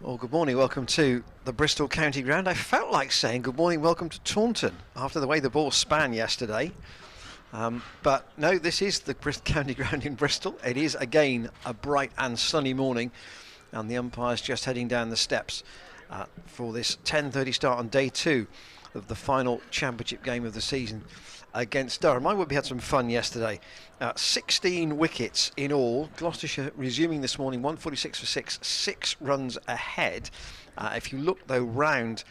Well, good morning, welcome to the Bristol County Ground. I felt like saying good morning, welcome to Taunton after the way the ball span yesterday. But no, this is the Bristol County Ground in Bristol. It is again a bright and sunny morning, and the umpire's just heading down the steps for this 10:30 start on day 2 of the final championship game of the season against Durham. We had some fun yesterday. 16 wickets in all. Gloucestershire resuming this morning, 146 for 6 runs ahead. If you look though round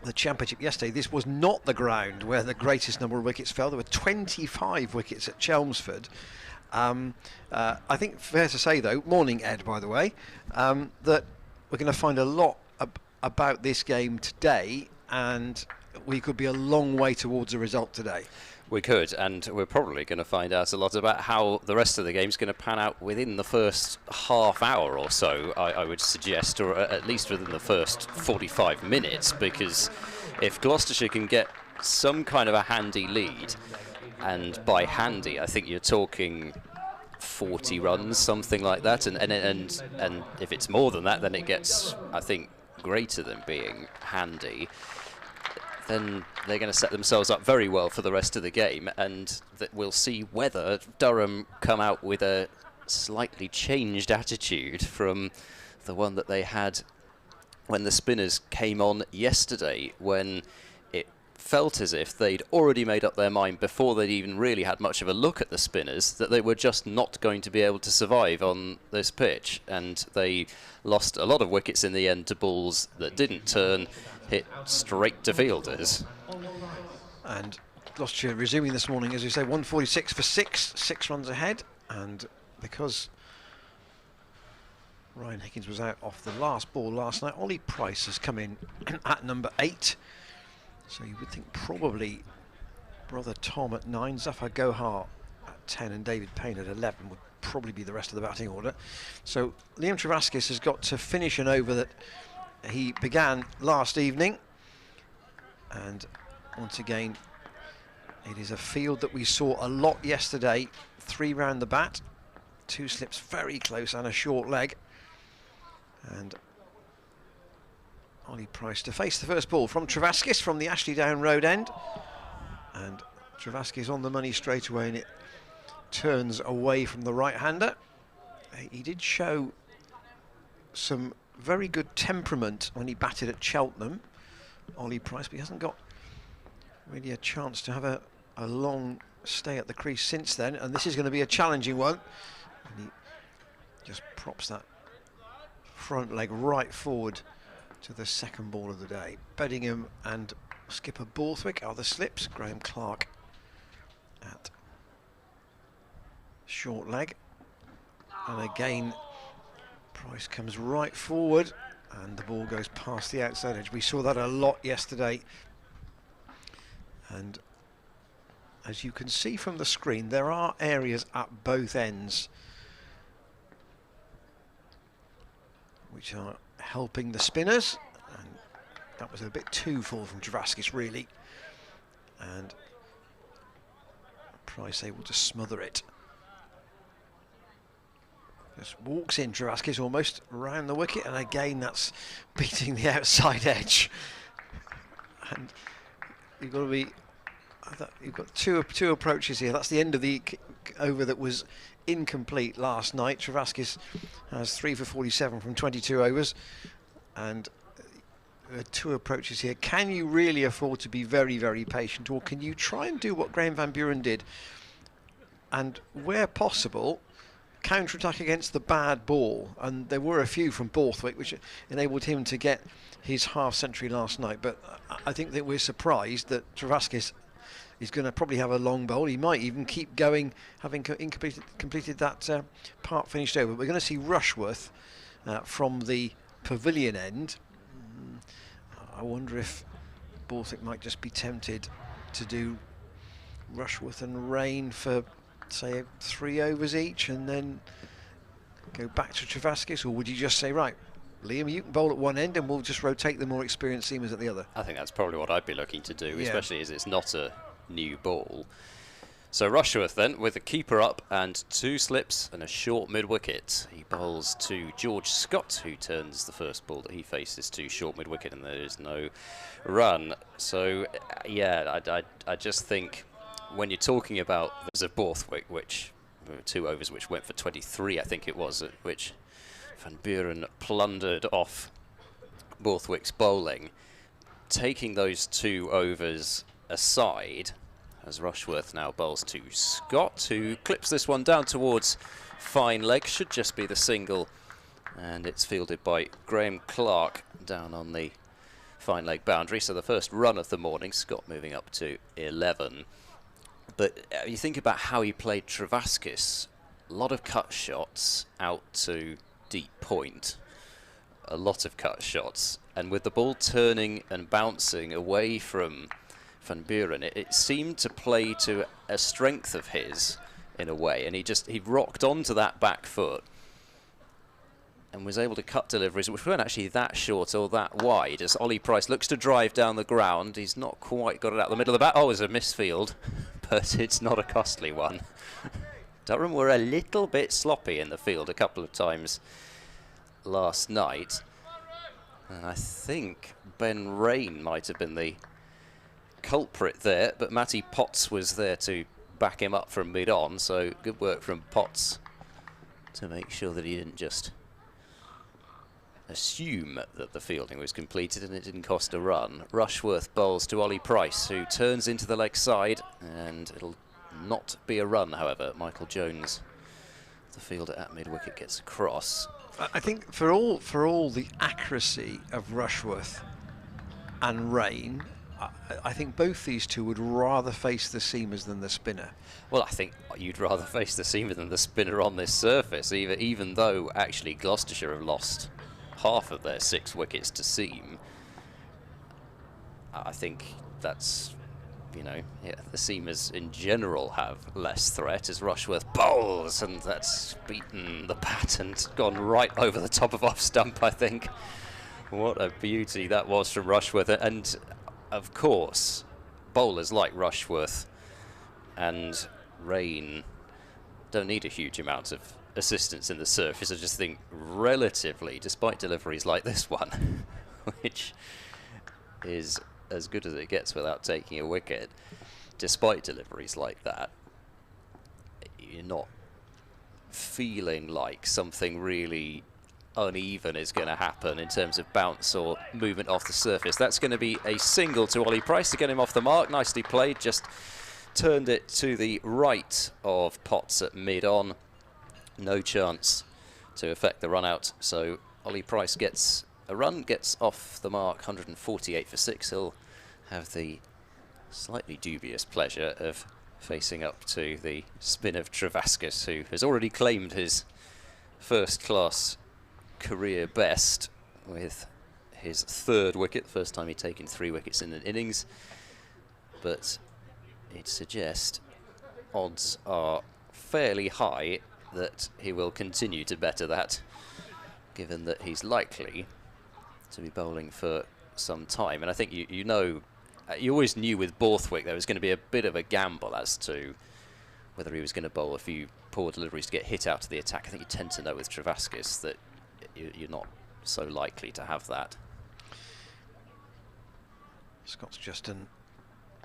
the championship yesterday, this was not the ground where the greatest number of wickets fell. There were 25 wickets at Chelmsford. I think fair to say though, morning Ed by the way, that we're going to find a lot about this game today, and we could be a long way towards a result today. We could, and we're probably going to find out a lot about how the rest of the game's going to pan out within the first half hour or so, I would suggest, or at least within the first 45 minutes, because if Gloucestershire can get some kind of a handy lead, and by handy I think you're talking 40 runs, something like that, and if it's more than that, then it gets, I think, greater than being handy. Then they're going to set themselves up very well for the rest of the game, and we'll see whether Durham come out with a slightly changed attitude from the one that they had when the spinners came on yesterday, when it felt as if they'd already made up their mind before they'd even really had much of a look at the spinners that they were just not going to be able to survive on this pitch, and they lost a lot of wickets in the end to balls that didn't turn, hit straight to fielders. And Gloucestershire resuming this morning, as we say, 146 for 6 runs ahead, and because Ryan Higgins was out off the last ball last night, Ollie Price has come in at number 8. So you would think probably brother Tom at 9, Zafar Gohar at 10 and David Payne at 11 would probably be the rest of the batting order. So Liam Travaskis has got to finish an over that he began last evening, and once again it is a field that we saw a lot yesterday. 3 round the bat, 2 slips very close and a short leg, and Ollie Price to face the first ball from Travaskis from the Ashley Down Road end, and Travaskis on the money straight away, and it turns away from the right-hander. He did show some very good temperament when he batted at Cheltenham, Ollie Price, but he hasn't got really a chance to have a long stay at the crease since then, and this is going to be a challenging one. And he just props that front leg right forward to the second ball of the day. Beddingham and skipper Borthwick are the slips. Graham Clark at short leg, and again Price comes right forward and the ball goes past the outside edge. We saw that a lot yesterday, and as you can see from the screen, there are areas at both ends which are helping the spinners, and that was a bit too full from Travaskis really, and Price able to smother it. Just walks in Travaskis almost around the wicket, and again that's beating the outside edge. And you've got to be, you've got two approaches here. That's the end of the over that was incomplete last night. Travaskis has 3 for 47 from 22 overs, and 2 approaches here. Can you really afford to be very, very patient, or can you try and do what Graham Van Buren did, and where possible counter-attack against the bad ball? And there were a few from Borthwick which enabled him to get his half century last night, but I think that we're surprised that Travaskis is going to probably have a long bowl. He might even keep going, having completed that part finished over. We're going to see Rushworth from the pavilion end. I wonder if Borthwick might just be tempted to do Rushworth and Rain for, say, 3 overs each, and then go back to Travaskis, or would you just say, right, Liam, you can bowl at one end and we'll just rotate the more experienced seamers at the other? I think that's probably what I'd be looking to do, especially as it's not a new ball. So Rushworth then, with the keeper up and 2 slips and a short mid-wicket. He bowls to George Scott, who turns the first ball that he faces to short mid-wicket, and there is no run. So, yeah, I just think when you're talking about there's a Borthwick, which 2 overs which went for 23, I think it was, at which Van Buren plundered off Borthwick's bowling. Taking those 2 overs aside, as Rushworth now bowls to Scott, who clips this one down towards fine leg, should just be the single, and it's fielded by Graham Clark down on the fine leg boundary. So the first run of the morning, Scott moving up to 11. But you think about how he played Travaskis, a lot of cut shots out to deep point, a lot of cut shots, and with the ball turning and bouncing away from Van Buren, it seemed to play to a strength of his in a way, and he rocked onto that back foot and was able to cut deliveries which weren't actually that short or that wide. As Ollie Price looks to drive down the ground, he's not quite got it out the middle of the bat. Oh, it's a misfield, but it's not a costly one. Durham were a little bit sloppy in the field a couple of times last night, and I think Ben Rain might have been the culprit there, but Matty Potts was there to back him up from mid-on, so good work from Potts to make sure that he didn't just assume that the fielding was completed and it didn't cost a run. Rushworth bowls to Ollie Price, who turns into the leg side, and it'll not be a run, however. Michael Jones, the fielder at mid-wicket, gets across. I think for all the accuracy of Rushworth and Rain, I think both these two would rather face the seamers than the spinner. Well, I think you'd rather face the seamer than the spinner on this surface, even though actually Gloucestershire have lost half of their 6 wickets to seam. I think that's, you know, yeah, the seamers in general have less threat as Rushworth bowls, and that's beaten the bat and gone right over the top of off stump, I think. What a beauty that was from Rushworth. And of course, bowlers like Rushworth and Rain don't need a huge amount of assistance in the surface. I just think relatively, despite deliveries like this one, which is as good as it gets without taking a wicket, despite deliveries like that, you're not feeling like something really uneven is going to happen in terms of bounce or movement off the surface. That's going to be a single to Ollie Price to get him off the mark. Nicely played, just turned it to the right of Potts at mid-on. No chance to affect the run out, so Ollie Price gets a run, gets off the mark, 148 for 6. He'll have the slightly dubious pleasure of facing up to the spin of Travaskis, who has already claimed his first-class career best with his 3rd wicket, the first time he'd taken 3 wickets in an innings. But it suggests odds are fairly high that he will continue to better that, given that he's likely to be bowling for some time. And I think you know, you always knew with Borthwick there was going to be a bit of a gamble as to whether he was going to bowl a few poor deliveries to get hit out of the attack. I think you tend to know with Travaskis that you're not so likely to have that. Scott's just done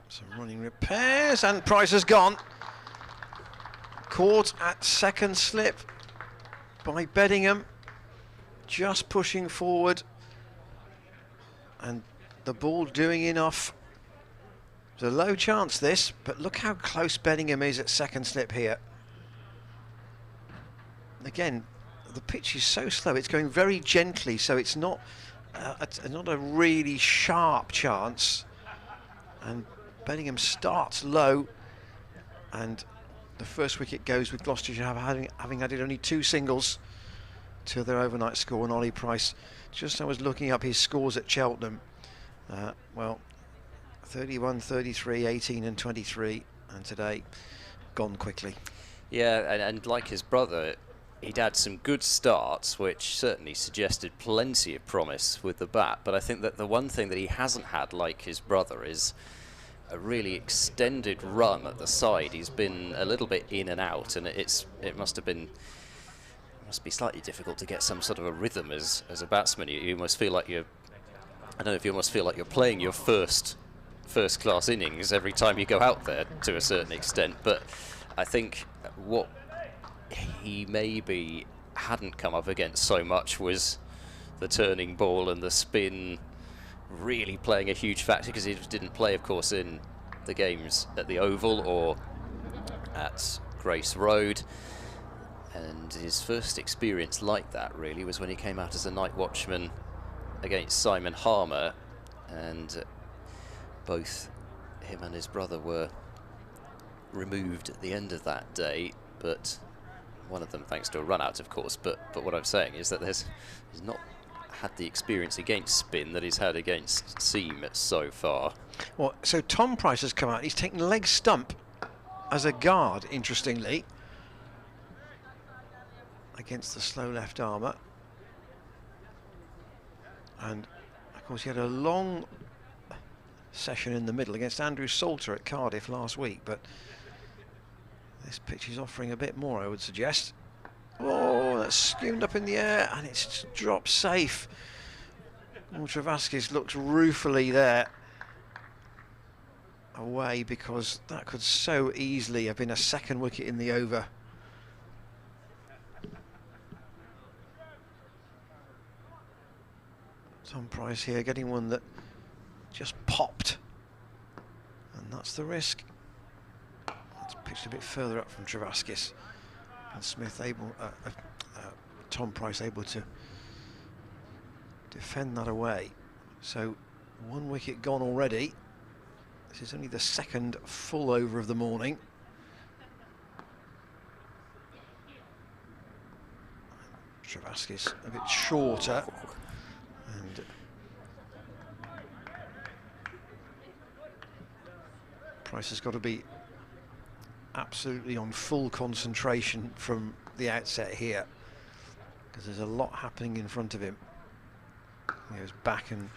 some running repairs, and Price has gone. Caught at 2nd slip by Beddingham, just pushing forward, and the ball doing enough. It's a low chance this, but look how close Beddingham is at 2nd slip here. Again, the pitch is so slow, it's going very gently, so it's not a really sharp chance. And Beddingham starts low, and the first wicket goes with Gloucestershire having added only 2 singles to their overnight score. And Ollie Price, just I was looking up his scores at Cheltenham, well, 31, 33, 18 and 23, and today gone quickly. Yeah, and like his brother, he'd had some good starts, which certainly suggested plenty of promise with the bat. But I think that the one thing that he hasn't had, like his brother, is a really extended run at the side. He's been a little bit in and out, and it must be slightly difficult to get some sort of a rhythm as a batsman. You must feel like you're, I don't know if you almost feel like you're playing your first class innings every time you go out there to a certain extent. But I think what he maybe hadn't come up against so much was the turning ball and the spin really playing a huge factor, because he didn't play, of course, in the games at the Oval or at Grace Road. And his first experience like that really was when he came out as a night watchman against Simon Harmer, and both him and his brother were removed at the end of that day, but one of them thanks to a run out, of course. But what I'm saying is that he's not had the experience against spin that he's had against seam so far. Well, so Tom Price has come out. He's taken leg stump as a guard, interestingly, against the slow left armour. And of course he had a long session in the middle against Andrew Salter at Cardiff last week, but this pitch is offering a bit more, I would suggest. Oh, that's skimmed up in the air and it's dropped safe. Oh, Travaskis looks ruefully there away, because that could so easily have been a second wicket in the over. Tom Price here getting one that just popped, and that's the risk. It's pitched a bit further up from Travaskis, and Smith Tom Price able to defend that away. So one wicket gone already. This is only the second full over of the morning. Travaskis a bit shorter, and Price has got to be absolutely on full concentration from the outset here, because there's a lot happening in front of him. He goes back and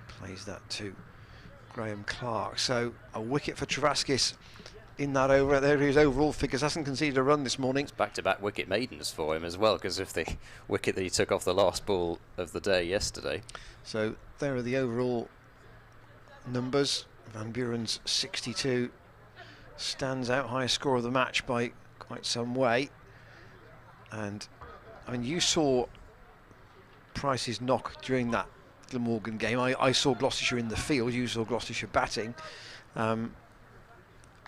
plays that to Graham Clark. So a wicket for Travaskis in that over. There his overall figures. Hasn't conceded a run this morning. It's back-to-back wicket maidens for him as well, because of the wicket that he took off the last ball of the day yesterday. So there are the overall numbers. Van Buren's 62 stands out, highest score of the match by quite some way. And I mean, you saw Price's knock during that Glamorgan game. I saw Gloucestershire in the field, you saw Gloucestershire batting.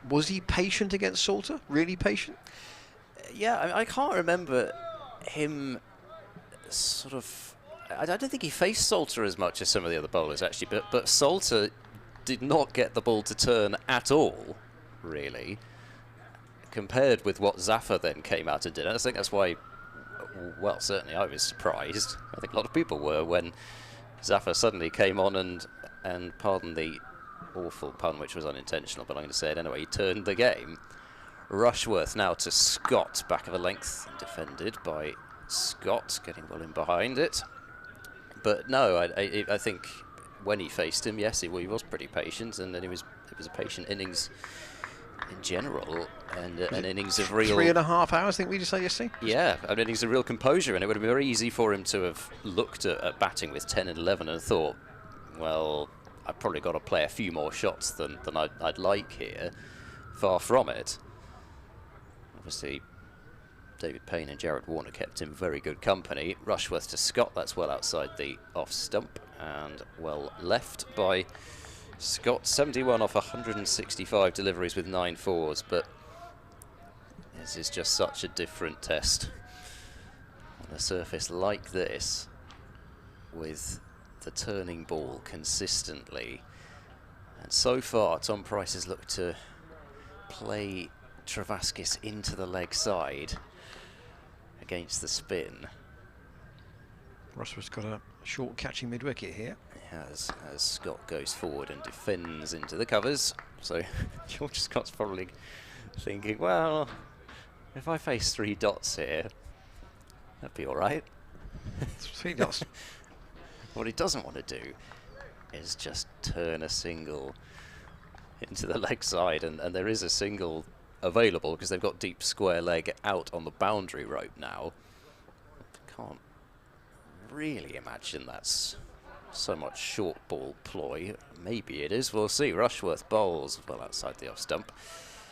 Was he patient against Salter? Really patient? Yeah, I can't remember him sort of... I don't think he faced Salter as much as some of the other bowlers, actually, but Salter did not get the ball to turn at all, really, compared with what Zafar then came out and did. And I think that's why, well, certainly I was surprised. I think a lot of people were when Zafar suddenly came on and pardon the awful pun, which was unintentional, but I'm going to say it anyway, he turned the game. Rushworth now to Scott, back of a length, defended by Scott, getting well in behind it. But no, I think when he faced him, yes, he was pretty patient, and then it was a patient innings in general, and an innings of real... 3.5 hours, I think we just say yesterday? Yeah, an innings of real composure, and it would have been very easy for him to have looked at batting with 10 and 11 and thought, well, I've probably got to play a few more shots than I'd like here. Far from it. Obviously, David Payne and Jared Warner kept him very good company. Rushworth to Scott, that's well outside the off stump, and well left by Scott. 71 off 165 deliveries with 9 fours, but this is just such a different test on a surface like this, with the turning ball consistently. And so far, Tom Price has looked to play Travaskis into the leg side against the spin. Rushworth's got a short catching mid-wicket here. He has, as Scott goes forward and defends into the covers. So George Scott's probably thinking, well, if I face 3 dots here, that'd be all right. 3 dots. What he doesn't want to do is just turn a single into the leg side, and there is a single available because they've got deep square leg out on the boundary rope now. Can't really imagine that's so much short ball ploy. Maybe it is. We'll see. Rushworth bowls well outside the off stump.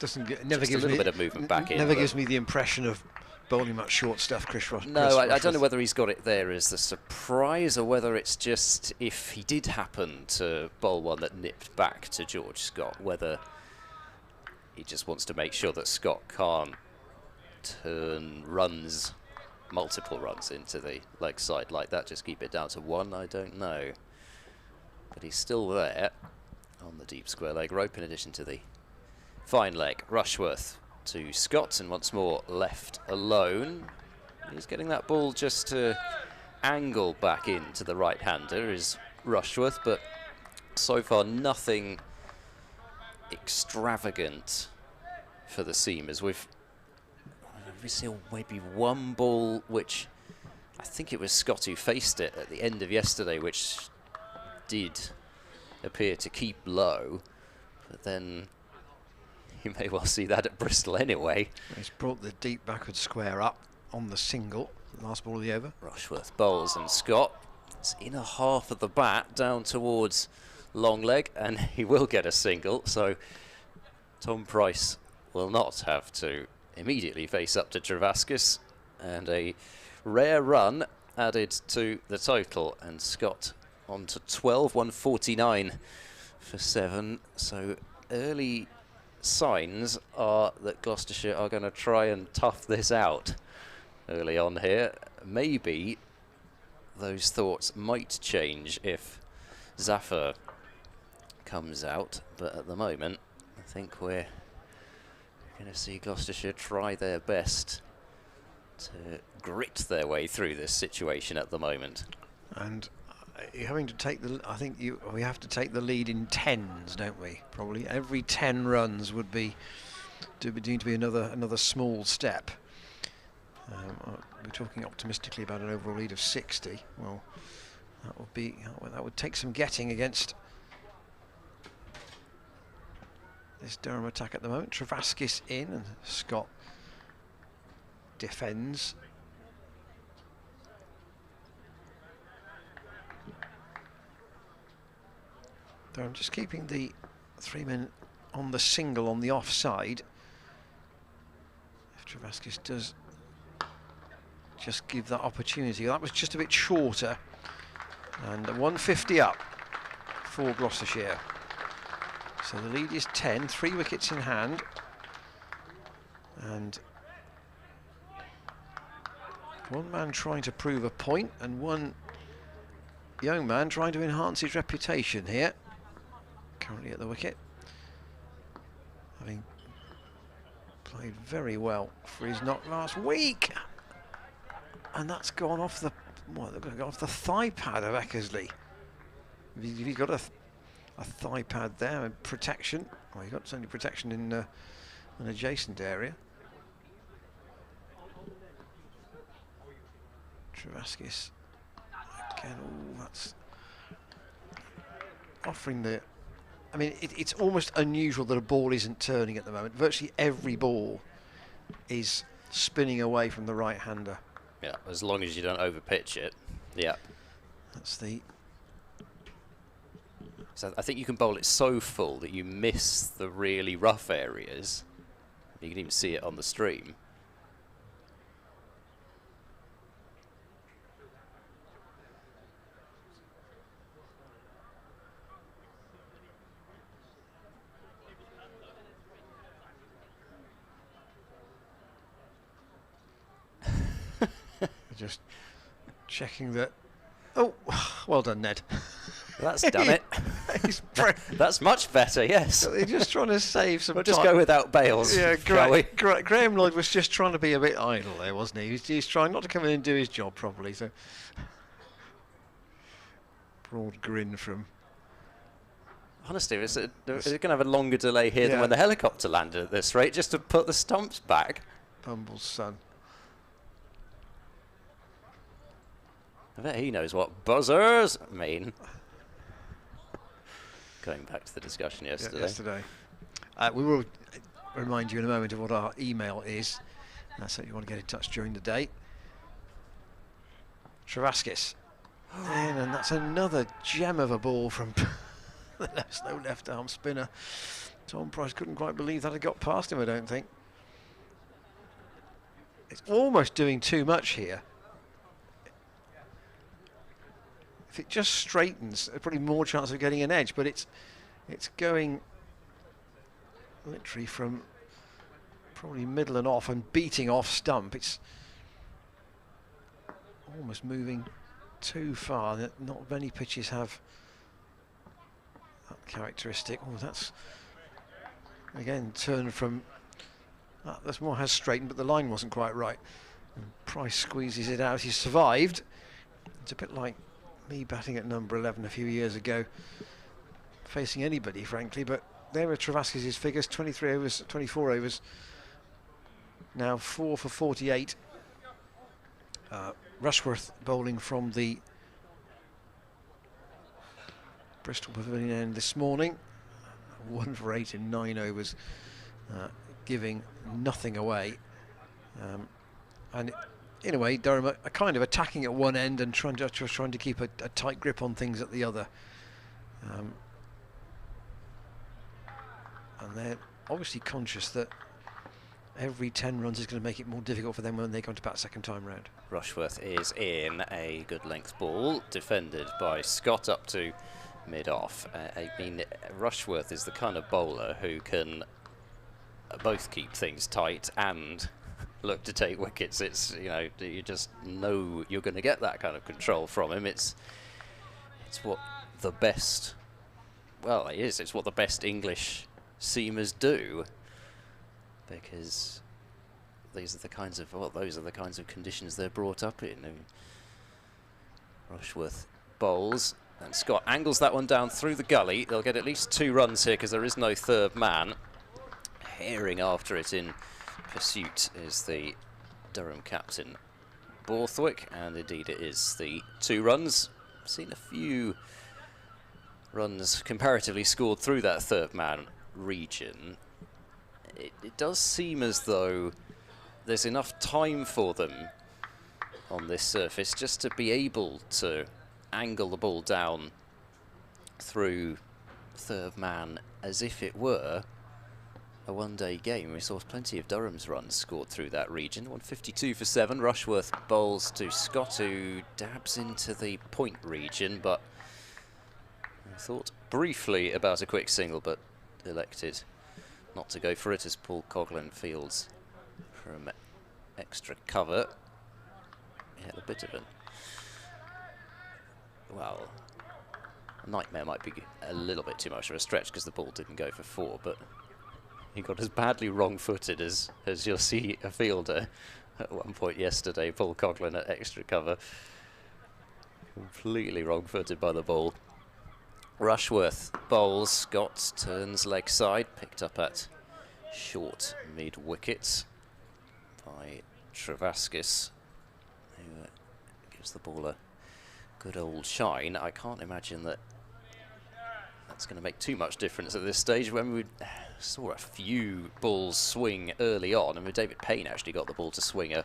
Never Just gives a little me bit of movement back in. Never gives me the impression of bowling much short stuff, Chris Ross. No, I don't know whether he's got it there as the surprise or whether it's just if he did happen to bowl one that nipped back to George Scott, whether he just wants to make sure that Scott can't turn runs, multiple runs into the leg side like that, just keep it down to one, I don't know. But he's still there on the deep square leg rope in addition to the fine leg. Rushworth to Scott, and once more left alone. He's getting that ball just to angle back into the right-hander is Rushworth, but so far nothing extravagant for the seamers. We've seen maybe one ball which I think it was Scott who faced it at the end of yesterday, which did appear to keep low, but then you may well see that at Bristol anyway. He's brought the deep backward square up on the single, last ball of the over. Rushworth bowls, and Scott is inner half of the bat down towards long leg, and he will get a single, so Tom Price will not have to immediately face up to Travaskis, and a rare run added to the total, and Scott on to 12, 149 for 7, so early signs are that Gloucestershire are going to try and tough this out early on here. Maybe those thoughts might change if Zafar comes out, but at the moment I think we're going to see Gloucestershire try their best to grit their way through this situation at the moment. And you're having to take the. I think we have to take the lead in tens, don't we? Probably every 10 runs would be deemed to be another small step. We're talking optimistically about an overall lead of 60. Well, that would take some getting against this Durham attack at the moment. Travaskis in, and Scott defends. Durham just keeping the 3 men on the single on the offside. If Travaskis does just give that opportunity, that was just a bit shorter, and 150 up for Gloucestershire. So the lead is 10, 3 wickets in hand, and one man trying to prove a point and one young man trying to enhance his reputation here, currently at the wicket, having played very well for his knock last week, and that's gone off the thigh pad of Eckersley. He's got a thigh pad there and protection. Well, he got certainly protection in an adjacent area. Travaskis again. Oh, that's offering the. I mean, it's almost unusual that a ball isn't turning at the moment. Virtually every ball is spinning away from the right-hander. Yeah, as long as you don't overpitch it. Yeah. That's the. So I think you can bowl it so full that you miss the really rough areas. You can even see it on the stream. Just checking that. Oh, well done, Ned. That's done it. That's much better, yes. They're just trying to save some We'll time. just go without Bales, Yeah, shall we? Graham Lloyd was just trying to be a bit idle there, wasn't he? He's trying not to come in and do his job properly. So, broad grin from. Honestly, they're going to have a longer delay here than when the helicopter landed at this rate, just to put the stumps back. Bumble's son. I bet he knows what buzzers mean. Going back to the discussion yesterday. Yeah, yesterday. We will remind you in a moment of what our email is. So you want to get in touch during the day. Travaskis. And that's another gem of a ball from the slow left arm spinner. Tom Price couldn't quite believe that had got past him, I don't think. It's almost doing too much here. If it just straightens, there's probably more chance of getting an edge, but it's going literally from probably middle and off and beating off stump. It's almost moving too far. Not many pitches have that characteristic. Oh, that's again turned from that's more has straightened, but the line wasn't quite right. And Price squeezes it out. He's survived. It's a bit like me batting at number 11 a few years ago, facing anybody, frankly. But there are Travaskis' figures: 23 overs, 24 overs. Now 4 for 48. Rushworth bowling from the Bristol Pavilion end this morning. 1 for 8 in 9 overs, giving nothing away. And in a way, Durham are kind of attacking at one end and trying to keep a tight grip on things at the other. And they're obviously conscious that every 10 runs is going to make it more difficult for them when they come to bat second time round. Rushworth is in a good length ball, defended by Scott up to mid-off. I mean, Rushworth is the kind of bowler who can both keep things tight and look to take wickets. It's, you know, you just know you're going to get that kind of control from him. It's what the best, well, it's what the best English seamers do, because these are the kinds of, well, those are the kinds of conditions they're brought up in. And Rushworth bowls, and Scott angles that one down through the gully. They'll get at least 2 runs here because there is no third man. Herring after it in pursuit is the Durham captain Borthwick, and indeed it is the 2 runs. I've seen a few runs comparatively scored through that third man region. It does seem as though there's enough time for them on this surface just to be able to angle the ball down through third man as if it were a one-day game. We saw plenty of Durham's runs scored through that region. 152 for 7. Rushworth bowls to Scott, who dabs into the point region, but I thought briefly about a quick single, but elected not to go for it as Paul Coughlin fields from extra cover. He had a bit of well, a nightmare might be a little bit too much of a stretch because the ball didn't go for 4, but he got as badly wrong-footed as you'll see a fielder at one point yesterday. Paul Coughlin at extra cover, completely wrong-footed by the ball. Rushworth bowls, Scott turns leg side, picked up at short mid-wicket by Travaskis, who gives the ball a good old shine. I can't imagine that that's going to make too much difference at this stage. When we saw a few balls swing early on, and David Payne actually got the ball to swing a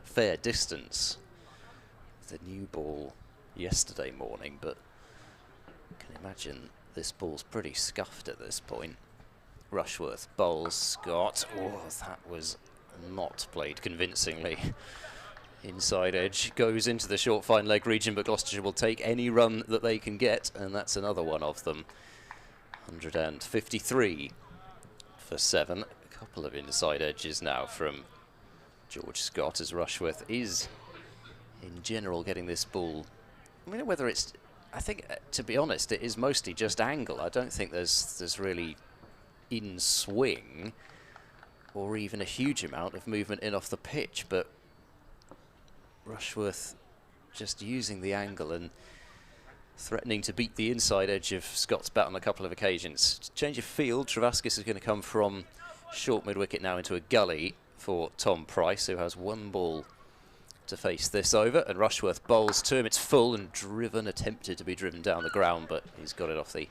fair distance, the new ball yesterday morning, but I can imagine this ball's pretty scuffed at this point. Rushworth bowls, Scott. Oh, that was not played convincingly. Inside edge goes into the short fine leg region, but Gloucestershire will take any run that they can get, and that's another one of them. 153 for 7. A couple of inside edges now from George Scott, as Rushworth is in general getting this ball. I mean, whether it's, I think, to be honest, it is mostly just angle. I don't think there's really in swing or even a huge amount of movement in off the pitch, but Rushworth just using the angle and threatening to beat the inside edge of Scott's bat on a couple of occasions. Change of field, Travaskis is going to come from short mid-wicket now into a gully for Tom Price, who has 1 ball to face this over, and Rushworth bowls to him. It's full and driven, attempted to be driven down the ground, but he's got it off the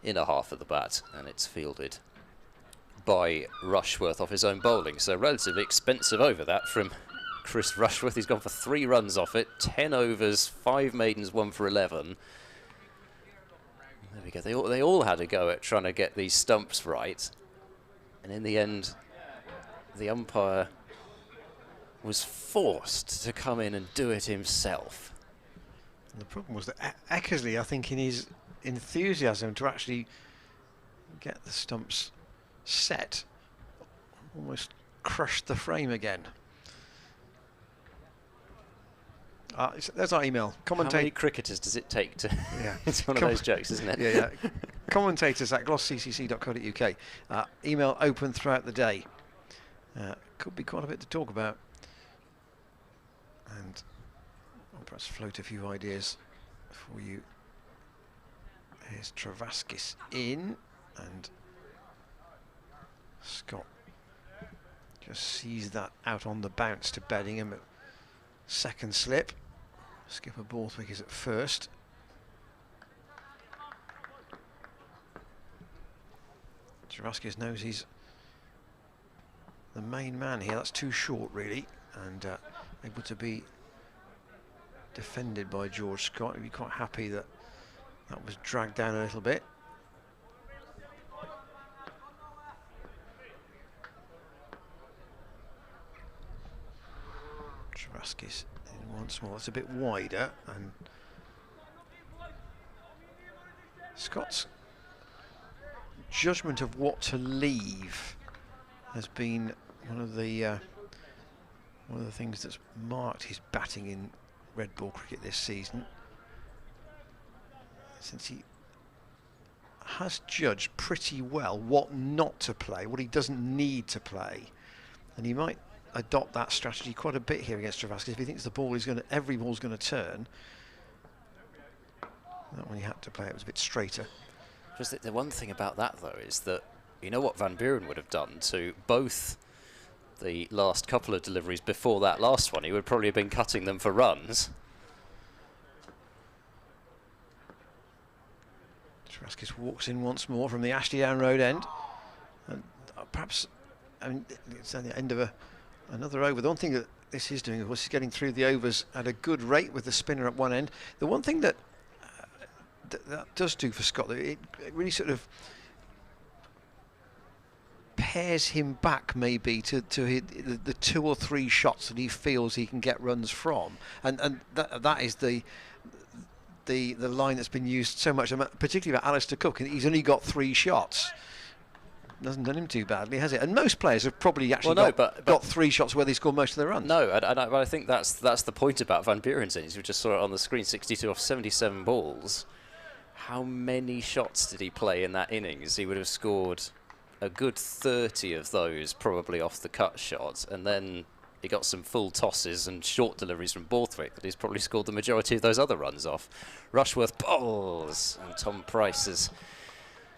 inner half of the bat, and it's fielded by Rushworth off his own bowling. So relatively expensive over that from Chris Rushworth. He's gone for 3 runs off it, 10 overs, 5 maidens, 1 for 11. There we go. They all had a go at trying to get these stumps right, and in the end, the umpire was forced to come in and do it himself. And the problem was that Eckersley, I think, in his enthusiasm to actually get the stumps set, almost crushed the frame again. There's our email. How many cricketers does it take to... Yeah. It's one of those jokes, isn't it? Yeah. Commentators at glossccc.co.uk. Email open throughout the day. Could be quite a bit to talk about. And I'll perhaps float a few ideas for you. Here's Travaskis in, and Scott just sees that out on the bounce to Beddingham at second slip. Skipper Borthwick is at first. Travaskis knows he's the main man here. That's too short, really, and able to be defended by George Scott. He'd be quite happy that that was dragged down a little bit. Travaskis in once more. It's a bit wider, and Scott's judgment of what to leave has been one of the things that's marked his batting in red ball cricket this season, since he has judged pretty well what not to play, what he doesn't need to play, and he might adopt that strategy quite a bit here against Travaskis if he thinks the ball is going to, every ball's going to turn. That one he had to play, it was a bit straighter. Just the one thing about that, though, is that you know what Van Buren would have done to both the last couple of deliveries before that last one. He would probably have been cutting them for runs. Travaskis walks in once more from the Ashley Down Road end, and perhaps, I mean, it's at the end of another over. The one thing that this is doing, of course, is getting through the overs at a good rate with the spinner at one end. The one thing that that does do for Scott, it really sort of pairs him back maybe to the 2 or 3 shots that he feels he can get runs from, and that is the line that's been used so much, particularly about Alistair Cook. He's only got 3 shots. Doesn't done him too badly, has it? And most players have probably actually got 3 shots where they score most of their runs. No, but I think that's the point about Van Buren's innings. We just saw it on the screen, 62 off 77 balls. How many shots did he play in that innings? He would have scored a good 30 of those, probably off the cut shots, and then he got some full tosses and short deliveries from Borthwick that he's probably scored the majority of those other runs off. Rushworth bowls, and Tom Price has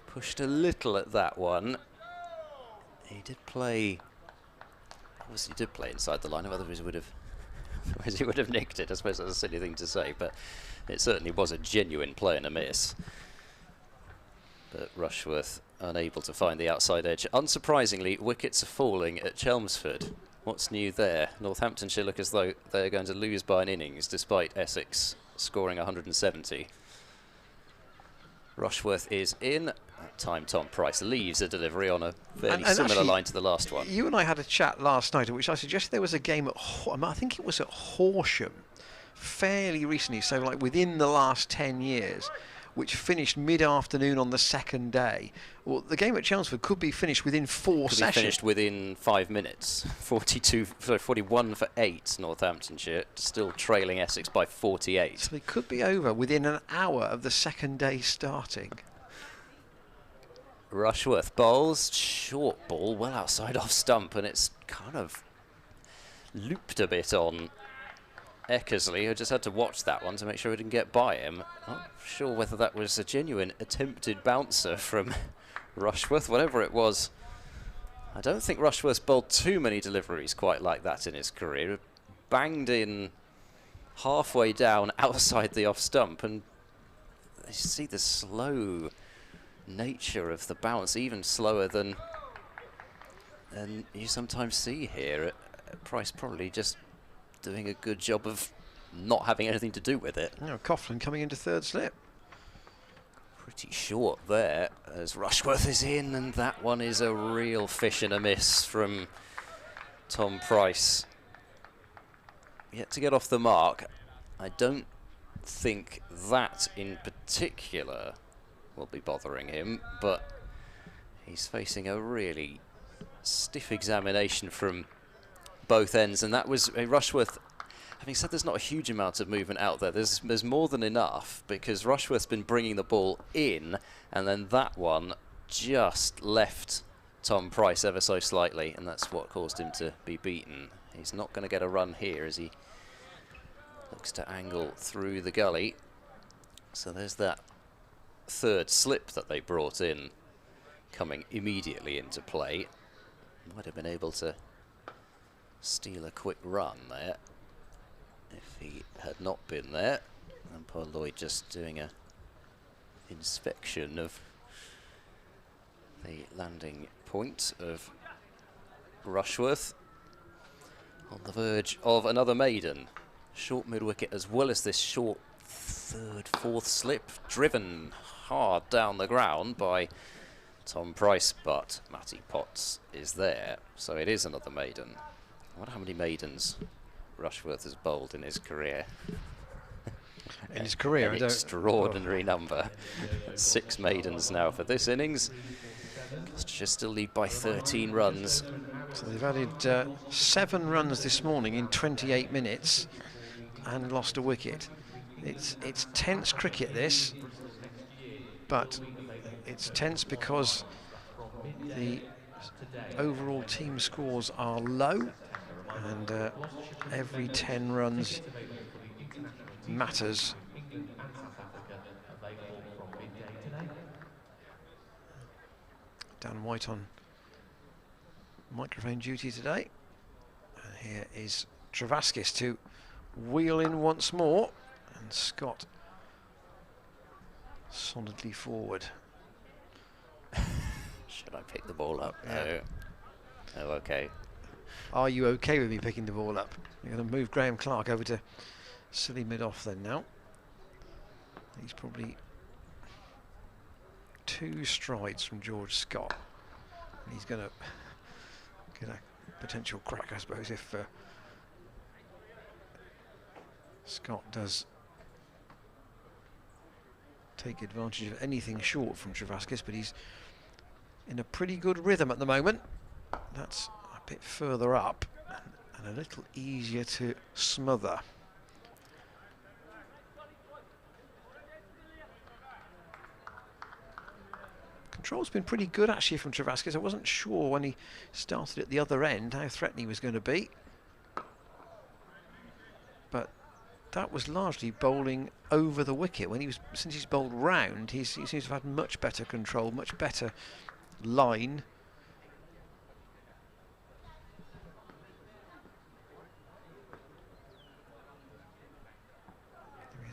pushed a little at that one. He did play, obviously did play inside the line, otherwise he would have nicked it. I suppose that's a silly thing to say, but it certainly was a genuine play and a miss. But Rushworth unable to find the outside edge. Unsurprisingly, wickets are falling at Chelmsford. What's new there? Northamptonshire look as though they're going to lose by an innings, despite Essex scoring 170. Rushworth is in. That time Tom Price leaves a delivery on a fairly similar actually, line to the last one. You and I had a chat last night in which I suggested there was a game at, I think it was at Horsham, fairly recently, so like within the last 10 years, which finished mid-afternoon on the second day. Well, the game at Chelmsford could be finished within 4 sessions. Finished within 5 minutes. 41 for 8, Northamptonshire, still trailing Essex by 48. So it could be over within an hour of the second day starting. Rushworth bowls, short ball, well outside off stump, and it's kind of looped a bit on Eckersley, who just had to watch that one to make sure he didn't get by him. Not sure whether that was a genuine attempted bouncer from Rushworth, whatever it was. I don't think Rushworth's bowled too many deliveries quite like that in his career. Banged in halfway down outside the off stump, and you see the slow nature of the bounce, even slower than you sometimes see here. Price probably just doing a good job of not having anything to do with it. Now Coughlin coming into third slip. Pretty short there as Rushworth is in, and that one is a real fish and a miss from Tom Price. Yet to get off the mark. I don't think that in particular will be bothering him, but he's facing a really stiff examination from both ends, and that was Rushworth. Having said there's not a huge amount of movement out there, there's more than enough, because Rushworth's been bringing the ball in, and then that one just left Tom Price ever so slightly, and that's what caused him to be beaten. He's not going to get a run here as he looks to angle through the gully. So there's that third slip that they brought in coming immediately into play. Might have been able to steal a quick run there if he had not been there. And Paul Lloyd just doing a inspection of the landing point of Rushworth. On the verge of another maiden. Short mid-wicket as well as this short third, fourth slip. Driven hard down the ground by Tom Price, but Matty Potts is there. So it is another maiden. I wonder how many maidens Rushworth has bowled in his career. In his career, an extraordinary number. 6 maidens now for this innings. Gloucestershire still lead by 13 runs. So they've added 7 runs this morning in 28 minutes and lost a wicket. It's tense cricket, this, but it's tense because the overall team scores are low, and every 10 runs matters. Dan White on microphone duty today. And here is Travaskis to wheel in once more, and Scott solidly forward. Should I pick the ball up? Yeah. No. Oh, okay. Are you okay with me picking the ball up? You're going to move Graham Clark over to silly mid-off then now. He's probably 2 strides from George Scott. And he's going to get a potential crack, I suppose, if Scott does take advantage of anything short from Travaskis, but he's in a pretty good rhythm at the moment. That's a bit further up and a little easier to smother. Control's been pretty good actually from Travaskis. I wasn't sure when he started at the other end how threatening he was going to be, but that was largely bowling over the wicket. Since he's bowled round, he seems to have had much better control, much better line.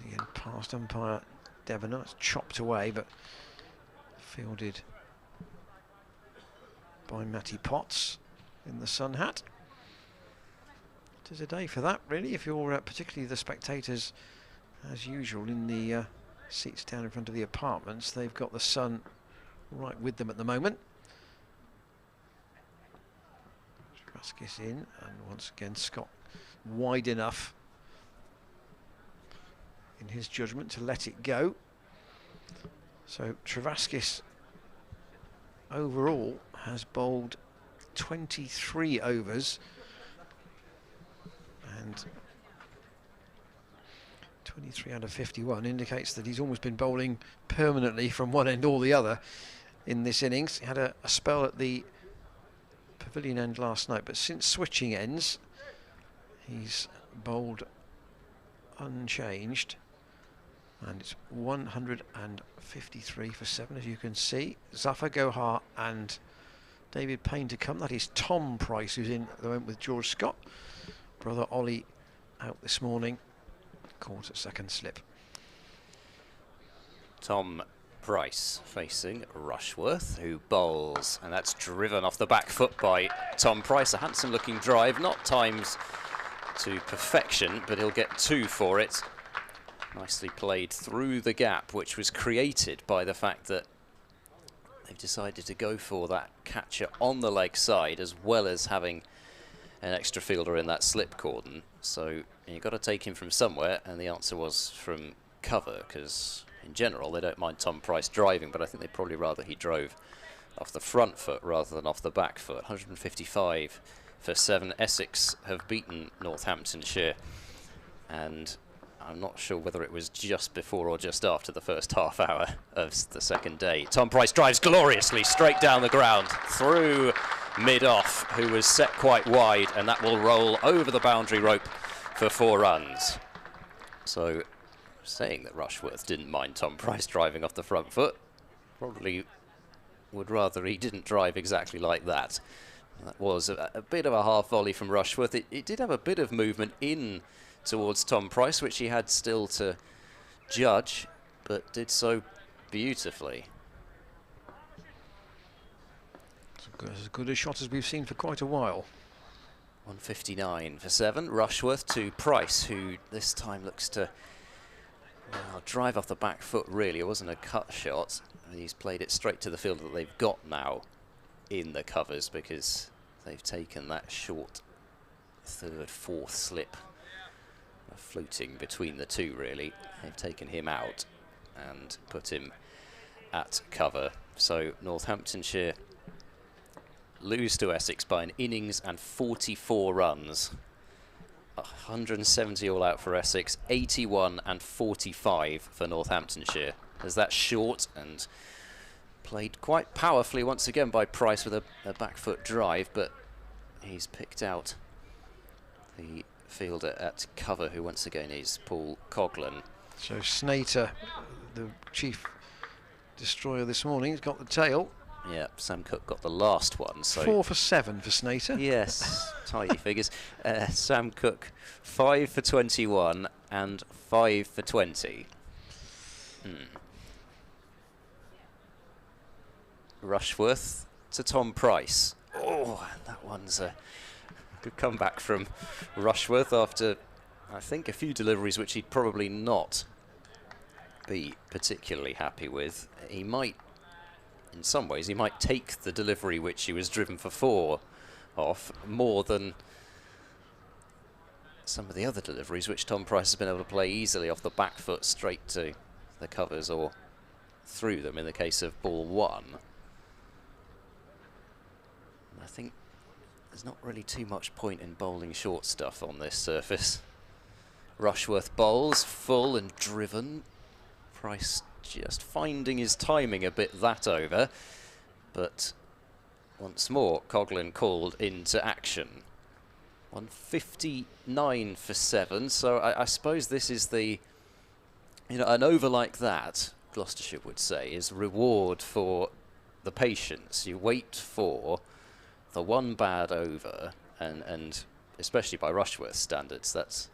Again, past umpire Devener, it's chopped away, but fielded by Matty Potts in the sun hat. It is a day for that, really, if you're particularly the spectators, as usual, in the seats down in front of the apartments. They've got the sun right with them at the moment. Travaskis in, and once again Scott wide enough in his judgment to let it go. So Travaskis overall has bowled 23 overs, and 23 out of 51 indicates that he's almost been bowling permanently from one end or the other in this innings. He had a spell at the pavilion end last night, but since switching ends he's bowled unchanged, and it's 153 for 7, as you can see. Zafar Gohar and David Payne to come. That is Tom Price, who's in at the moment with George Scott. Brother Ollie out this morning, caught at second slip. Tom Price facing Rushworth, who bowls, and that's driven off the back foot by Tom Price. A handsome looking drive, not timed to perfection, but he'll get 2 for it. Nicely played through the gap, which was created by the fact that they've decided to go for that catcher on the leg side, as well as having an extra fielder in that slip cordon. So you've got to take him from somewhere, and the answer was from cover, because in general they don't mind Tom Price driving, but I think they'd probably rather he drove off the front foot rather than off the back foot. 155 for 7. Essex have beaten Northamptonshire, and I'm not sure whether it was just before or just after the first half hour of the second day. Tom Price drives gloriously straight down the ground through mid-off, who was set quite wide, and that will roll over the boundary rope for 4 runs. So, saying that Rushworth didn't mind Tom Price driving off the front foot, probably would rather he didn't drive exactly like that. That was a bit of a half volley from Rushworth. It did have a bit of movement in towards Tom Price, which he had still to judge, but did so beautifully. As good a shot as we've seen for quite a while. 159 for 7. Rushworth to Price, who this time looks to drive off the back foot, really. It wasn't a cut shot. He's played it straight to the field that they've got now in the covers, because they've taken that short 3rd, 4th slip, floating between the two, really. They've taken him out and put him at cover. So Northamptonshire lose to Essex by an innings and 44 runs. 170 all out for Essex, 81 and 45 for Northamptonshire. As that short and played quite powerfully once again by Price with a back foot drive, but he's picked out the fielder at cover, who once again is Paul Coghlan. So Snater, the chief destroyer this morning, has got the tail. Yeah, Sam Cook got the last one. So 4 for 7 for Snater. Yes, tidy figures. Sam Cook 5 for 21 and 5 for 20. Rushworth to Tom Price. Oh, that one's a good comeback from Rushworth after, I think, a few deliveries which he'd probably not be particularly happy with. He might, in some ways, he might take the delivery which he was driven for 4 off more than some of the other deliveries which Tom Price has been able to play easily off the back foot straight to the covers or through them in the case of ball 1. I think there's not really too much point in bowling short stuff on this surface. Rushworth bowls, full and driven. Price just finding his timing a bit that over, but once more Coghlan called into action. 159 for 7, so I suppose this is the, an over like that, Gloucestershire would say, is reward for the patience. You wait for the one bad over, and especially by Rushworth standards, that's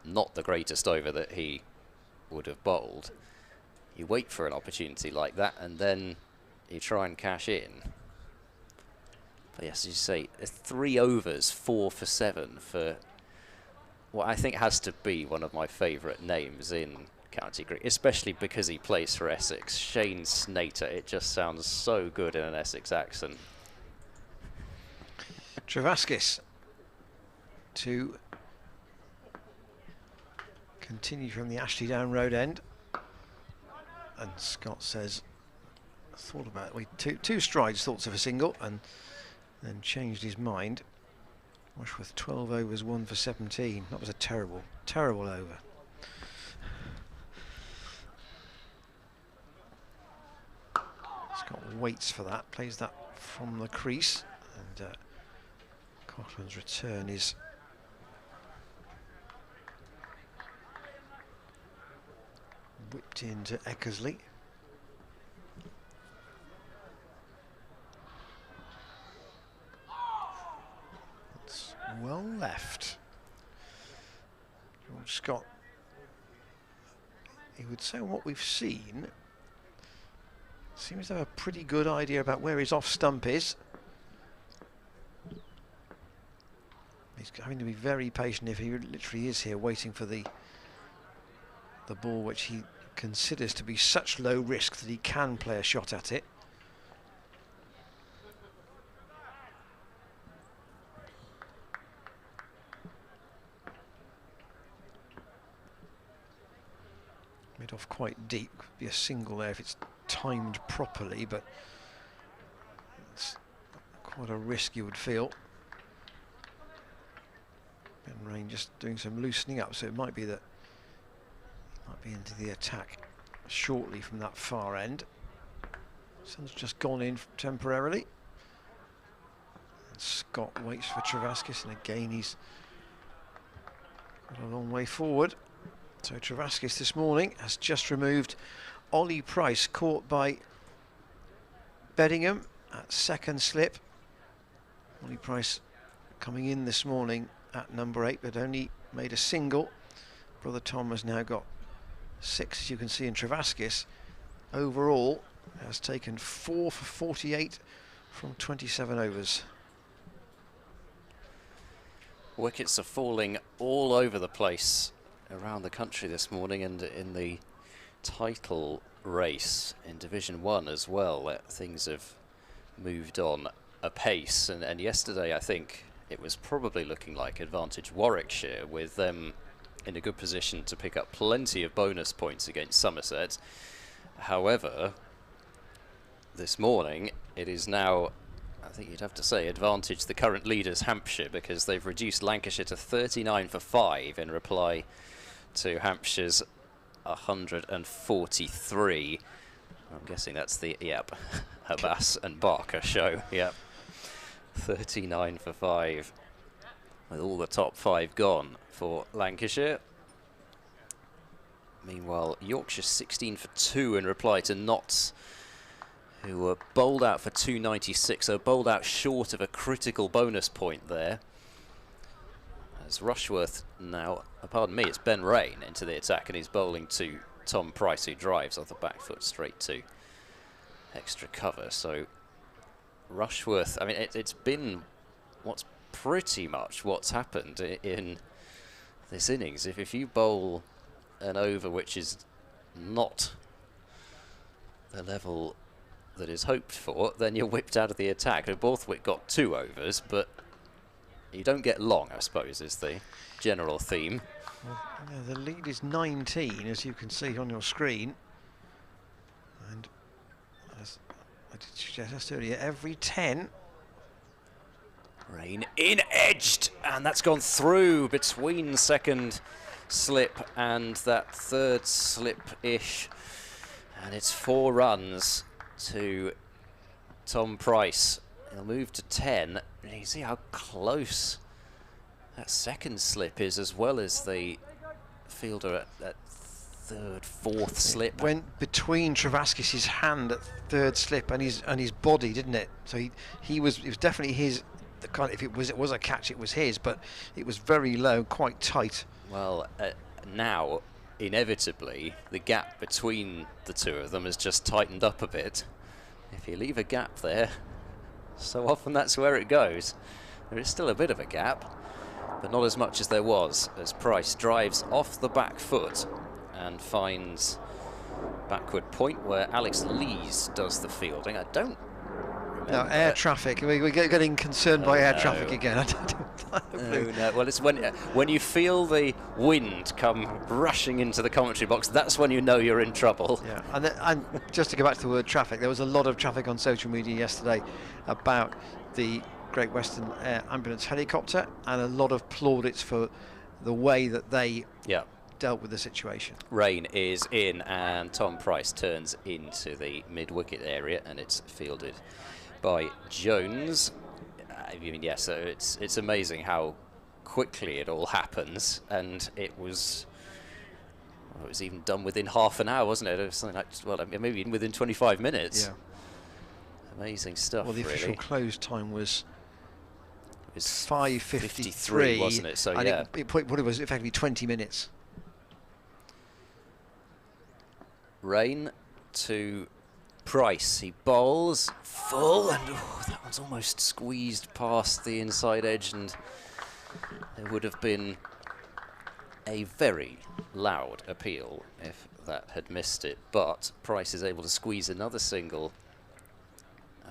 not the greatest over that he would have bowled. You wait for an opportunity like that, and then you try and cash in. But yes, as you say, 3 overs, 4 for 7 for what I think has to be one of my favourite names in County Green, especially because he plays for Essex. Shane Snater, it just sounds so good in an Essex accent. Travaskis to continue from the Ashley Down Road end. And Scott says, thought about it. Two strides, thoughts of a single, and then changed his mind. Rushworth 12 overs, 1 for 17. That was a terrible, terrible over. Scott waits for that, plays that from the crease, and Coughlan's return is whipped into Eckersley. That's well left. George Scott, he would say what we've seen Seems to have a pretty good idea about where his off stump is. He's having to be very patient if he literally is here waiting for the ball which he considers to be such low risk that he can play a shot at it. Mid off quite deep, could be a single there if it's timed properly, but it's quite a risk you would feel. And Rain just doing some loosening up, so it might be that he might be into the attack shortly from that far end. Sun's just gone in temporarily. And Scott waits for Travaskis, and again he's got a long way forward. So Travaskis this morning has just removed Ollie Price, caught by Beddingham at second slip. Ollie Price coming in this morning at number 8, but only made a single. Brother Tom has now got 6, as you can see, in Travaskis. Overall, has taken 4 for 48 from 27 overs. Wickets are falling all over the place around the country this morning, and in the title race in Division 1 as well. Things have moved on apace, and yesterday I think it was probably looking like advantage Warwickshire, with them in a good position to pick up plenty of bonus points against Somerset. However, this morning it is now, I think you'd have to say, advantage the current leaders Hampshire, because they've reduced Lancashire to 39 for 5 in reply to Hampshire's 143. I'm guessing that's the, yep, Abbas and Barker show, yep. 39 for 5, with all the top 5 gone for Lancashire. Meanwhile, Yorkshire 16 for 2 in reply to Notts, who were bowled out for 296, so bowled out short of a critical bonus point there. As Rushworth now, pardon me, it's Ben Rain into the attack, and he's bowling to Tom Price, who drives off the back foot straight to extra cover. So Rushworth, I mean, it's been what's pretty much what's happened in this innings. If you bowl an over which is not the level that is hoped for, then you're whipped out of the attack. Borthwick got 2 overs, but you don't get long, I suppose, is the general theme. Well, yeah, the lead is 19, as you can see on your screen. And as I did suggest earlier, every 10. Rain in edged, and that's gone through between second slip and that third slip-ish. And it's 4 runs to Tom Price. He'll move to 10. And you see how close that second slip is, as well as the fielder at that third, fourth slip. It went between Travaskis' hand at third slip and his body, didn't it? So it was definitely his. The kind, if it was a catch, it was his, but it was very low, quite tight. Well, now inevitably the gap between the two of them has just tightened up a bit. If you leave a gap there, so often that's where it goes. There is still a bit of a gap, but not as much as there was, as Price drives off the back foot and finds backward point where Alex Lees does the fielding. I don't remember. No, air traffic. We're getting concerned by air traffic again. I don't No. Well, it's when you feel the wind come rushing into the commentary box, that's when you know you're in trouble. Yeah, and just to go back to the word traffic, there was a lot of traffic on social media yesterday about the Great Western Air Ambulance helicopter, and a lot of plaudits for the way that they dealt with the situation. Rain is in, and Tom Price turns into the mid-wicket area, and it's fielded by Jones. I mean, yeah, so it's amazing how quickly it all happens, and it was even done within half an hour, wasn't it? It was something like, well, maybe even within 25 minutes. Yeah. Amazing stuff. Well, the really. official close time was It was 5:53, wasn't it? So and yeah, it was effectively 20 minutes. Rain to Price, he bowls full, and that one's almost squeezed past the inside edge, and there would have been a very loud appeal if that had missed it. But Price is able to squeeze another single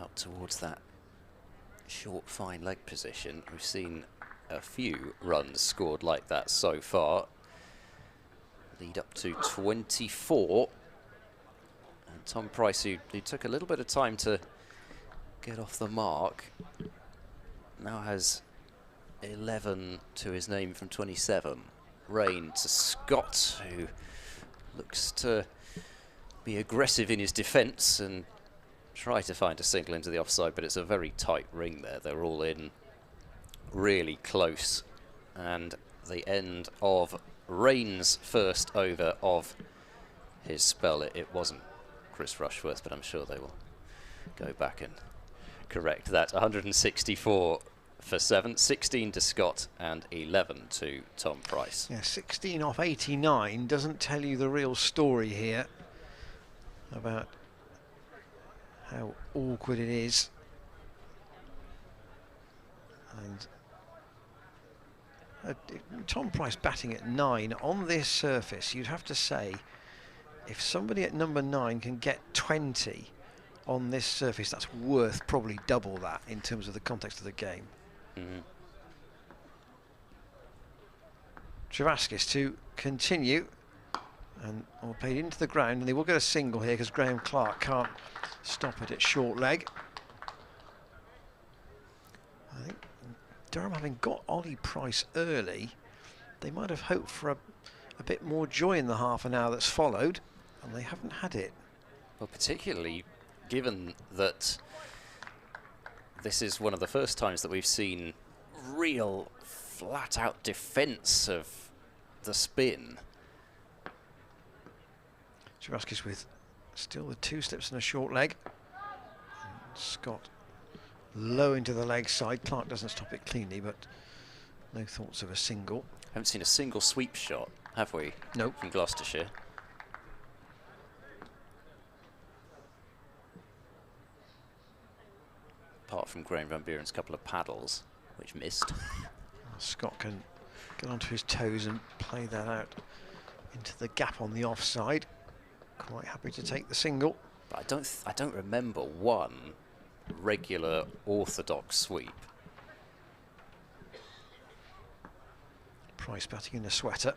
out towards that short fine leg position. We've seen a few runs scored like that so far. Lead up to 24. And Tom Price, who took a little bit of time to get off the mark, now has 11 to his name from 27. Rain to Scott, who looks to be aggressive in his defence and try to find a single into the offside, but it's a very tight ring there. They're all in really close. And the end of Rain's first over of his spell. It wasn't Chris Rushworth, but I'm sure they will go back and correct that. 164 for 7, 16 to Scott and 11 to Tom Price. Yeah, 16 off 89 doesn't tell you the real story here about how awkward it is. And Tom Price batting at 9 on this surface, you'd have to say, if somebody at number 9 can get 20 on this surface, that's worth probably double that in terms of the context of the game. Travaskis to continue, and all played into the ground, and they will get a single here because Graham Clark can't stop it at short leg. I think Durham, having got Ollie Price early, they might have hoped for a bit more joy in the half an hour that's followed, and they haven't had it. Well, particularly given that this is one of the first times that we've seen real flat-out defence of the spin. Travaskis with still the 2 slips and a short leg. And Scott low into the leg side. Clark doesn't stop it cleanly, but no thoughts of a single. Haven't seen a single sweep shot, have we? Nope. From Gloucestershire. Apart from Graham Van Buren's couple of paddles, which missed. Scott can get onto his toes and play that out into the gap on the offside. Quite happy to take the single. But I don't remember one regular orthodox sweep. Price batting in the sweater.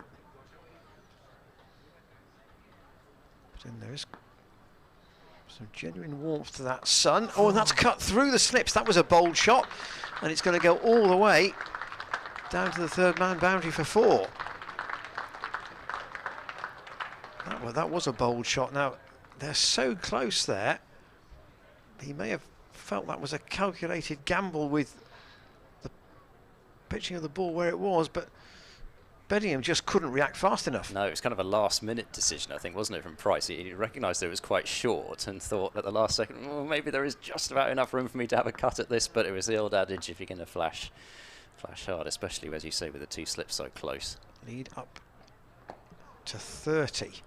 But then there is some genuine warmth to that sun. Oh, and that's cut through the slips. That was a bold shot, and it's going to go all the way down to the third man boundary for 4. That was a bold shot. Now, they're so close there. He may have felt that was a calculated gamble with the pitching of the ball where it was, but Bedingham just couldn't react fast enough. No, it was kind of a last-minute decision, I think, wasn't it, from Price? He recognised that it was quite short and thought at the last second, well, maybe there is just about enough room for me to have a cut at this, but it was the old adage, if you're going to flash hard, especially, as you say, with the 2 slips so close. Lead up to 30.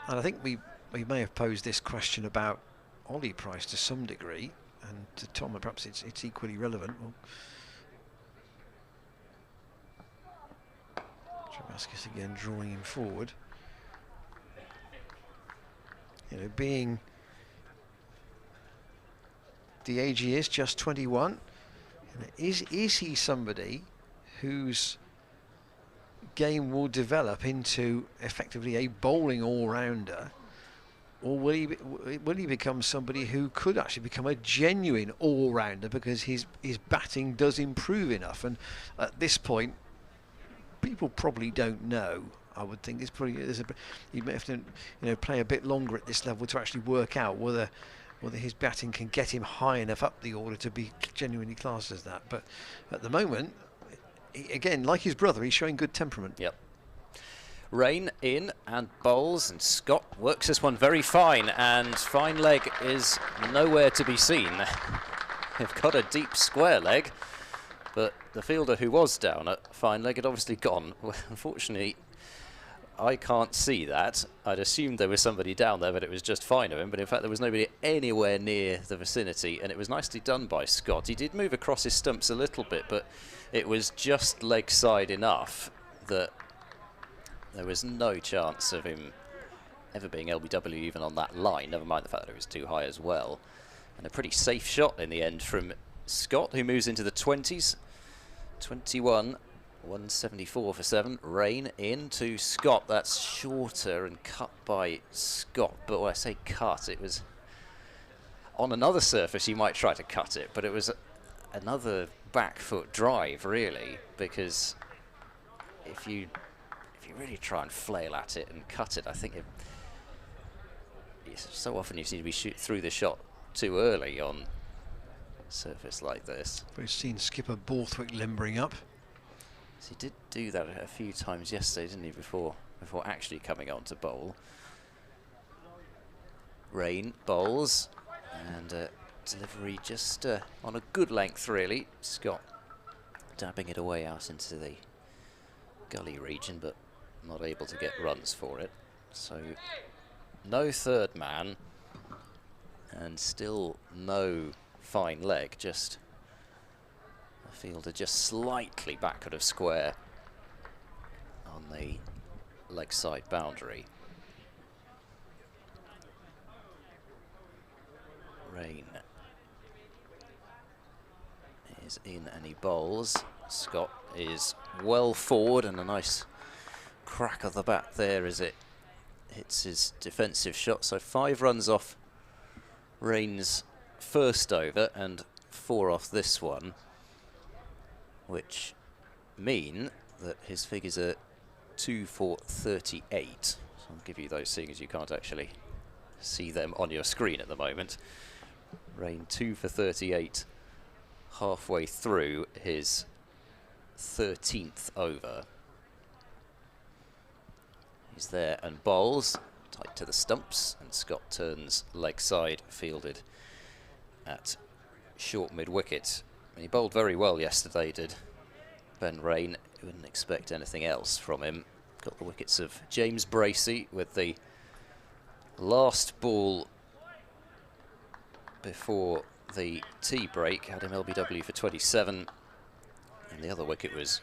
And I think we may have posed this question about Ollie Price to some degree, and to Tom, and perhaps it's equally relevant. Well, Travaskis again drawing him forward. You know, being the age he is, just 21, is he somebody whose game will develop into effectively a bowling all-rounder, or will he become somebody who could actually become a genuine all-rounder because his batting does improve enough? And at this point, people probably don't know. I would think he may have to play a bit longer at this level to actually work out whether his batting can get him high enough up the order to be genuinely classed as that. But at the moment, again, like his brother, he's showing good temperament. Yep. Rain in and bowls, and Scott works this one very fine, and fine leg is nowhere to be seen. They've got a deep square leg, but the fielder who was down at fine leg had obviously gone. Well, unfortunately, I can't see that. I'd assumed there was somebody down there, but it was just fine of him. But in fact, there was nobody anywhere near the vicinity, and it was nicely done by Scott. He did move across his stumps a little bit, but it was just leg side enough that there was no chance of him ever being LBW even on that line, never mind the fact that it was too high as well. And a pretty safe shot in the end from Scott, who moves into the 20s. 21, 174 for 7. Rain into Scott. That's shorter and cut by Scott. But when I say cut, it was on another surface you might try to cut it, but it was another back foot drive, really, because if you really try and flail at it and cut it, I think so often you seem to be shoot through the shot too early on a surface like this. We've seen skipper Borthwick limbering up. So he did do that a few times yesterday, didn't he, before actually coming on to bowl. Rain bowls, and delivery just on a good length, really. Scott dabbing it away out into the gully region, but not able to get runs for it. So no third man, and still no fine leg, just a fielder just slightly backward of square on the leg side boundary. Rain is in and he bowls. Scott is well forward, and a nice crack of the bat there as it hits his defensive shot. So 5 runs off Rain's first over and 4 off this one, which mean that his figures are 2 for 38. So I'll give you those, seeing as you can't actually see them on your screen at the moment. Rain 2 for 38 halfway through his 13th over. He's there and bowls tight to the stumps, and Scott turns leg side, fielded at short mid wicket. And he bowled very well yesterday, did Ben Rain. You wouldn't expect anything else from him. Got the wickets of James Bracey with the last ball before the tea break, had him LBW for 27, and the other wicket was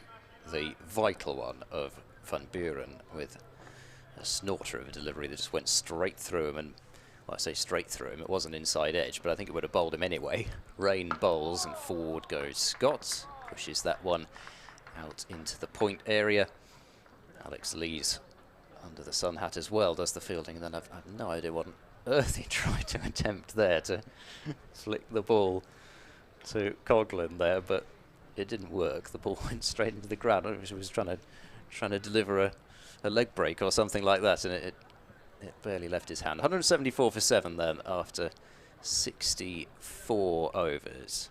the vital one of Van Buren with a snorter of a delivery that just went straight through him. And well, I say straight through him, it wasn't inside edge, but I think it would have bowled him anyway. Rain bowls and forward goes Scott, pushes that one out into the point area. Alex Lees under the sun hat as well does the fielding, and then I've no idea what on earth he tried to attempt there to flick the ball to Coughlin there, but it didn't work. The ball went straight into the ground. I was trying to deliver a leg break or something like that, and it barely left his hand. 174 for 7 then after 64 overs.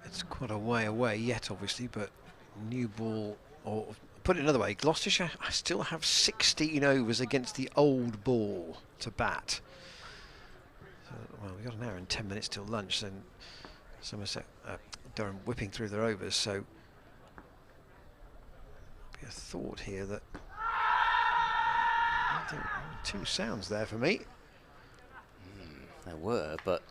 It's quite a way away yet, obviously, but new ball, or put it another way, Gloucestershire I still have 16 overs against the old ball to bat. So, well, we've got an hour and 10 minutes till lunch, then Somerset, Durham whipping through their overs, so be a thought here that I think 2 sounds there for me. There were, but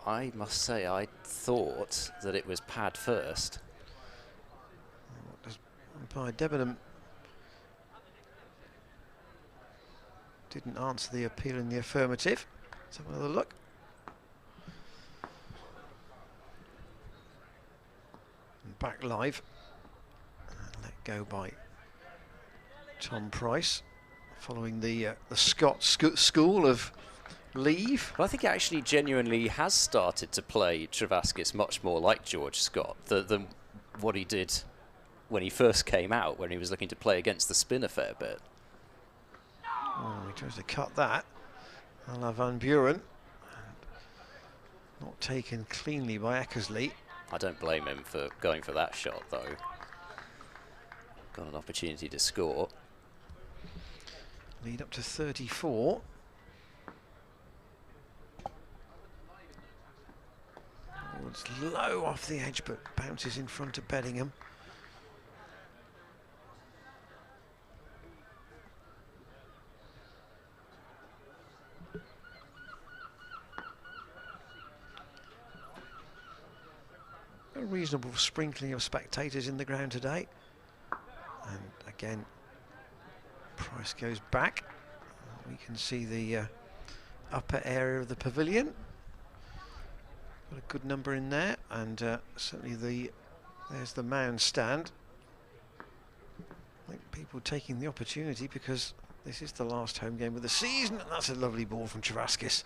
I must say I thought that it was pad first. Umpire Debenham didn't answer the appeal in the affirmative. Let's have another look. And back live. And let go by Tom Price, following the Scott school of leave. Well, I think he actually genuinely has started to play Travaskis much more like George Scott than what he did when he first came out, when he was looking to play against the spin a fair bit. Oh, he tries to cut that. A la Van Buren. Not taken cleanly by Eckersley. I don't blame him for going for that shot, though. Got an opportunity to score. Lead up to 34. Oh, it's low off the edge, but bounces in front of Beddingham. A reasonable sprinkling of spectators in the ground today. And again, Price goes back. We can see the upper area of the pavilion. Got a good number in there, and certainly there's the mound stand. I think people taking the opportunity because this is the last home game of the season, and that's a lovely ball from Travaskis.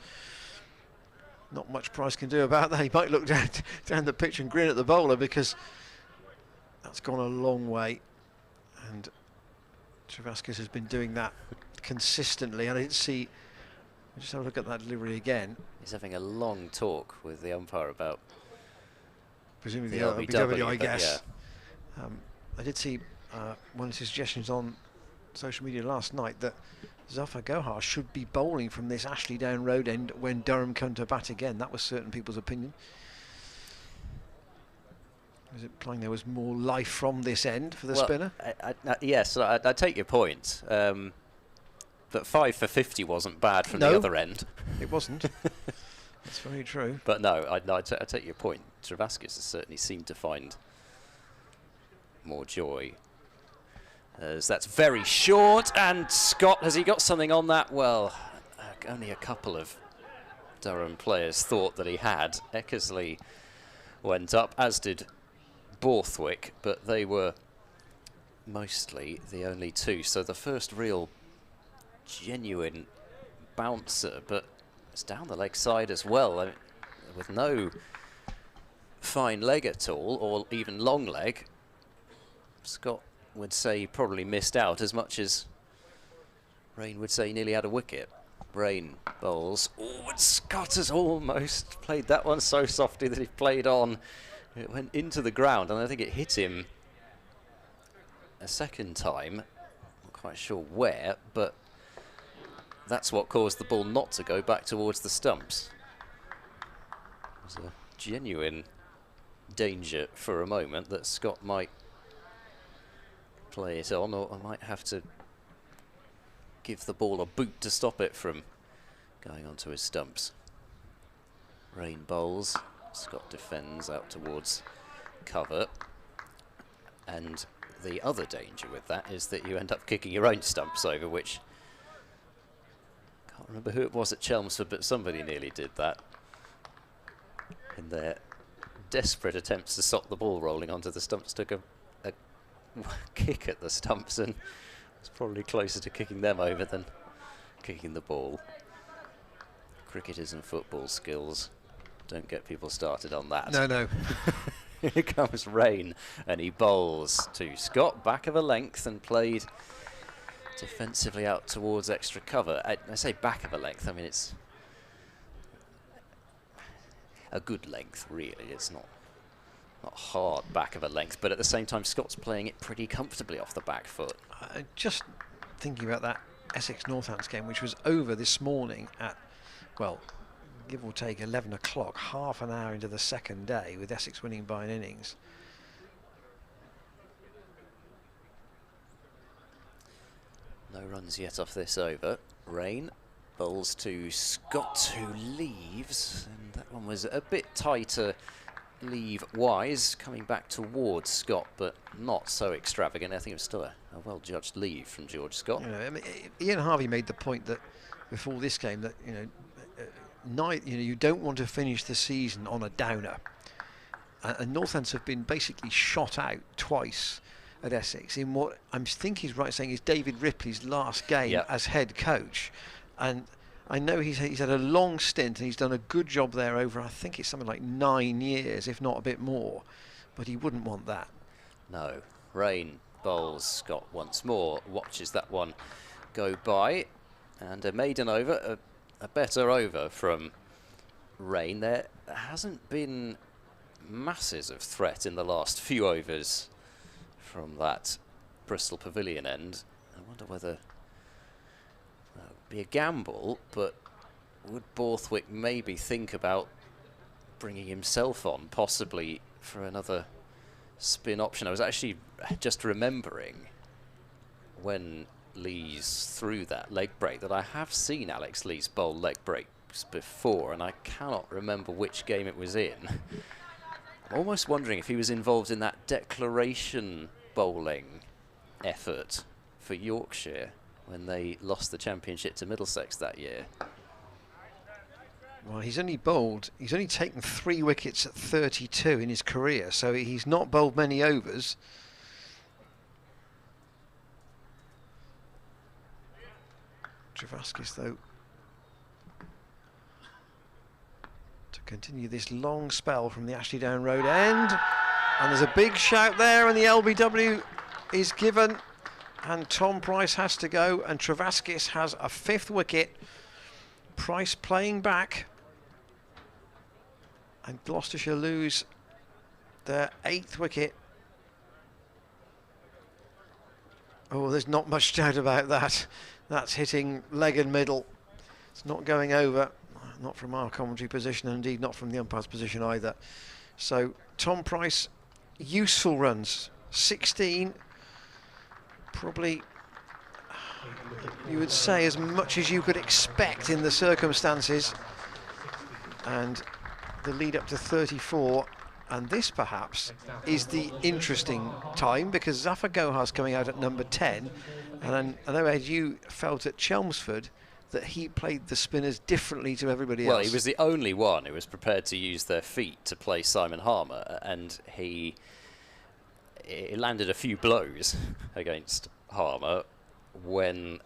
Not much Price can do about that. He might look down the pitch and grin at the bowler because that's gone a long way, and Travaskis has been doing that consistently. And I didn't see. Just have a look at that delivery again. He's having a long talk with the umpire about Presumably the the LBW, LBW, I guess. Yeah. I did see one of his suggestions on social media last night that Zafar Gohar should be bowling from this Ashley Down Road end when Durham come to bat again. That was certain people's opinion. Was it implying there was more life from this end for the spinner? Yes, I take your point. That 5 for 50 wasn't bad from the other end. It wasn't. That's very true. But no, I take your point. Travaskis has certainly seemed to find more joy. As that's very short, and Scott, has he got something on that? Well, only a couple of Durham players thought that he had. Eckersley went up, as did Borthwick, but they were mostly the only two. So the first real genuine bouncer, but it's down the leg side as well. I mean, with no fine leg at all, or even long leg, Scott would say he probably missed out as much as Rain would say he nearly had a wicket. Rain bowls. Oh, and Scott has almost played that one so softly that he played on. It went into the ground, and I think it hit him a second time. Not quite sure where, but that's what caused the ball not to go back towards the stumps. It was a genuine danger for a moment that Scott might play it on, or I might have to give the ball a boot to stop it from going onto his stumps. Rain bowls, Scott defends out towards cover, and the other danger with that is that you end up kicking your own stumps over, which can't remember who it was at Chelmsford, but somebody nearly did that in their desperate attempts to stop the ball rolling onto the stumps. Took a kick at the stumps and was probably closer to kicking them over than kicking the ball. Cricketers and football skills, don't get people started on that. No. Here comes Rain, and he bowls to Scott, back of a length, and played defensively out towards extra cover. I say back of a length, I mean it's a good length really. It's not hard back of a length, but at the same time Scott's playing it pretty comfortably off the back foot. Just thinking about that Essex Northants game, which was over this morning at, well, give or take 11 o'clock, half an hour into the second day, with Essex winning by an innings. No runs yet off this over. Rain bowls to Scott, who leaves, and that one was a bit tighter leave-wise, coming back towards Scott, but not so extravagant. I think it was still a well-judged leave from George Scott. You know, I mean, Ian Harvey made the point that before this game that you don't want to finish the season on a downer, and Northants have been basically shot out twice at Essex in what I think he's right saying is David Ripley's last game as head coach, and I know he's had a long stint and he's done a good job there over, I think it's something like 9 years, if not a bit more, but he wouldn't want that. No. Rain bowls Scott once more, watches that one go by, and a maiden over, a better over from Rain. There hasn't been masses of threat in the last few overs from that Bristol Pavilion end. I wonder whether that would be a gamble, but would Borthwick maybe think about bringing himself on, possibly for another spin option? I was actually just remembering when Lees threw that leg break that I have seen Alex Lees bowl leg breaks before, and I cannot remember which game it was in. I'm almost wondering if he was involved in that declaration bowling effort for Yorkshire when they lost the championship to Middlesex that year. Well, he's only taken 3 wickets at 32 in his career, so he's not bowled many overs. Travaskis, though, to continue this long spell from the Ashley Down Road end. And there's a big shout there, and the LBW is given. And Tom Price has to go, and Travaskis has a 5th wicket. Price playing back. And Gloucestershire lose their 8th wicket. Oh, there's not much doubt about that. That's hitting leg and middle. It's not going over, not from our commentary position, and indeed not from the umpire's position either. So Tom Price, useful runs, 16. Probably, you would say, as much as you could expect in the circumstances. And the lead up to 34. And this perhaps is the interesting time, because Zafar Gohar's coming out at number 10. And I know, Ed, you felt at Chelmsford that he played the spinners differently to everybody else. Well, he was the only one who was prepared to use their feet to play Simon Harmer, and he landed a few blows against Harmer when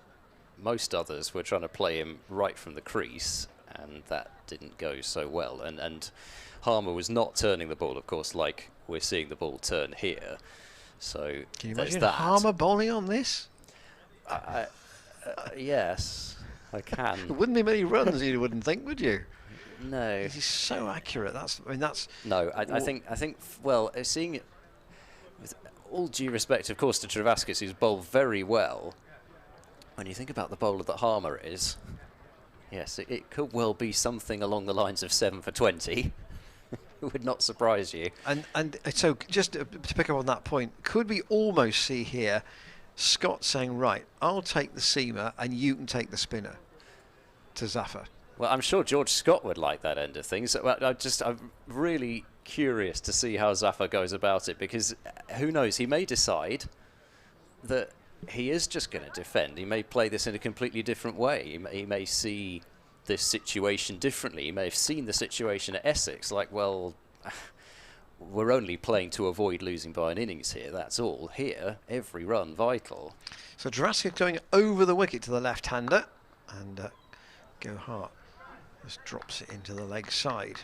most others were trying to play him right from the crease, and that didn't go so well. And Harmer was not turning the ball, of course, like we're seeing the ball turn here. So can you imagine Harmer bowling on this? Yes, I can. There wouldn't be many runs, you wouldn't think, would you? No. He's so accurate. That's. No, I think. Well, seeing it with all due respect, of course, to Travaskis, who's bowled very well. When you think about the bowler that Harmer is, yes, it could well be something along the lines of 7 for 20. It would not surprise you. And so, just to pick up on that point, could we almost see here Scott saying, right, I'll take the seamer and you can take the spinner to Zafar? Well, I'm sure George Scott would like that end of things. I'm really curious to see how Zafar goes about it, because who knows, he may decide that he is just going to defend. He may play this in a completely different way. He may see this situation differently. He may have seen the situation at Essex like, well, we're only playing to avoid losing by an innings here, that's all. Here, every run vital. So Jurassic going over the wicket to the left-hander, and Gohart just drops it into the leg side.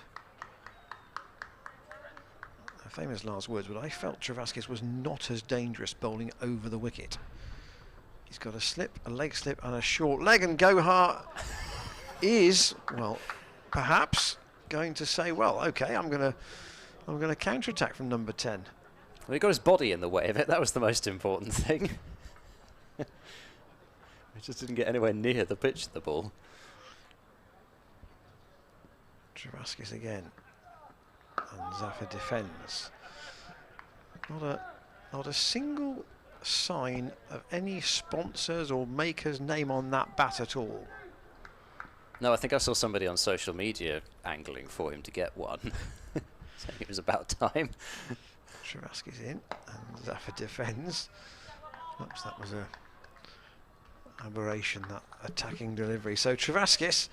Famous last words, but I felt Travaskis was not as dangerous bowling over the wicket. He's got a slip, a leg slip, and a short leg, and Gohart is, well, perhaps going to say, well, okay, I'm going to counter-attack from number 10. Well, he got his body in the way of it. That was the most important thing. He just didn't get anywhere near the pitch of the ball. Travaskis again. And Zafar defends. Not a single sign of any sponsors or makers' name on that bat at all. No, I think I saw somebody on social media angling for him to get one. Saying it was about time. Travaskis in, and Zafar defends. Perhaps that was a aberration, that attacking delivery. So Travaskis,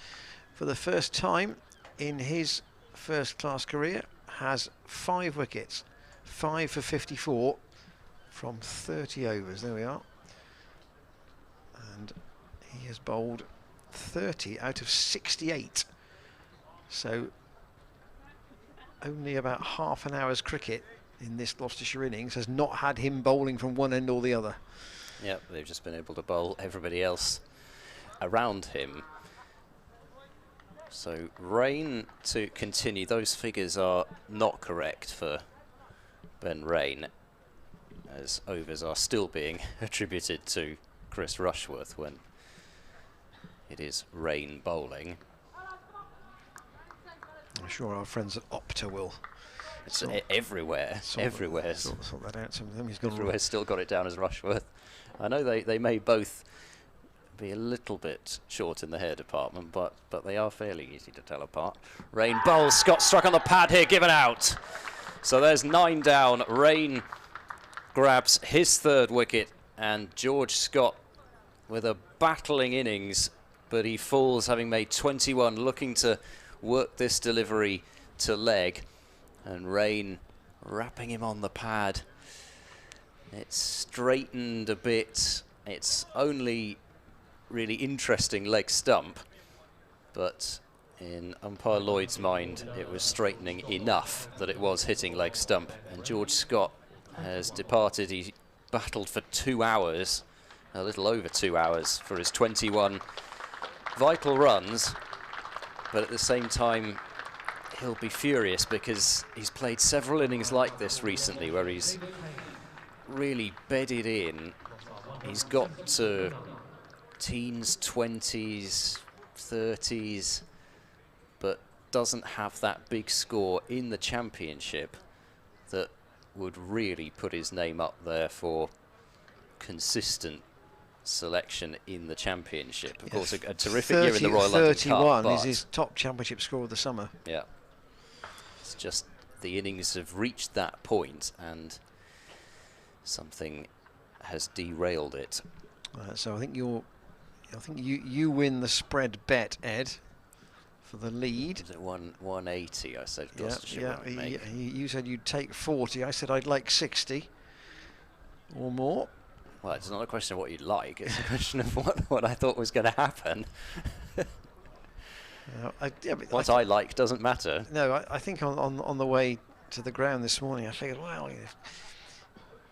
for the first time in his first-class career, has 5 wickets, 5 for 54 from 30 overs. There we are. And he has bowled 30 out of 68. So only about half an hour's cricket in this Gloucestershire innings has not had him bowling from one end or the other. Yep, they've just been able to bowl everybody else around him. So Rain to continue. Those figures are not correct for Ben Rain, as overs are still being attributed to Chris Rushworth when it is Rain bowling. I'm sure our friends at Opta will. It's everywhere. Everywhere. Sort that out. Some of them. Everywhere's still got it down as Rushworth. I know they may both be a little bit short in the hair department, but they are fairly easy to tell apart. Rain bowls. Scott struck on the pad here, given out. So there's 9 down. Rain grabs his 3rd wicket, and George Scott with a battling innings, but he falls having made 21, looking to work this delivery to leg, and Rain wrapping him on the pad. It's straightened a bit. It's only really interesting leg stump, but in umpire Lloyd's mind it was straightening enough that it was hitting leg stump, and George Scott has departed. He battled for 2 hours, a little over 2 hours, for his 21 vital runs, but at the same time he'll be furious because he's played several innings like this recently where he's really bedded in. He's got to teens, 20s, 30s, but doesn't have that big score in the championship that would really put his name up there for consistent selection in the championship. Of course, a terrific year in the Royal London Cup. 31 is his top championship score of the summer. Yeah. It's just the innings have reached that point and something has derailed it. So I think you win the spread bet, Ed, for the lead. Is it 180? I said Gloucestershire. Yeah, you said you'd take 40. I said I'd like 60 or more. Well, it's not a question of what you'd like. It's a question of what I thought was going to happen. What I like doesn't matter. No, I think on the way to the ground this morning, I figured, well,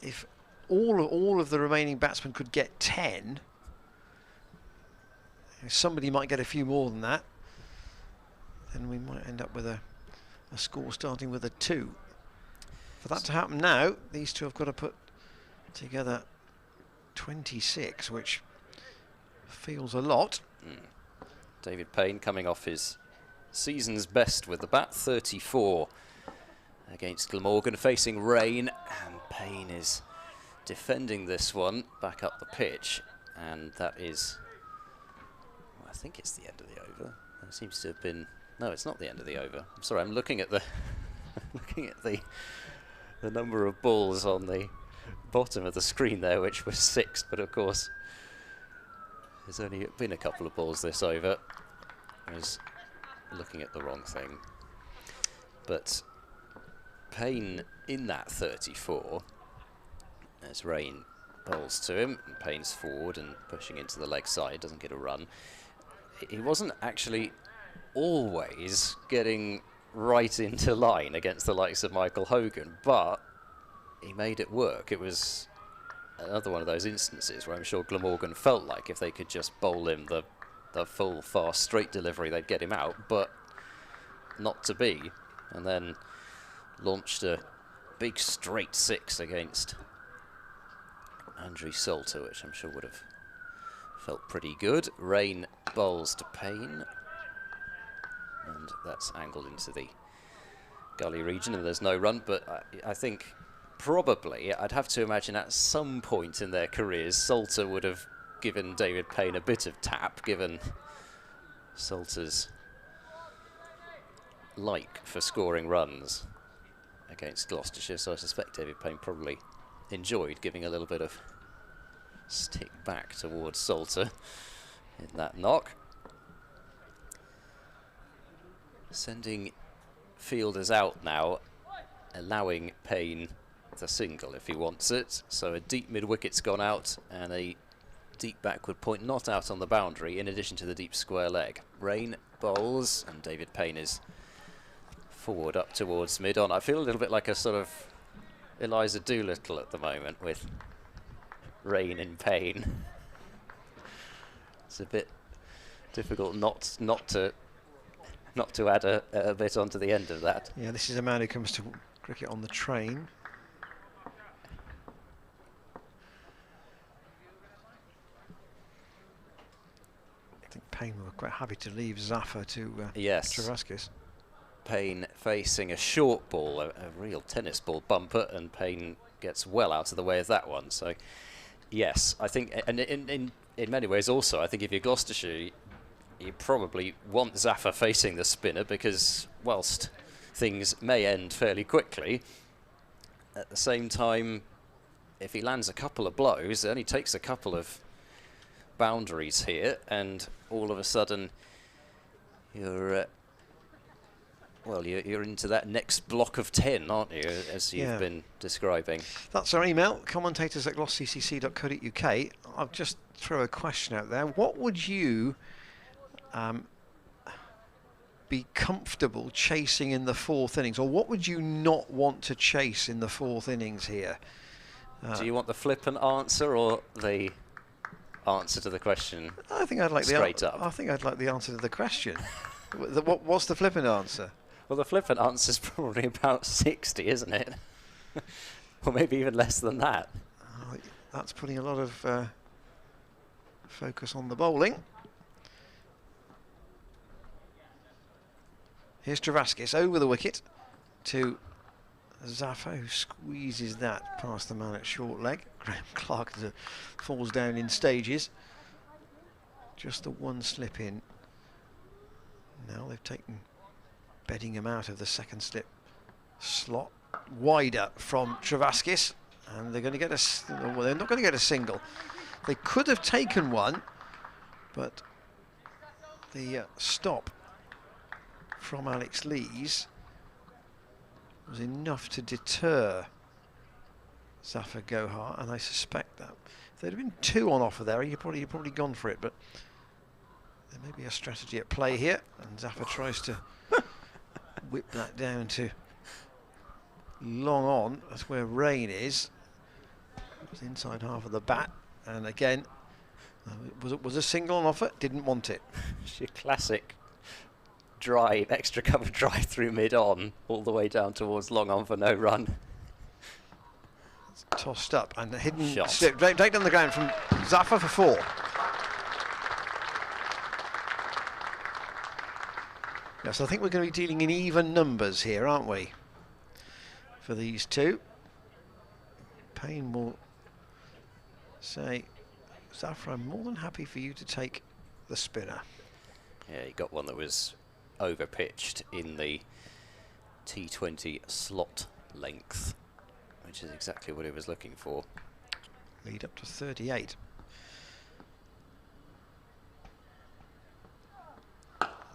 if all of the remaining batsmen could get 10, somebody might get a few more than that, then we might end up with a score starting with a 2. For that to happen now, these two have got to put together 26, which feels a lot. David Payne coming off his season's best with the bat, 34 against Glamorgan, facing Rain, and Payne is defending this one back up the pitch, and that is, well, I think it's the end of the over. It seems to have been, no, it's not the end of the over. I'm sorry, I'm looking at the looking at the number of balls on the bottom of the screen there, which was 6, but of course there's only been a couple of balls this over. I was looking at the wrong thing. But Payne in that 34, as Rain bowls to him, and Payne's forward and pushing into the leg side, doesn't get a run. He wasn't actually always getting right into line against the likes of Michael Hogan, but he made it work. It was another one of those instances where I'm sure Glamorgan felt like if they could just bowl him the full, fast, straight delivery, they'd get him out, but not to be. And then launched a big straight 6 against Andrew Salter, which I'm sure would have felt pretty good. Rain bowls to Payne, and that's angled into the gully region, and there's no run, but I think probably, I'd have to imagine at some point in their careers, Salter would have given David Payne a bit of tap, given Salter's like for scoring runs against Gloucestershire, so I suspect David Payne probably enjoyed giving a little bit of stick back towards Salter in that knock. Sending fielders out now, allowing Payne the single if he wants it. So a deep mid-wicket's gone out and a deep backward point not out on the boundary, in addition to the deep square leg. Rain bowls and David Payne is forward up towards mid-on. I feel a little bit like a sort of Eliza Doolittle at the moment with Rain and Payne. It's a bit difficult not to add a bit onto the end of that. Yeah, this is a man who comes to cricket on the train. I think Payne were quite happy to leave Zafar to Traskis. Payne facing a short ball, a real tennis ball bumper, and Payne gets well out of the way of that one. So, yes, I think, and in many ways also, I think if you're Gloucestershire, you probably want Zafar facing the spinner, because whilst things may end fairly quickly. At the same time, if he lands a couple of blows, it only takes a couple of boundaries here, and all of a sudden you're you're into that next block of 10, aren't you, as you've been describing. That's our email, commentators@gloucestershire.co.uk. I'll just throw a question out there. What would you be comfortable chasing in the fourth innings, or what would you not want to chase in the fourth innings here? Do you want the flippant answer or the answer to the question? I think I'd like straight up. I think I'd like the answer to the question. What's the flippant answer? Well, the flippant answer is probably about 60, isn't it? Or maybe even less than that. Oh, that's putting a lot of focus on the bowling. Here's Travaskis over the wicket to Zaffa, who squeezes that past the man at short leg. Graham Clark falls down in stages. Just the one slip in. Now they've taken Beddingham out of the second slip slot. Wider from Travaskis, and they're going to get well, they're not going to get a single. They could have taken one, but the stop from Alex Lees was enough to deter Zafar Gohar, and I suspect that if there'd have been 2 on offer there, you'd probably gone for it, but there may be a strategy at play here, and Zafar tries to whip that down to long on. That's where Rain is. It's inside half of the bat, and again, was a single on offer, didn't want it. It's your classic drive, extra cover drive through mid-on, all the way down towards long on for no run. It's tossed up and a hidden shot. Straight down the ground from Zafar for 4. Yes, I think we're going to be dealing in even numbers here, aren't we? For these two. Payne will say, Zafar, I'm more than happy for you to take the spinner. Yeah, he got one that was over-pitched in the T20 slot length, which is exactly what he was looking for. Lead up to 38.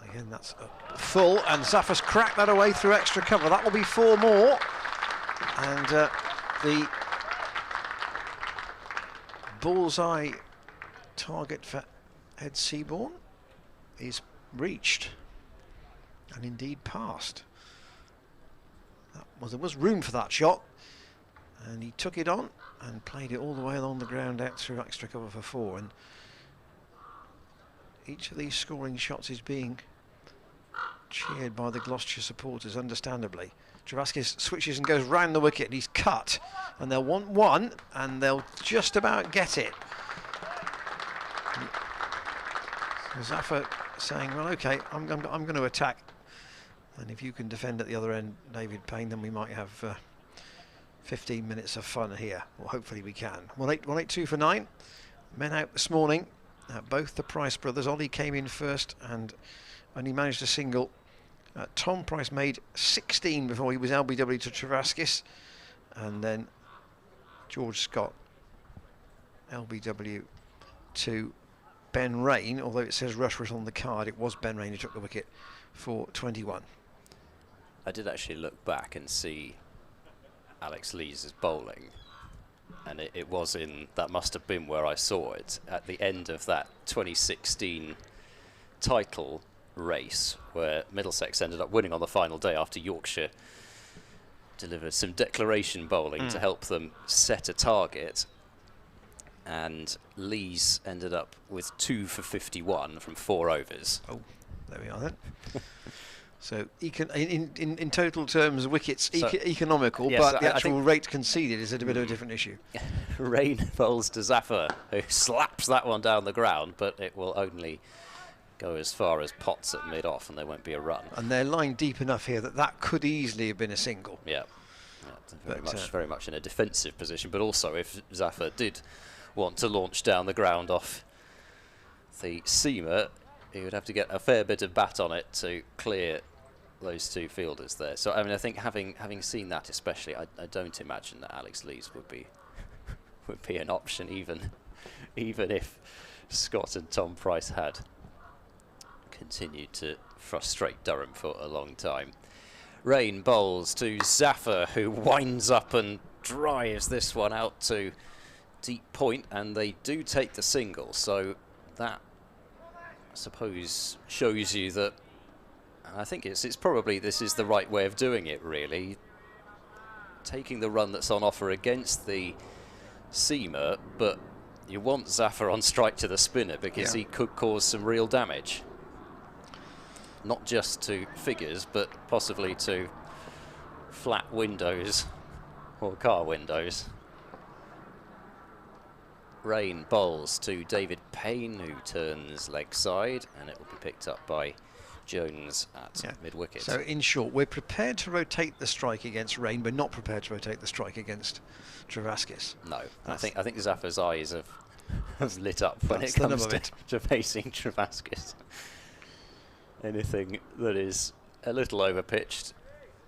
Again, that's full, and Zafar's cracked that away through extra cover. That will be 4 more. And the bullseye target for Ed Seaborn is reached, and indeed passed. There was room for that shot, and he took it on and played it all the way along the ground out through extra cover for 4. And each of these scoring shots is being cheered by the Gloucestershire supporters, understandably. Travaskis switches and goes round the wicket, and he's cut, and they'll want 1, and they'll just about get it. Zafar saying, well, okay, I'm going to attack, and if you can defend at the other end, David Payne, then we might have 15 minutes of fun here. Well, hopefully we can. 182 for 9. Men out this morning, both the Price brothers. Ollie came in first and only managed a single. Tom Price made 16 before he was LBW to Travaskis, and then George Scott LBW to Ben Rain, although it says Rushworth on the card, it was Ben Rain who took the wicket for 21. I did actually look back and see Alex Lees' bowling, and it was in, that must have been where I saw it, at the end of that 2016 title race, where Middlesex ended up winning on the final day after Yorkshire delivered some declaration bowling to help them set a target, and Lees ended up with 2 for 51 from 4 overs. Oh, there we are then. So in total terms, wickets economical, yes, but the actual rate conceded is a bit of a different issue. Rain bowls to Zafar, who slaps that one down the ground, but it will only go as far as Potts at mid-off, and there won't be a run. And they're lying deep enough here that could easily have been a single. Yeah, very much in a defensive position, but also if Zafar did want to launch down the ground off the seamer, he would have to get a fair bit of bat on it to clear those two fielders there. So I mean, I think having seen that, especially, I don't imagine that Alex Lees would be an option, even if Scott and Tom Price had continued to frustrate Durham for a long time. Rain bowls to Zaffer, who winds up and drives this one out to deep point, and they do take the single. So that, I suppose, shows you that. I think it's probably this is the right way of doing it, really. Taking the run that's on offer against the seamer, but you want Zaffer on strike to the spinner because he could cause some real damage. Not just to figures, but possibly to flat windows or car windows. Rain bowls to David Payne, who turns leg side, and it will be picked up by Jones at mid-wicket. So in short, we're prepared to rotate the strike against Rain, but not prepared to rotate the strike against Travaskis. No, I think Zaffer's eyes have lit up when it comes to facing Travaskis. Anything that is a little overpitched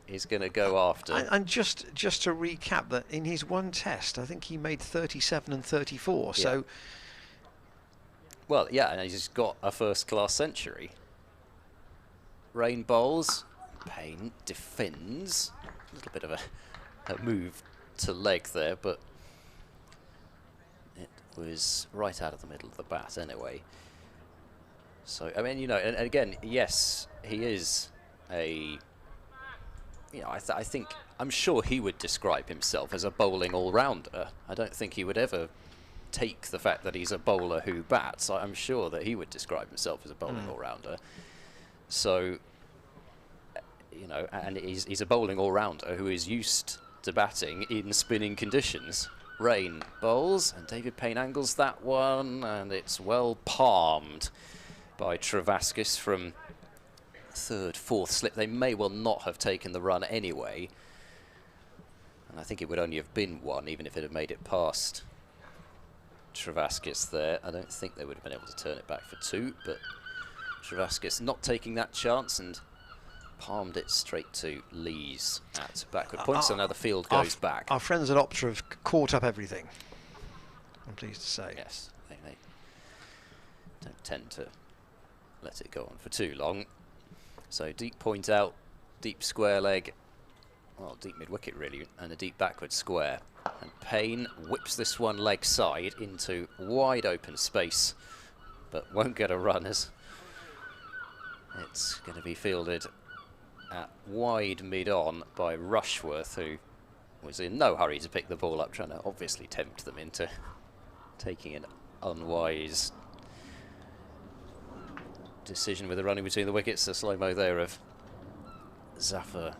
is going to go after. And just to recap, that in his one test, I think he made 37 and 34. Yeah. So, well, yeah, and he's got a first-class century. Rain bowls, Payne defends. A little bit of a move to leg there, but it was right out of the middle of the bat anyway. So, I mean, you know, and again, yes, he is a, you know, I think, I'm sure he would describe himself as a bowling all-rounder. I don't think he would ever take the fact that he's a bowler who bats. I'm sure that he would describe himself as a bowling all-rounder. So, you know, and he's a bowling all-rounder who is used to batting in spinning conditions. Rain bowls, and David Payne angles that one, and it's well palmed by Travaskis from third, fourth slip. They may well not have taken the run anyway, and I think it would only have been one, even if it had made it past Travaskis there. I don't think they would have been able to turn it back for two, but Travaskis not taking that chance and palmed it straight to Lees at backward point, so now the field goes back. Our friends at Opta have caught up everything, I'm pleased to say. Yes, they don't tend to let it go on for too long. So deep point out, deep square leg, well, deep mid-wicket really, and a deep backward square. And Payne whips this one leg side into wide open space, but won't get a run as it's going to be fielded at wide mid-on by Rushworth, who was in no hurry to pick the ball up, trying to obviously tempt them into taking an unwise decision with the running between the wickets. The slow-mo there of Zaffer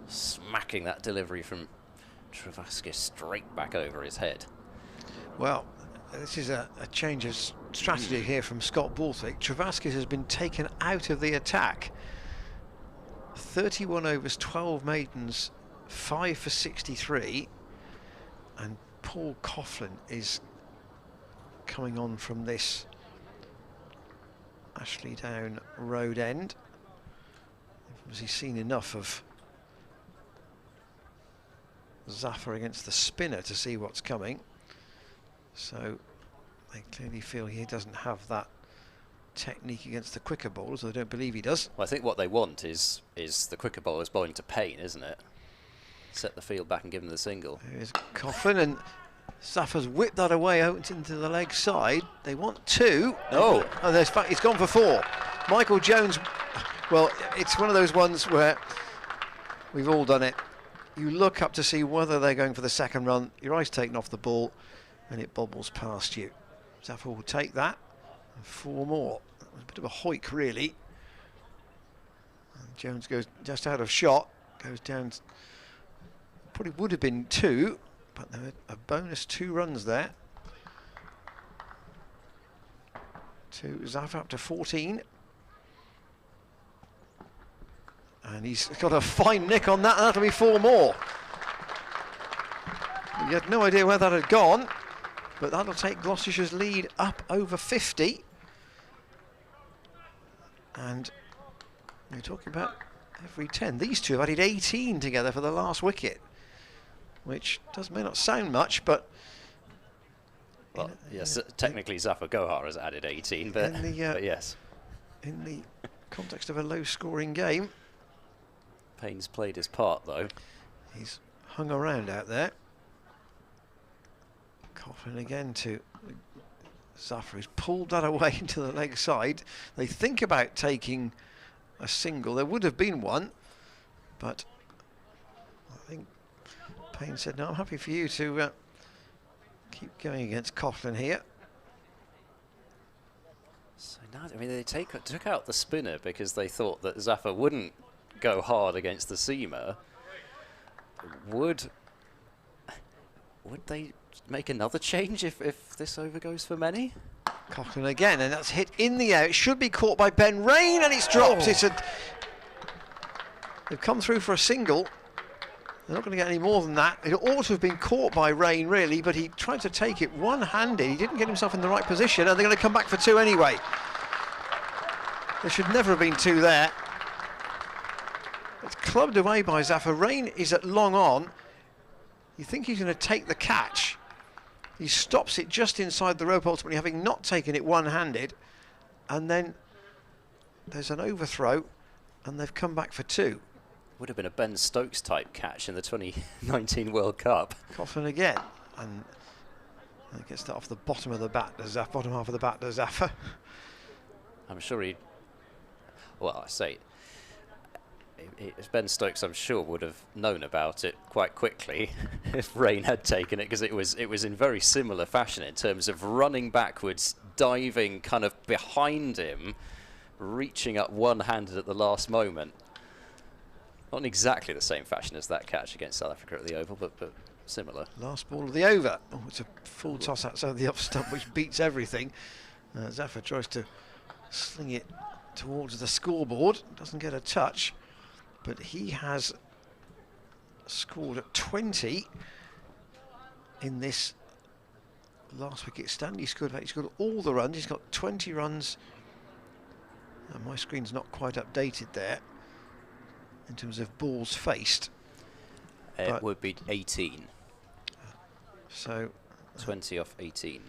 smacking that delivery from Travaskis straight back over his head. Well, this is a change of strategy here from Scott Borthwick. Travaskis has been taken out of the attack. 31 overs, 12 maidens, 5 for 63, and Paul Coughlin is coming on from this Ashley Down road end. Has he seen enough of Zaffer against the spinner to see what's coming? So they clearly feel he doesn't have that technique against the quicker bowlers. I don't believe he does. Well, I think what they want is the quicker bowlers bowling to Payne, isn't it? Set the field back and give him the single. There's Coughlin, and Zaffer's whipped that away out into the leg side. They want two. Oh, he's gone for four. Michael Jones, well, it's one of those ones where we've all done it. You look up to see whether they're going for the second run, your eyes taken off the ball, and it bobbles past you. Zaffer will take that, and four more. That was a bit of a hoik, really. And Jones goes just out of shot, goes down, probably would have been two, but there were a bonus 2 runs there. To Zaffer up to 14. And he's got a fine nick on that, and that'll be 4 more. You had no idea where that had gone, but that'll take Gloucestershire's lead up over 50. And you're talking about every 10. These two have added 18 together for the last wicket, which may not sound much, but... Well, yes, technically Zafar Gohar has added 18, but, but yes. In the context of a low-scoring game... Payne's played his part, though. He's hung around out there. Coughlin again to Zafar, who's pulled that away into the leg side. They think about taking a single. There would have been one, but I think Payne said, no, I'm happy for you to keep going against Coughlin here. So now, I mean, they took out the spinner because they thought that Zafar wouldn't go hard against the seamer. Would they make another change if this over goes for many? Coughlin again, and that's hit in the air. It should be caught by Ben Rain, and it's dropped. They've come through for a single. They're not going to get any more than that. It ought to have been caught by Rain, really, but he tried to take it one-handed. He didn't get himself in the right position, and they're going to come back for 2 anyway. There should never have been 2 there. It's clubbed away by Zafar. Rain is at long on. You think he's going to take the catch. He stops it just inside the rope, ultimately having not taken it one-handed. And then there's an overthrow, and they've come back for 2. Would have been a Ben Stokes type catch in the 2019 World Cup. Coughlin again, and gets that off the bottom of the bat, bottom half of the bat to Zafar. I'm sure he. Well, I say. Ben Stokes, I'm sure, would have known about it quite quickly if Rain had taken it, because it was in very similar fashion in terms of running backwards, diving kind of behind him, reaching up one-handed at the last moment. Not in exactly the same fashion as that catch against South Africa at the Oval, but similar. Last ball of the over. Oh, it's a full toss outside the off stump, which beats everything. Zafar tries to sling it towards the scoreboard, doesn't get a touch. But he has scored at 20 in this last wicket stand. He scored all the runs. He's got 20 runs. My screen's not quite updated there in terms of balls faced. It would be 18. So 20 off 18.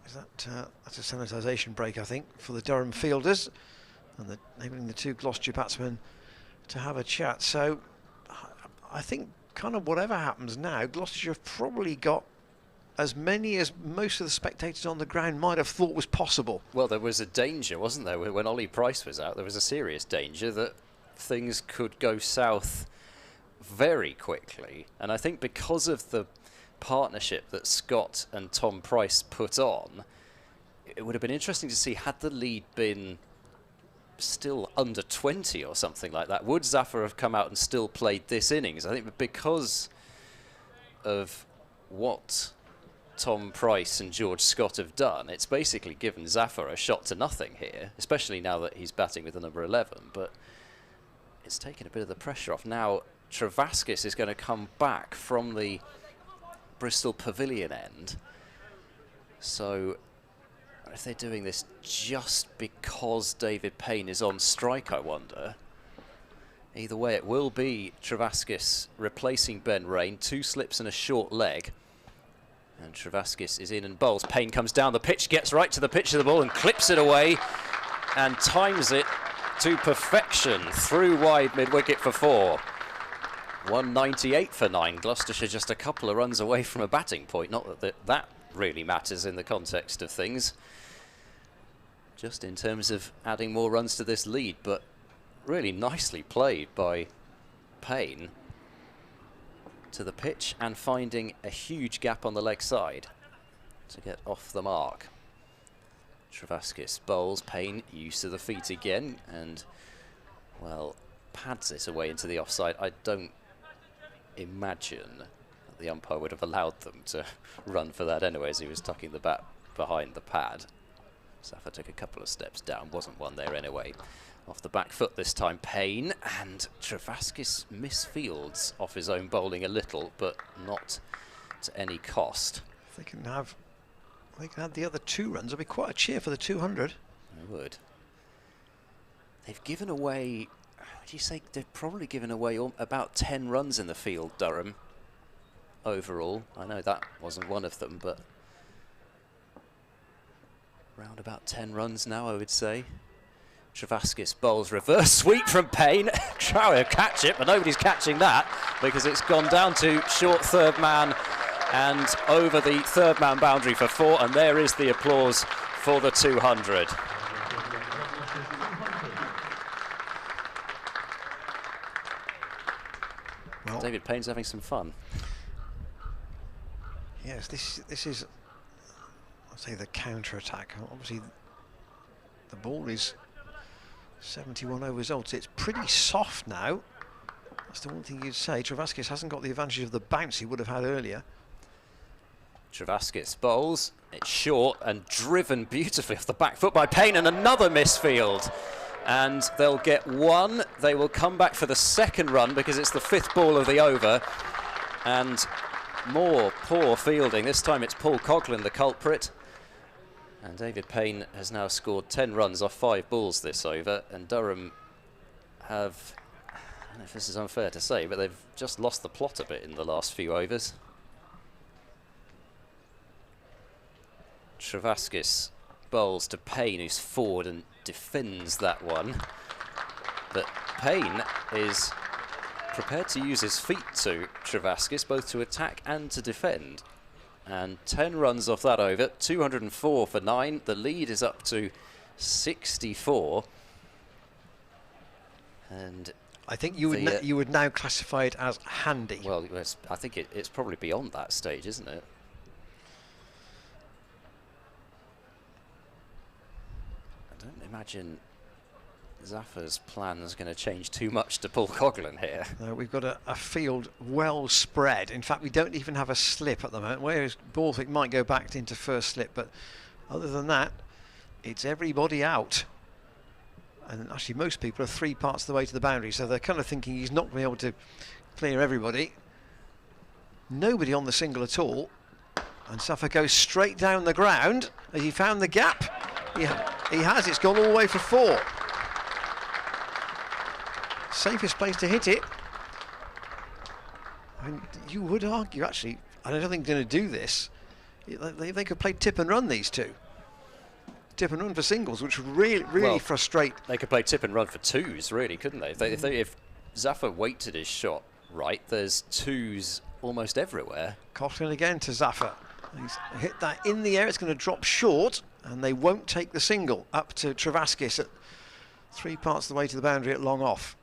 Is that that's a sanitisation break, I think, for the Durham fielders, and enabling the 2 Gloucestershire batsmen to have a chat. So I think kind of whatever happens now, Gloucestershire have probably got as many as most of the spectators on the ground might have thought was possible. Well, there was a danger, wasn't there? When Ollie Price was out, there was a serious danger that things could go south very quickly. And I think because of the partnership that Scott and Tom Price put on, it would have been interesting to see, had the lead been still under 20 or something like that, would Zafar have come out and still played this innings? I think because of what Tom Price and George Scott have done, it's basically given Zafar a shot to nothing here, especially now that he's batting with the number 11, but it's taken a bit of the pressure off. Now Travaskis is going to come back from the Bristol Pavilion end, so if they're doing this just because David Payne is on strike, I wonder. Either way, it will be Travaskis replacing Ben Rain, 2 slips and a short leg. And Travaskis is in and bowls. Payne comes down the pitch, gets right to the pitch of the ball and clips it away and times it to perfection through wide mid-wicket for 4. 198 for 9. Gloucestershire just a couple of runs away from a batting point. Not that really matters in the context of things, just in terms of adding more runs to this lead, but really nicely played by Payne to the pitch and finding a huge gap on the leg side to get off the mark. Travaskis bowls. Payne used to the feet again and, well, pads it away into the offside. I don't imagine that the umpire would have allowed them to run for that anyway, as he was tucking the bat behind the pad. Zafar took a couple of steps down, wasn't one there anyway. Off the back foot this time, Payne, and Travaskis misfields off his own bowling a little, but not to any cost. If they can have the other 2 runs, it'll be quite a cheer for the 200. It would. They've given away, would you say they've probably given away about 10 runs in the field, Durham, overall. I know that wasn't one of them, but around about 10 runs now, I would say. Travaskis bowls reverse sweep from Payne. Trower catch it, but nobody's catching that because it's gone down to short third man and over the third man boundary for 4, and there is the applause for the 200. Well, David Payne's having some fun. Yes, this is, I'll say, the counter-attack. Obviously, the ball is 71 over results. It's pretty soft now. That's the one thing you'd say. Travaskis hasn't got the advantage of the bounce he would have had earlier. Travaskis bowls. It's short and driven beautifully off the back foot by Payne, and another misfield. And they'll get 1. They will come back for the second run because it's the 5th ball of the over. And more poor fielding. This time it's Paul Coughlin, the culprit. And David Payne has now scored 10 runs off 5 balls this over. And Durham have, I don't know if this is unfair to say, but they've just lost the plot a bit in the last few overs. Travaskis bowls to Payne, who's forward and defends that one. But Payne is prepared to use his feet to Travaskis, both to attack and to defend. And 10 runs off that over, 204 for 9. The lead is up to 64. And I think you would now classify it as handy. Well, I think it's probably beyond that stage, isn't it? I don't imagine Zaffer's plan is going to change too much to Paul Coughlin here. We've got a field well spread. In fact, we don't even have a slip at the moment, whereas Borthwick might go back into first slip, but other than that, it's everybody out. And actually most people are 3 parts of the way to the boundary, so they're kind of thinking he's not going to be able to clear everybody. Nobody on the single at all, and Zaffer goes straight down the ground. Has he found the gap? He has. It's gone all the way for 4. Safest place to hit it. I mean, you would argue, actually, I don't think they're going to do this. They could play tip and run, these two. Tip and run for singles, which would really frustrate. They could play tip and run for 2s, really, couldn't they? If Zaffer weighted his shot right, there's 2s almost everywhere. Coughlin again to Zaffer. He's hit that in the air. It's going to drop short, and they won't take the single up to Travaskis at 3 parts of the way to the boundary at long off.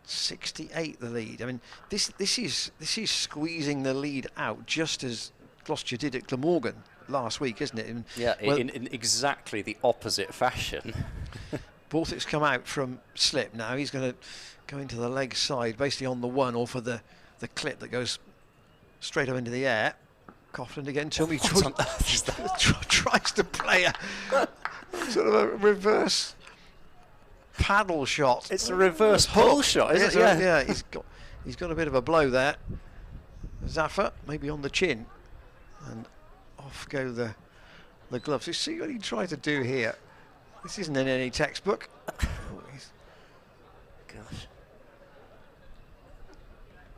68 the lead. I mean, this is squeezing the lead out just as Gloucestershire did at Glamorgan last week, isn't it? In exactly the opposite fashion. Borthwick's come out from slip now. He's going to go into the leg side, basically on the 1, or for the clip that goes straight up into the air. Coughlin again. Tommy tries to play a sort of a reverse paddle shot. It's a reverse pull shot, isn't it? Yeah, he's got a bit of a blow there. Zaffer maybe on the chin, and off go the gloves. You see what he tried to do here. This isn't in any textbook. Gosh,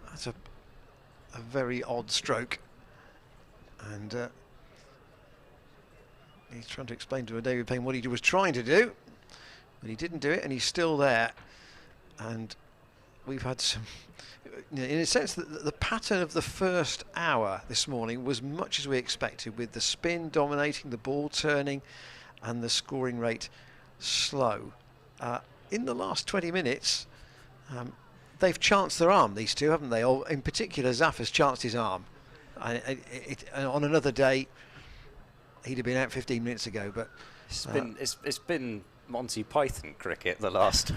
that's a very odd stroke, and he's trying to explain to David Payne what he was trying to do. But he didn't do it, and he's still there. And we've had some, in a sense, the pattern of the first hour this morning was much as we expected, with the spin dominating, the ball turning, and the scoring rate slow. In the last 20 minutes, they've chanced their arm, these two, haven't they? Or in particular, Zaffer's chanced his arm. And on another day, he'd have been out 15 minutes ago. But it's been Monty Python cricket the last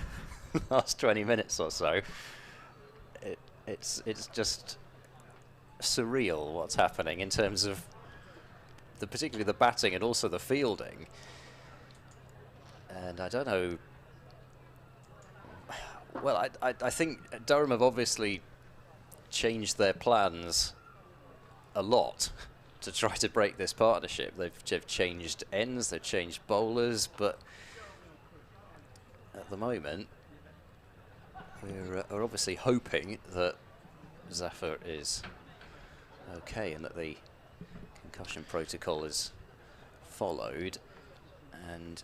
20 minutes or so. It's just surreal what's happening in terms of particularly the batting and also the fielding. And I don't know. Well, I think Durham have obviously changed their plans a lot to try to break this partnership. They've changed ends, they've changed bowlers, but at the moment, we're obviously hoping that Zafar is okay and that the concussion protocol is followed, and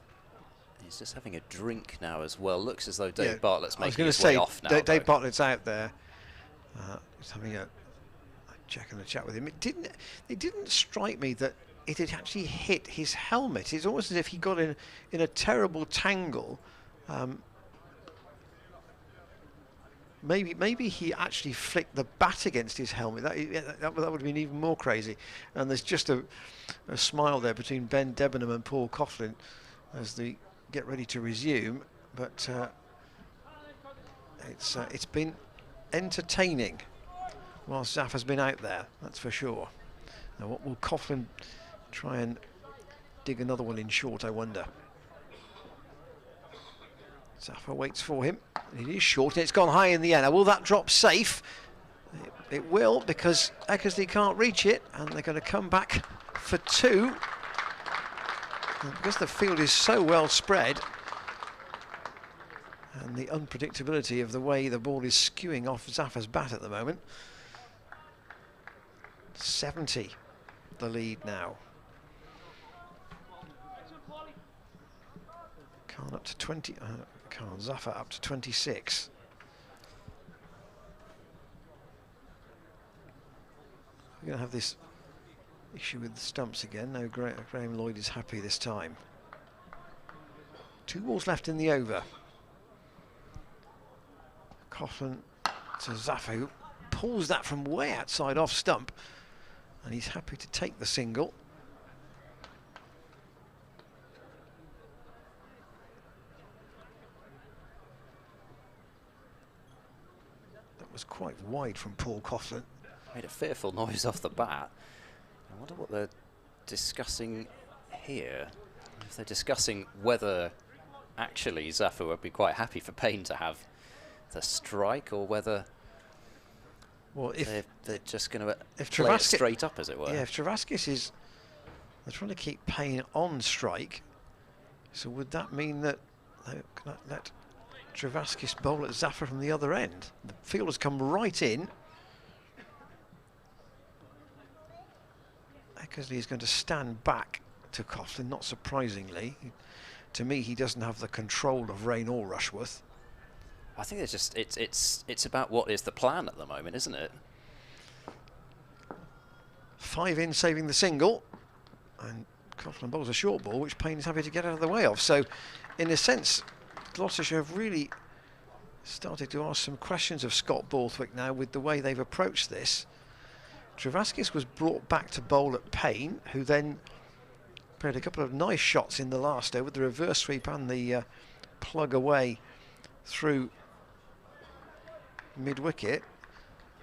he's just having a drink now as well. Looks as though Dave Bartlett's making his way off now. Dave Bartlett's out there. He's having a check and a chat with him. It didn't strike me that it had actually hit his helmet. It's almost as if he got in a terrible tangle. Maybe he actually flicked the bat against his helmet. That would have been even more crazy. And there's just a smile there between Ben Debenham and Paul Coughlin as they get ready to resume. But it's been entertaining whilst Zaf has been out there, that's for sure. Now, what will Coughlin try and dig another one in short, I wonder? Zafar waits for him. It is short and it's gone high in the air. Now, will that drop safe? It will, because Eckersley can't reach it, and they're going to come back for two. And because the field is so well spread, and the unpredictability of the way the ball is skewing off Zafar's bat at the moment. 70 the lead now. Khan up to 20. Zafar up to 26. We're going to have this issue with the stumps again. No, Graham Lloyd is happy this time. 2 balls left in the over. Coughlin to Zafar, who pulls that from way outside off stump, and he's happy to take the single. That was quite wide from Paul Coughlin. Made a fearful noise off the bat. I wonder what they're discussing here. If they're discussing whether actually Zafar would be quite happy for Payne to have the strike, or whether they're just going to play it straight up, as it were. Yeah, if Travaskis is... They're trying to keep Payne on strike, so would that mean that they let Travaskis bowl at Zafar from the other end? The field has come right in. Eckersley is going to stand back to Coughlin, not surprisingly. To me, he doesn't have the control of Rain or Rushworth. I think it's just it's about what is the plan at the moment, isn't it? 5 in, saving the single, and Coughlin bowls a short ball, which Payne is happy to get out of the way of. So, in a sense, Gloucestershire have really started to ask some questions of Scott Borthwick now with the way they've approached this. Travaskis was brought back to bowl at Payne, who then played a couple of nice shots in the last over, the reverse sweep and the plug away through mid-wicket.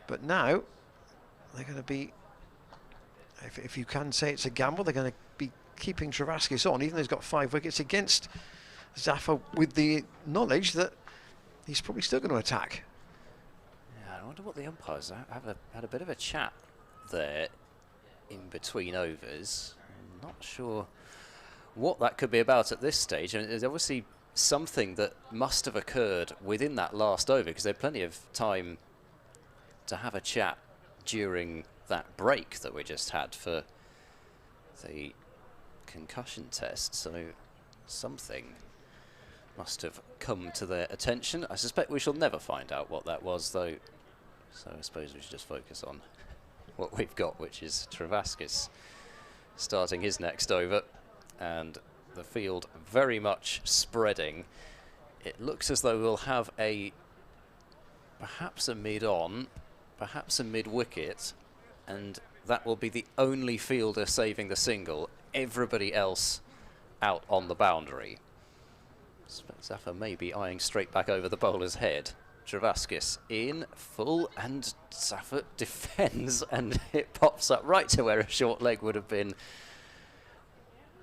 But now they're going to be, if you can say it's a gamble, they're going to be keeping Travaskis on, even though he's got 5 wickets, against Zafar, with the knowledge that he's probably still going to attack. Yeah, I wonder what the umpires had a bit of a chat there in between overs. I'm not sure what that could be about at this stage, and there's obviously something that must have occurred within that last over, because they had plenty of time to have a chat during that break that we just had for the concussion test. So something must have come to their attention. I suspect we shall never find out what that was, though, so I suppose we should just focus on what we've got, which is Travaskis starting his next over, and the field very much spreading. It looks as though we'll have perhaps a mid-on, perhaps a mid-wicket, and that will be the only fielder saving the single. Everybody else out on the boundary. Zafar may be eyeing straight back over the bowler's head. Travaskis in full, and Zafar defends, and it pops up right to where a short leg would have been.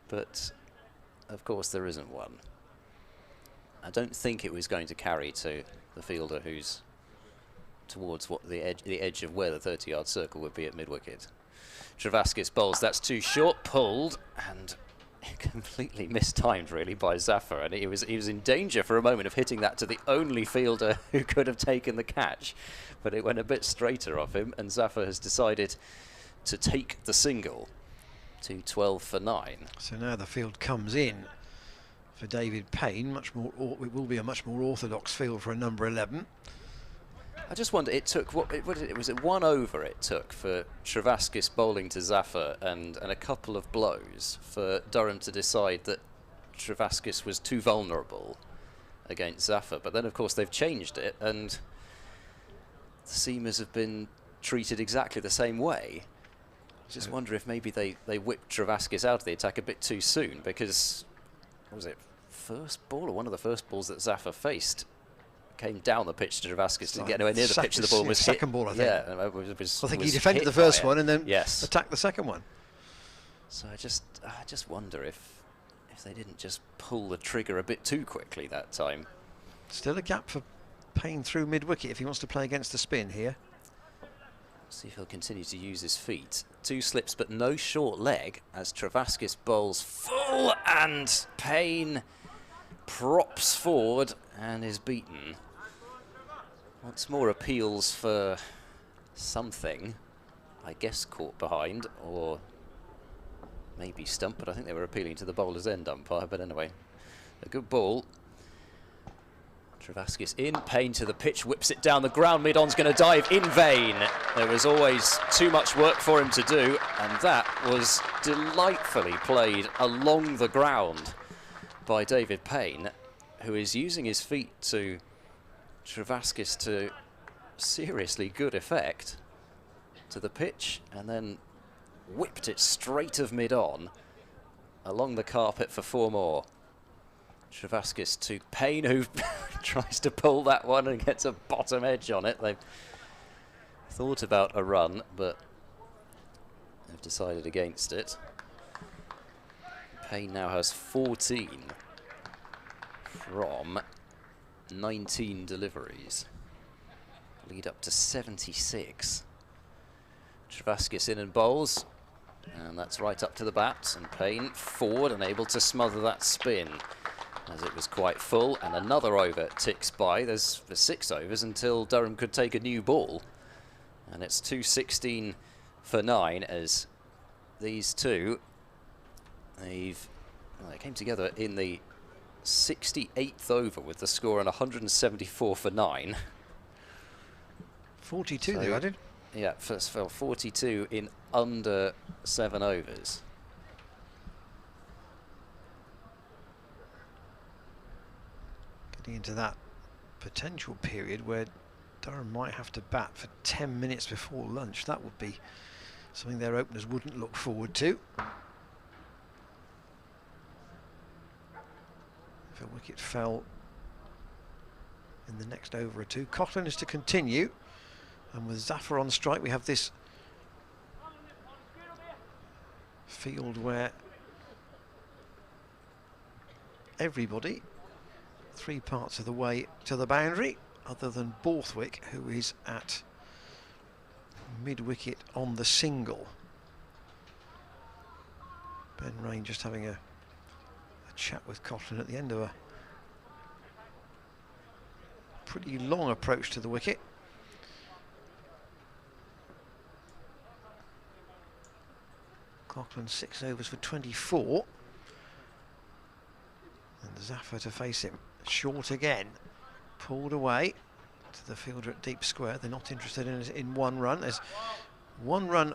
But of course there isn't one. I don't think it was going to carry to the fielder who's towards what the edge of where the 30-yard circle would be at mid-wicket. Travaskis bowls, that's too short, pulled, and completely mistimed really by Zaffa, and he was in danger for a moment of hitting that to the only fielder who could have taken the catch, but it went a bit straighter off him, and Zaffa has decided to take the single to 12 for 9. So now the field comes in for David Payne. It will be a much more orthodox field for a number 11. I just wonder, it took, was it 1 over it took for Travaskis bowling to Zaffa and a couple of blows for Durham to decide that Travaskis was too vulnerable against Zaffa. But then, of course, they've changed it, and the seamers have been treated exactly the same way. I just wonder if maybe they whipped Travaskis out of the attack a bit too soon, because, what was it, first ball or one of the first balls that Zaffa faced came down the pitch to Travaskis to get anywhere near the pitch, and the ball was hit. Second ball, I think. Yeah, I think he defended the first one and then attacked the second one. So I just wonder if they didn't just pull the trigger a bit too quickly that time. Still a gap for Payne through mid-wicket if he wants to play against the spin here. See if he'll continue to use his feet. 2 slips but no short leg as Travaskis bowls full, and Payne props forward and is beaten. Once more appeals for something, I guess caught behind, or maybe stumped, but I think they were appealing to the bowler's end umpire. But anyway, a good ball. Travaskis in, Payne to the pitch, whips it down the ground, mid-on's going to dive in vain. There was always too much work for him to do, and that was delightfully played along the ground by David Payne, who is using his feet to Travaskis to seriously good effect to the pitch, and then whipped it straight of mid-on along the carpet for 4 more. Travaskis to Payne, who tries to pull that one and gets a bottom edge on it. They've thought about a run, but they've decided against it. Payne now has 14 from 19 deliveries. Lead up to 76. Travaskis in and bowls, and that's right up to the bat, and Payne forward and able to smother that spin as it was quite full, and another over ticks by. There's 6 overs until Durham could take a new ball, and it's 2:16 for 9 as these two, they came together in the 68th over with the score on 174 for 9. 42 so, they added. Yeah, first fell 42 in under 7 overs. Getting into that potential period where Durham might have to bat for 10 minutes before lunch. That would be something their openers wouldn't look forward to. If a wicket fell in the next over or two, Coughlin is to continue, and with Zaffa on strike we have this field where everybody 3 parts of the way to the boundary, other than Borthwick, who is at mid-wicket on the single. Ben Rain just having a chat with Coughlin at the end of a pretty long approach to the wicket. Coughlin 6 overs for 24. And Zaffa to face him. Short again. Pulled away to the fielder at deep square. They're not interested in 1 run. There's 1 run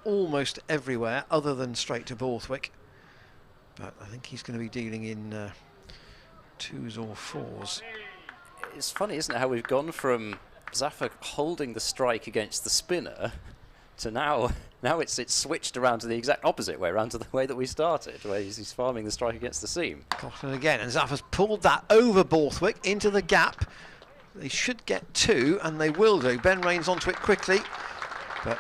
almost everywhere other than straight to Borthwick. But I think he's going to be dealing in 2s or 4s. It's funny, isn't it, how we've gone from Zaffa holding the strike against the spinner to now it's switched around to the exact opposite way, around to the way that we started, where he's farming the strike against the seam. Coughlin again, and Zaffa's pulled that over Borthwick into the gap. They should get 2, and they will do. Ben Rain's onto it quickly, but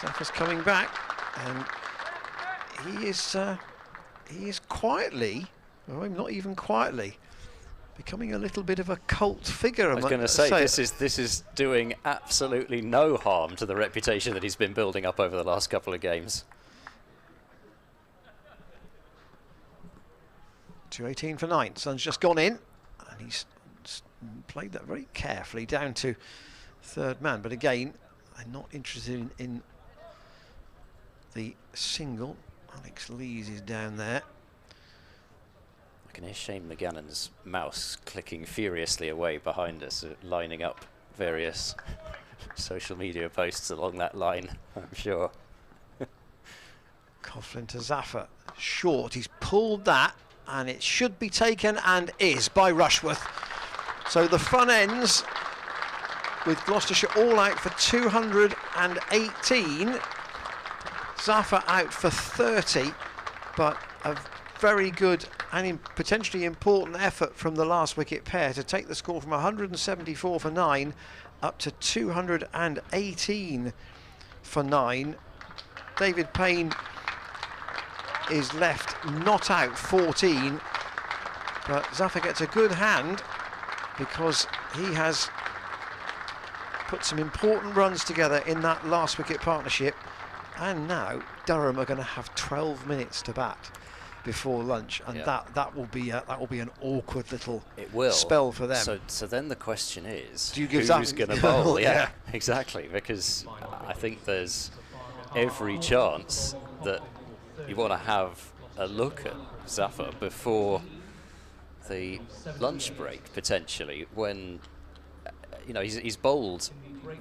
Zaffa's coming back, and he is quietly, well, not even quietly, becoming a little bit of a cult figure. I was going to say this is doing absolutely no harm to the reputation that he's been building up over the last couple of games. 2:18 for 9. Sun's just gone in, and he's played that very carefully down to third man. But again, I'm not interested in the single. Alex Lees is down there. I can hear Shane McGannon's mouse clicking furiously away behind us, lining up various social media posts along that line, I'm sure. Coughlin to Zaffa, short, he's pulled that, and it should be taken, and is, by Rushworth. So the fun ends with Gloucestershire all out for 218, Zaffa out for 30, but a very good and potentially important effort from the last wicket pair to take the score from 174 for 9 up to 218 for 9. David Payne is left not out 14, but Zaffa gets a good hand because he has put some important runs together in that last wicket partnership, and now Durham are going to have 12 minutes to bat before lunch, and that will be an awkward little spell for them. So then the question is, do you give who's going to bowl? Yeah, exactly, because I think there's every chance that you want to have a look at Zaffa before the lunch break, potentially, when he's bowled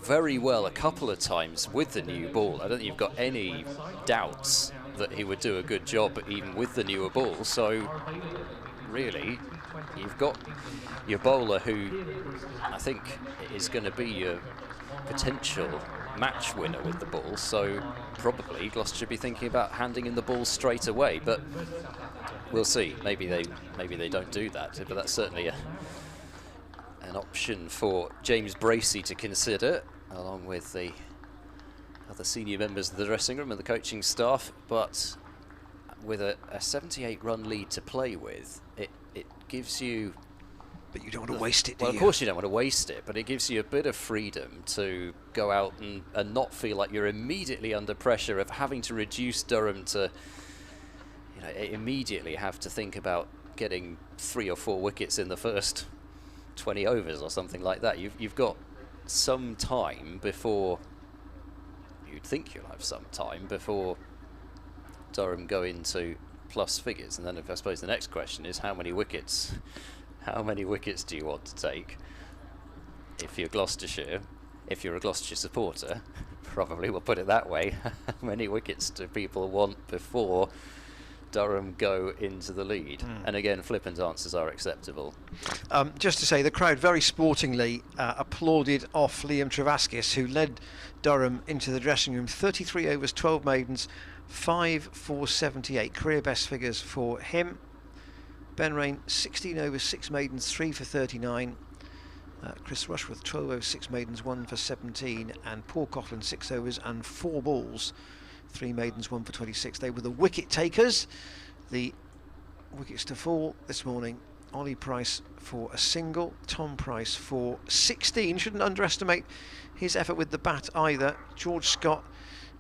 very well a couple of times with the new ball. I don't think you've got any doubts that he would do a good job even with the newer ball. So really, you've got your bowler who I think is going to be your potential match winner with the ball, so probably Gloucester should be thinking about handing in the ball straight away, but we'll see. Maybe they don't do that, but that's certainly an option for James Bracey to consider, along with the other senior members of the dressing room and the coaching staff. But with a 78 run lead to play with, it gives you... But you don't want to waste it, do you? Well, of course you don't want to waste it, but it gives you a bit of freedom to go out and not feel like you're immediately under pressure of having to reduce Durham to, immediately have to think about getting 3 or 4 wickets in the first 20 overs or something like that. You've got some time before, you'd think you'll have some time before Durham go into plus figures. And then I suppose the next question is how many wickets do you want to take? If you're Gloucestershire, if you're a Gloucestershire supporter, probably we'll put it that way, how many wickets do people want before Durham go into the lead? And again, flippant answers are acceptable. Just to say, the crowd very sportingly applauded off Liam Travaskis, who led Durham into the dressing room. 33 overs, 12 maidens, 5 for 78, career best figures for him. Ben Rain, 16 overs, 6 maidens, 3 for 39. Chris Rushworth, 12 overs, 6 maidens, 1 for 17. And Paul Coughlin, 6 overs and 4 balls, 3 maidens, 1 for 26. They were the wicket takers. The wickets to fall this morning: Ollie Price for a single, Tom Price for 16. Shouldn't underestimate his effort with the bat either. George Scott,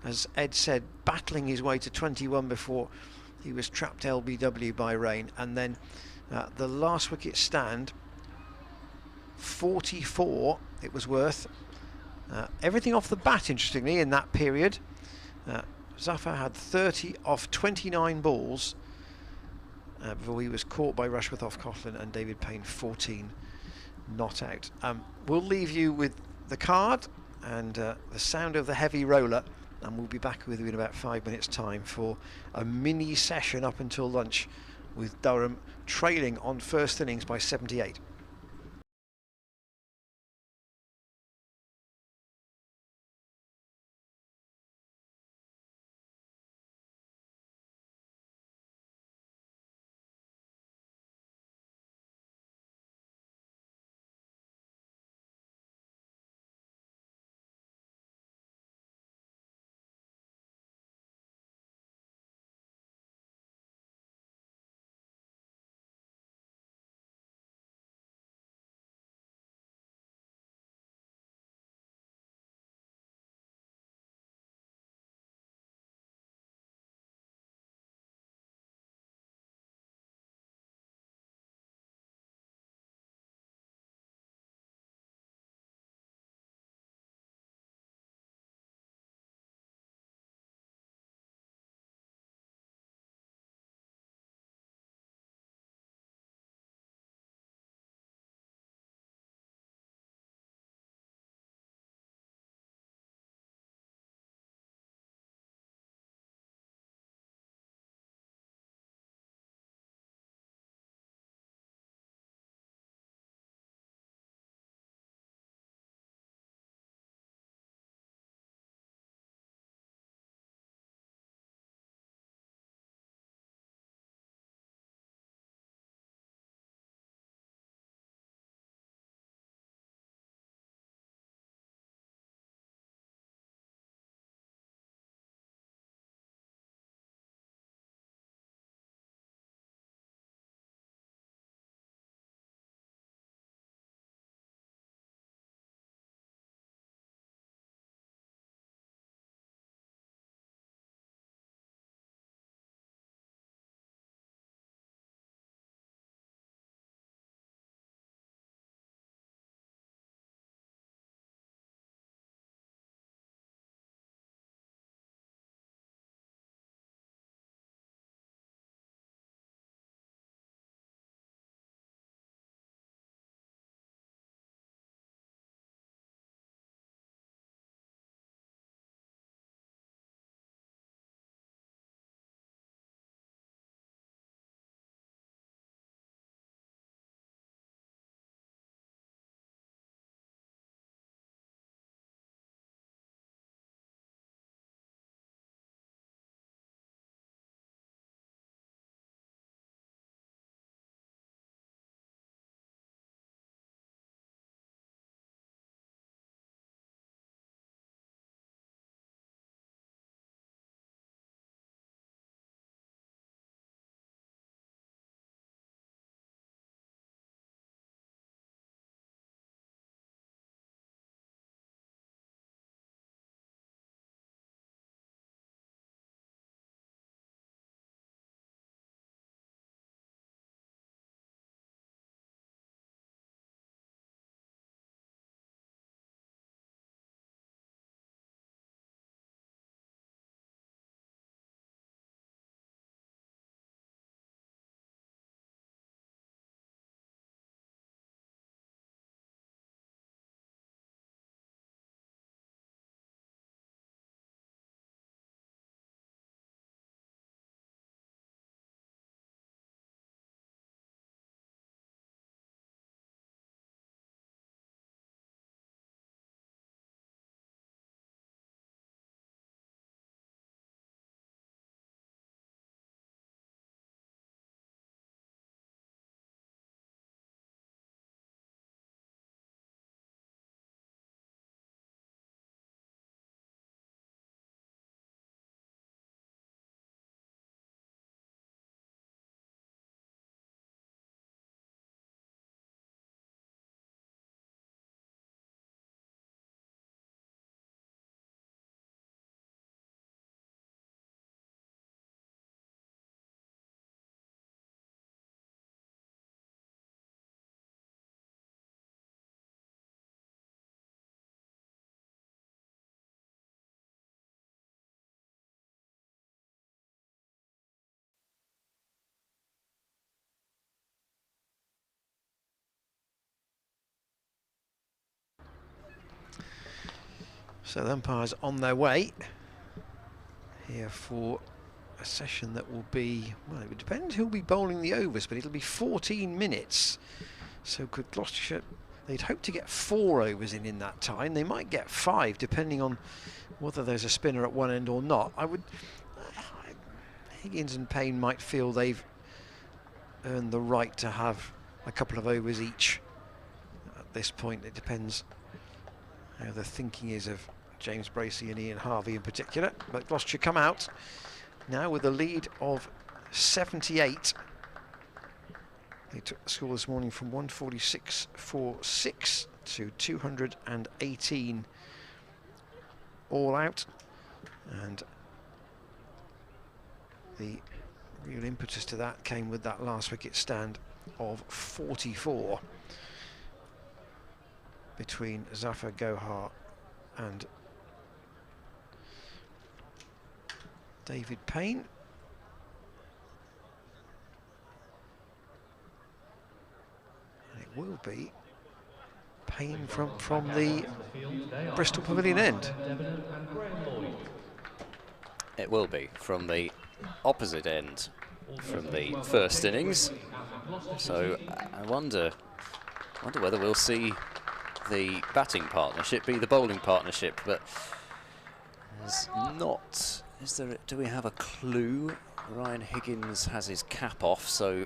as Ed said, battling his way to 21 before he was trapped LBW by rain. And then the last wicket stand, 44 it was worth. Everything off the bat, interestingly, in that period. Zaffa had 30 off 29 balls before he was caught by Rushworth off Coughlin, and David Payne 14 not out. We'll leave you with the card and the sound of the heavy roller, and we'll be back with you in about 5 minutes time for a mini session up until lunch, with Durham trailing on first innings by 78. So the umpires on their way here for a session that will be, well, it would depend who'll be bowling the overs, but it'll be 14 minutes. So could Gloucestershire, they'd hope to get 4 overs in that time. They might get 5, depending on whether there's a spinner at one end or not. Higgins and Payne might feel they've earned the right to have a couple of overs each at this point. It depends how the thinking is of James Bracey and Ian Harvey in particular. But Gloucestershire come out now with a lead of 78. They took the score this morning from 146 for 6 to 218 all out, and the real impetus to that came with that last wicket stand of 44 between Zafar Gohar and David Payne. And it will be Payne from the Bristol Pavilion end. It will be from the opposite end from the first innings. So I wonder whether we'll see the batting partnership be the bowling partnership, but there's not. Is there? Do we have a clue? Ryan Higgins has his cap off, so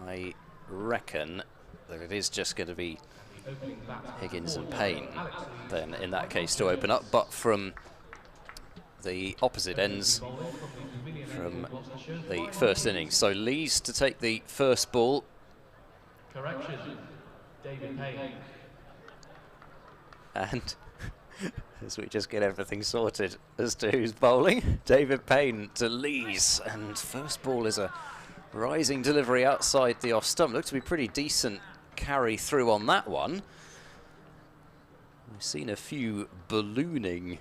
I reckon that it is just going to be Higgins and Payne then in that case to open up, but from the opposite ends from the first innings. So Lees to take the first ball. Correction, David Payne. And as we just get everything sorted as to who's bowling, David Payne to Lees, and first ball is a rising delivery outside the off stump. Looks to be pretty decent carry through on that one. We've seen a few ballooning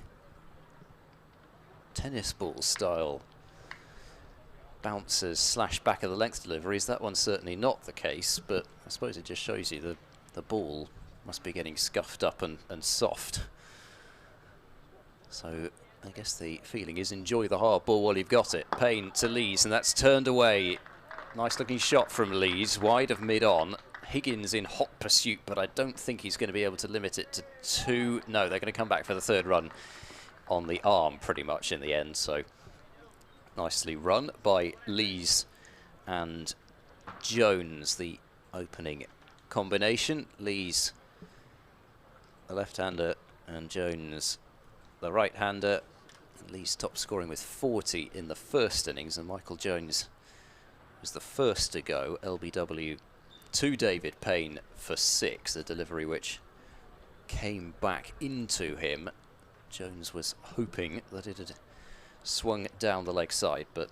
tennis ball style bouncers slash back of the length deliveries. That one's certainly not the case, but I suppose it just shows you the ball must be getting scuffed up and soft. So I guess the feeling is enjoy the hard ball while you've got it. Payne to Lees, and that's turned away. Nice looking shot from Lees, wide of mid-on. Higgins in hot pursuit, but I don't think he's going to be able to limit it to 2. No, they're going to come back for the third run on the arm pretty much in the end. So nicely run by Lees and Jones, the opening combination. Lees, the left-hander, and Jones, the right-hander. Lees top scoring with 40 in the first innings, and Michael Jones was the first to go. LBW to David Payne for 6, a delivery which came back into him. Jones was hoping that it had swung down the leg side, but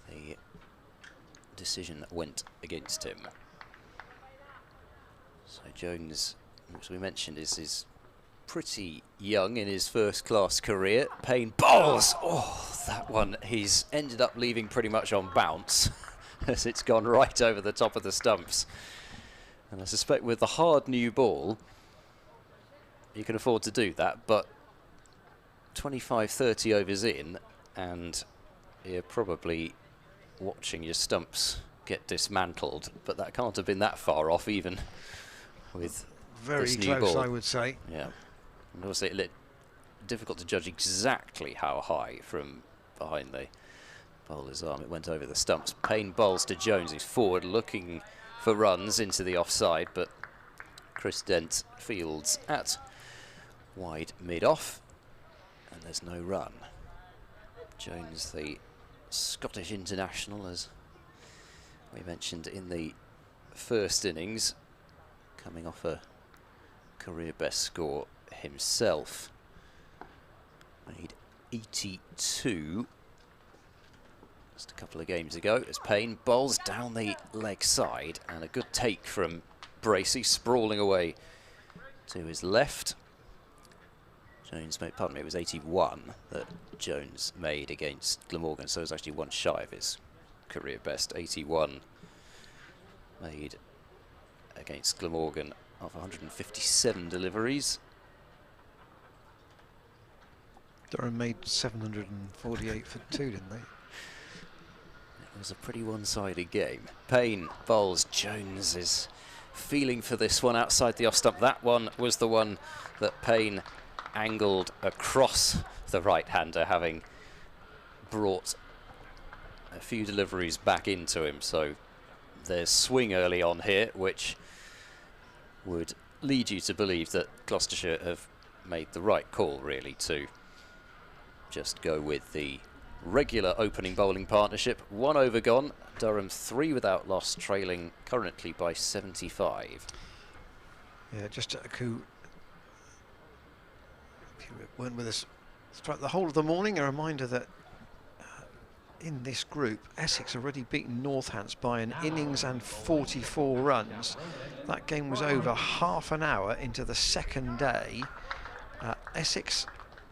the decision went against him. So Jones, as we mentioned, is pretty young in his first-class career. Payne bowls! Oh, that one he's ended up leaving pretty much on bounce as it's gone right over the top of the stumps. And I suspect with the hard new ball, you can afford to do that, but 25, 30 overs in, and you're probably watching your stumps get dismantled, but that can't have been that far off even with Very this new close, ball. I would say. Yeah, and obviously difficult to judge exactly how high from behind the bowler's arm it went over the stumps. Payne bowls to Jones, who's forward looking for runs into the offside, but Chris Dent fields at wide mid-off, and there's no run. Jones, the Scottish international, as we mentioned in the first innings, coming off a career best score himself. Made 82 just a couple of games ago as Payne bowls down the leg side, and a good take from Bracey, sprawling away to his left. Jones made, pardon me, it was 81 that Jones made against Glamorgan, so it was actually one shy of his career best. 81 made against Glamorgan of 157 deliveries. Durham made 748 for 2, didn't they? It was a pretty one-sided game. Payne bowls. Jones is feeling for this one outside the off stump. That one was the one that Payne angled across the right-hander, having brought a few deliveries back into him. So there's swing early on here, which would lead you to believe that Gloucestershire have made the right call, really, to just go with the regular opening bowling partnership. 1 over gone. Durham 3 without loss, trailing currently by 75. Yeah, just who weren't with us throughout the whole of the morning, a reminder that in this group, Essex already beaten Northants by an innings and 44 runs. That game was over half an hour into the second day. Essex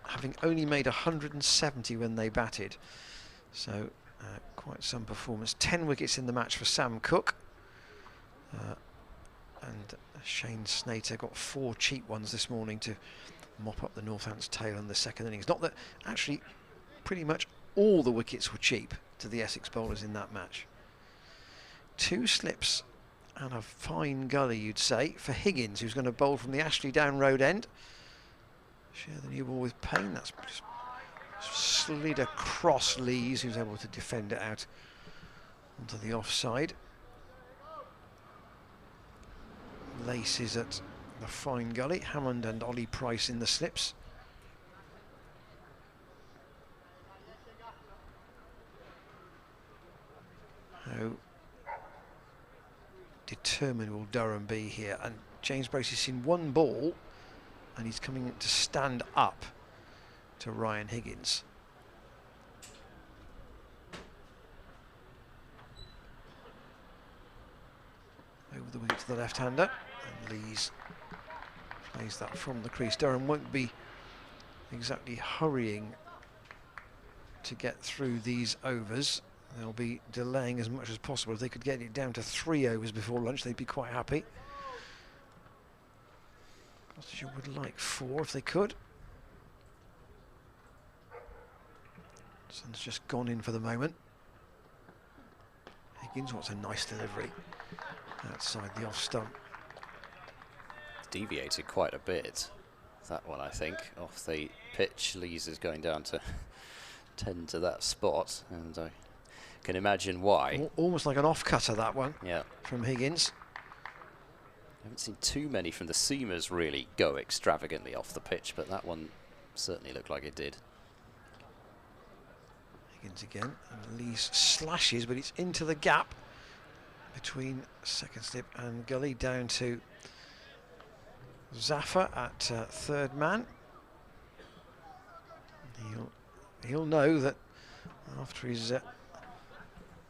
having only made 170 when they batted. So quite some performance. 10 wickets in the match for Sam Cook. And Shane Snater got 4 cheap ones this morning to mop up the Northants' tail in the second innings. Not that actually pretty much all the wickets were cheap to the Essex bowlers in that match. 2 slips and a fine gully, you'd say, for Higgins, who's going to bowl from the Ashley Down Road end. Share the new ball with Payne. That's just slid across Lees, who's able to defend it out onto the offside. Laces at the fine gully. Hammond and Ollie Price in the slips. How determined will Durham be here? And James Bracey's seen 1 ball and he's coming to stand up to Ryan Higgins. Over the wicket to the left-hander, and Lees plays that from the crease. Durham won't be exactly hurrying to get through these overs. They'll be delaying as much as possible. If they could get it down to 3 overs before lunch, they'd be quite happy. Gloucestershire would like 4 if they could. Sun's just gone in for the moment. Higgins wants a nice delivery outside the off stump. Deviated quite a bit. That one, I think, off the pitch. Lees is going down to tend to that spot, and I can imagine why. Almost like an off-cutter, that one, yeah, from Higgins. I haven't seen too many from the seamers really go extravagantly off the pitch, but that one certainly looked like it did. Higgins again, and Lees slashes, but it's into the gap between second slip and gully, down to Zafar at third man. He'll know that after his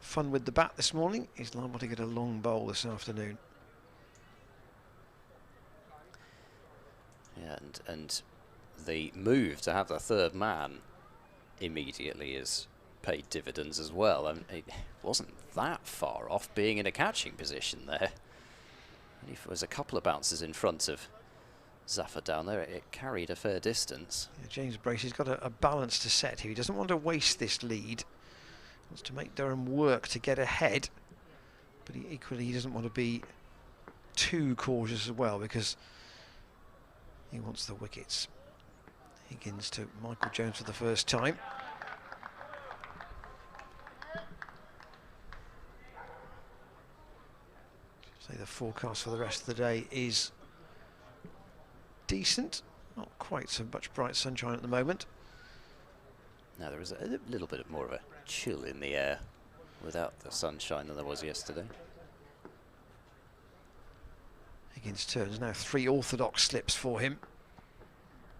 fun with the bat this morning, he's liable to get a long bowl this afternoon. Yeah, and the move to have the third man immediately has paid dividends as well. I mean, it wasn't that far off being in a catching position there. And if it was a couple of bounces in front of Zafar down there, it carried a fair distance. Yeah, James Bracey's got a balance to set here. He doesn't want to waste this lead. He wants to make Durham work to get ahead, but equally he doesn't want to be too cautious as well, because he wants the wickets. Higgins to Michael Jones for the first time. Say the forecast for the rest of the day is decent. Not quite so much bright sunshine at the moment. Now there is a little bit more of a chill in the air without the sunshine than there was yesterday. Higgins turns, now 3 orthodox slips for him.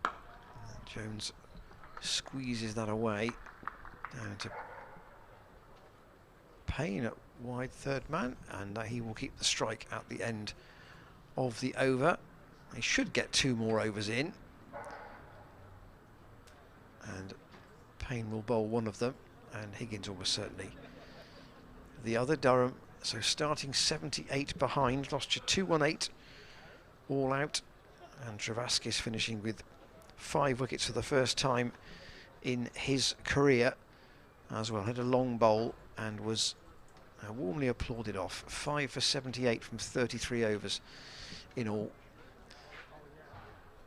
And Jones squeezes that away, down to Payne at wide third man, and he will keep the strike at the end of the over. He should get 2 more overs in, and Payne will bowl one of them, and Higgins almost certainly the other. Durham, so starting 78 behind, Gloucestershire 2-1-8, all out, and Travaskis finishing with 5 wickets for the first time in his career as well. Had a long bowl and was warmly applauded off. 5 for 78 from 33 overs in all.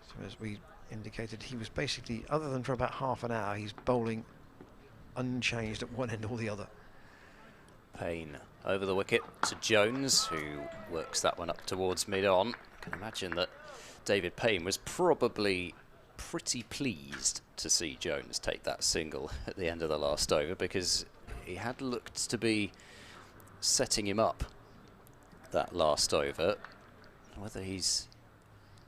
So as we indicated, he was basically, other than for about half an hour, he's bowling unchanged at one end or the other. Payne over the wicket to Jones, who works that one up towards mid-on. I can imagine that David Payne was probably pretty pleased to see Jones take that single at the end of the last over, because he had looked to be setting him up that last over. Whether he's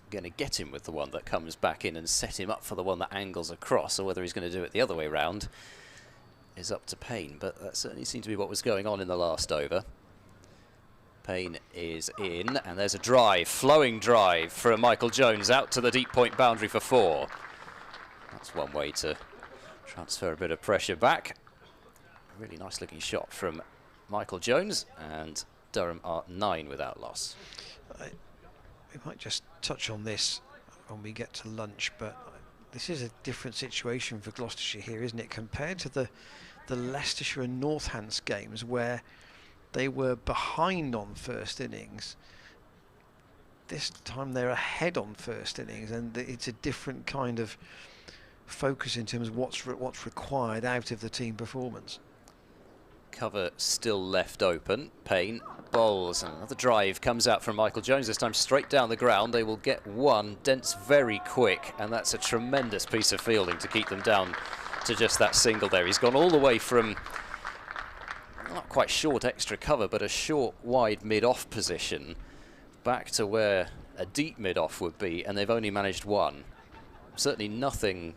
going to get him with the one that comes back in and set him up for the one that angles across, or whether he's going to do it the other way round, is up to Payne. But that certainly seemed to be what was going on in the last over. Payne is in, and there's a drive, flowing drive from Michael Jones out to the deep point boundary for 4. That's one way to transfer a bit of pressure back. Really nice looking shot from Michael Jones, and Durham are 9 without loss. We might just touch on this when we get to lunch, but this is a different situation for Gloucestershire here, isn't it, compared to the Leicestershire and Northants games where they were behind on first innings. This time they're ahead on first innings, and it's a different kind of focus in terms of what's required out of the team performance. Cover still left open. Payne bowls, and another drive comes out from Michael Jones, this time straight down the ground. They will get one. Dent's very quick, and that's a tremendous piece of fielding to keep them down to just that single there. He's gone all the way from not quite short extra cover, but a short wide mid-off position back to where a deep mid-off would be, and they've only managed one. Certainly nothing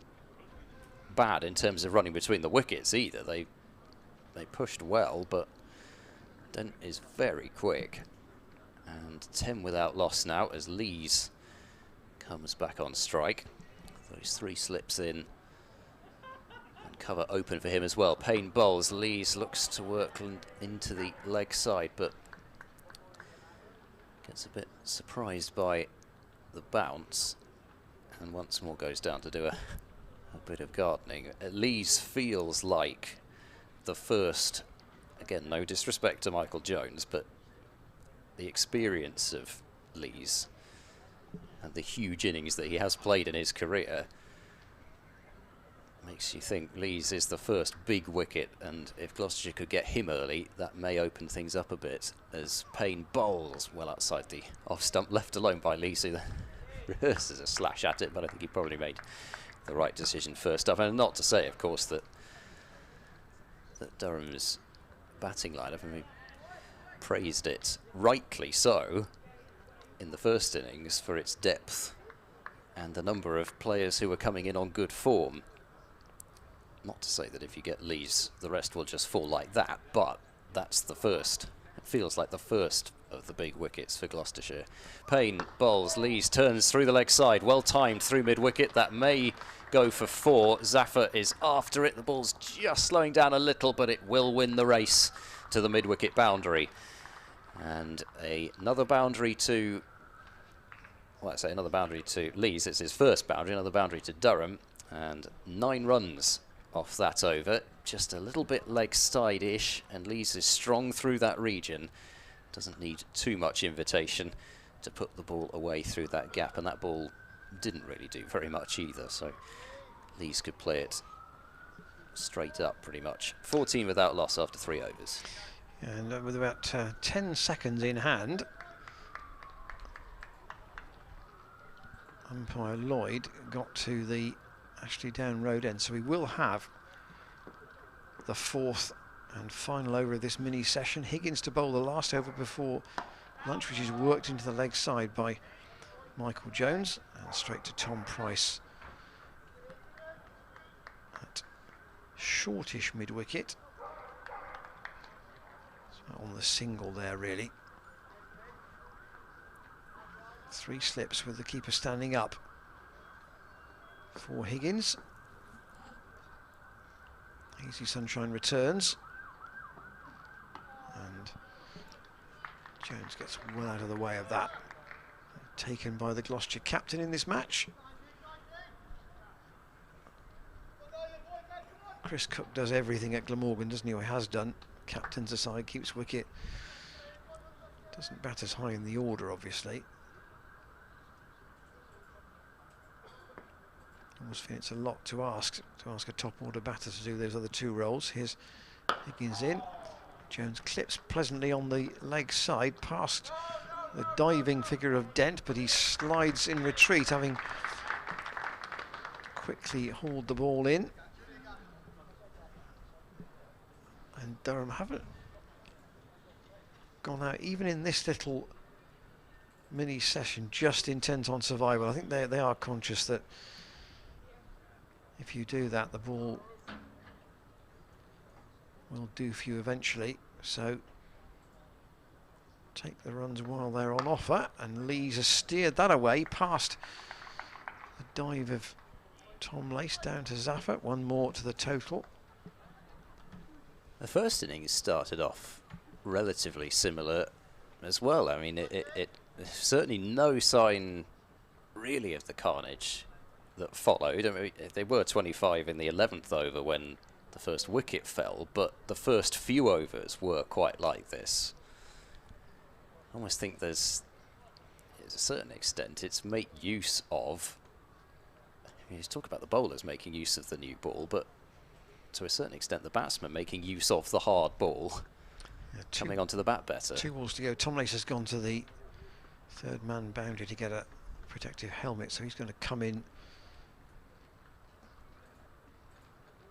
bad in terms of running between the wickets either. They pushed well, but Dent is very quick. And 10 without loss now as Lees comes back on strike. Those 3 slips in, and cover open for him as well. Payne bowls, Lees looks to work into the leg side, but gets a bit surprised by the bounce, and once more goes down to do a bit of gardening. Lees feels like the first, again, no disrespect to Michael Jones, but the experience of Lees and the huge innings that he has played in his career makes you think Lees is the first big wicket, and if Gloucestershire could get him early, that may open things up a bit, as Payne bowls well outside the off stump, left alone by Lees, who rehearses a slash at it, but I think he probably made the right decision first up. And not to say, of course, that Durham's batting lineup, I mean, praised it rightly so in the first innings for its depth and the number of players who were coming in on good form. Not to say that if you get Lees, the rest will just fall like that, but that's the first. It feels like the first of the big wickets for Gloucestershire. Payne bowls, Lees turns through the leg side, well timed through mid-wicket. That may go for 4. Zafar is after it. The ball's just slowing down a little, but it will win the race to the mid-wicket boundary. And another boundary to, well, I say another boundary to Lees. It's his first boundary, another boundary to Durham, and 9 runs off that over. Just a little bit leg side-ish, and Lees is strong through that region. Doesn't need too much invitation to put the ball away through that gap, and that ball didn't really do very much either, so Lees could play it straight up pretty much. 14 without loss after 3 overs. And with about 10 seconds in hand, umpire Lloyd got to the Ashley Down Road end, so we will have the 4th and final over of this mini session. Higgins to bowl the last over before lunch, which is worked into the leg side by Michael Jones, and straight to Tom Price at shortish mid-wicket. So on the single there, really. 3 slips with the keeper standing up for Higgins. Easy Sunshine returns, and Jones gets well out of the way of that. Taken by the Gloucestershire captain in this match. Chris Cook does everything at Glamorgan, doesn't he? Or has done. Captains aside, keeps wicket. Doesn't bat as high in the order, obviously. Almost feel it's a lot to ask a top order batter to do those other two roles. Here's Higgins in. Jones clips pleasantly on the leg side past the diving figure of Dent, but he slides in retreat, having quickly hauled the ball in. And Durham haven't gone out, even in this little mini session, just intent on survival. I think they are conscious that if you do that, the ball will do for you eventually. So take the runs while they're on offer, and Lees has steered that away past the dive of Tom Lace down to Zaffer. One more to the total. The first innings started off relatively similar as well. I mean, it certainly no sign really of the carnage that followed. I mean, they were 25 in the 11th over when the first wicket fell, but the first few overs were quite like this. I almost think there's a certain extent it's make use of. I mean, you talk about the bowlers making use of the new ball, but to a certain extent the batsman making use of the hard ball, coming onto the bat better. 2 balls to go. Tom Lace has gone to the third man boundary to get a protective helmet, so he's going to come in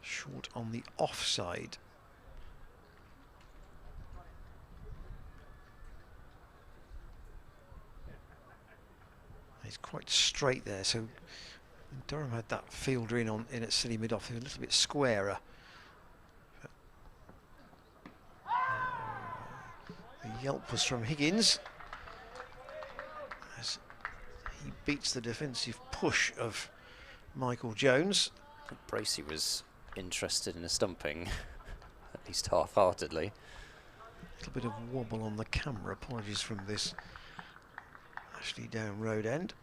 short on the offside. He's quite straight there, so Durham had that fielder in at silly mid-off, a little bit squarer. The yelp was from Higgins as he beats the defensive push of Michael Jones. I think Bracey was interested in a stumping, at least half-heartedly. A little bit of wobble on the camera, apologies from this Ashley Down road end.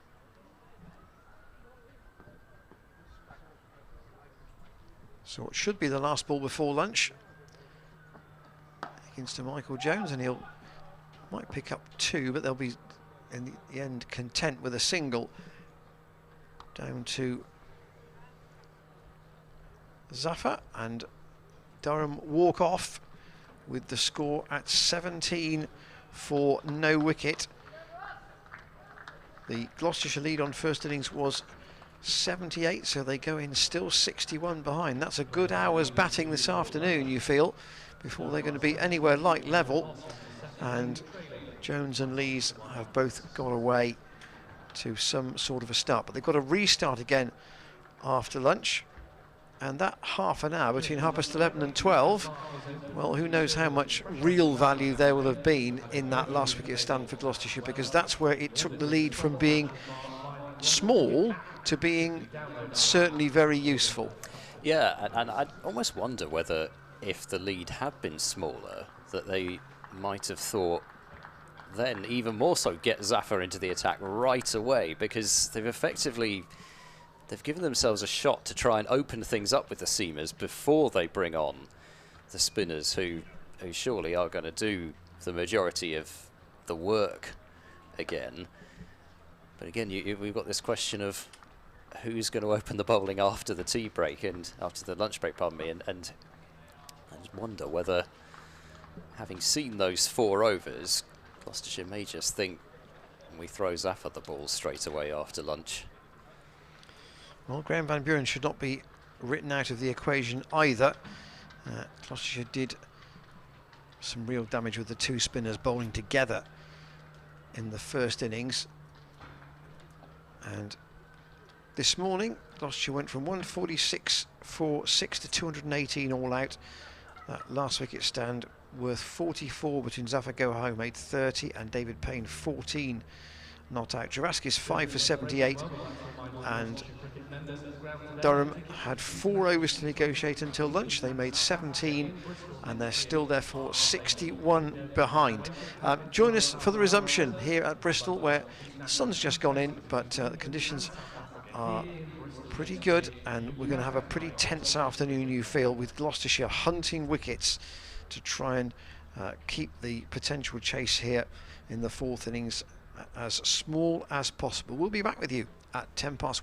So it should be the last ball before lunch. Higgins to Michael Jones, and might pick up 2, but they'll be in the end content with a single. Down to Zaffer, and Durham walk off with the score at 17 for no wicket. The Gloucestershire lead on first innings was 78, so they go in still 61 behind. That's a good hour's batting this afternoon, you feel, before they're going to be anywhere like level. And Jones and Lees have both got away to some sort of a start, but they've got to restart again after lunch. And that half an hour between 11:30 and 12, well, who knows how much real value there will have been in that last wicket stand for Gloucestershire, because that's where it took the lead from being small to being certainly very useful. Yeah, and I almost wonder whether if the lead had been smaller, that they might have thought then even more so get Zaffer into the attack right away, because they've given themselves a shot to try and open things up with the seamers before they bring on the spinners, who surely are going to do the majority of the work again. But again, we've got this question of who's going to open the bowling after the tea break, and after the lunch break, pardon me, and I just wonder whether, having seen those 4 overs, Gloucestershire may just think we throw Zaffer the ball straight away after lunch. Well, Graham Van Buren should not be written out of the equation either. Gloucestershire did some real damage with the 2 spinners bowling together in the first innings. And this morning, Gloucestershire went from 146 for 6 to 218 all out. That last wicket stand worth 44 between Zafar Gohar, made 30, and David Payne 14 not out. Juraskis 5 for 78, and Durham had 4 overs to negotiate until lunch. They made 17, and they're still therefore 61 behind. Join us for the resumption here at Bristol, where the sun's just gone in, but the conditions are pretty good, and we're going to have a pretty tense afternoon, you feel, with Gloucestershire hunting wickets to try and keep the potential chase here in the fourth innings as small as possible. We'll be back with you at 1:10 past.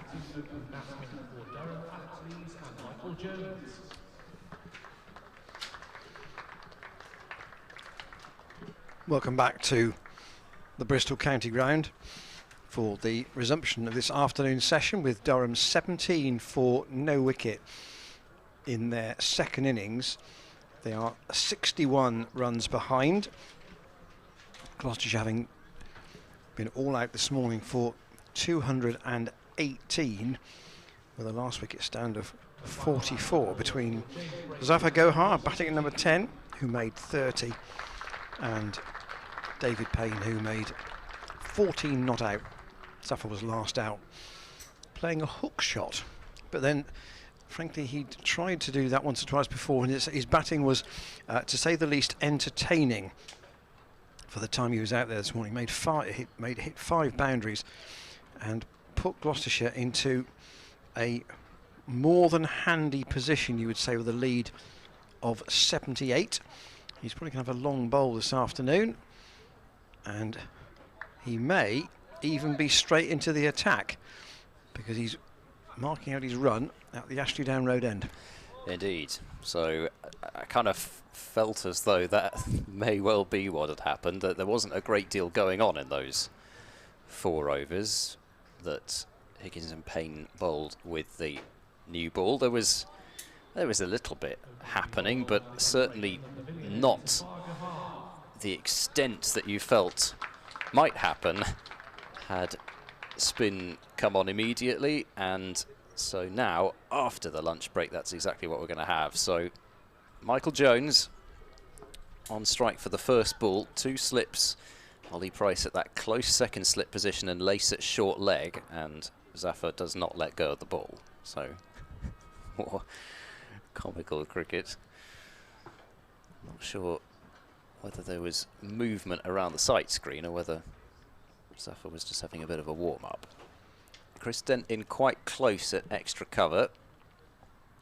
practice and batting for Durham Athletes and Michael Jones. Welcome back to the Bristol County Ground for the resumption of this afternoon session, with Durham 17 for no wicket in their second innings. They are 61 runs behind. Gloucestershire having been all out this morning for 218, with a last wicket stand of 44 between Zafar Gohar, batting at number 10, who made 30, and David Payne, who made 14 not out. Zafar was last out, playing a hook shot, but then frankly he'd tried to do that once or twice before, and his batting was to say the least entertaining for the time he was out there this morning. Hit 5 boundaries and put Gloucestershire into a more than handy position, you would say, with a lead of 78. He's probably going to have a long bowl this afternoon, and he may even be straight into the attack, because he's marking out his run at the Ashley Down Road end. Indeed. So I kind of felt as though that may well be what had happened, that there wasn't a great deal going on in those 4 overs that Higgins and Payne bowled with the new ball. There was a little bit happening, but certainly not the extent that you felt might happen had spin come on immediately. And so now, after the lunch break, that's exactly what we're going to have. So Michael Jones on strike for the first ball, 2 slips. Ollie Price at that close second slip position and Lace at short leg, and Zafar does not let go of the ball. So more comical cricket. Not sure whether there was movement around the sight screen or whether Zafar was just having a bit of a warm-up. Chris Dent in quite close at extra cover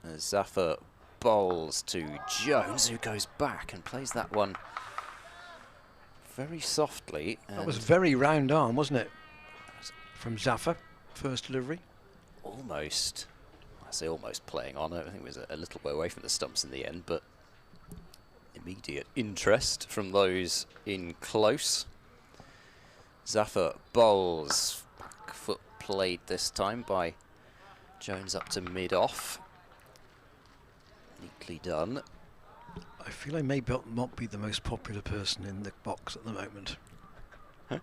as Zafar bowls to Jones, who goes back and plays that one very softly. That was very round arm, wasn't it, from Zafar, first delivery? Almost, I say almost playing on. I think it was a little way away from the stumps in the end, but immediate interest from those in close. Zafar bowls, back foot played this time by Jones up to mid-off. Neatly done. I feel I may not be the most popular person in the box at the moment. Now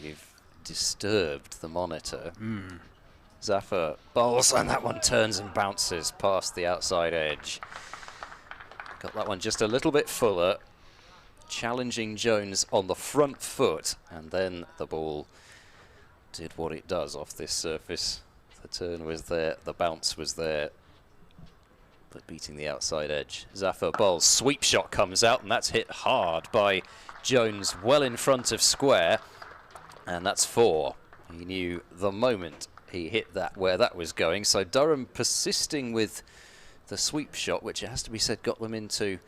you've disturbed the monitor. Zafar bowls, and that one turns and bounces past the outside edge. Got that one just a little bit fuller, challenging Jones on the front foot, and then the ball did what it does off this surface. The turn was there, the bounce was there, but beating the outside edge. Zafar bowls, sweep shot comes out, and that's hit hard by Jones, well in front of square, and that's 4. He knew the moment he hit that where that was going. So Durham persisting with the sweep shot, which it has to be said got them into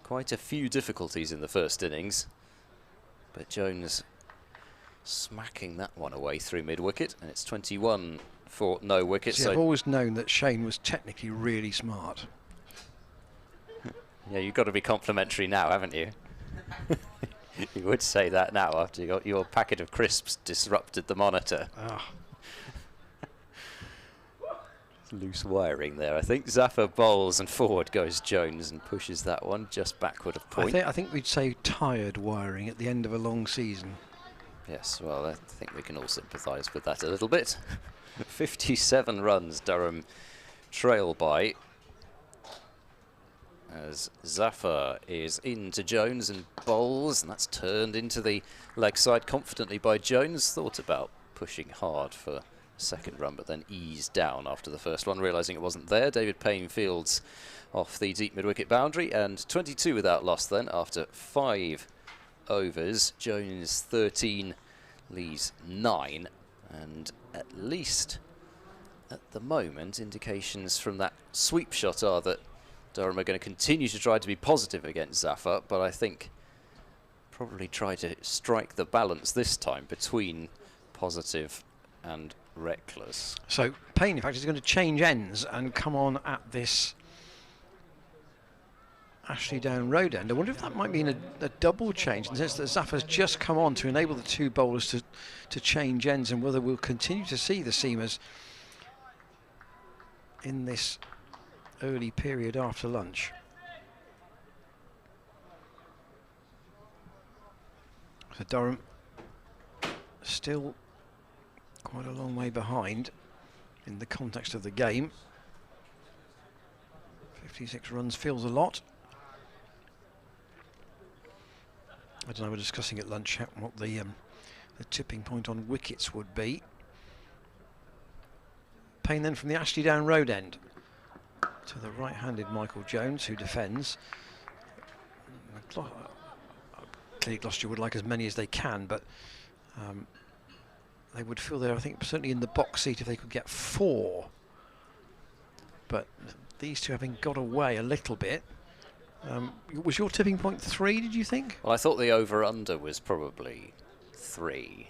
quite a few difficulties in the first innings, but Jones smacking that one away through mid-wicket, and it's 21 for no wicket. See, so I've always known that Shane was technically really smart. Yeah, you've got to be complimentary now, haven't you? You would say that now after you got your packet of crisps disrupted the monitor. Loose wiring there, I think. Zafar bowls and forward goes Jones and pushes that one just backward of point. I think we'd say tired wiring at the end of a long season. Yes, well, I think we can all sympathise with that a little bit. 57 runs Durham trail by, as Zafar is into Jones and bowls, and that's turned into the leg side confidently by Jones. Thought about pushing hard for second run, but then eased down after the first one, realising it wasn't there. David Payne fields off the deep mid-wicket boundary, and 22 without loss then after 5 overs. Jones 13, Lees 9, and at least at the moment indications from that sweep shot are that Durham are going to continue to try to be positive against Zafar, but I think probably try to strike the balance this time between positive and reckless. So Payne, in fact, is going to change ends and come on at this Ashley Down Road end. I wonder if that might mean a double change in the sense that Zaffa's just come on to enable the two bowlers to change ends, and whether we'll continue to see the seamers in this early period after lunch. So Durham still quite a long way behind in the context of the game. 56 runs feels a lot. I don't know, we're discussing at lunch what the tipping point on wickets would be. Payne then from the Ashley Down Road end to the right-handed Michael Jones, who defends. Clearly Gloucestershire would like as many as they can, but they would feel they're, I think, certainly in the box seat if they could get 4. But these two having got away a little bit. Was your tipping point 3, did you think? Well, I thought the over-under was probably 3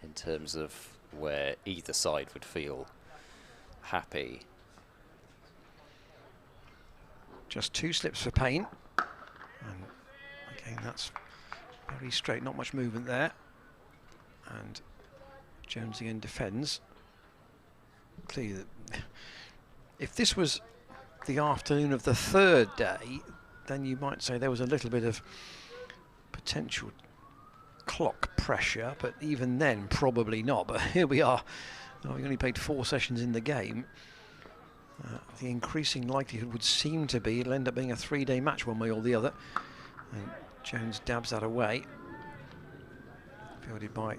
in terms of where either side would feel happy. Just 2 slips for Payne. And again, that's very straight, not much movement there. And Jones again defends. Clearly, if this was the afternoon of the 3rd day, then you might say there was a little bit of potential clock pressure, but even then, probably not. But here we are. We only played 4 sessions in the game. The increasing likelihood would seem to be it'll end up being a 3-day match one way or the other. And Jones dabs that away. Fielded by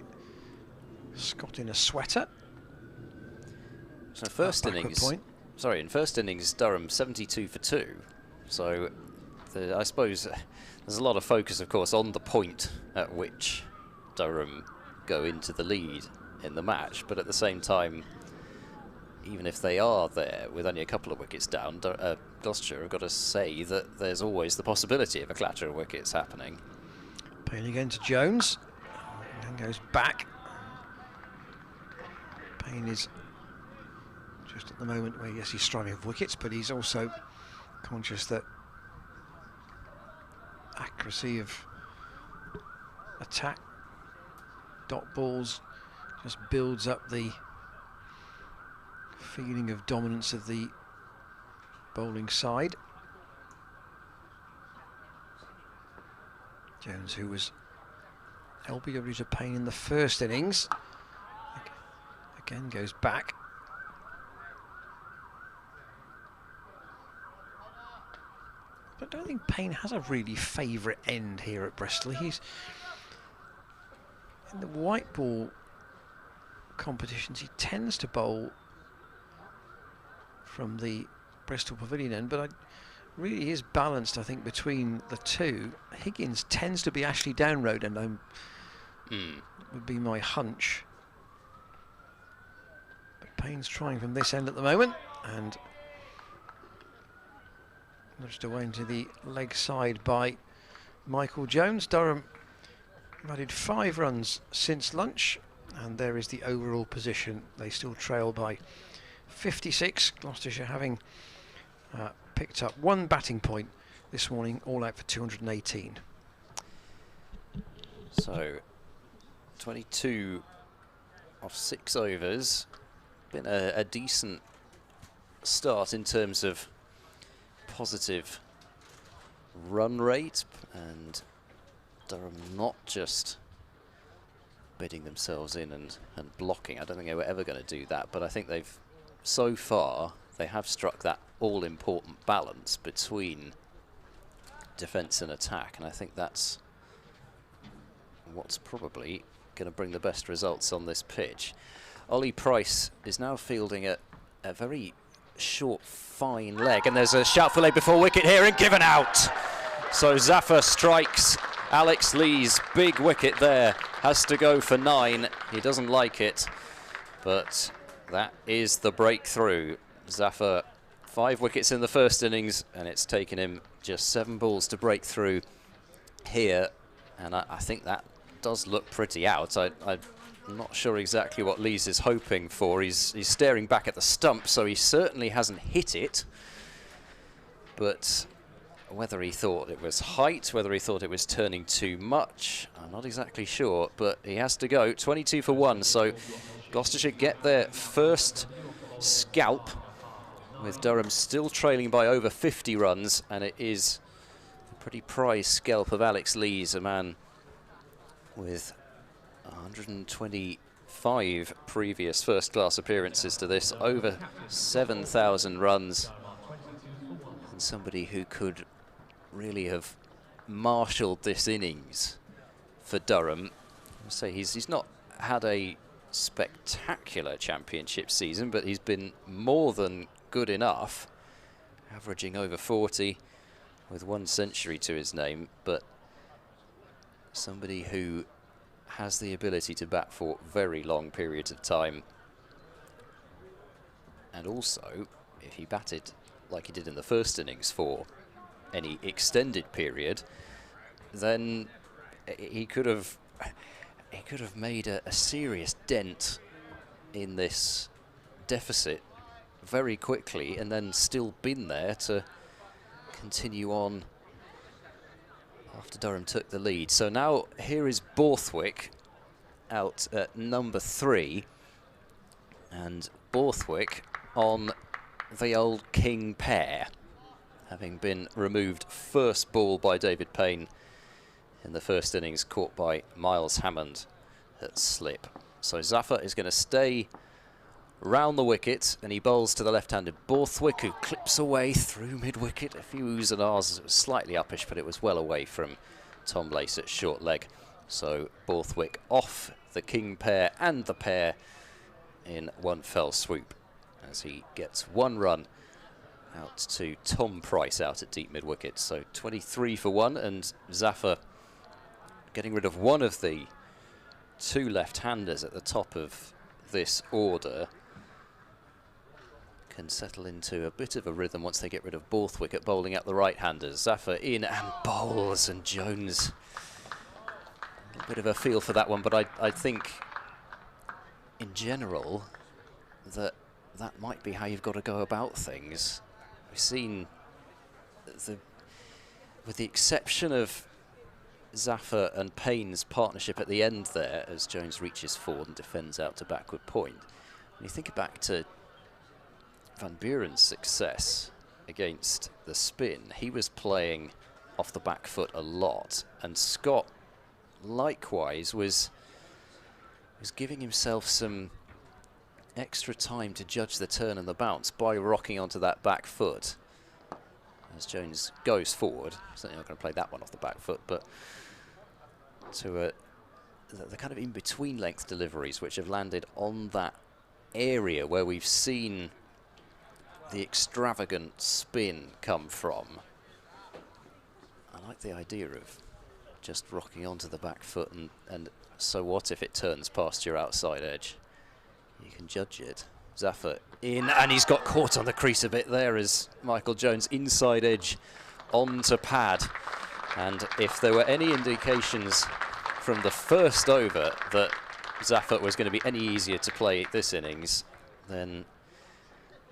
Scott in a sweater. So first innings, in first innings, Durham 72 for 2. So I suppose there's a lot of focus, of course, on the point at which Durham go into the lead in the match. But at the same time, even if they are there with only a couple of wickets down, Gloucestershire have got to say that there's always the possibility of a clatter of wickets happening. Payne again to Jones. And then goes back. Payne is just at the moment where, yes, he's striving for wickets, but he's also conscious that accuracy of attack, dot balls, just builds up the feeling of dominance of the bowling side. Jones, who was LBW to Payne in the first innings, again goes back. But I don't think Payne has a really favourite end here at Bristol. He's in the white ball competitions, he tends to bowl from the Bristol Pavilion end, but really is balanced, I think, between the two. Higgins tends to be Ashley Down Road, and would be my hunch. But Payne's trying from this end at the moment, and nudged away into the leg side by Michael Jones. Durham have added 5 runs since lunch, and there is the overall position. They still trail by 56. Gloucestershire having picked up 1 batting point this morning, all out for 218. So 22 of 6 overs. Been a decent start in terms of positive run rate, and Durham not just bidding themselves in and blocking. I don't think they were ever going to do that, but I think they've, so far, they have struck that all-important balance between defence and attack, and I think that's what's probably going to bring the best results on this pitch. Ollie Price is now fielding a very short, fine leg, and there's a shout for leg before wicket here and given out. So Zaffa strikes Alex Lee's big wicket there. Has to go for 9. He doesn't like it, but that is the breakthrough. Zaffa, 5 wickets in the first innings, and it's taken him just 7 balls to break through here, and I think that does look pretty out. I I'm not sure exactly what Lees is hoping for. He's staring back at the stump, so he certainly hasn't hit it. But whether he thought it was height, whether he thought it was turning too much, I'm not exactly sure, but he has to go. 22 for 1, so Gloucestershire get their first scalp, with Durham still trailing by over 50 runs, and it is a pretty prized scalp of Alex Lees, a man with 125 previous first-class appearances to this, over 7,000 runs, and somebody who could really have marshalled this innings for Durham. I say he's not had a spectacular championship season, but he's been more than good enough, averaging over 40 with 1 century to his name, but somebody who has the ability to bat for very long periods of time. And also, if he batted like he did in the first innings for any extended period, then he could have made a serious dent in this deficit very quickly, and then still been there to continue on after Durham took the lead. So now here is Borthwick out at number 3, and Borthwick on the old king pair, having been removed first ball by David Payne in the first innings, caught by Miles Hammond at slip. So Zafar is going to stay round the wicket, and he bowls to the left-handed Borthwick, who clips away through mid-wicket. A few oohs and ahs, it was slightly uppish, but it was well away from Tom Lace at short leg. So Borthwick off the king pair and the pair in one fell swoop, as he gets 1 run out to Tom Price out at deep mid-wicket. So 23 for 1, and Zafar getting rid of one of the 2 left-handers at the top of this order can settle into a bit of a rhythm once they get rid of Borthwick at bowling at the right-handers. Zafar in and bowls, and Jones a bit of a feel for that one, but I think in general that might be how you've got to go about things. We've seen, with the exception of Zafar and Payne's partnership at the end there, as Jones reaches forward and defends out to backward point. When you think back to Van Buren's success against the spin, he was playing off the back foot a lot, and Scott likewise was giving himself some extra time to judge the turn and the bounce by rocking onto that back foot. As Jones goes forward, certainly not going to play that one off the back foot, but to the kind of in-between length deliveries which have landed on that area where we've seen the extravagant spin come from. I like the idea of just rocking onto the back foot, and so what if it turns past your outside edge? You can judge it. Zafar in, and he's got caught on the crease a bit there as Michael Jones inside edge onto pad. And if there were any indications from the first over that Zafar was going to be any easier to play this innings, then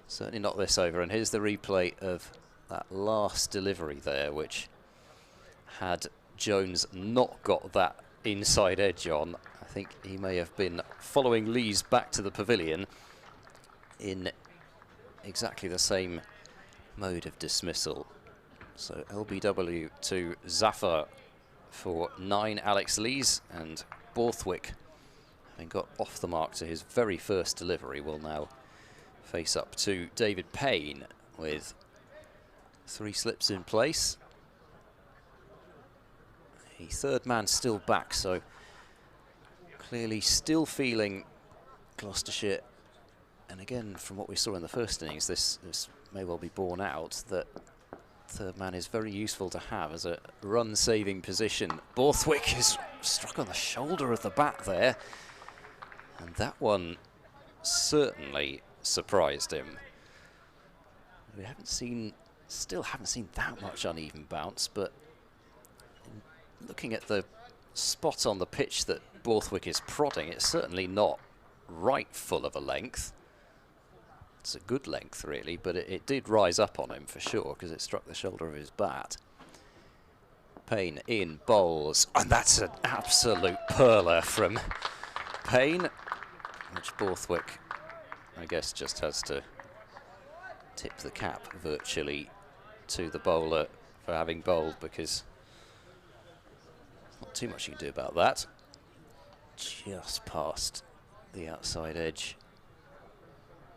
certainly not this over. And here's the replay of that last delivery there, which had Jones not got that inside edge on, I think he may have been following Lees back to the pavilion in exactly the same mode of dismissal. So LBW to Zafar for 9 Alex Lees, and Borthwick, having got off the mark to his very first delivery, will now face up to David Payne with 3 slips in place. The third man still back, so clearly still feeling Gloucestershire. And again, from what we saw in the first innings, this may well be borne out, that third man is very useful to have as a run-saving position. Borthwick is struck on the shoulder of the bat there, and that one certainly surprised him. We still haven't seen that much uneven bounce, but looking at the spot on the pitch that Borthwick is prodding, it's certainly not right full of a length. It's a good length, really, but it did rise up on him for sure because it struck the shoulder of his bat. Payne in bowls, and that's an absolute perler from Payne, which Borthwick, I guess, just has to tip the cap virtually to the bowler for having bowled, because not too much you can do about that. Just past the outside edge.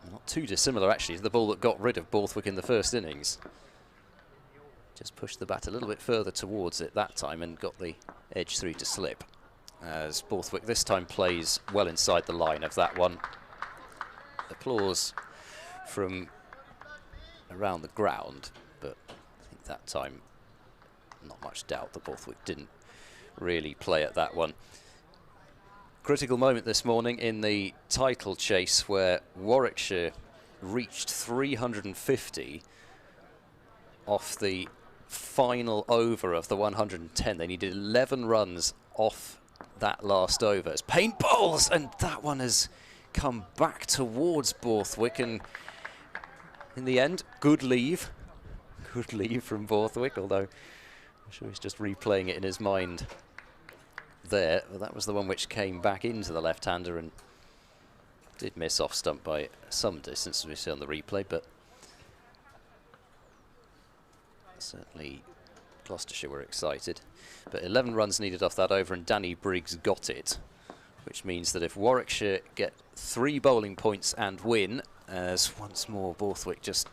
Not too dissimilar, actually, to the ball that got rid of Borthwick in the first innings. Just pushed the bat a little bit further towards it that time and got the edge through to slip. As Borthwick this time plays well inside the line of that one. Applause from around the ground, but I think that time not much doubt that Borthwick didn't really play at that one. Critical moment this morning in the title chase where Warwickshire reached 350 off the final over of the 110. They needed 11 runs off that last over. As Payne bowls, and that one has come back towards Borthwick, and in the end, good leave. Good leave from Borthwick, although I'm sure he's just replaying it in his mind there. Well, that was the one which came back into the left-hander and did miss off stump by some distance, as we see on the replay, but certainly Gloucestershire were excited. But 11 runs needed off that over, and Danny Briggs got it, which means that if Warwickshire get 3 bowling points and win, as once more Borthwick just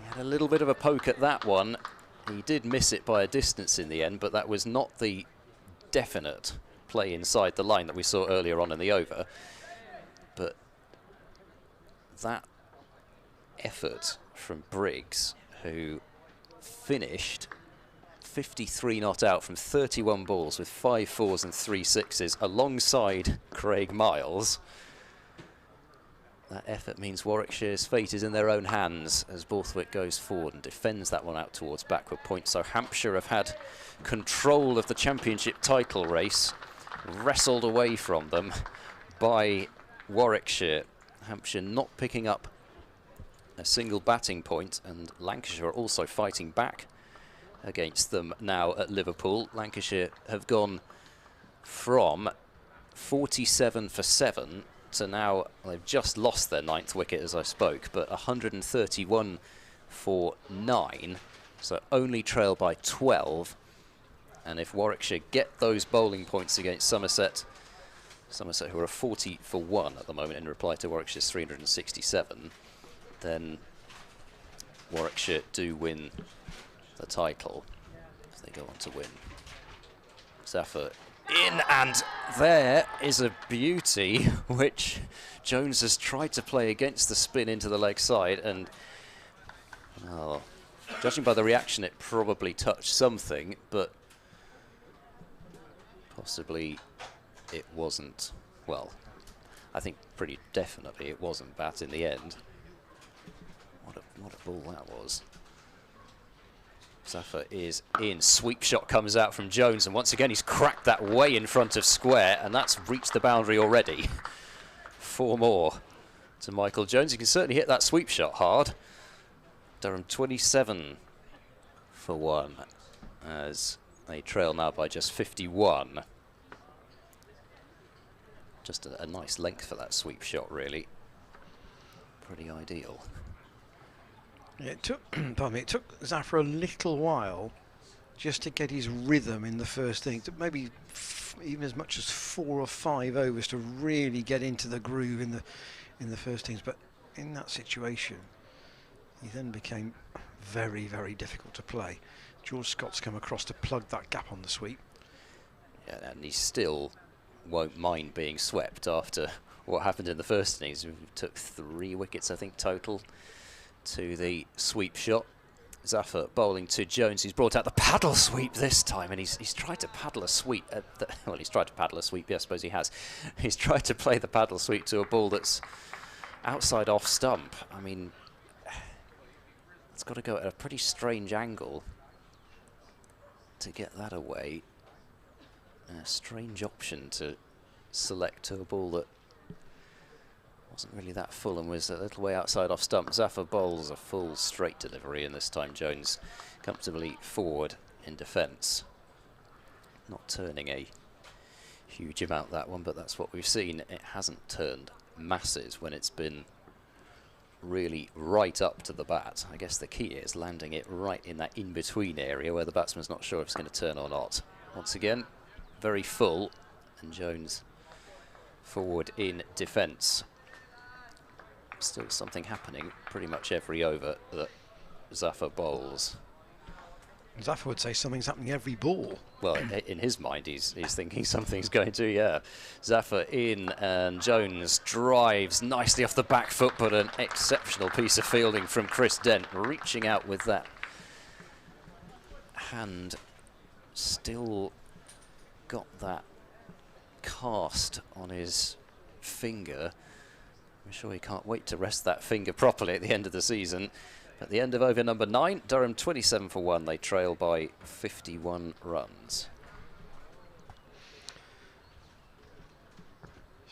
had a little bit of a poke at that one. He did miss it by a distance in the end, but that was not the definite play inside the line that we saw earlier on in the over. But that effort from Briggs, who finished 53 not out from 31 balls with 5 fours and 3 sixes alongside Craig Miles. That effort means Warwickshire's fate is in their own hands as Borthwick goes forward and defends that one out towards backward point. So Hampshire have had control of the championship title race, wrestled away from them by Warwickshire. Hampshire not picking up a single batting point, and Lancashire are also fighting back against them now at Liverpool. Lancashire have gone from 47 for 7 to now, they've just lost their 9th wicket as I spoke, but 131 for 9, so only trail by 12. And if Warwickshire get those bowling points against Somerset, who are 40 for 1 at the moment in reply to Warwickshire's 367, then Warwickshire do win the title if they go on to win. Zaffer in, and there is a beauty which Jones has tried to play against the spin into the leg side, and judging by the reaction it probably touched something, but possibly it wasn't. Well, I think pretty definitely it wasn't bat in the end. What a ball that was. Zaffer is in. Sweep shot comes out from Jones, and once again he's cracked that way in front of square, and that's reached the boundary already. 4 more to Michael Jones. He can certainly hit that sweep shot hard. Durham 27 for 1 as they trail now by just 51. Just a nice length for that sweep shot, really. Pretty ideal. It took, pardon me, it took Zaffer a little while just to get his rhythm in the first inning. Maybe even as much as 4 or 5 overs to really get into the groove in the first innings. But in that situation, he then became very, very difficult to play. George Scott's come across to plug that gap on the sweep. Yeah, and he still won't mind being swept after what happened in the first innings. We took 3 wickets, I think, total to the sweep shot. Zaffer bowling to Jones, who's brought out the paddle sweep this time, and he's tried to paddle a sweep at well, he's tried to paddle a sweep, yeah, I suppose he has. He's tried to play the paddle sweep to a ball that's outside off stump. I mean, it's got to go at a pretty strange angle to get that away. A strange option to select to a ball that wasn't really that full and was a little way outside off stump. Zafar bowls a full straight delivery, and this time Jones comfortably forward in defence. Not turning a huge amount that one, but that's what we've seen. It hasn't turned masses when it's been really right up to the bat. I guess the key is landing it right in that in-between area where the batsman's not sure if it's going to turn or not. Once again, very full, and Jones forward in defence. Still something happening pretty much every over that Zafar bowls. Zafar would say something's happening every ball. Well, in his mind, he's thinking something's going to, yeah. Zafar in, and Jones drives nicely off the back foot, but an exceptional piece of fielding from Chris Dent, reaching out with that hand. Still got that cast on his finger. I'm sure he can't wait to rest that finger properly at the end of the season. At the end of over number 9, Durham 27 for 1. They trail by 51 runs.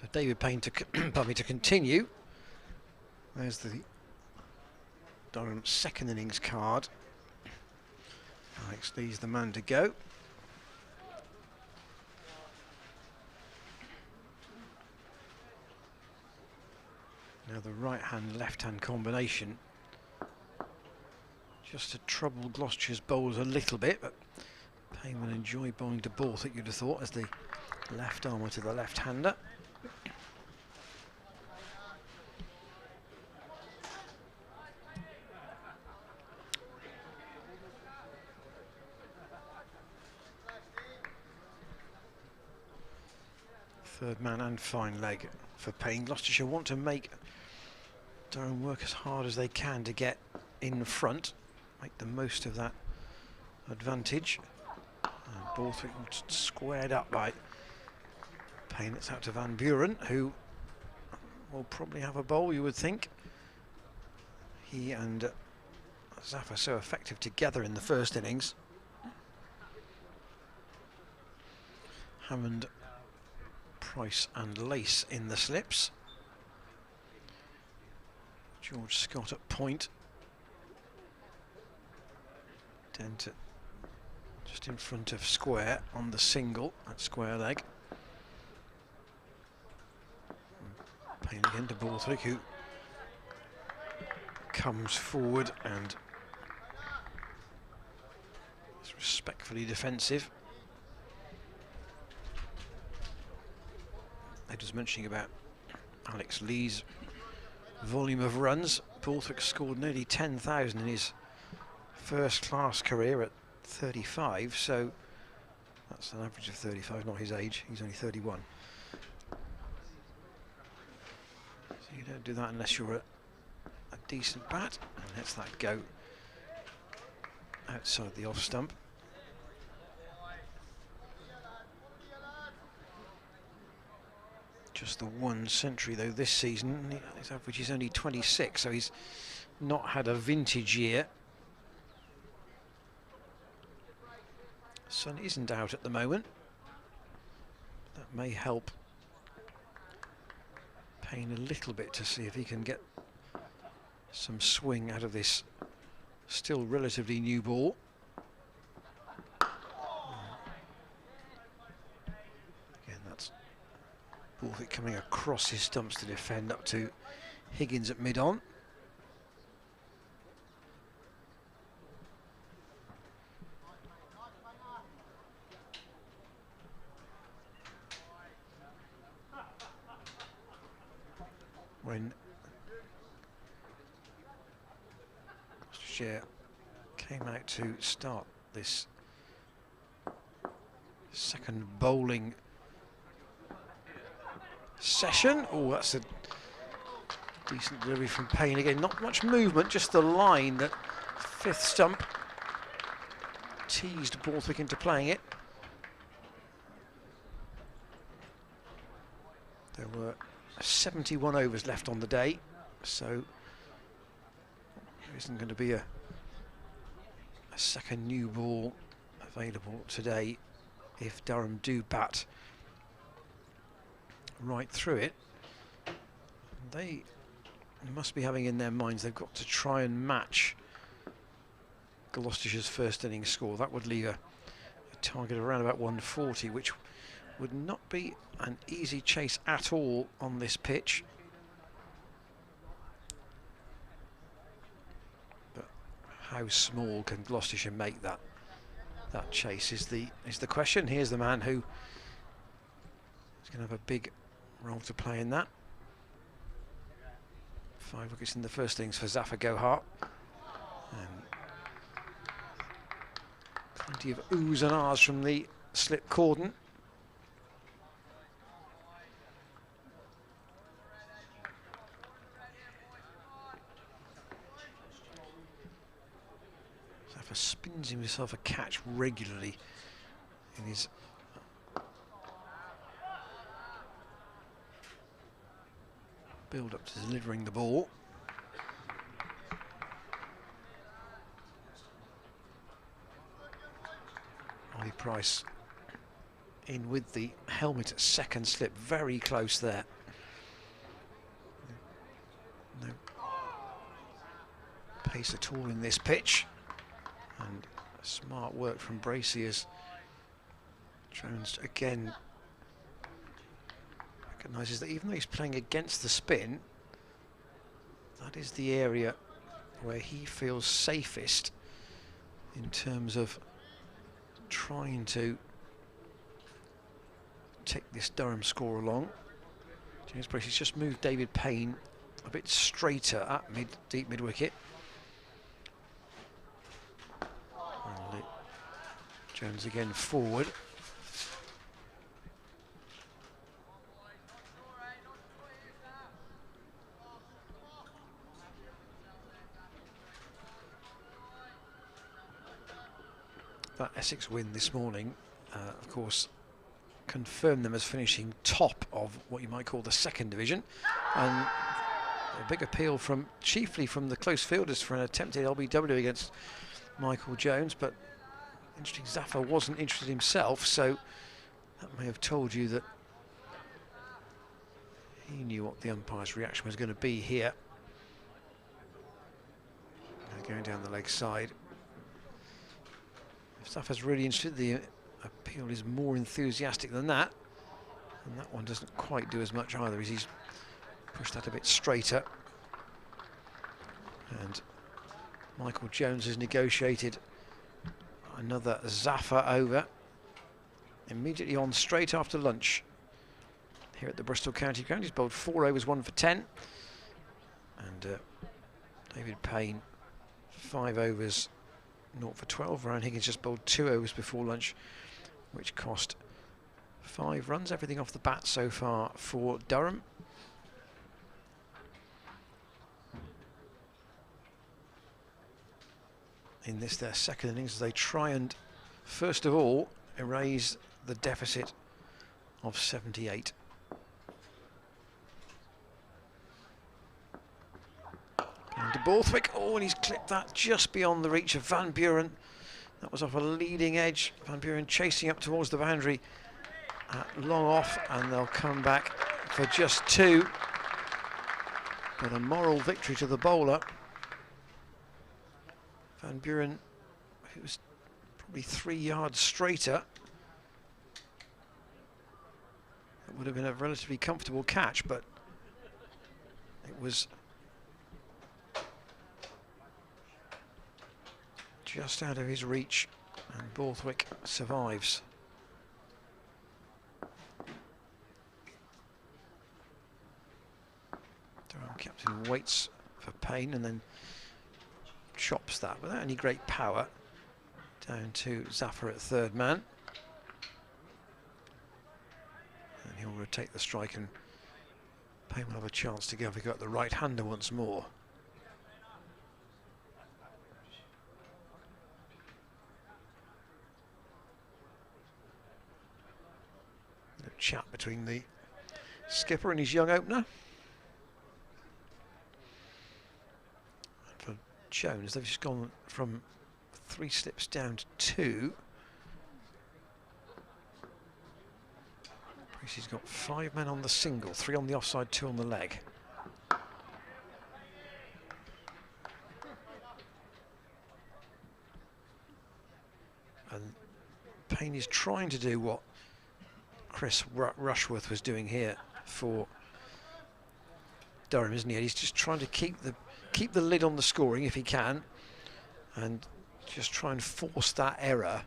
So David Payne to to continue. There's the Durham second innings card. Alex Lee's the man to go. Now the right-hand, left-hand combination just to trouble Gloucestershire's bowlers a little bit, but Payne will enjoy bowling to Borthwick, you'd have thought, as the left armour to the left-hander. Third man and fine leg for Payne. Gloucestershire want to make Durham work as hard as they can to get in front, make the most of that advantage. And Borthwick squared up by Payne. It's out to Van Buren, who will probably have a bowl, you would think. He and Zafar so effective together in the first innings. Hammond, Price and Lace in the slips. George Scott at point. Dent just in front of square on the single at square leg. Payne again to Borthwick, who comes forward and is respectfully defensive. I was mentioning about Alex Lee's volume of runs. Borthwick scored nearly 10,000 in his first-class career at 35, so that's an average of 35, not his age. He's only 31. So you don't do that unless you're a decent bat, and lets that go outside the off stump. Just the one century though this season. His average is only 26, so he's not had a vintage year. Sun isn't out at the moment. That may help Payne a little bit to see if he can get some swing out of this still relatively new ball. Again, that's Borthwick coming across his stumps to defend up to Higgins at mid-on. When Gloucestershire came out to start this second bowling session. Oh, that's a decent delivery from Payne again. Not much movement, just the line that fifth stump teased Borthwick into playing it. There were 71 overs left on the day, so there isn't going to be a second new ball available today if Durham do bat right through it. They must be having in their minds they've got to try and match Gloucestershire's first innings score. That would leave a target around about 140, which would not be an easy chase at all on this pitch. But how small can Gloucestershire make that chase is the question. Here's the man who is going to have a big role to play in that. 5 wickets in the first innings for Zafar Gohar. And plenty of oohs and ahs from the slip cordon. Zafar spins himself a catch regularly in his build up to delivering the ball. Ollie Price in with the helmet at second slip, very close there. No pace at all in this pitch, and smart work from Bracey as Jones again recognises that even though he's playing against the spin, that is the area where he feels safest in terms of trying to take this Durham score along. James Bracey's just moved David Payne a bit straighter at deep mid wicket. Jones again forward. That Essex win this morning, of course, confirmed them as finishing top of what you might call the second division, and a big appeal from chiefly from the close fielders for an attempted LBW against Michael Jones. But interesting, Zafar wasn't interested himself, so that may have told you that he knew what the umpire's reaction was going to be here. Now going down the leg side. If Zafar's really interested, the appeal is more enthusiastic than that, and that one doesn't quite do as much either, as he's pushed that a bit straighter. And Michael Jones has negotiated another Zafar over immediately on straight after lunch here at the Bristol County Ground. He's bowled 4 overs, 1 for 10, and David Payne 5 overs, 0 for 12. Ryan Higgins just bowled 2 overs before lunch, which cost 5 runs. Everything off the bat so far for Durham. In this, their second innings, they try and first of all erase the deficit of 78. Into Borthwick, oh, and he's clipped that just beyond the reach of Van Buren. That was off a leading edge. Van Buren chasing up towards the boundary at long off, and they'll come back for just 2. But a moral victory to the bowler. Van Buren, who was probably 3 yards straighter, it would have been a relatively comfortable catch, but it was just out of his reach, and Borthwick survives. Durham captain waits for Payne and then chops that without any great power down to Zafar at third man. And he'll rotate the strike, and Payne will have a chance to go at the right-hander once more. Chat between the skipper and his young opener. And for Jones, they've just gone from 3 slips down to 2. Bracey's got 5 men on the single, 3 on the offside, 2 on the leg. And Payne is trying to do what Chris Rushworth was doing here for Durham, isn't he? He's just trying to keep the lid on the scoring if he can, and just try and force that error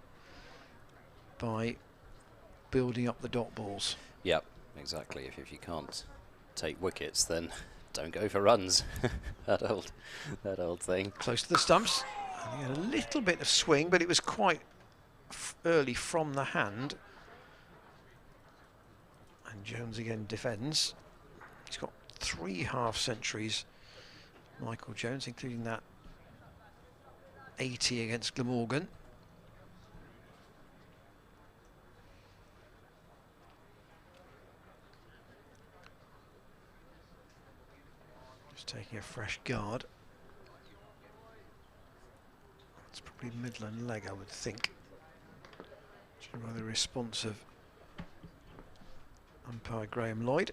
by building up the dot balls. Yep, exactly. If you can't take wickets, then don't go for runs. that old thing. Close to the stumps. And he had a little bit of swing, but it was quite early from the hand. And Jones again defends. He's got 3 half centuries, Michael Jones, including that 80 against Glamorgan. Just taking a fresh guard. It's probably Midland leg, I would think. Rather responsive umpire Graham Lloyd.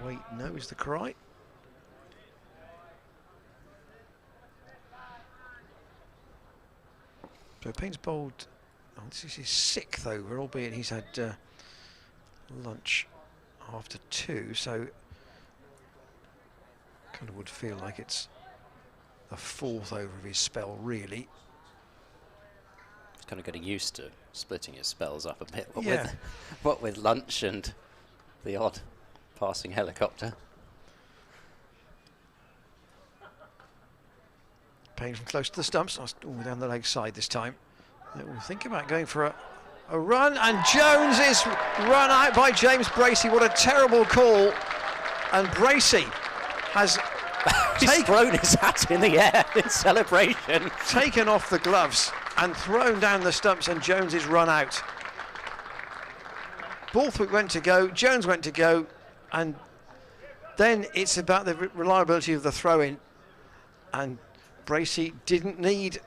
Wait, no is the cry. So Payne's bowled, oh, this is his 6th over, albeit he's had lunch after 2, so kind of would feel like it's the 4th over of his spell, really. He's kind of getting used to splitting his spells up a bit. Yeah. What with lunch and the odd passing helicopter. Payne from close to the stumps. Oh, down the leg side this time. We'll think about going for a run, and Jones is run out by James Bracey. What a terrible call. And Bracey has He's thrown his hat in the air in celebration. Taken off the gloves and thrown down the stumps, and Jones is run out. Borthwick went to go, Jones went to go, and then it's about the reliability of the throw-in. And Bracey didn't need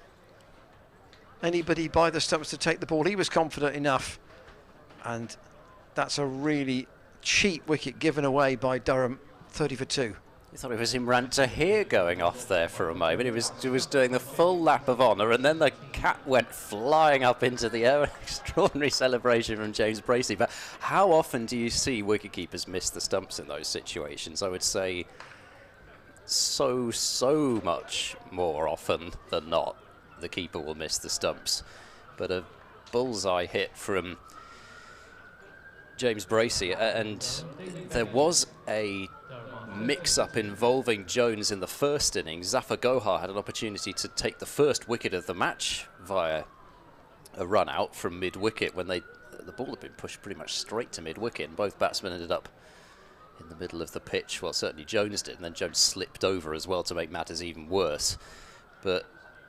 anybody by the stumps to take the ball. He was confident enough, and that's a really cheap wicket given away by Durham, 30 for 2. You thought it was Imran Tahir going off there for a moment. He was doing the full lap of honour, and then the cat went flying up into the air. An extraordinary celebration from James Bracey. But how often do you see wicketkeepers miss the stumps in those situations? I would say so much more often than not, the keeper will miss the stumps. But a bullseye hit from James Bracey, and there was a mix-up involving Jones in the first innings. Zafar Gohar had an opportunity to take the first wicket of the match via a run out from mid-wicket when the ball had been pushed pretty much straight to mid-wicket, and both batsmen ended up in the middle of the pitch. Well, certainly Jones did, and then Jones slipped over as well to make matters even worse. But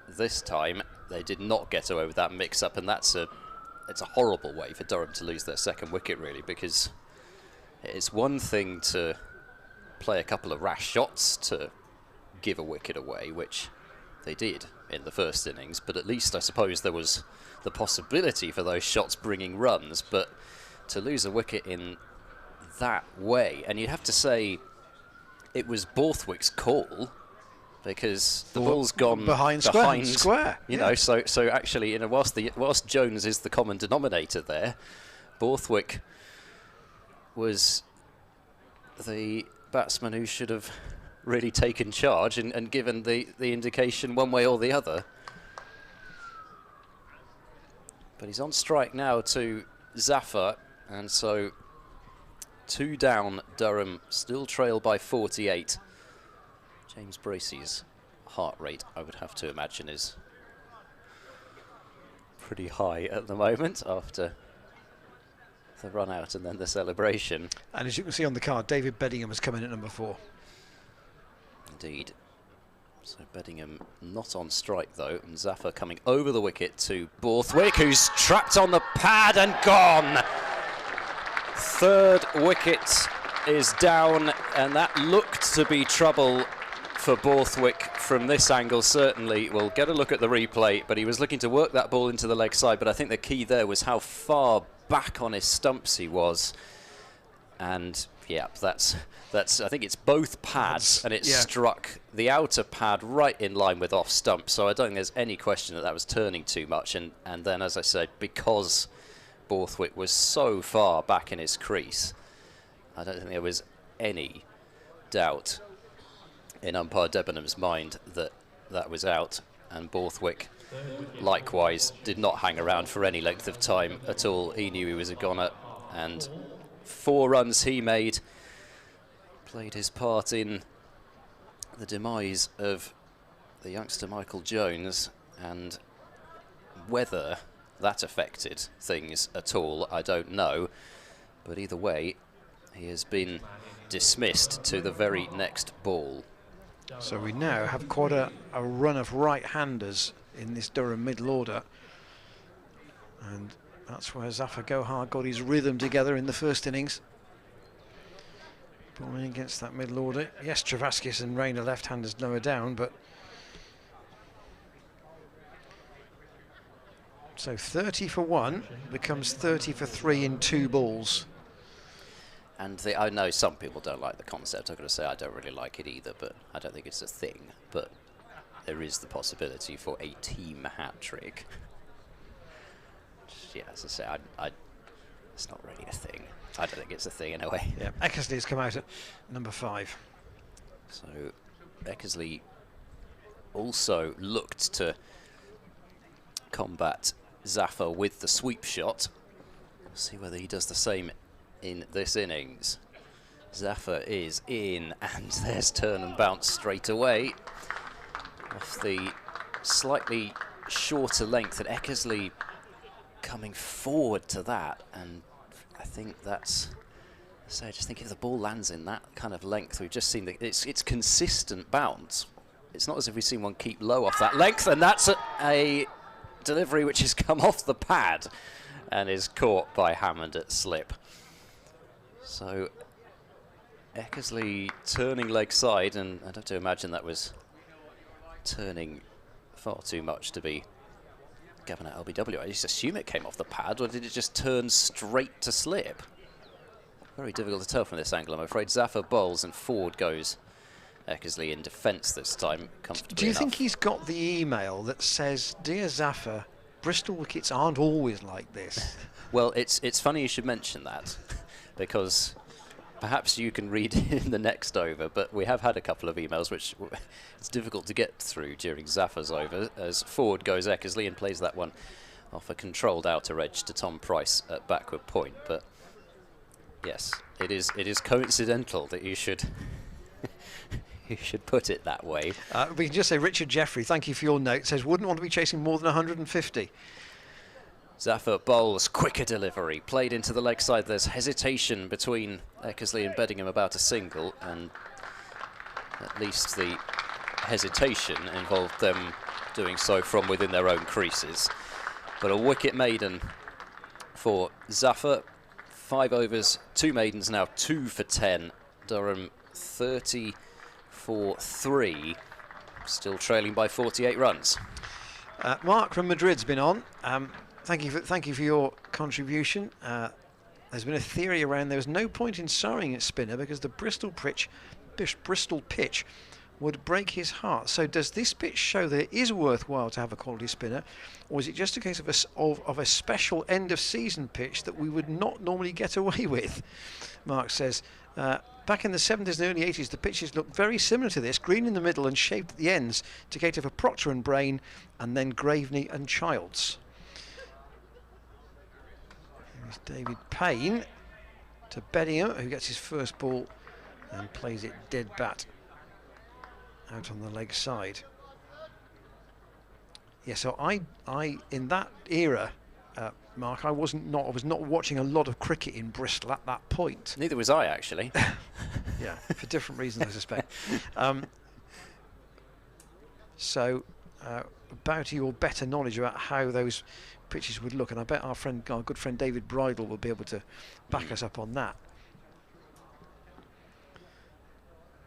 this time they did not get away with that mix-up, and it's a horrible way for Durham to lose their second wicket, really, because it's one thing to play a couple of rash shots to give a wicket away, which they did in the first innings, but at least I suppose there was the possibility for those shots bringing runs. But to lose a wicket in that way, and you'd have to say it was Borthwick's call, because the ball's gone behind square. You know, so actually, you know, whilst Jones is the common denominator there, Borthwick was the batsman who should have really taken charge and given the indication one way or the other. But he's on strike now to Zafar, and so 2 down. Durham still trail by 48. James Bracey's heart rate, I would have to imagine, is pretty high at the moment after the run out and then the celebration. And as you can see on the card, David Beddingham has come in at number 4. Indeed. So Beddingham not on strike though, and Zafar coming over the wicket to Borthwick, who's trapped on the pad and gone. 3rd wicket is down, and that looked to be trouble for Borthwick from this angle, certainly. We'll get a look at the replay, but he was looking to work that ball into the leg side, but I think the key there was how far back on his stumps he was. And yeah, that's I think it's both pads, and it struck the outer pad right in line with off stump, so I don't think there's any question that was turning too much. And then, as I said, because Borthwick was so far back in his crease, I don't think there was any doubt in umpire Debenham's mind that that was out, and Borthwick likewise did not hang around for any length of time at all. He knew he was a goner, and 4 runs he made played his part in the demise of the youngster Michael Jones, and whether that affected things at all, I don't know, but either way he has been dismissed to the very next ball. So we now have quite a run of right-handers in this Durham middle order, and that's where Zafar Gohar got his rhythm together in the first innings. Bowling against that middle order. Yes, Travaskis and Rain are left-handers lower down, but so 30 for 1 becomes 30 for 3 in 2 balls. And I know some people don't like the concept. I've got to say I don't really like it either, but I don't think it's a thing. But there is the possibility for a team hat-trick. Yeah, as I say, it's not really a thing. I don't think it's a thing anyway. Yeah, Eckersley's come out at number 5. So Eckersley also looked to combat Zafar with the sweep shot. See whether he does the same in this innings. Zafar is in, and there's turn and bounce straight away off the slightly shorter length, and Eckersley coming forward to that, and I think that's, so I just think if the ball lands in that kind of length, we've just seen that it's consistent bounce. It's not as if we've seen one keep low off that length, and that's a delivery which has come off the pad and is caught by Hammond at slip. So Eckersley turning leg side, and I'd have to imagine that was turning far too much to be Gavin at LBW. I just assume it came off the pad, or did it just turn straight to slip? Very difficult to tell from this angle, I'm afraid. Zafar bowls and forward goes Eckersley in defence this time, comfortably Do you enough. think he's got the email that says, "Dear Zafar, Bristol wickets aren't always like this"? Well, it's funny you should mention that, because perhaps you can read in the next over, but we have had a couple of emails which it's difficult to get through during Zafar's over, as forward goes Eckersley and plays that one off a controlled outer edge to Tom Price at backward point. But yes, it is coincidental that you should you should put it that way. We can just say Richard Jeffrey, thank you for your note, says wouldn't want to be chasing more than 150. Zafar bowls, quicker delivery, played into the leg side. There's hesitation between Eckersley and Beddingham about a single, and at least the hesitation involved them doing so from within their own creases. But a wicket maiden for Zafar. 5 overs, 2 maidens now, 2 for 10. Durham 30 for 3, still trailing by 48 runs. Mark from Madrid's been on. Thank you for your contribution. There's been a theory around there was no point in sowing at spinner because the Bristol pitch would break his heart. So does this pitch show that it is worthwhile to have a quality spinner, or is it just a case of a special end of season pitch that we would not normally get away with? Mark says, back in the 70s and early 80s, the pitches looked very similar to this, green in the middle and shaped at the ends to cater for Procter and Brain, and then Graveney and Childs. David Payne to Beddingham, who gets his first ball and plays it dead bat out on the leg side. Yeah, so I in that era, Mark, I was not watching a lot of cricket in Bristol at that point. Neither was I, actually. Yeah, for different reasons, I suspect. So, about your better knowledge about how those pitches would look, and I bet our good friend David Bridle will be able to back us up on that.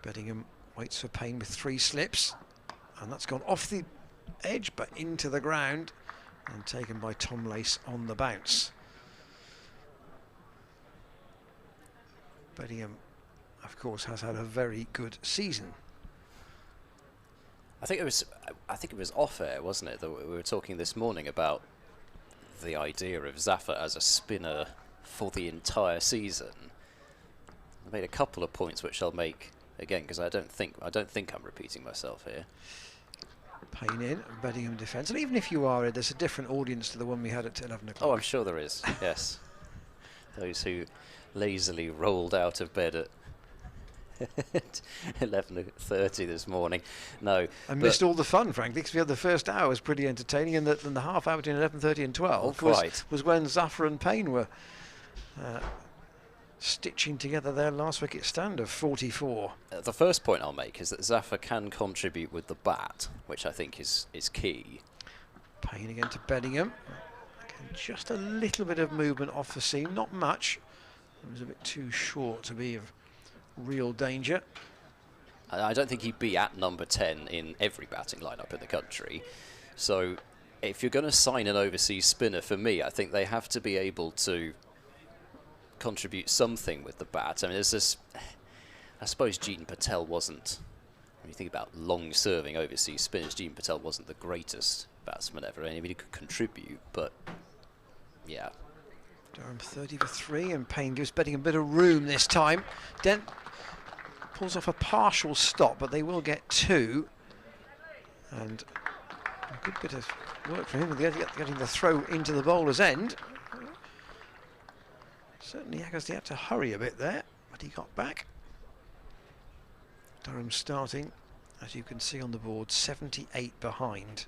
Beddingham waits for Payne with 3 slips. and that's gone off the edge but into the ground and taken by Tom Lace on the bounce. Bedingham, of course, has had a very good season. I think it was off air, wasn't it, that we were talking this morning about the idea of Zaffa as a spinner for the entire season. I made a couple of points which I'll make again because I don't think I'm repeating myself here. Payne in, Bedingham defence, and even if you are, there's a different audience to the one we had at 11 o'clock. Oh, I'm sure there is. Yes, those who lazily rolled out of bed at 11:30 this morning. No, I missed all the fun, frankly, because we had the first hour was pretty entertaining, and the half hour between 11:30 and 12 was when Zaffa and Payne were stitching together their last wicket stand of 44. The first point I'll make is that Zaffa can contribute with the bat, which I think is key. Payne again to Bedingham. Again, just a little bit of movement off the seam, not much. It was a bit too short to be of real danger. I don't think he'd be at number 10 in every batting lineup in the country. So if you're going to sign an overseas spinner, for me, I think they have to be able to contribute something with the bat. I mean, there's this, I suppose Jeetan Patel wasn't, when you think about long-serving overseas spinners, Jeetan Patel wasn't the greatest batsman ever. I mean, he could contribute, but yeah. Durham 30 for 3, and Payne gives Bedingham a bit of room this time. Dent pulls off a partial stop, but they will get 2. And a good bit of work for him with getting the throw into the bowler's end. Certainly Eckersley had to hurry a bit there, but he got back. Durham starting, as you can see on the board, 78 behind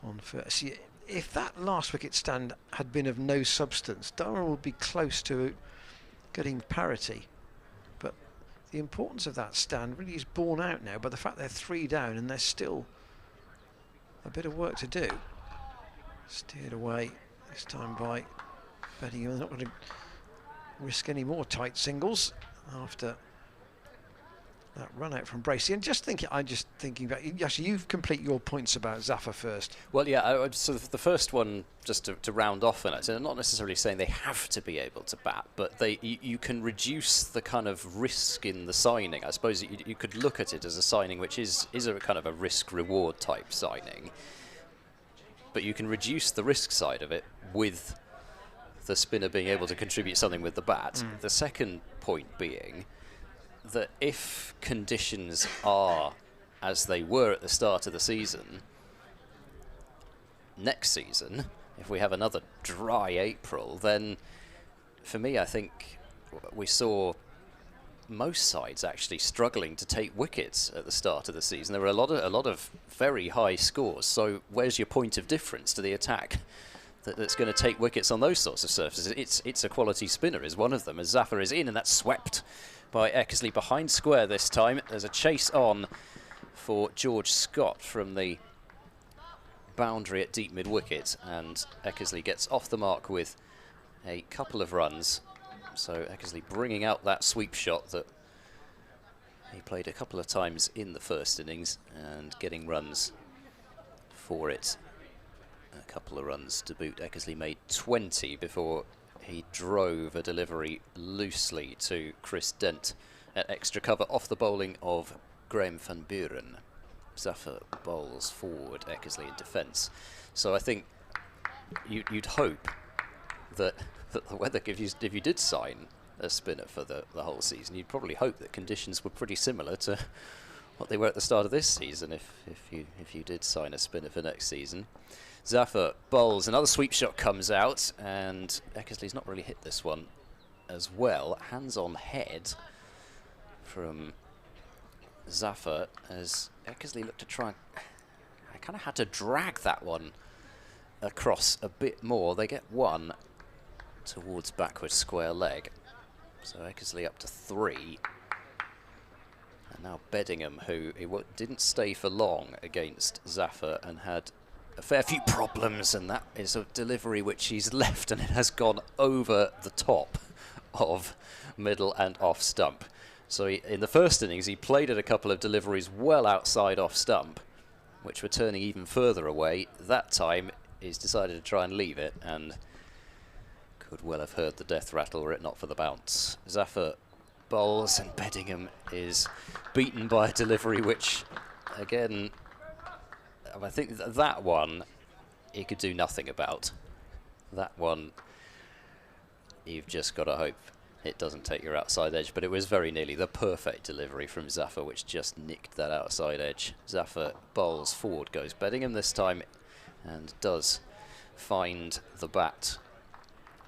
on first. See, if that last wicket stand had been of no substance, Durham would be close to getting parity. But the importance of that stand really is borne out now by the fact they're 3 down and there's still a bit of work to do. Steered away this time by Bedingham. They're not going to risk any more tight singles after that run out from Bracey. And I'm just thinking about, actually, you complete your points about Zaffa first. Well, yeah, so the first one, just to round off on it, so I'm not necessarily saying they have to be able to bat, but you can reduce the kind of risk in the signing. I suppose you could look at it as a signing which is a kind of a risk-reward type signing, but you can reduce the risk side of it with the spinner being able to contribute something with the bat. The second point being that if conditions are as they were at the start of the season, next season, if we have another dry April, then for me, I think we saw most sides actually struggling to take wickets at the start of the season. There were a lot of very high scores. So where's your point of difference to the attack that's going to take wickets on those sorts of surfaces? It's a quality spinner is one of them, as Zaffa is in, and that's swept by Eckersley behind square this time. There's a chase on for George Scott from the boundary at deep mid-wicket, and Eckersley gets off the mark with a couple of runs. So Eckersley bringing out that sweep shot that he played a couple of times in the first innings and getting runs for it. A couple of runs to boot. Eckersley made 20 before he drove a delivery loosely to Chris Dent at extra cover off the bowling of Graham van Buren. Zaffa bowls forward, Eckersley in defence. So I think you'd hope that the weather, if you did sign a spinner for the whole season, you'd probably hope that conditions were pretty similar to what they were at the start of this season if you did sign a spinner for next season. Zaffa bowls, another sweep shot comes out, and Eckersley's not really hit this one as well. Hands on head from Zaffa as Eckersley looked to try. I kind of had to drag that one across a bit more. They get 1 towards backward square leg. So Eckersley up to 3. And now Bedingham, who didn't stay for long against Zaffa and had a fair few problems, and that is a delivery which he's left, and it has gone over the top of middle and off stump. So in the first innings, he played at a couple of deliveries well outside off stump, which were turning even further away. That time he's decided to try and leave it, and could well have heard the death rattle were it not for the bounce. Zaffer bowls, and Beddingham is beaten by a delivery which, again, I think that one he could do nothing about. That one, you've just got to hope it doesn't take your outside edge, but it was very nearly the perfect delivery from Zaffer, which just nicked that outside edge. Zaffer bowls forward, goes Beddingham this time, and does find the bat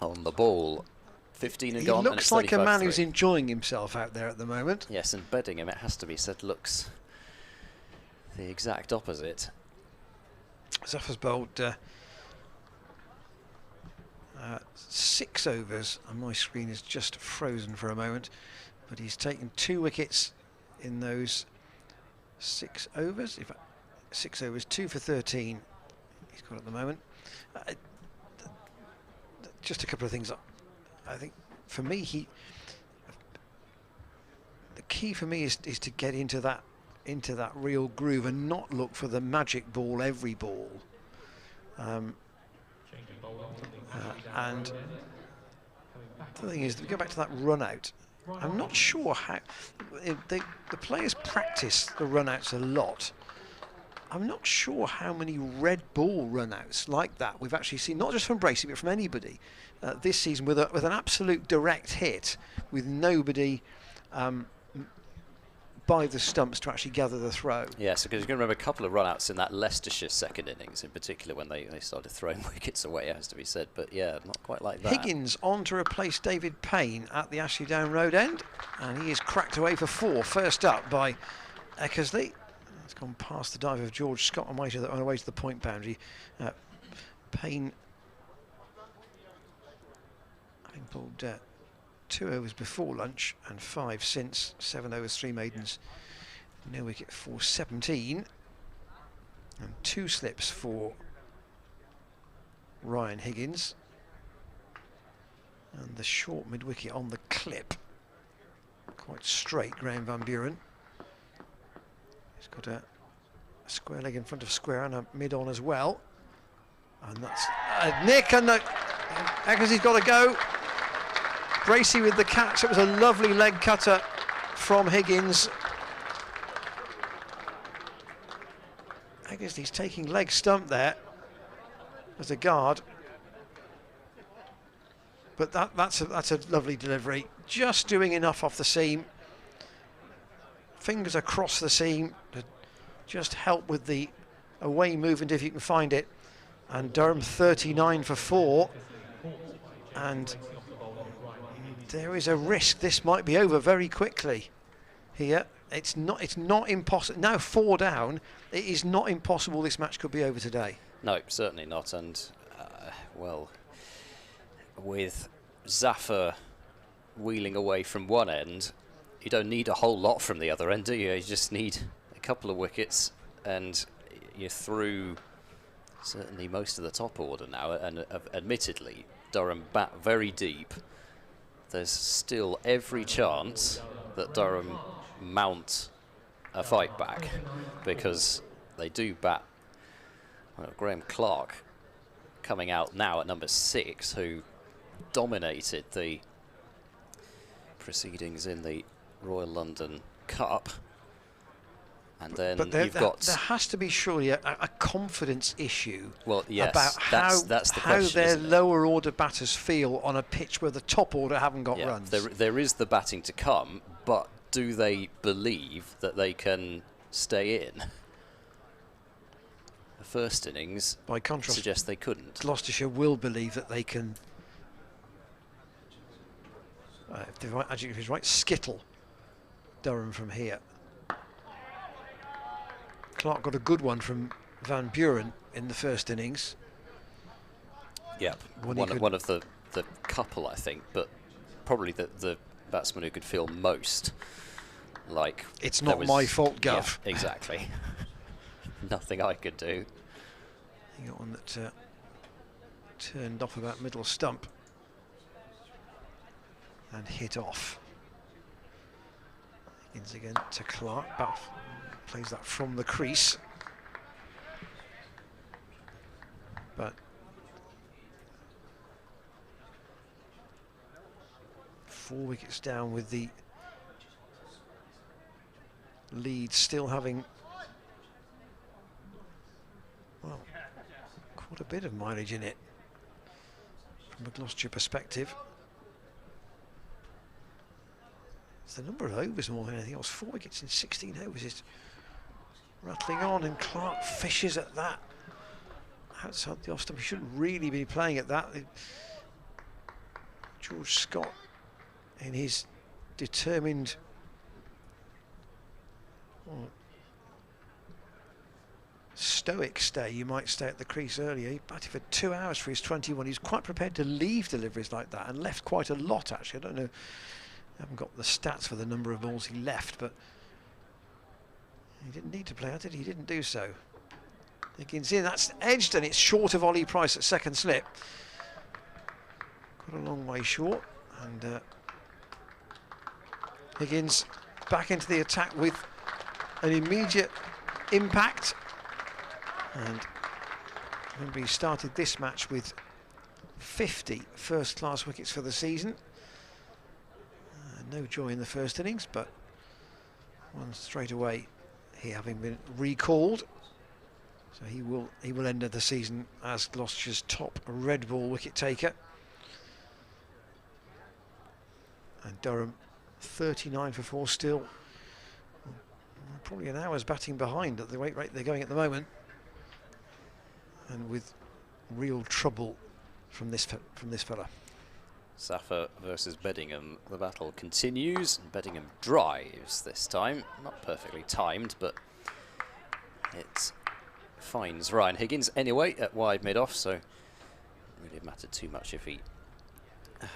on the ball. 15 and gone. He looks like a man who's enjoying himself out there at the moment. Yes, and Beddingham, it has to be said, looks the exact opposite. Zaffer's bowled 6 overs, and my screen is just frozen for a moment, but he's taken 2 wickets in those 6 overs. In fact, 6 overs, 2 for 13 he's got at the moment. Just a couple of things. I think for me, the key for me is to get into that real groove and not look for the magic ball every ball. And the thing is, we go back to that run out. I'm not sure how the players practice the run outs a lot. I'm not sure how many red ball run outs like that we've actually seen, not just from Bracey but from anybody this season, with an absolute direct hit, with nobody by the stumps to actually gather the throw. Yes, because you can remember a couple of run-outs in that Leicestershire second innings, in particular, when they started throwing wickets away, it has to be said. But yeah, not quite like that. Higgins on to replace David Payne at the Ashley Down Road end, and he is cracked away for 4. First up by Eckersley. It's gone past the dive of George Scott on the way to the point boundary. Payne having pulled 2 overs before lunch and 5 since. 7 overs, 3 maidens, no wicket for 17, and 2 slips for Ryan Higgins, and the short mid wicket on the clip, quite straight. Graham Van Buren, he's got a square leg in front of square and a mid on as well, and that's Nick, and Eckersley's got to go. Bracey with the catch. It was a lovely leg cutter from Higgins. Eckersley's taking leg stump there as a guard, but that's a lovely delivery. Just doing enough off the seam, fingers across the seam to just help with the away movement if you can find it. And Durham 39 for 4, and there is a risk this might be over very quickly here. It's not impossible. Now 4 down, it is not impossible this match could be over today. No, certainly not. And, well, with Zaffer wheeling away from one end, you don't need a whole lot from the other end, do you? You just need a couple of wickets, and you're through certainly most of the top order now. And admittedly, Durham bat very deep. There's still every chance that Durham mount a fight back, because they do bat. Well, Graham Clark coming out now at number 6, who dominated the proceedings in the Royal London Cup. And then you've got... There has to be surely a confidence issue, well, yes, about that's the how question, their lower order batters feel on a pitch where the top order haven't got runs. There is the batting to come, but do they believe that they can stay in? The first innings, by contrast, suggests they couldn't. Gloucestershire will believe that they can, if the right adjective is right, skittle Durham from here. Clark got a good one from Van Buren in the first innings. Yeah, one of the couple, I think, but probably the batsman who could feel most like it's not my fault, Gov. Yeah, exactly. Nothing I could do. You got one that turned off about middle stump and hit off. Higgins again to Clark. Plays that from the crease. 4 wickets down, with the lead still having, well, quite a bit of mileage in it from a Gloucestershire perspective. It's the number of overs more than anything else. 4 wickets in 16 overs is rattling on, and Clark fishes at that outside the off stump. He shouldn't really be playing at that. George Scott, in his determined, well, stoic stay, you might stay at the crease earlier. He batted for 2 hours for his 21. He's quite prepared to leave deliveries like that, and left quite a lot actually. I don't know, I haven't got the stats for the number of balls he left, but he didn't need to play out, did he? He didn't do so. Higgins in, that's edged, and it's short of Ollie Price at second slip. Got a long way short, and Higgins back into the attack with an immediate impact. And remember, he started this match with 50 first-class wickets for the season. No joy in the first innings, but one straight away, he having been recalled. So he will end the season as Gloucestershire's top red ball wicket taker. And Durham 39 for 4 still. Probably an hour's batting behind at the rate they're going at the moment. And with real trouble from this fella. Zafar versus Beddingham. The battle continues, and Beddingham drives this time. Not perfectly timed, but it finds Ryan Higgins anyway at wide mid-off, so it really mattered too much if he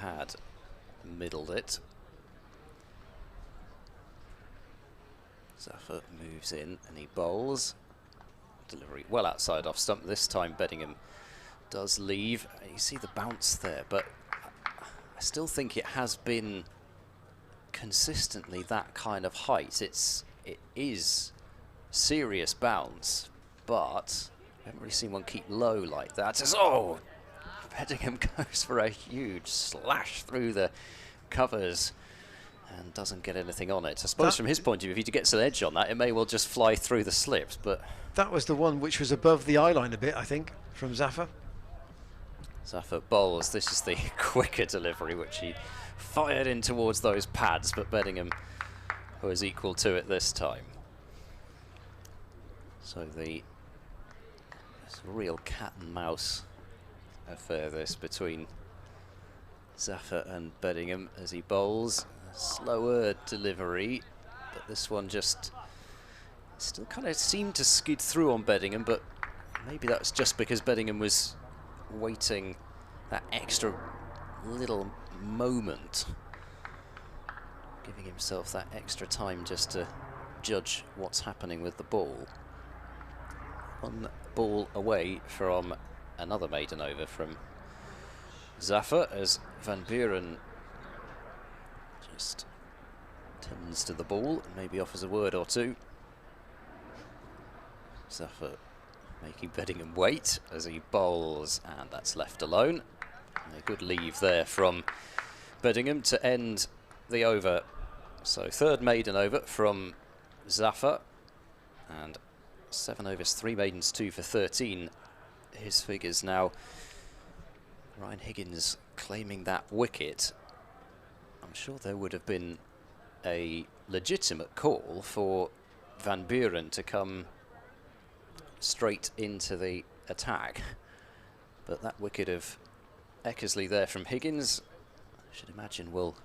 had middled it. Zafar moves in and he bowls. Delivery well outside off stump. This time Beddingham does leave. You see the bounce there, but I still think it has been consistently that kind of height. It is serious bounce, but I haven't really seen one keep low like that. Oh, Beddingham goes for a huge slash through the covers and doesn't get anything on it. I suppose from his point of view, if he gets an edge on that, it may well just fly through the slips. But that was the one which was above the eye line a bit, I think, from Zafar. Zafar bowls. This is the quicker delivery, which he fired in towards those pads, but Beddingham was equal to it this time. So it's a real cat and mouse affair this between Zafar and Beddingham as he bowls. A slower delivery, but this one just still kind of seemed to skid through on Beddingham, but maybe that's just because Beddingham was waiting that extra little moment, giving himself that extra time just to judge what's happening with the ball. One ball away from another maiden over from Zafar as Van Buren just tends to the ball and maybe offers a word or two. Zafar making Beddingham wait as he bowls, and that's left alone. And a good leave there from Beddingham to end the over. So third maiden over from Zafar, and 7 overs, 3 maidens, 2 for 13. His figures now. Ryan Higgins claiming that wicket. I'm sure there would have been a legitimate call for Van Buren to come straight into the attack, but that wicket of Eckersley there from Higgins, I should imagine, will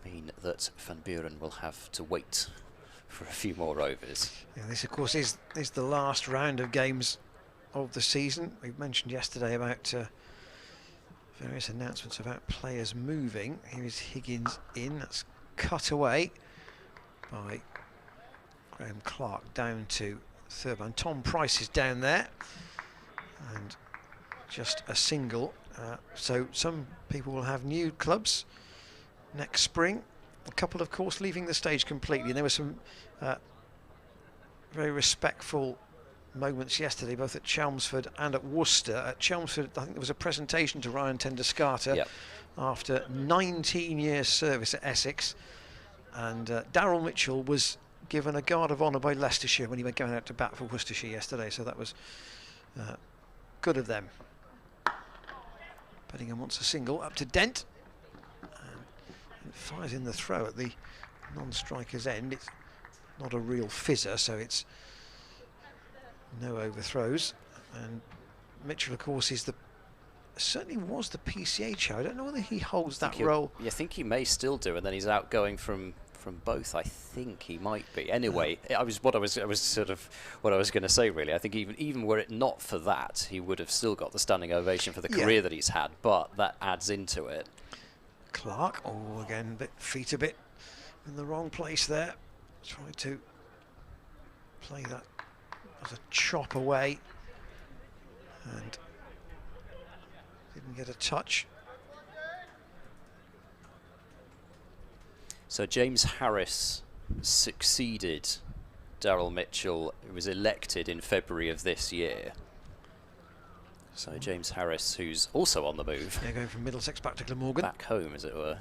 mean that Van Buren will have to wait for a few more overs. Yeah, this of course is the last round of games of the season. We mentioned yesterday about various announcements about players moving. Here is Higgins in, that's cut away by Graham Clark down to third man. Tom Price is down there, and just a single. So some people will have new clubs next spring. A couple, of course, leaving the stage completely. And there were some very respectful moments yesterday, both at Chelmsford and at Worcester. At Chelmsford, I think there was a presentation to Ryan Tendescarter after 19 years service at Essex, and Daryl Mitchell was given a guard of honour by Leicestershire when he went going out to bat for Worcestershire yesterday, so that was good of them. Bedingham wants a single up to Dent, and fires in the throw at the non-striker's end. It's not a real fizzer, so it's no overthrows. And Mitchell, of course, is certainly was the PCA chair. I don't know whether he holds that role. I think he may still do, and then he's outgoing from both. I think he might be. Anyway, what I was going to say really. I think even were it not for that, he would have still got the standing ovation for the career that he's had. But that adds into it. Clark, again, feet a bit in the wrong place there. Tried to play that as a chop away and didn't get a touch. So James Harris succeeded Daryl Mitchell, who was elected in February of this year. So James Harris, who's also on the move. Yeah, going from Middlesex back to Glamorgan. Back home, as it were.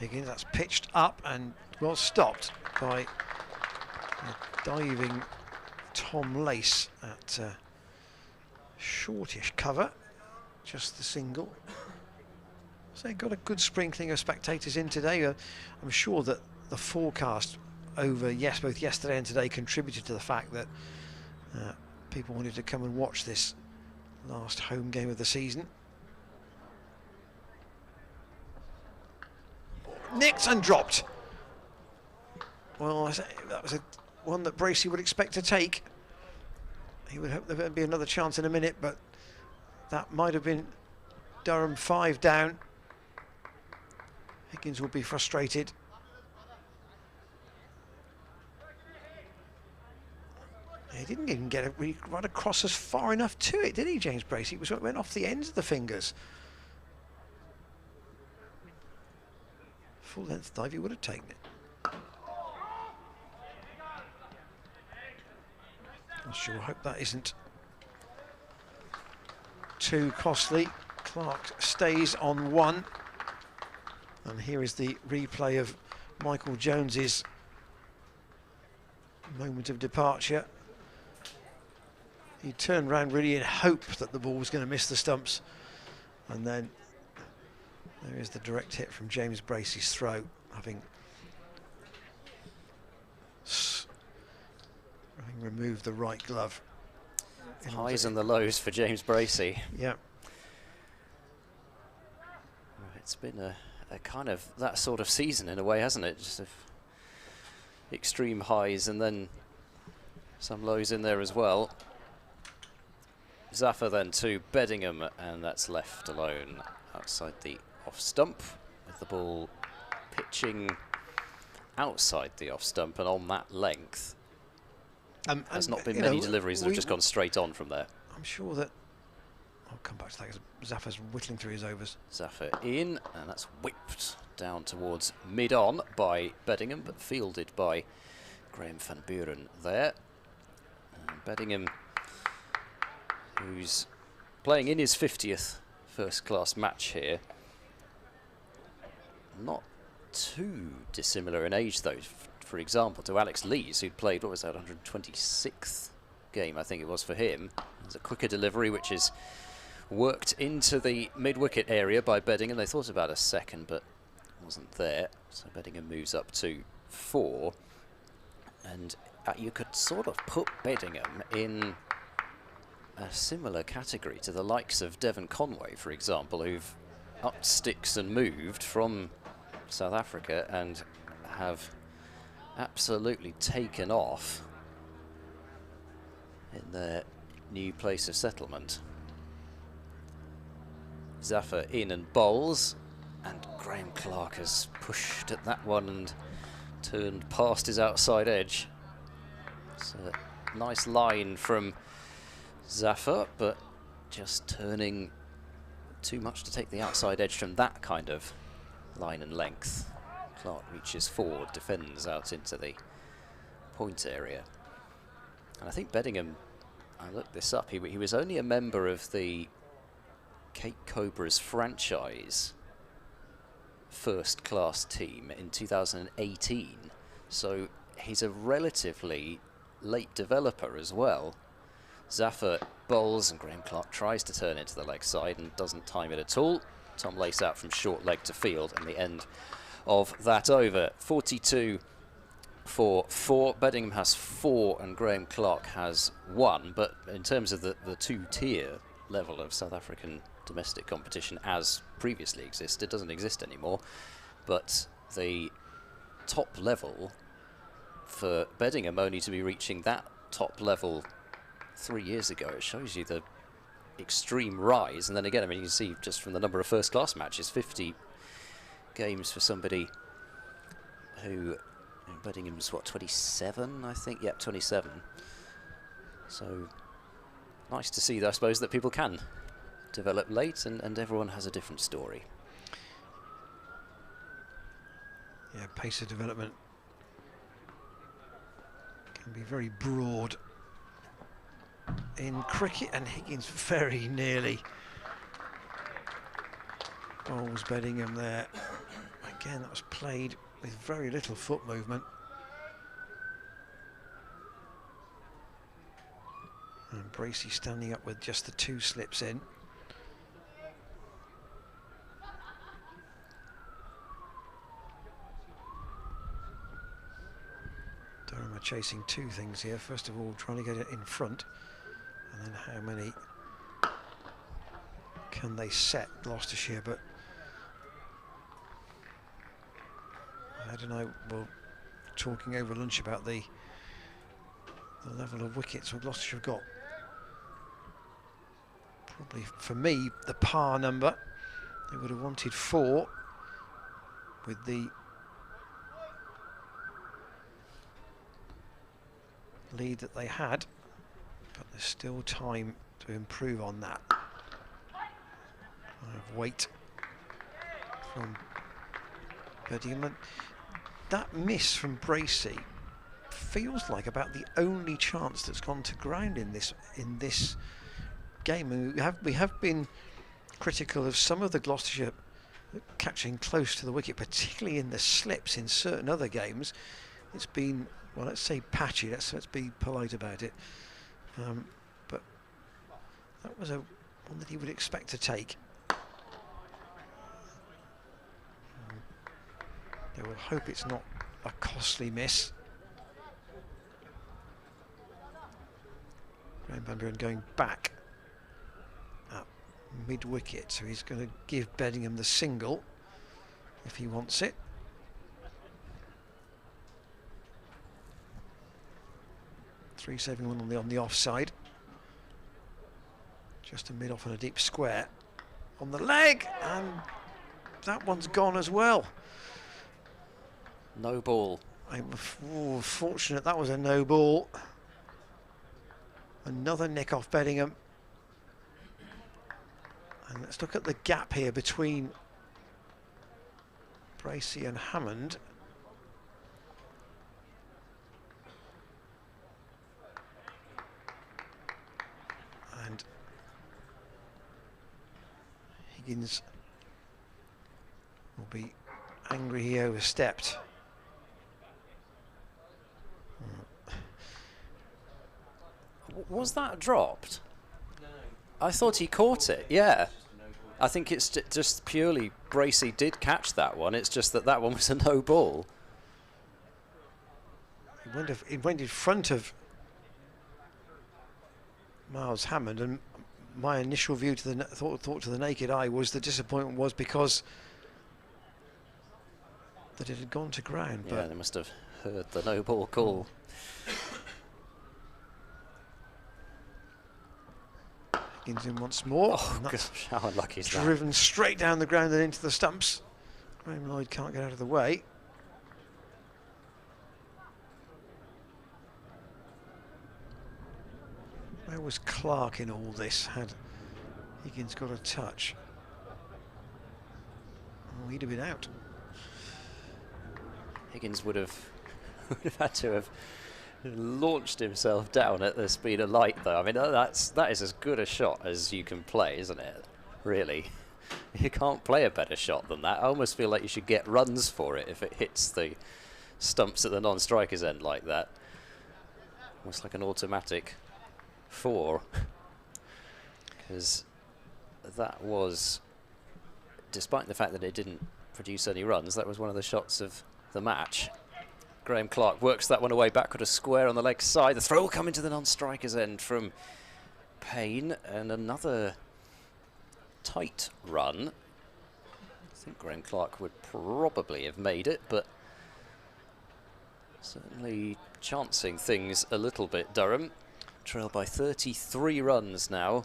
Higgins, that's pitched up and well stopped by a diving Tom Lace at shortish cover. Just the single. So they got a good sprinkling of spectators in today. I'm sure that the forecast over both yesterday and today contributed to the fact that people wanted to come and watch this last home game of the season. Nicked and dropped. Well, that was one that Bracey would expect to take. He would hope there would be another chance in a minute, but that might have been Durham 5 down. Higgins will be frustrated. He didn't even get it right across as far enough to it, did he, James Bracey? It went off the ends of the fingers. Full length dive, he would have taken it. I sure hope that isn't too costly. Clark stays on 1. And here is the replay of Michael Jones's moment of departure. He turned round really in hope that the ball was going to miss the stumps. And then there is the direct hit from James Bracey's throw, having removed the right glove. The highs and the lows for James Bracey. Yeah. It's been a kind of that sort of season in a way, hasn't it? Just extreme highs and then some lows in there as well. Zaffer then to Bedingham, and that's left alone outside the off stump, with the ball pitching outside the off stump and on that length. There's not been many deliveries that have just gone straight on from there. I'm sure that I'll come back to that because Zaffer's whittling through his overs. Zaffer in, and that's whipped down towards mid-on by Bedingham, but fielded by Graham van Buren there. And Bedingham, who's playing in his 50th first-class match here. Not too dissimilar in age, though, for example, to Alex Lees, who'd played, what was that, 126th game, I think it was for him. There's a quicker delivery, which is worked into the mid-wicket area by Bedingham. They thought about a second, but wasn't there. So Bedingham moves up to 4. And you could sort of put Bedingham in a similar category to the likes of Devon Conway, for example, who've upped sticks and moved from South Africa and have absolutely taken off in their new place of settlement. Zaffer in and bowls, and Graham Clark has pushed at that one and turned past his outside edge. It's a nice line from Zaffer, but just turning too much to take the outside edge from that kind of line and length. Clark reaches forward, defends out into the point area. And I think Beddingham, I looked this up, he was only a member of the Cape Cobras franchise first class team in 2018. So he's a relatively late developer as well. Zaffer bowls and Graham Clark tries to turn it to the leg side and doesn't time it at all. Tom Lace out from short leg to field, and the end of that over. 42 for 4. Beddingham has 4 and Graham Clark has 1. But in terms of the two-tier level of South African domestic competition as previously existed, doesn't exist anymore. But the top level for Beddingham only to be reaching that top level 3 years ago, it shows you the extreme rise. And then again, I mean, you can see just from the number of first class matches, 50 games for somebody who, Beddingham's what, 27 I think? Yep, 27. So nice to see, I suppose, that people can develop late, and everyone has a different story. Yeah, pace of development can be very broad in cricket, and Higgins very nearly bowls Beddingham there. Again, that was played with very little foot movement. And Bracey standing up with just the 2 slips in. Durham are chasing 2 things here. First of all, trying to get it in front, and then how many can they set Gloucestershire? But I don't know. Well, talking over lunch about the level of wickets what Gloucestershire have got. Probably for me the par number. They would have wanted 4 with the lead that they had, but there's still time to improve on that. Weight from Beddingham. That miss from Bracey feels like about the only chance that's gone to ground in this game. And we have been critical of some of the Gloucestershire catching close to the wicket, particularly in the slips in certain other games. It's been, well, let's say patchy, let's be polite about it. But that was one that he would expect to take. They will hope it's not a costly miss. Graham Van Buren going back at mid-wicket, so he's going to give Beddingham the single if he wants it. Three saving one on the offside. Just a mid-off and a deep square on the leg, and that one's gone as well. No ball. I'm fortunate that was a no ball. Another nick off Beddingham. And let's look at the gap here between Bracey and Hammond. And Higgins will be angry he overstepped. Was that dropped? No. I thought he caught it, yeah. I think it's just purely Bracey did catch that one. It's just that one was a no ball. It went in front of Miles Hammond, and my initial view to the thought to the naked eye was the disappointment was because that it had gone to ground. Yeah, but they must have heard the no ball call. Higgins in once more. Oh gosh, how unlucky is that? Driven straight down the ground and into the stumps. Graham Lloyd can't get out of the way. Where was Clark in all this? Had Higgins got a touch? Oh, he'd have been out. Higgins would have had to have Launched himself down at the speed of light, though. I mean, that is as good a shot as you can play, isn't it? Really. You can't play a better shot than that. I almost feel like you should get runs for it if it hits the stumps at the non-striker's end like that. Almost like an automatic 4. Because that was, despite the fact that it didn't produce any runs, that was one of the shots of the match. Graham Clark works that one away backward, a square on the leg side. The throw will come into the non-striker's end from Payne, and another tight run. I think Graham Clark would probably have made it, but certainly chancing things a little bit. Durham trail by 33 runs now,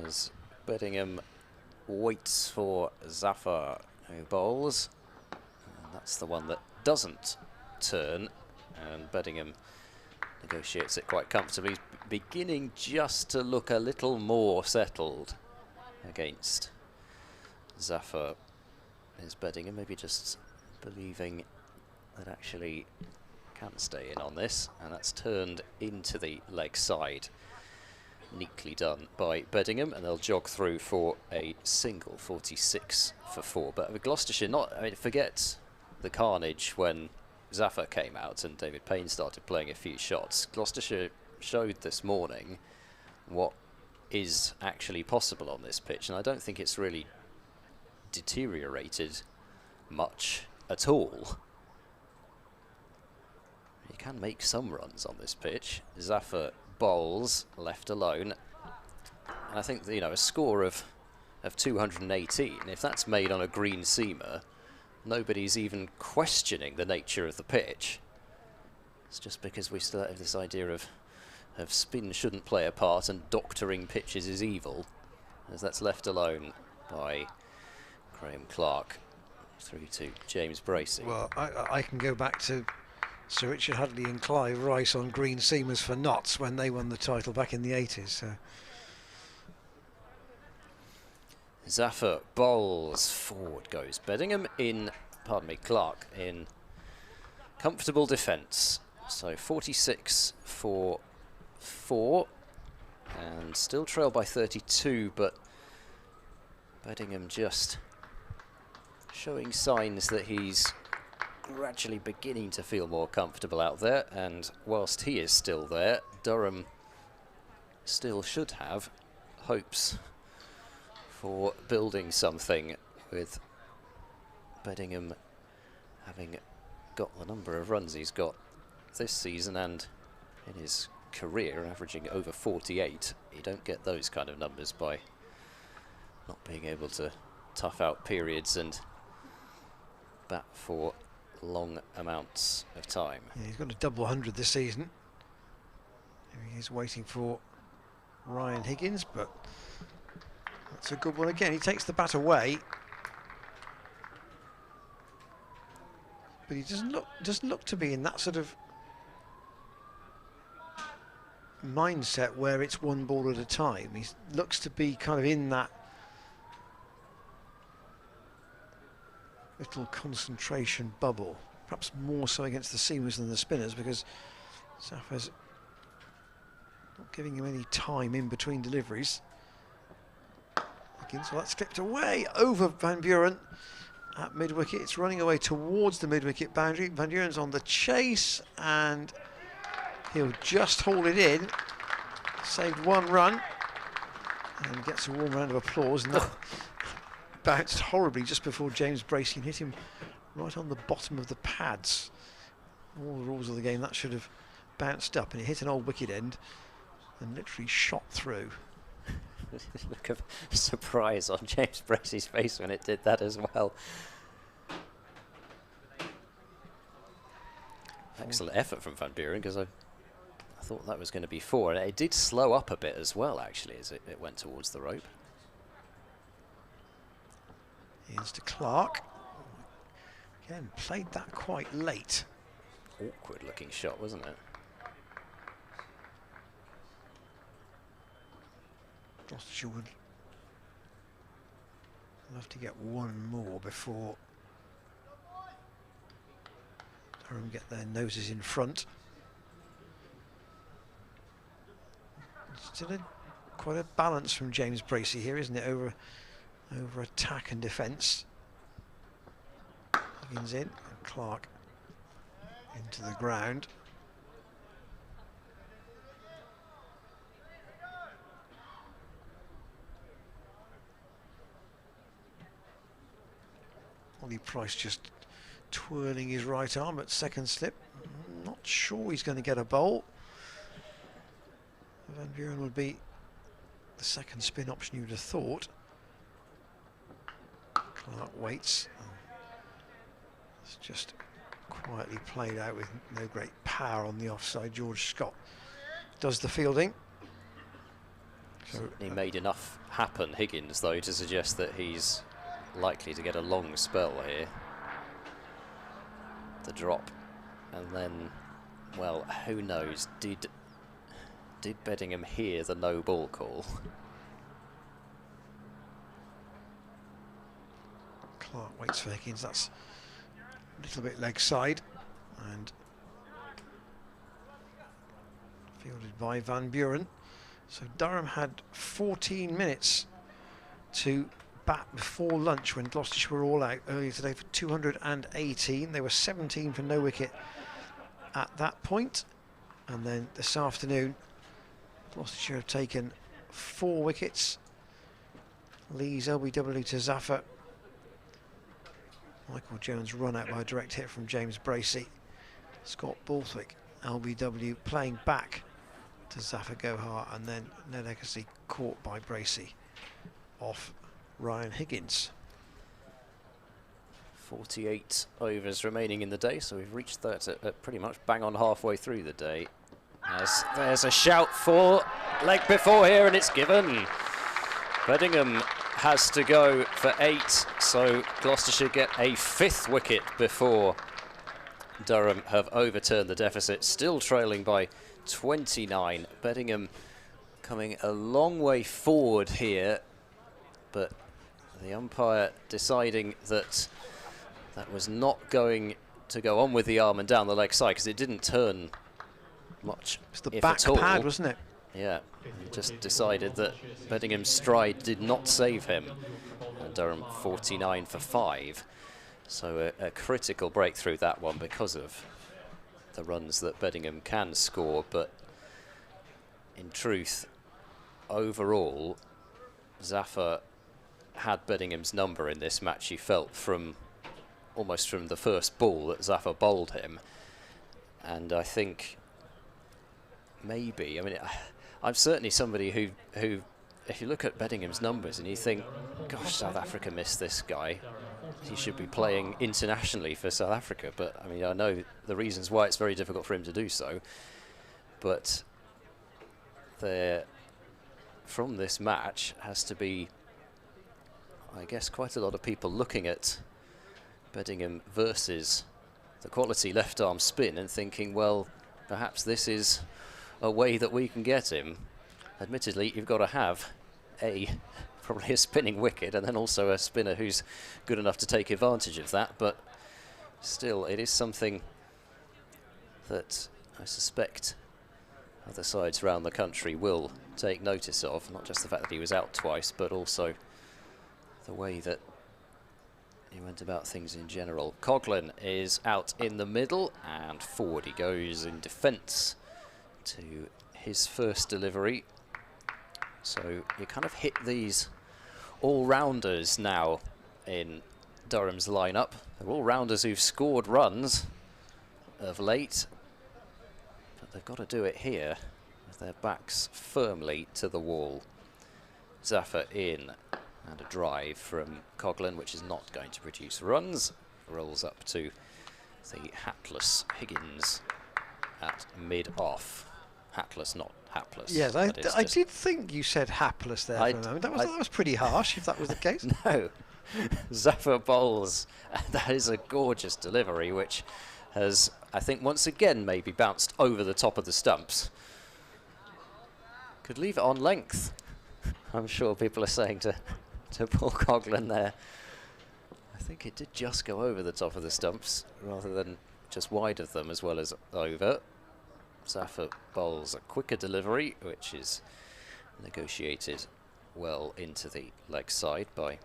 as Beddingham waits for Zafar, who bowls. And that's the one that doesn't turn, and Beddingham negotiates it quite comfortably. He's beginning just to look a little more settled against Zafar. Is Beddingham maybe just believing that actually can stay in on this, and that's turned into the leg side. Neatly done by Beddingham, and they'll jog through for a single, 46 for 4. But with Gloucestershire, forget the carnage when Zafar came out and David Payne started playing a few shots. Gloucestershire showed this morning what is actually possible on this pitch, and I don't think it's really deteriorated much at all. You can make some runs on this pitch. Zafar bowls left alone, and I think, you know, a score of 218, if that's made on a green seamer, nobody's even questioning the nature of the pitch. It's just because we still have this idea of spin shouldn't play a part and doctoring pitches is evil, as that's left alone by Graham Clark through to James Bracey. Well, I can go back to Sir Richard Hadley and Clive Rice on green seamers for Notts when they won the title back in the 80s. So. Zafar bowls, forward goes Beddingham in, Clark in comfortable defence. So 46 for 4, and still trail by 32, but Beddingham just showing signs that he's gradually beginning to feel more comfortable out there, and whilst he is still there, Durham still should have hopes for building something, with Beddingham having got the number of runs he's got this season and in his career, averaging over 48. You don't get those kind of numbers by not being able to tough out periods and bat for long amounts of time. Yeah, he's got a double 100 this season. He is waiting for Ryan Higgins, but that's a good one again. He takes the bat away, but he doesn't look to be in that sort of mindset where it's one ball at a time. He looks to be kind of in that little concentration bubble, perhaps more so against the seamers than the spinners, because Zafar's not giving him any time in between deliveries. Higgins, well, that's clipped away over Van Buren at mid-wicket. It's running away towards the mid-wicket boundary. Van Buren's on the chase, and he'll just hold it in. Saved one run and gets a warm round of applause, and that bounced horribly just before James Bracey and hit him right on the bottom of the pads. All the rules of the game, that should have bounced up, and it hit an old wicket end and literally shot through. Look of surprise on James Bracey's face when it did that as well. Excellent effort from Van Buren, because I thought that was going to be 4, and it did slow up a bit as well, actually, as it went towards the rope. Here's to Clark. Again, played that quite late. Awkward looking shot, wasn't it? Gloucestershire would love to get one more before Durham get their noses in front. Still quite a balance from James Bracey here, isn't it? Over attack and defence. Higgins in, and Clark into the ground. Ollie Price just twirling his right arm at second slip. Not sure he's going to get a bowl. Van Buren would be the second spin option you'd have thought. Clark waits. It's just quietly played out with no great power on the offside. George Scott does the fielding. So he made enough happen, Higgins, though, to suggest that he's likely to get a long spell here. The drop, and then, well, who knows? Did Beddingham hear the no ball call? Clark waits for Higgins. That's a little bit leg side, and fielded by Van Buren. So Durham had 14 minutes to bat before lunch when Gloucestershire were all out earlier today for 218. They were 17 for no wicket at that point. And then this afternoon, Gloucestershire have taken 4 wickets. Lee's LBW to Zafar. Michael Jones run out by a direct hit from James Bracey. Scott Borthwick, LBW, playing back to Zafar Gohar, and then Ned Eckersley caught by Bracey off Ryan Higgins. 48 overs remaining in the day, so we've reached that at pretty much bang on halfway through the day. As there's a shout for leg before here, and it's given. Beddingham has to go for 8, so Gloucestershire get a 5th wicket before Durham have overturned the deficit, still trailing by 29. Beddingham coming a long way forward here, but the umpire deciding that that was not going to go on with the arm and down the leg side, because it didn't turn much, It's the if back at all. pad, wasn't it? Yeah, he just decided that Beddingham's stride did not save him. And Durham 49 for 5. So a critical breakthrough, that one, because of the runs that Beddingham can score. But in truth, overall, Zafar had Beddingham's number in this match, he felt, from almost from the first ball that Zafar bowled him. And I think maybe, I mean, I'm certainly somebody who, if you look at Beddingham's numbers and you think, gosh, South Africa missed this guy, he should be playing internationally for South Africa. But I mean, I know the reasons why it's very difficult for him to do so, but there, from this match, has to be, I guess, quite a lot of people looking at Beddingham versus the quality left arm spin and thinking, well, perhaps this is a way that we can get him. Admittedly, you've got to have probably a spinning wicket, and then also a spinner who's good enough to take advantage of that, but still, it is something that I suspect other sides around the country will take notice of, not just the fact that he was out twice, but also the way that he went about things in general. Coughlin is out in the middle, and forward he goes in defence to his first delivery. So you kind of hit these all-rounders now in Durham's lineup. They're all-rounders who've scored runs of late, but they've got to do it here with their backs firmly to the wall. Zafar in, and a drive from Coughlin, which is not going to produce runs. Rolls up to the hatless Higgins at mid-off. Hatless, not hapless. Yes, I did think you said hapless there for a moment. That was pretty harsh, if that was the case. No. Zafar bowls. That is a gorgeous delivery, which has, I think, once again maybe bounced over the top of the stumps. Could leave it on length, I'm sure people are saying to Paul Coughlin there. I think it did just go over the top of the stumps rather than just wide of them as well as over. Zaffa bowls a quicker delivery, which is negotiated well into the leg side by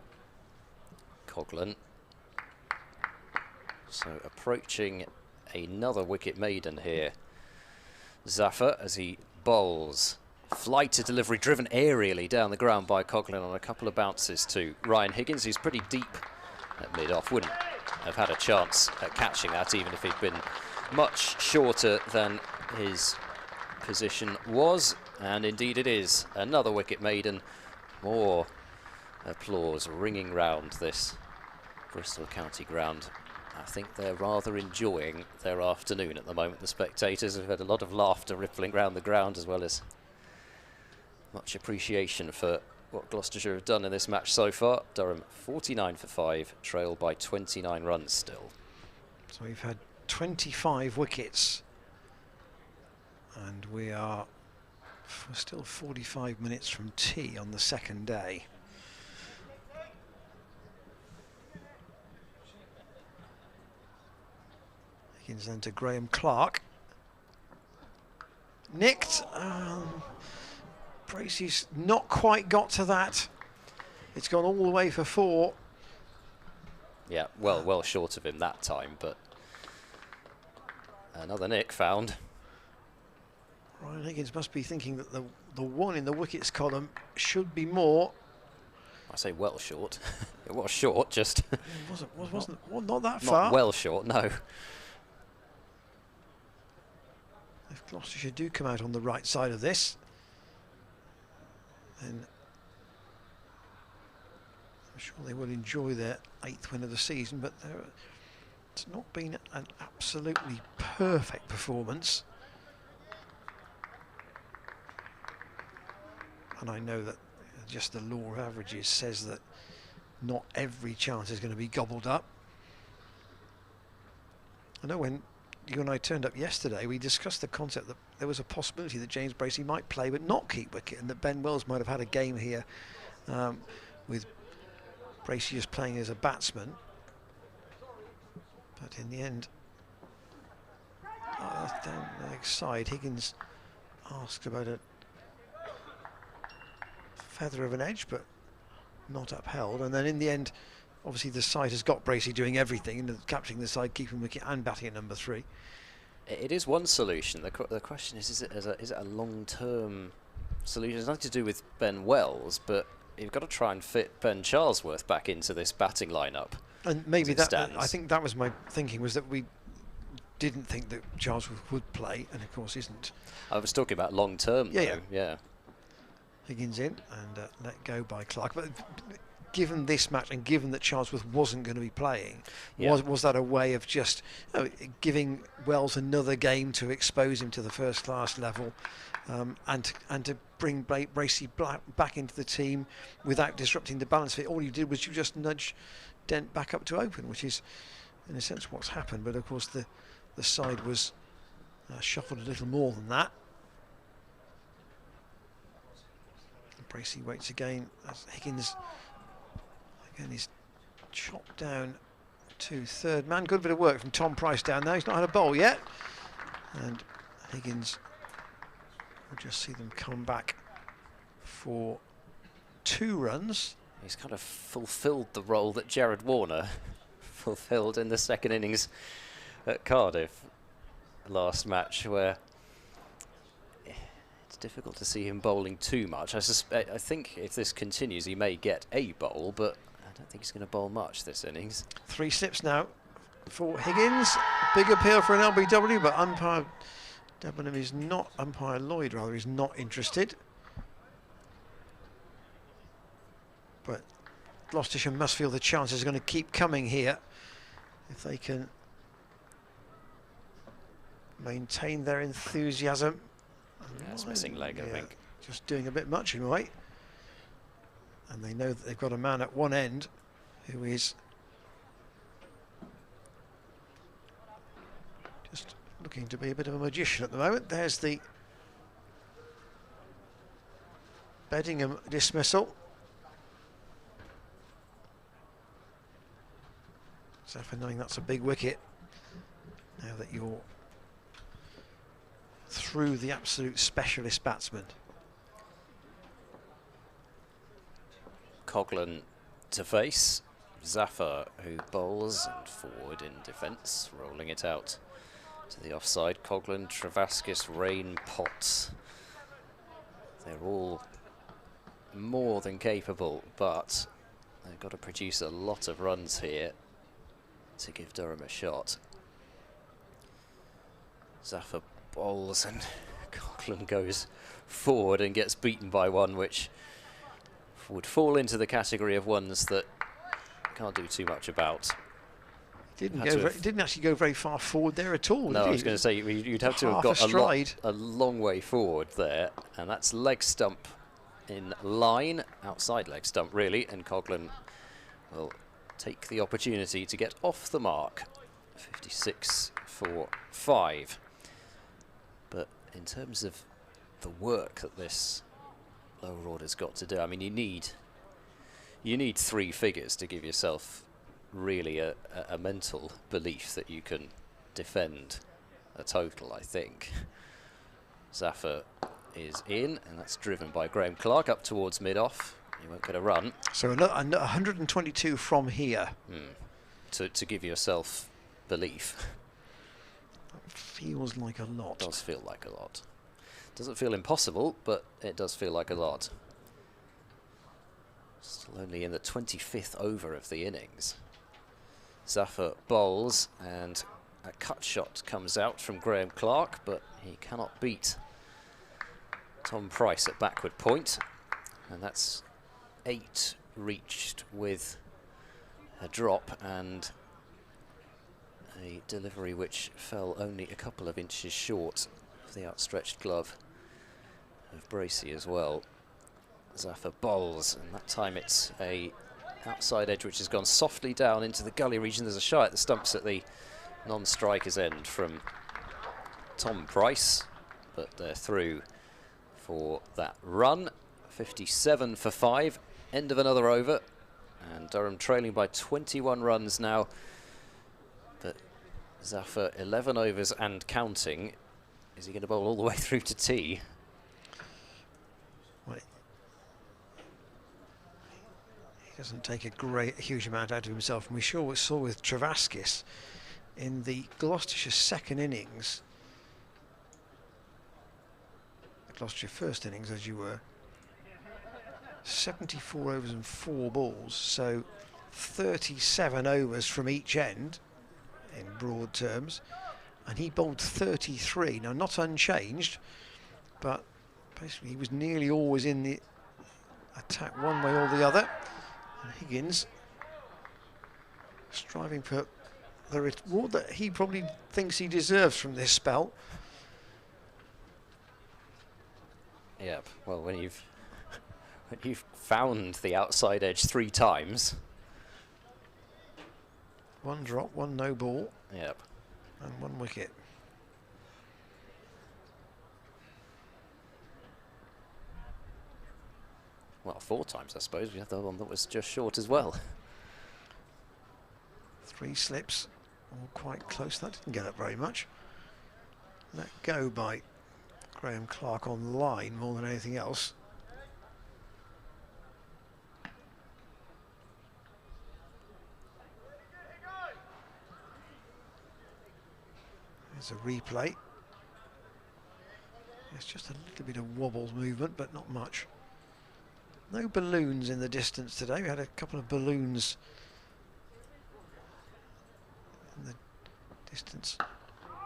Coghlan. So approaching another wicket maiden here. Zaffa, as he bowls, flight to delivery, driven aerially down the ground by Coghlan on a couple of bounces to Ryan Higgins, who's pretty deep at mid-off. Wouldn't have had a chance at catching that, even if he'd been much shorter than his position was. And indeed it is. Another wicket maiden. More applause ringing round this Bristol County Ground. I think they're rather enjoying their afternoon at the moment. The spectators have had a lot of laughter rippling around the ground, as well as much appreciation for what Gloucestershire have done in this match so far. Durham 49 for 5, trailed by 29 runs still. So we've had 25 wickets, and we're still 45 minutes from tea on the second day. Higgins then to Graham Clark. Nicked. Bracey's not quite got to that. It's gone all the way for 4. Yeah, well short of him that time, but another nick found. Ryan Higgins must be thinking that the 1 in the wickets column should be more. I say well short. It was short, just It wasn't not that not far. well short, no. If Gloucestershire do come out on the right side of this, then I'm sure they will enjoy their 8th win of the season, but it's not been an absolutely perfect performance. And I know that just the law of averages says that not every chance is going to be gobbled up. I know when you and I turned up yesterday, we discussed the concept that there was a possibility that James Bracey might play but not keep wicket, and that Ben Wells might have had a game here with Bracey just playing as a batsman. But in the end, that's down the leg side. Higgins asked about a feather of an edge, but not upheld. And then in the end, obviously the side has got Bracey doing everything, and capturing the side, keeping wicket and batting at number 3. It is one solution. The question is it a long-term solution? It's nothing to do with Ben Wells, but you've got to try and fit Ben Charlesworth back into this batting lineup. And maybe that, I think that was my thinking, was that we didn't think that Charlesworth would play, and of course isn't. I was talking about long-term, though. Yeah. Higgins in and let go by Clark. But given this match, and given that Charlesworth wasn't going to be playing, was that a way of just giving Wells another game to expose him to the first-class level, and to bring Bracey back into the team without disrupting the balance of it? All you did was you just nudge Dent back up to open, which is in a sense what's happened. But of course the side was shuffled a little more than that. Bracey waits again as Higgins again is chopped down to third man. Good bit of work from Tom Price down there. He's not had a bowl yet, and Higgins will just see them come back for 2 runs. He's kind of fulfilled the role that Jared Warner fulfilled in the second innings at Cardiff last match, where it's difficult to see him bowling too much. I think if this continues, he may get a bowl, but I don't think he's going to bowl much this innings. 3 slips now for Higgins. Big appeal for an LBW, but umpire Debenham is not, umpire Lloyd rather, is not interested. But Gloucestershire must feel the chances are going to keep coming here if they can maintain their enthusiasm. Yeah, it's missing leg, I think. Just doing a bit much in a way. And they know that they've got a man at one end who is just looking to be a bit of a magician at the moment. There's the Beddingham dismissal. Zaffa knowing that's a big wicket. Now that you're through the absolute specialist batsman. Coghlan to face. Zafar, who bowls, and forward in defence, rolling it out to the offside. Coghlan, Travaskis, Rain, Potts. They're all more than capable, but they've got to produce a lot of runs here to give Durham a shot. Zafar bowls and Coghlan goes forward and gets beaten by one which would fall into the category of ones that can't do too much about. Didn't actually go very far forward there at all. No, I was going to say you'd have to have got a long way forward there, and that's leg stump in line, outside leg stump really, and Coghlan will take the opportunity to get off the mark. 56 for 5. But in terms of the work that this lower order's got to do, I mean, you need 3 figures to give yourself really a mental belief that you can defend a total, I think. Zafar is in, and that's driven by Graham Clark up towards mid-off. He won't get a run. So another 122 from here. To give yourself belief. That feels like a lot. Does feel like a lot. Doesn't feel impossible, but it does feel like a lot. Still only in the 25th over of the innings. Zafar bowls, and a cut shot comes out from Graham Clark, but he cannot beat Tom Price at backward point. And that's 8 reached with a drop and a delivery which fell only a couple of inches short of the outstretched glove of Bracey as well. Zafar bowls, and that time it's a outside edge which has gone softly down into the gully region. There's a shy at the stumps at the non-striker's end from Tom Price, but they're through for that run. 57 for 5, end of another over, and Durham trailing by 21 runs now. But Zafar 11 overs and counting. Is he going to bowl all the way through to tea? Well, he doesn't take a huge amount out of himself, and we saw with Travaskis in the Gloucestershire second innings, Gloucestershire first innings as you were, 74 overs and 4 balls, so 37 overs from each end in broad terms, and he bowled 33. Now, not unchanged, but basically he was nearly always in the attack one way or the other. And Higgins striving for the reward that he probably thinks he deserves from this spell. Yeah, well, when you've found the outside edge 3 times. 1 drop, 1 no ball. Yep. And 1 wicket. Well, 4 times, I suppose. We had the one that was just short as well. 3 slips, all quite close. That didn't get up very much. Let go by Graham Clark on line more than anything else. There's a replay. There's just a little bit of wobbles movement, but not much. No balloons in the distance today. We had a couple of balloons in the distance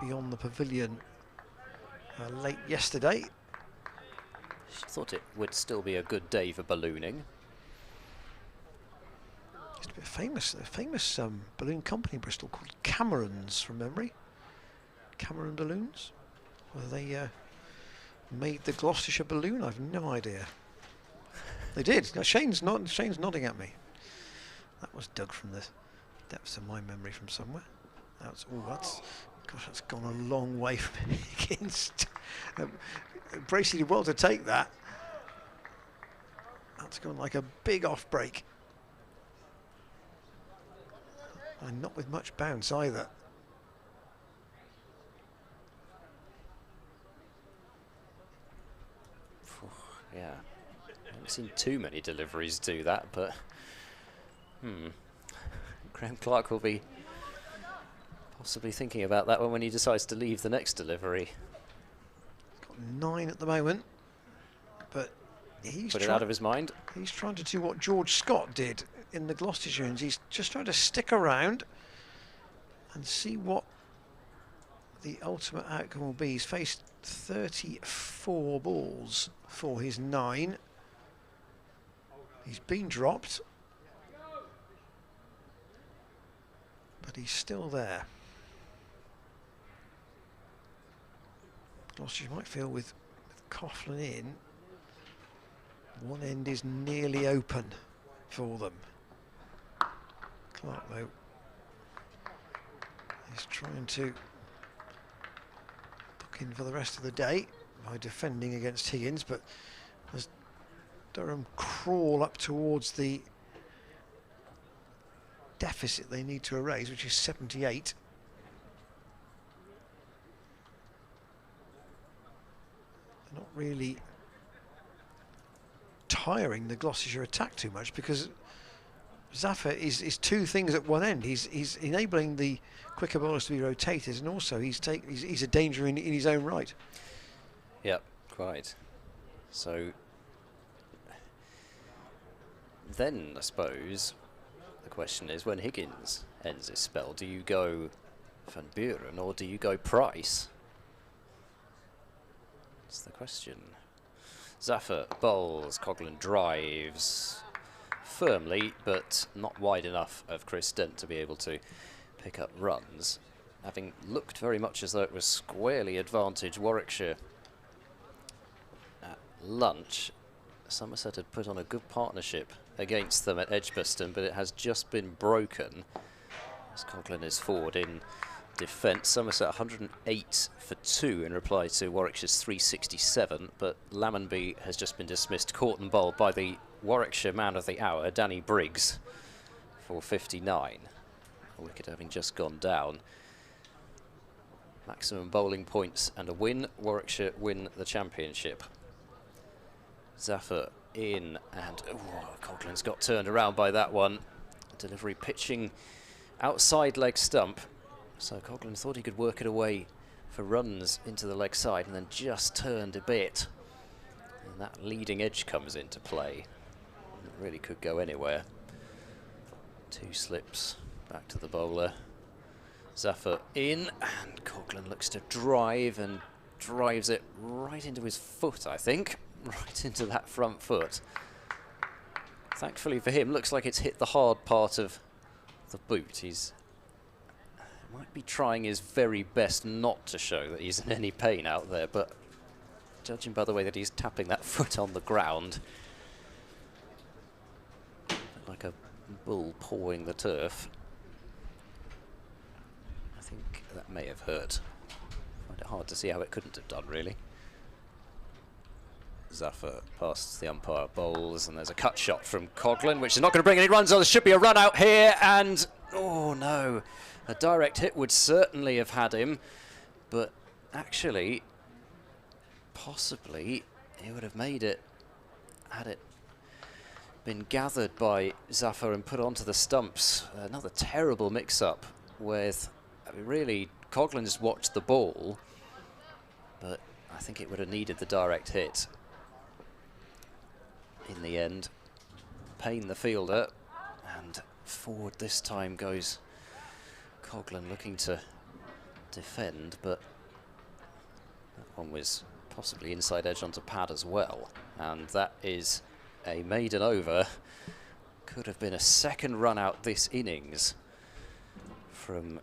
beyond the pavilion late yesterday. Thought it would still be a good day for ballooning. Used to be a famous balloon company in Bristol called Cameron's, from memory. Cameron Balloons. Whether they made the Gloucestershire balloon, I've no idea. They did. Now, Shane's nodding at me. That was dug from the depths of my memory from somewhere. That's gone a long way from Higgins. Bracey did well to take that. That's gone like a big off break. And not with much bounce either. Yeah, I haven't seen too many deliveries do that, but Graham Clark will be possibly thinking about that one when he decides to leave the next delivery. Got 9 at the moment, but he's Put it out of his mind. He's trying to do what George Scott did in the Gloucestershire, and he's just trying to stick around and see what the ultimate outcome will be. He's faced 34 balls for his 9. He's been dropped, but he's still there. Gloucestershire might feel with Coughlin in, one end is nearly open for them. Clark, though, is trying to book in for the rest of the day by defending against Higgins, but as Durham crawl up towards the deficit they need to erase, which is 78. They're not really tiring the Gloucestershire attack too much, because Zafar is two things at one end. He's enabling the quicker bowlers to be rotated, and also he's a danger in his own right. Yep, quite. So then I suppose the question is, when Higgins ends his spell, do you go Van Buren or do you go Price? That's the question. Zafar bowls, Coughlin drives firmly, but not wide enough of Chris Dent to be able to pick up runs, having looked very much as though it was squarely advantage Warwickshire at lunch. Somerset had put on a good partnership against them at Edgbaston, but it has just been broken as Coughlin is forward in defence. Somerset 108 for 2 in reply to Warwickshire's 367, but Lammonby has just been dismissed, caught and bowled by the Warwickshire man of the hour, Danny Briggs, for 59. A wicket having just gone down. Maximum bowling points and a win. Warwickshire win the championship. Zafar in, and Coughlin's got turned around by that one. Delivery pitching outside leg stump. So Coughlin thought he could work it away for runs into the leg side, and then just turned a bit. And that leading edge comes into play. It really could go anywhere. 2 slips back to the bowler. Zafar in, and Coughlin looks to drive, and drives it right into his foot, I think. Right into that front foot. Thankfully for him, looks like it's hit the hard part of the boot. He's might be trying his very best not to show that he's in any pain out there, but judging by the way that he's tapping that foot on the ground, like a bull pawing the turf, I think that may have hurt. I find it hard to see how it couldn't have done, really. Zafar past the umpire bowls, and there's a cut shot from Coughlin, which is not going to bring any runs on. There should be a run out here, and oh no, a direct hit would certainly have had him, but actually, possibly, he would have made it had it been gathered by Zafar and put onto the stumps. Another terrible mix-up with, I mean, really, Coughlin just watched the ball, but I think it would have needed the direct hit. In the end, Payne the fielder, and forward this time goes Coughlin, looking to defend, but that one was possibly inside edge onto pad as well, and that is a maiden over. Could have been a second run out this innings from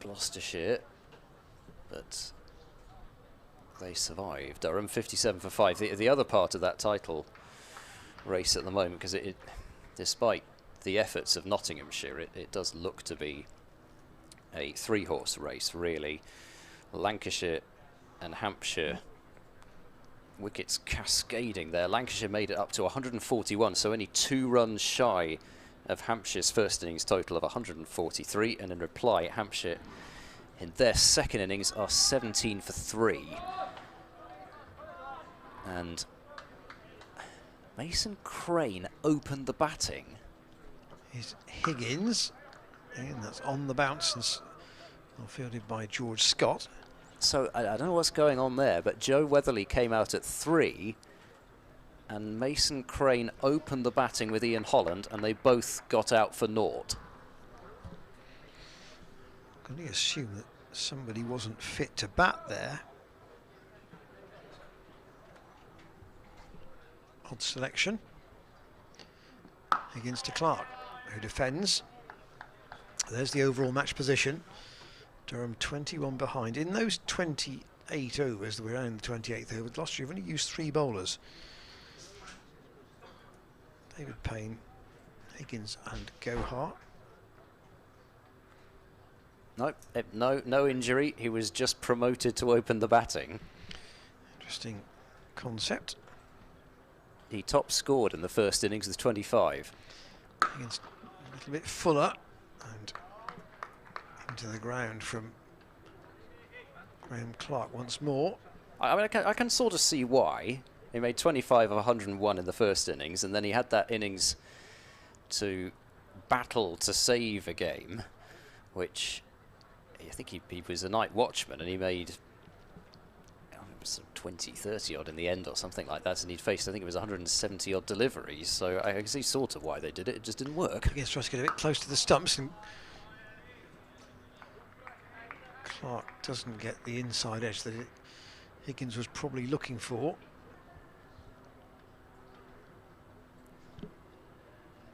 Gloucestershire, but they survived. Durham 57 for 5. The other part of that title race at the moment, because it despite the efforts of Nottinghamshire, it does look to be a 3-horse race, really. Lancashire and Hampshire, wickets cascading there. Lancashire made it up to 141, so only 2 runs shy of Hampshire's first innings total of 143, and in reply, Hampshire in their second innings are 17 for 3. And Mason Crane opened the batting. Is Higgins, and that's on the bounce and fielded by George Scott. So I don't know what's going on there, but Joe Weatherly came out at 3, and Mason Crane opened the batting with Ian Holland, and they both got out for naught. I can only assume that somebody wasn't fit to bat there. Odd selection. Higgins to Clark, who defends. There's the overall match position. Durham 21 behind. In those 28 overs that we're in the 28th over, Gloucestershire have only used 3 bowlers. David Payne, Higgins and Gohar. No injury. He was just promoted to open the batting. Interesting concept. He top scored in the first innings with 25. Higgins a little bit fuller and into the ground from Graham Clark once more. I mean, I can sort of see why. He made 25 of 101 in the first innings, and then he had that innings to battle to save a game, which I think he was a night watchman, and he made 20, 30 odd in the end or something like that, and he'd faced, I think it was 170 odd deliveries, so I can see sort of why they did it. It just didn't work. Higgins tries to get a bit close to the stumps, and Clark doesn't get the inside edge that Higgins was probably looking for.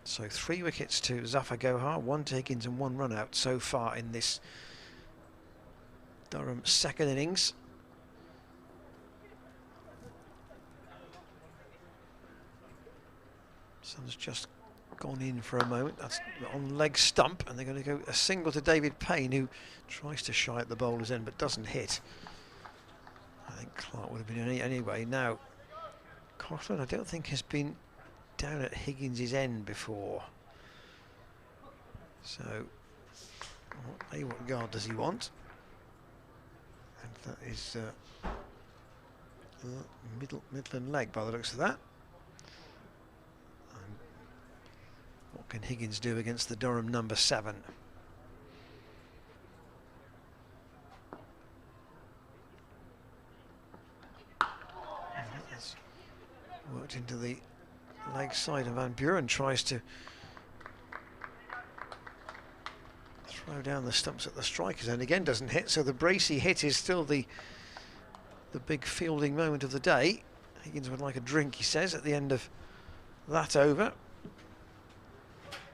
So 3 wickets to Zafar Gohar, 1 to Higgins and 1 run out so far in this Durham second innings. Sun's just gone in for a moment. That's on leg stump, and they're going to go a single to David Payne, who tries to shy at the bowler's end but doesn't hit. I think Clark would have been anyway. Now, Coughlin, I don't think has been down at Higgins' end before. So, what guard does he want? And that is Midland leg by the looks of that. And what can Higgins do against the Durham number 7? That's worked into the leg side, and Van Buren tries to throw down the stumps at the strikers, and again doesn't hit. So the Bracey hit is still the big fielding moment of the day. Higgins would like a drink, he says, at the end of that over.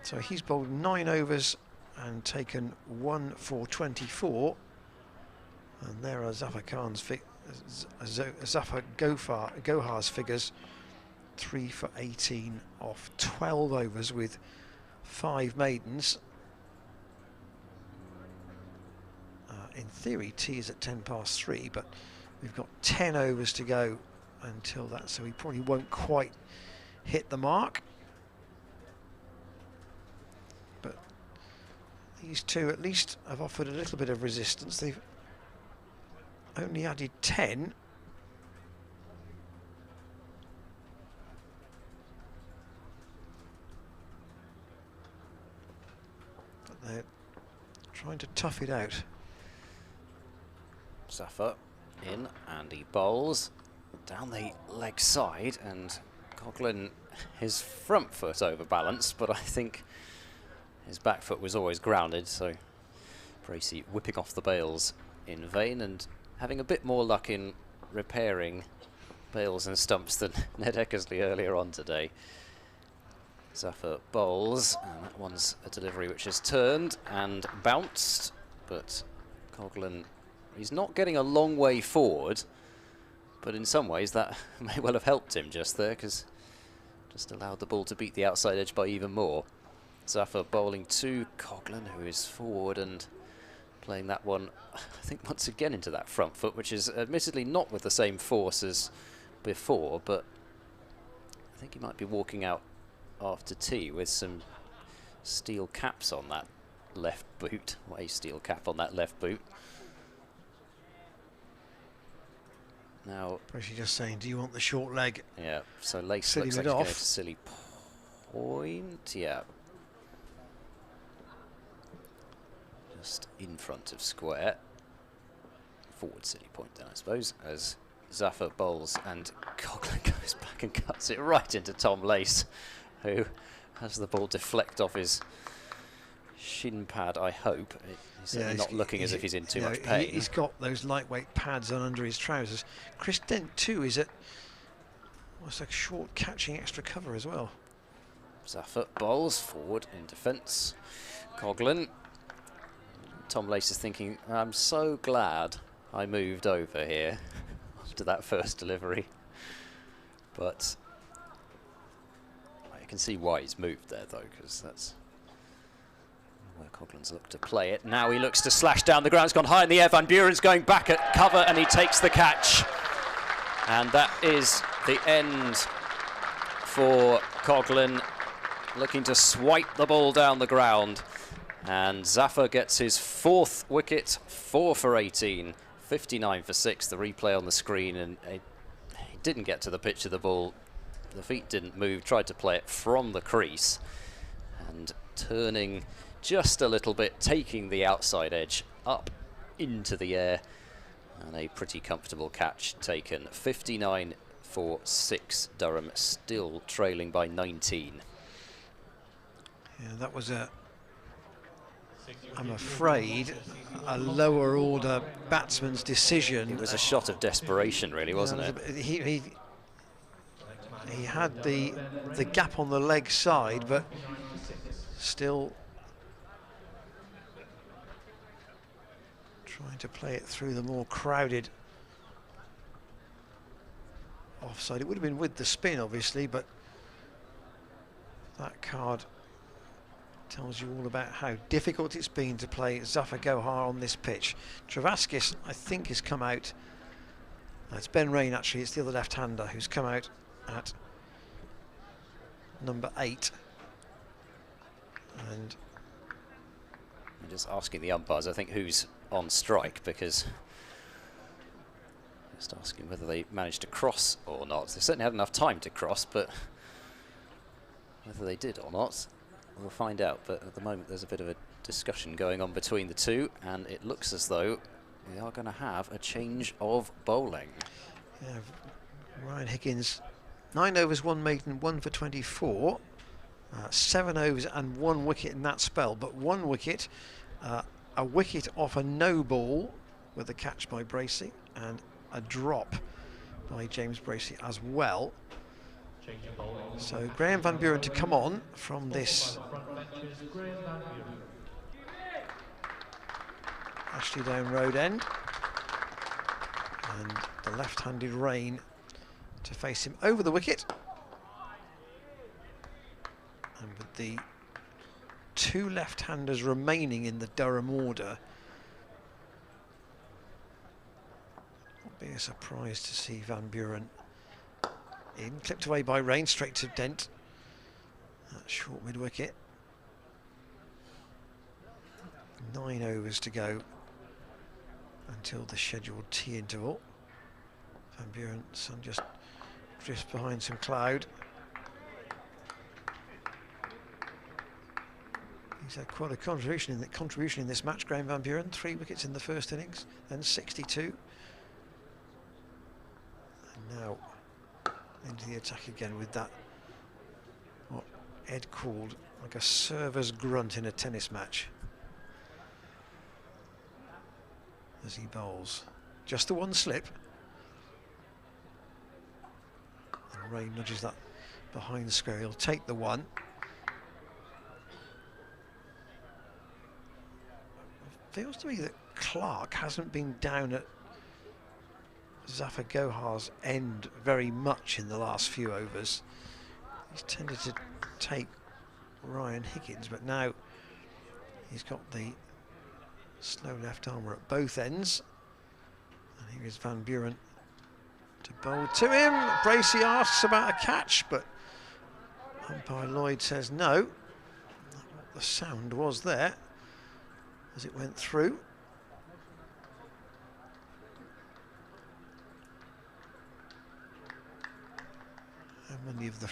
So he's bowled 9 overs and taken 1 for 24, and there are Zafar Gohar's figures. 3 for 18 off 12 overs with 5 maidens. In theory, tea is at 3:10, but we've got 10 overs to go until that, so he probably won't quite hit the mark. But these two at least have offered a little bit of resistance. They've only added 10. They're trying to tough it out. Zafar in, and he bowls down the leg side, and Coughlin, his front foot overbalanced, but I think his back foot was always grounded, so Bracey whipping off the bails in vain and having a bit more luck in repairing bails and stumps than Ned Eckersley earlier on today. Zafar bowls, and that one's a delivery which has turned and bounced, but Coughlin, he's not getting a long way forward, but in some ways that may well have helped him just there, because just allowed the ball to beat the outside edge by even more. Zafar bowling to Coughlin, who is forward and playing that one, I think, once again into that front foot, which is admittedly not with the same force as before, but I think he might be walking out after tea with some steel caps on that left boot, or a steel cap on that left boot. Now, Bracey just saying, do you want the short leg? yeah, so Lace Silly looks like mid he's going off. to silly point. Yeah. Just in front of square. Forward silly point then, I suppose, as Zaffa bowls and Coughlin goes back and cuts it right into Tom Lace, who has the ball deflect off his shin pad, I hope. He's certainly not looking as if he's in too much pain. He's got those lightweight pads on under his trousers. Chris Dent too is at what's a short catching extra cover as well. Zaffa bowls forward in defence. Coughlin. Tom Lace is thinking, I'm so glad I moved over here after that first delivery. But I can see why he's moved there though, because that's where Coughlin's looked to play it. Now he looks to slash down the ground. It's gone high in the air. Van Buren's going back at cover and he takes the catch. And that is the end for Coughlin, looking to swipe the ball down the ground. And Zaffa gets his 4th wicket, 4 for 18, 59 for 6. The replay on the screen, and he didn't get to the pitch of the ball. The feet didn't move, tried to play it from the crease. And turning just a little bit, taking the outside edge up into the air. And a pretty comfortable catch taken. 59 for 6. Durham still trailing by 19. Yeah, that was I'm afraid, a lower order batsman's decision. It was a shot of desperation, really, wasn't it? He had the gap on the leg side, but still trying to play it through the more crowded offside. It would have been with the spin, obviously, but that card tells you all about how difficult it's been to play Zaffa Gohar on this pitch. Travaskis, I think, has come out. It's Ben Rain, actually. It's the other left-hander who's come out at number 8. And I'm just asking the umpires, I think, who's on strike, because just asking whether they managed to cross or not. They certainly had enough time to cross, but whether they did or not, we'll find out. But at the moment there's a bit of a discussion going on between the two, and it looks as though we are going to have a change of bowling. yeah, Ryan Higgins, 9 overs, 1 maiden, 1 for 24. 7 overs and 1 wicket in that spell, but 1 wicket, a wicket off a no ball with a catch by Bracey, and a drop by James Bracey as well. So Graham Van Buren to come on from this Ashley Down Road end, and the left-handed Rain to face him over the wicket. And with the 2 left-handers remaining in the Durham order, won't be a surprise to see Van Buren in, clipped away by Rain, straight to Dent. That short mid-wicket. 9 overs to go until the scheduled tea interval. Van Buren, sun just drifts behind some cloud. He's had quite a contribution in this match, Graham Van Buren. 3 wickets in the first innings, then 62. And now into the attack again with that, what Ed called like a server's grunt in a tennis match, as he bowls. Just the 1 slip. And Ray nudges that behind the square. He'll take the 1. Feels to me that Clark hasn't been down at Zaffa Gohar's end very much in the last few overs. He's tended to take Ryan Higgins, but now he's got the slow left armour at both ends. And here is Van Buren to bowl to him. Bracey asks about a catch, but umpire Lloyd says no. The sound was there as it went through. Many of the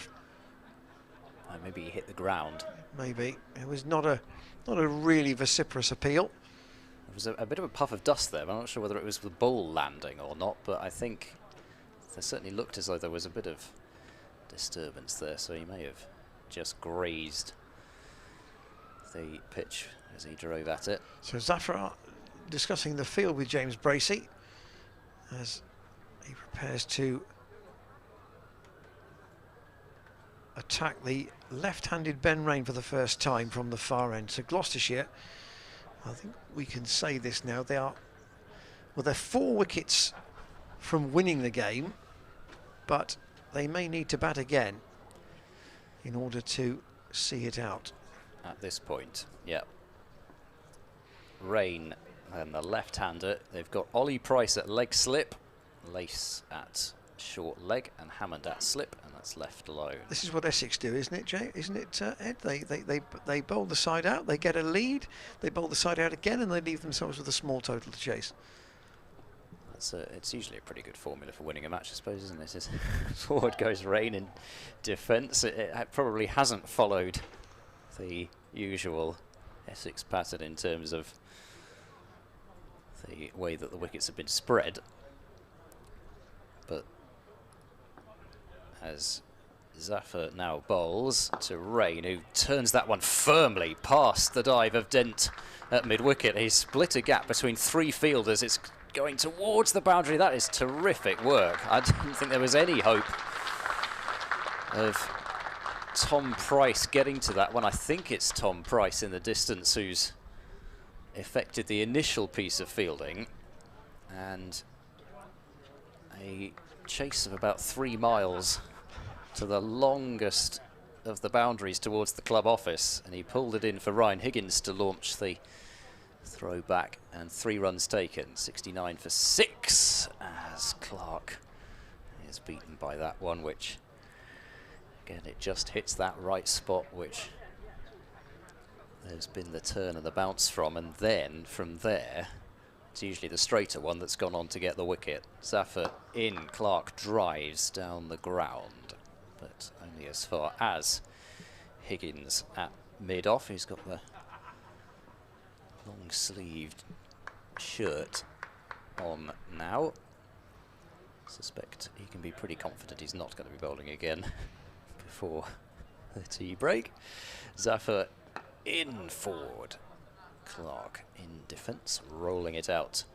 Maybe he hit the ground. maybe it was not a really vociferous appeal. There was a bit of a puff of dust there. I'm not sure whether it was the ball landing or not, but I think there certainly looked as though there was a bit of disturbance there, so he may have just grazed the pitch as he drove at it. So Zafar discussing the field with James Bracey as he prepares to attack the left-handed Ben Rain for the first time from the far end. So Gloucestershire, I think we can say this now, they're 4 wickets from winning the game, but they may need to bat again in order to see it out. At this point, yeah. Rain and the left-hander. They've got Ollie Price at leg slip, Lace at short leg, and Hammond at slip, and that's left alone. This is what Essex do, isn't it, Jay? Isn't it, Ed? They bowl the side out, they get a lead, they bowl the side out again, and they leave themselves with a small total to chase. It's usually a pretty good formula for winning a match, I suppose, isn't it? It's forward goes Rain in defence. It probably hasn't followed the usual Essex pattern in terms of the way that the wickets have been spread. But as Zafar now bowls to Rain, who turns that one firmly past the dive of Dent at mid-wicket. He's split a gap between 3 fielders. It's going towards the boundary. That is terrific work. I didn't think there was any hope of Tom Price getting to that one. I think it's Tom Price in the distance who's effected the initial piece of fielding, and a chase of about 3 miles to the longest of the boundaries towards the club office, and he pulled it in for Ryan Higgins to launch the throw back, and 3 runs taken, 69 for 6, as Clark is beaten by that one, which again it just hits that right spot which there's been the turn and the bounce from, and then from there it's usually the straighter one that's gone on to get the wicket. Zafar in, Clark drives down the ground, but only as far as Higgins at mid-off, who's got the long-sleeved shirt on now. Suspect he can be pretty confident he's not going to be bowling again before the tea break. Zafar in forward, Clark in defence, rolling it out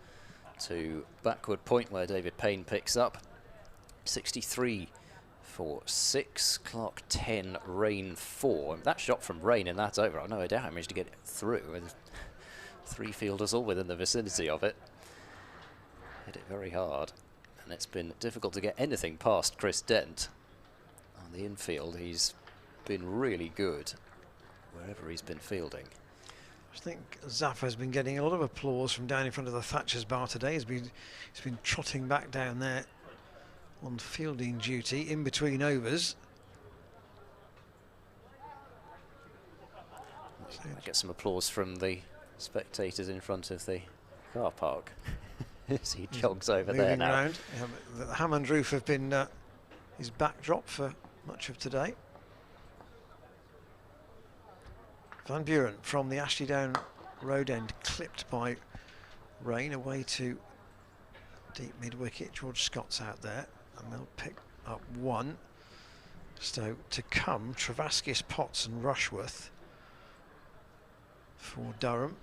to backward point where David Payne picks up. 63 for 6, Clark 10, Rain 4. That shot from Rain in that over, I've no idea how he managed to get it through, with 3 fielders all within the vicinity of it. Hit it very hard, and it's been difficult to get anything past Chris Dent on the infield. He's been really good wherever he's been fielding. I think Zafar's been getting a lot of applause from down in front of the Thatcher's bar today. He's been trotting back down there on fielding duty in between overs. I get some applause from the spectators in front of the car park as he jogs over there now. Around. The Hammond roof have been his backdrop for much of today. Van Buren from the Ashley Down road end, clipped by Rain away to deep mid-wicket. George Scott's out there, and they'll pick up 1. So to come, Travaskis, Potts and Rushworth for Durham.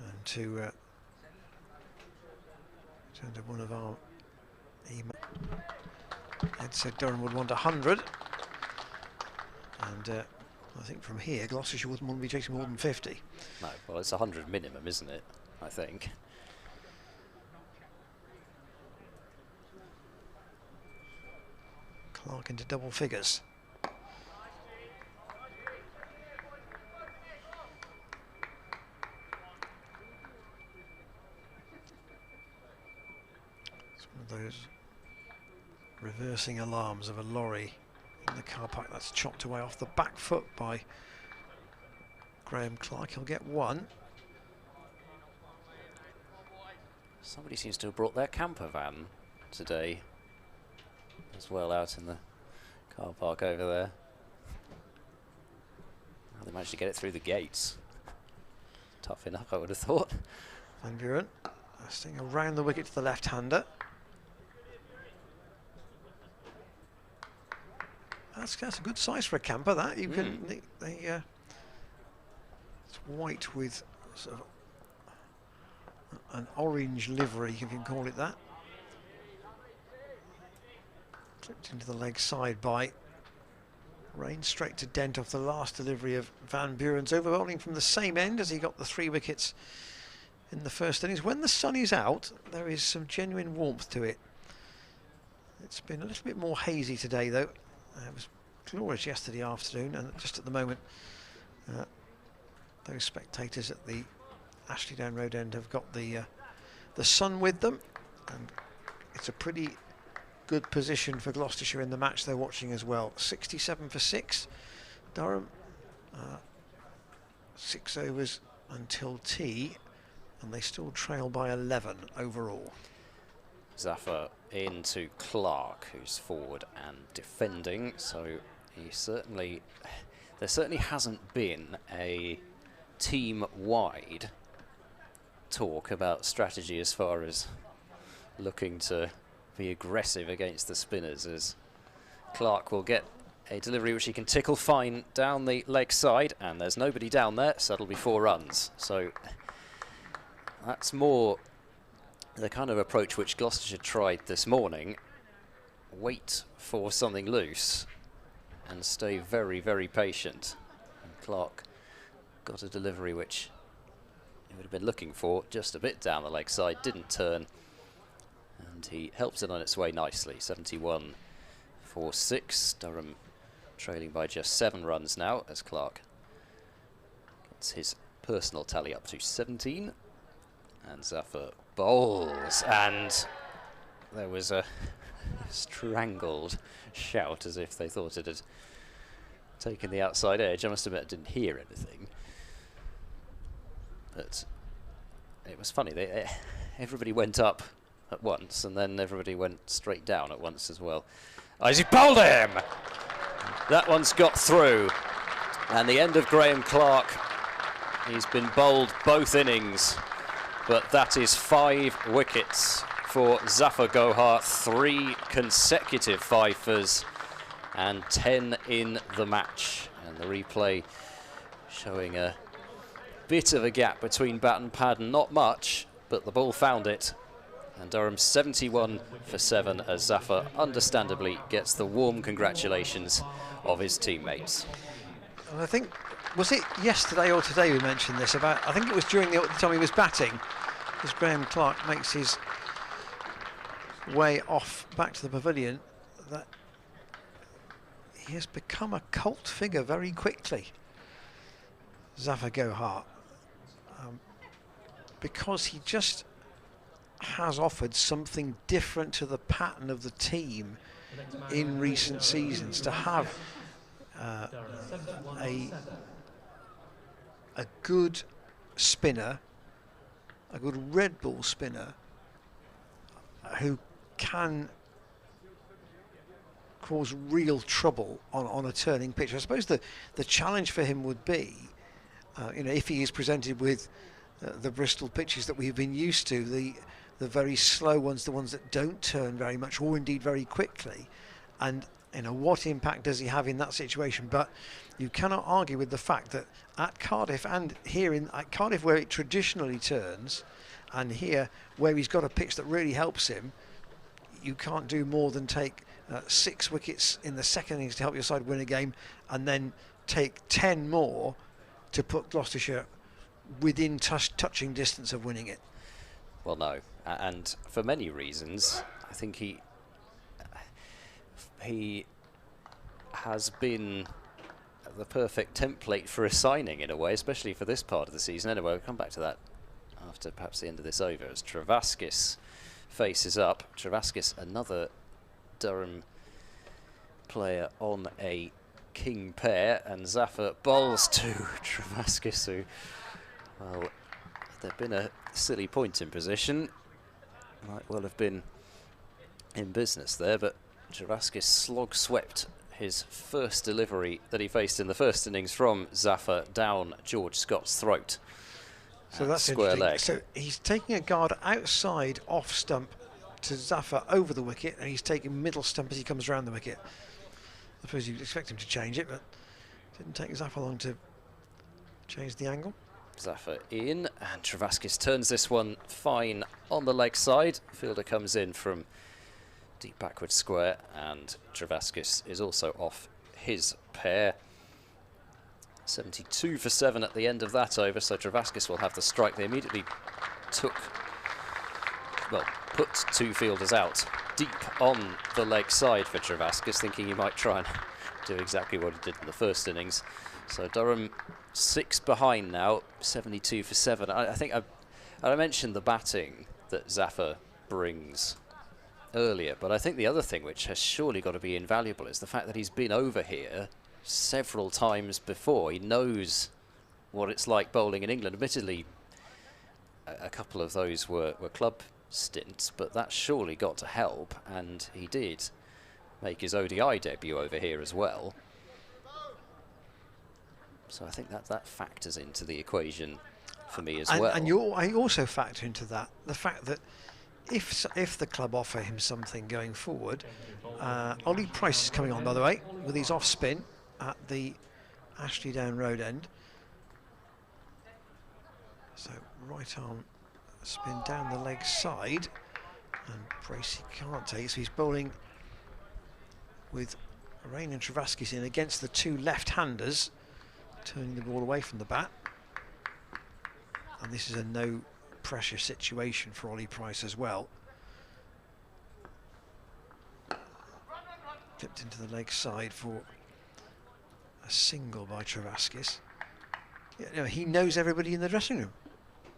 And to turn to one of our email. Ed said Durham would want 100, and I think from here Gloucestershire wouldn't want to be chasing more than 50. No, well, it's 100 minimum, isn't it? I think. Clark into double figures. It's one of those reversing alarms of a lorry in the car park that's chopped away off the back foot by Graham Clark. He'll get 1. Somebody seems to have brought their camper van today as well out in the car park over there. Well, they managed to get it through the gates. Tough enough, I would have thought. Van Buren staying around the wicket to the left-hander. That's a good size for a camper. That you can it's white with sort of an orange livery, if you can call it that. Clipped into the leg side by Rain, straight to dent off the last delivery of Van Buren's, over bowling from the same end as he got the 3 wickets in the first innings. When the sun is out, there is some genuine warmth to it. It's been a little bit more hazy today, though. It was glorious yesterday afternoon, and just at the moment, those spectators at the Ashley Down Road end have got the sun with them, and it's a pretty good position for Gloucestershire in the match they're watching as well. 67 for 6. Durham, 6 overs until tea, and they still trail by 11 overall. Zafar into Clark, who's forward and defending, so there certainly hasn't been a team-wide talk about strategy as far as looking to be aggressive against the spinners, as Clark will get a delivery which he can tickle fine down the leg side, and there's nobody down there, so that'll be 4 runs. So that's more the kind of approach which Gloucestershire tried this morning. Wait for something loose and stay very, very patient. And Clark got a delivery which he would have been looking for, just a bit down the leg side, didn't turn, and he helps it on its way nicely. 71 for 6. Durham trailing by just 7 runs now, as Clark gets his personal tally up to 17. And Zafar bowls, and there was a strangled shout as if they thought it had taken the outside edge. I must admit I didn't hear anything, but it was funny. Everybody went up at once, and then everybody went straight down at once as well. As he bowled him! That one's got through, and the end of Graham Clark. He's been bowled both innings, but that is 5 wickets for Zafar Gohar, 3 consecutive fifers and 10 in the match. And the replay showing a bit of a gap between bat and pad, not much, but the ball found it. And Durham 71 for 7 as Zafar understandably gets the warm congratulations of his teammates. And I think, was it yesterday or today we mentioned this about, I think it was during the time he was batting, as Graham Clark makes his way off back to the pavilion, that he has become a cult figure very quickly, Zafar Gohar, because he just has offered something different to the pattern of the team in recent seasons. To have a good spinner, a good red ball spinner, who can cause real trouble on a turning pitch. I suppose the challenge for him would be, if he is presented with the Bristol pitches that we've been used to, the very slow ones, the ones that don't turn very much, or indeed very quickly, and what impact does he have in that situation? But you cannot argue with the fact that at Cardiff, and here at Cardiff where it traditionally turns, and here where he's got a pitch that really helps him, you can't do more than take 6 wickets in the second innings to help your side win a game, and then take 10 more to put Gloucestershire within touching distance of winning it. Well, no, and for many reasons, I think he has been the perfect template for a signing in a way, especially for this part of the season. Anyway, we'll come back to that after perhaps the end of this over, as Travaskis faces up. Travaskis, another Durham player on a king pair, and Zafar bowls to Travaskis, who, well, there'd been a silly point in position, might well have been in business there, but Juraskis slog swept his first delivery that he faced in the first innings from Zafar down George Scott's throat. So that's square interesting. leg. So he's taking a guard outside off stump to Zafar over the wicket, and he's taking middle stump as he comes around the wicket. I suppose you'd expect him to change it, but it didn't take Zafar long to change the angle. Zafar in, and Travaskis turns this one fine on the leg side. Fielder comes in from deep backward square, and Travaskis is also off his pair. 72 for 7 at the end of that over, so Travaskis will have the strike. They immediately put two fielders out deep on the leg side for Travaskis, thinking he might try and do exactly what he did in the first innings. So Durham 6 behind now, 72 for 7. I think I mentioned the batting that Zafar brings earlier, but I think the other thing which has surely got to be invaluable is the fact that he's been over here several times before. He knows what it's like bowling in England. Admittedly, a couple of those were club stints, but that surely got to help, and he did make his ODI debut over here as well. So I think that factors into the equation for me as well. And I also factor into that the fact that if the club offer him something going forward, Ollie Price is coming on, by the way, with his off spin at the Ashley Down Road end. So right arm spin down the leg side, and Bracey can't take, so he's bowling with Rain and Travaskis in against the two left-handers, turning the ball away from the bat. And this is a no pressure situation for Ollie Price as well. Flipped into the leg side for a single by Travaskis. Yeah, you know, he knows everybody in the dressing room.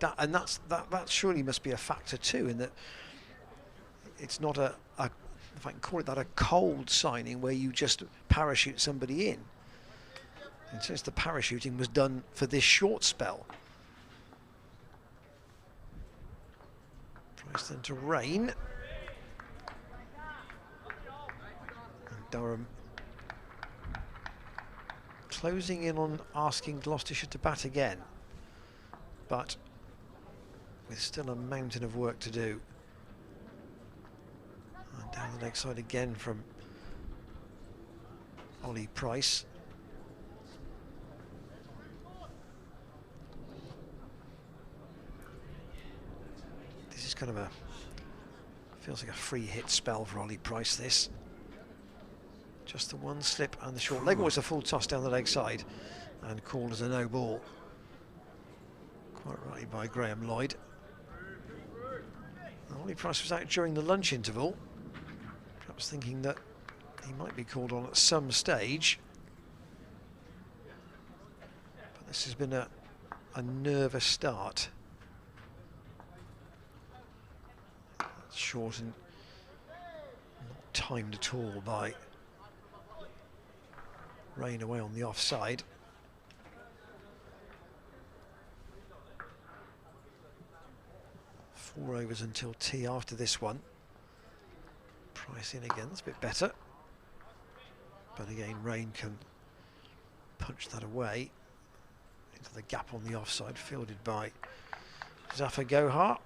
That surely must be a factor too, in that it's not a if I can call it that, a cold signing where you just parachute somebody in. And since the parachuting was done for this short spell. Price then to Rain. And Durham closing in on asking Gloucestershire to bat again, but with still a mountain of work to do. And down the leg side again from Ollie Price. This is kind of feels like a free hit spell for Ollie Price, this. Just the one slip and the short leg. Was a full toss down the leg side and called as a no ball. Quite rightly by Graham Lloyd. Ollie Price was out during the lunch interval, perhaps thinking that he might be called on at some stage. But this has been a nervous start. Short and not timed at all by Rain away on the offside. Four overs until tea after this one. Price in again, that's a bit better. But again, Rain can punch that away into the gap on the offside, fielded by Zafar Gohar.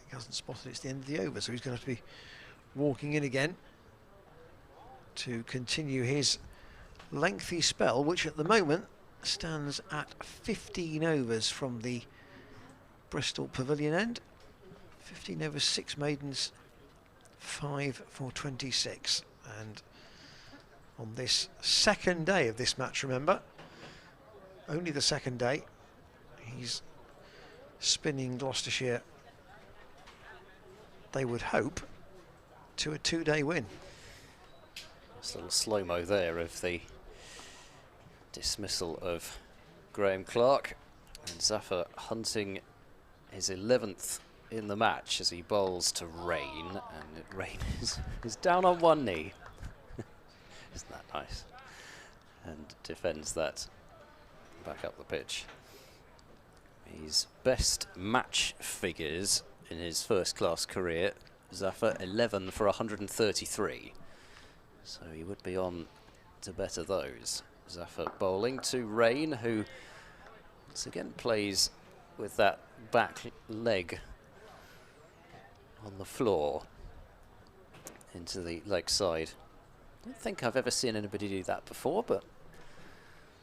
He hasn't spotted it's the end of the over, so he's going to have to be walking in again to continue his lengthy spell, which at the moment stands at 15 overs from the Bristol Pavilion end. 15 overs, 6 maidens, 5 for 26. And on this second day of this match, remember, only the second day, he's spinning Gloucestershire, they would hope, to a 2-day win. Just a little slow-mo there of the dismissal of Graham Clark, and Zafar hunting his 11th in the match as he bowls to Rain, and Rain is down on one knee. Isn't that nice? And defends that back up the pitch. His best match figures in his first-class career, Zafar 11 for 133. So he would be on to better those. Zafar bowling to Rain, who once again plays with that back leg on the floor into the leg side. I don't think I've ever seen anybody do that before, but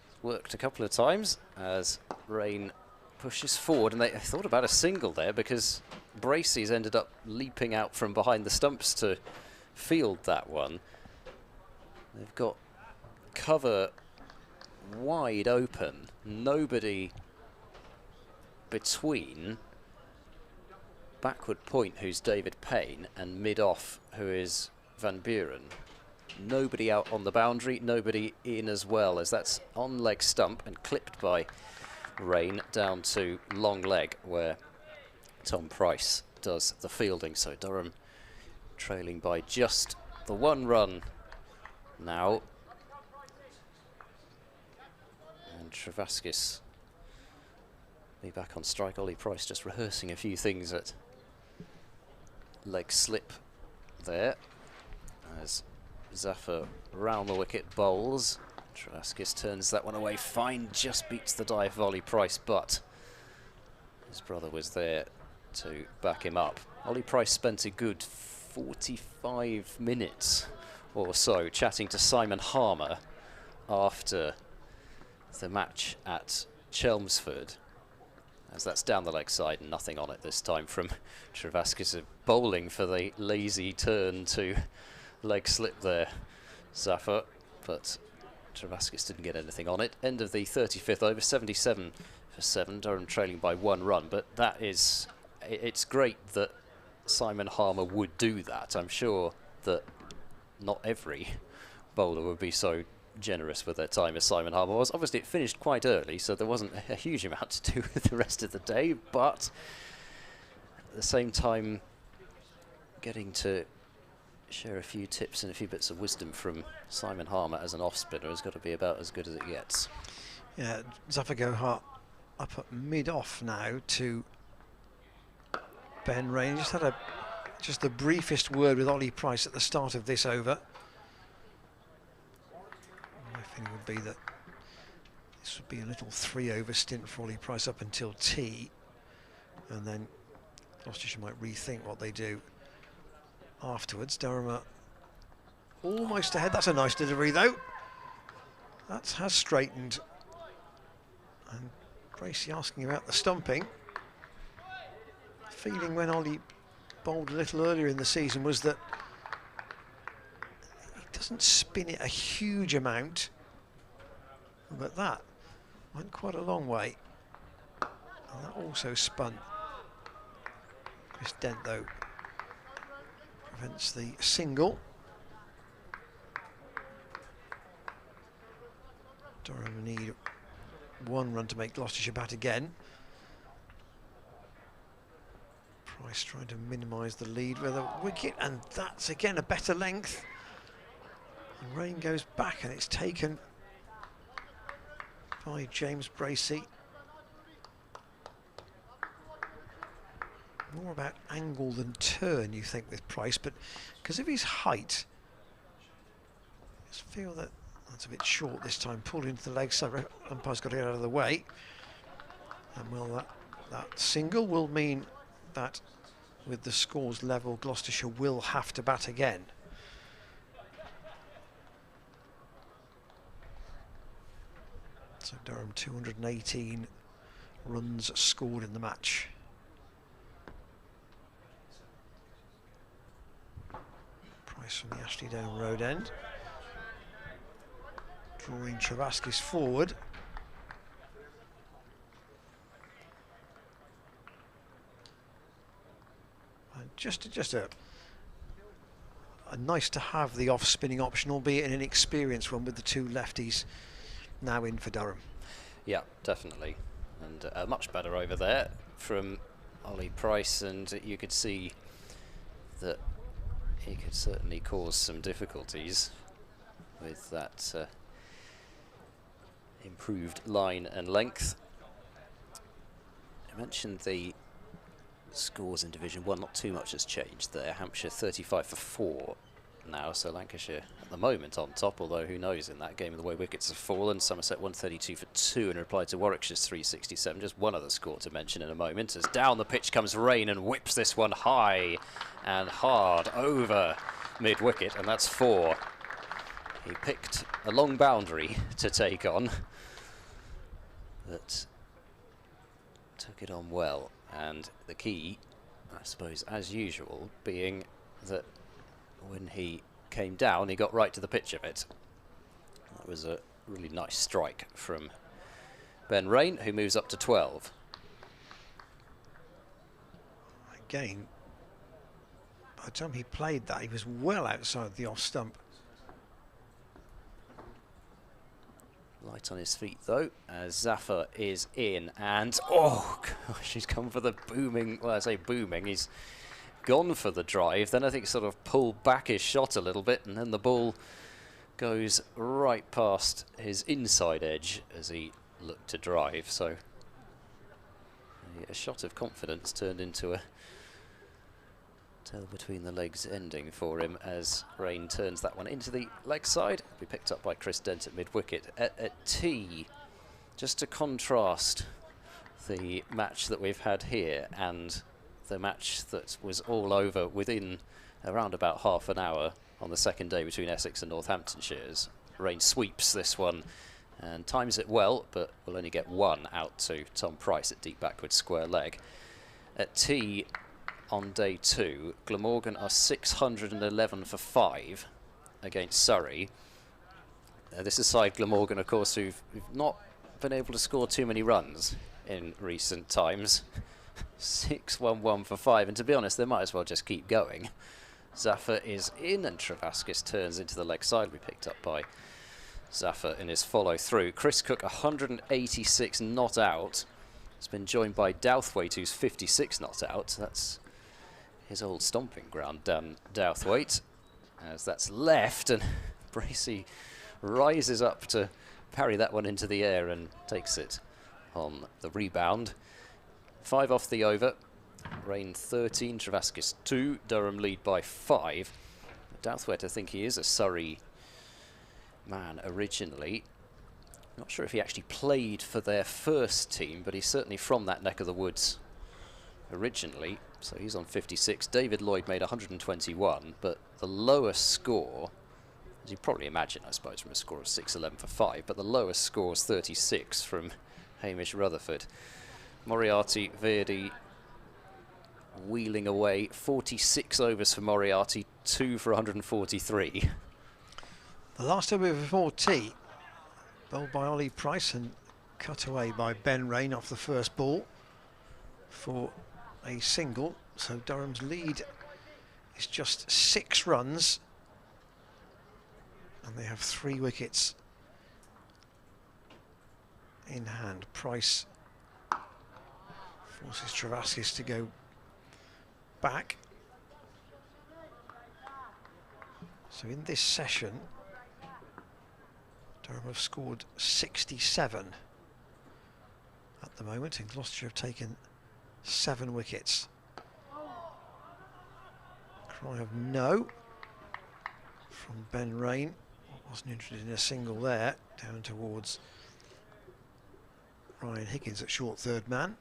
it's worked a couple of times as Rain pushes forward, and they thought about a single there because Bracey's ended up leaping out from behind the stumps to field that one. They've got cover wide open, nobody between backward point, who's David Payne, and mid-off, who is Van Buren. Nobody out on the boundary, nobody in as well, as that's on leg stump and clipped by Rain down to long leg, where Tom Price does the fielding. So Durham trailing by just the 1 run now. And Travaskis be back on strike. Ollie Price just rehearsing a few things at leg slip there as Zafar round the wicket bowls. Travaskis turns that one away fine, just beats the dive volley Price, but his brother was there to back him up. Ollie Price spent a good 45 minutes or so chatting to Simon Harmer after the match at Chelmsford, as that's down the leg side and nothing on it this time from Travaskis, bowling for the lazy turn to leg slip there, Zafar, but Travaskis didn't get anything on it. End of the 35th over, 77 for 7, Durham trailing by 1 run, but that is, it's great that Simon Harmer would do that. I'm sure that not every bowler would be so generous with their time as Simon Harmer was. Obviously it finished quite early, so there wasn't a huge amount to do with the rest of the day, but at the same time getting to share a few tips and a few bits of wisdom from Simon Harmer as an off-spinner has got to be about as good as it gets. Yeah, Zafar Gohar up at mid-off now to Ben Rain. Just had just the briefest word with Ollie Price at the start of this over. My feeling would be that this would be a little 3-over stint for Ollie Price up until tea, and then Gloucestershire might rethink what they do afterwards. Durham are almost ahead. That's a nice delivery though. That has straightened. And Bracey asking about the stumping. Feeling when Ollie bowled a little earlier in the season was that he doesn't spin it a huge amount, but that went quite a long way. And that also spun. Chris Dent though prevents the single. Durham need 1 run to make Gloucestershire bat again. Price trying to minimise the lead with a wicket, and that's again a better length. And Rain goes back, and it's taken by James Bracey. More about angle than turn, you think, with Price, but because of his height, I just feel that that's a bit short this time. Pulled into the leg, so umpire's got to get out of the way. And well, that single will mean that with the scores level, Gloucestershire will have to bat again. So Durham 218 runs scored in the match. Price from the Ashley Down road end. Drawing Travaskis forward. And just a nice to have the off spinning option, albeit an inexperienced one, with the 2 lefties now in for Durham. Yeah, definitely. And much better over there from Ollie Price, and you could see that he could certainly cause some difficulties with that improved line and length. I mentioned the scores in Division 1, not too much has changed there. Hampshire 35 for 4 now, so Lancashire at the moment on top, although who knows in that game the way wickets have fallen. Somerset 132 for 2 in reply to Warwickshire's 367. Just one other score to mention in a moment, as down the pitch comes Rain and whips this one high and hard over mid-wicket, and that's 4. He picked a long boundary to take on, but took it on well. And the key, I suppose, as usual, being that when he came down, he got right to the pitch of it. That was a really nice strike from Ben Rain, who moves up to 12. Again, by the time he played that, he was well outside the off stump. Light on his feet though, as Zafar is in, and oh gosh, he's come for the booming, well I say booming, he's gone for the drive, then I think sort of pulled back his shot a little bit, and then the ball goes right past his inside edge as he looked to drive, so a shot of confidence turned into a tail between the legs ending for him as Rain turns that one into the leg side. Be picked up by Chris Dent at mid-wicket. At tee, just to contrast the match that we've had here and the match that was all over within around about half an hour on the second day between Essex and Northamptonshires. Rain sweeps this one and times it well, but will only get one out to Tom Price at deep backward square leg. At tee, on day 2, Glamorgan are 611 for 5 against Surrey. This is side Glamorgan, of course, who've not been able to score too many runs in recent times. 611 for 5, and to be honest, they might as well just keep going. Zafar is in, and Travaskis turns into the leg side. We picked up by Zafar in his follow through. Chris Cook 186 not out. Has been joined by Douthwaite, who's 56 not out. That's his old stomping ground down Douthwaite, as that's left, and Bracey rises up to parry that one into the air and takes it on the rebound. 5 off the over. Rain 13, Travaskis 2, Durham lead by 5. Douthwaite, I think he is a Surrey man originally. Not sure if he actually played for their first team, but he's certainly from that neck of the woods originally, so he's on 56. David Lloyd made 121, but the lowest score, as you probably imagine, I suppose, from a score of 611 for 5, but the lowest score is 36 from Hamish Rutherford. Moriarty, Verdi wheeling away, 46 overs for Moriarty, 2 for 143. The last over before tea, bowled by Ollie Price and cut away by Ben Rain off the first ball for a single, so Durham's lead is just 6 runs, and they have 3 wickets in hand. Price forces Travaskis to go back. So in this session, Durham have scored 67 at the moment, and Gloucestershire have taken 7 wickets. Cry of no from Ben Rain. Wasn't interested in a single there. Down towards Ryan Higgins at short third man.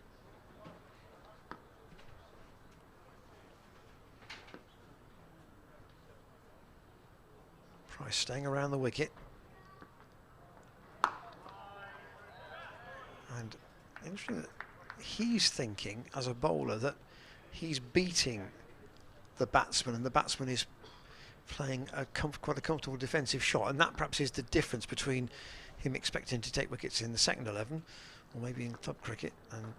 Price staying around the wicket. And interesting that he's thinking, as a bowler, that he's beating the batsman, and the batsman is playing quite a comfortable defensive shot, and that perhaps is the difference between him expecting to take wickets in the second 11, or maybe in club cricket, and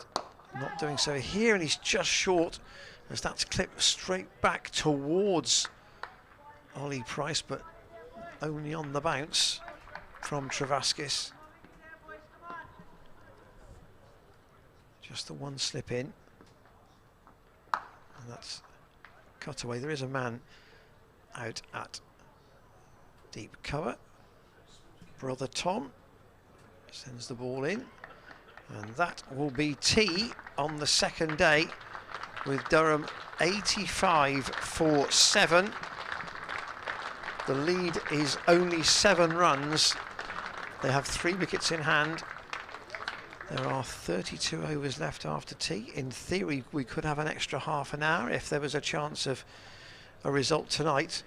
not doing so here, and he's just short as that's clipped straight back towards Ollie Price, but only on the bounce from Travaskis. Just the one slip in, and that's cut away. There is a man out at deep cover. Brother Tom sends the ball in, and that will be tea on the second day, with Durham 85-7. The lead is only 7 runs. They have 3 wickets in hand. There are 32 overs left after tea. In theory, we could have an extra half an hour if there was a chance of a result tonight.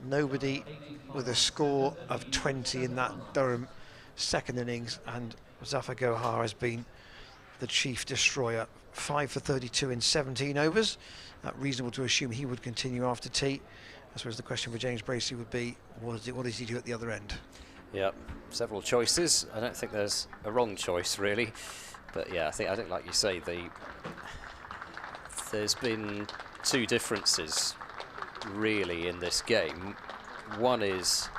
Nobody with a score of 20 in that Durham second innings, and Zafar Gohar has been the chief destroyer. 5 for 32 in 17 overs. Reasonable to assume he would continue after tea. I suppose the question for James Bracey would be, what does he do at the other end? Yep, several choices. I don't think there's a wrong choice really, but yeah, I think like you say, there's been 2 differences really in this game. One is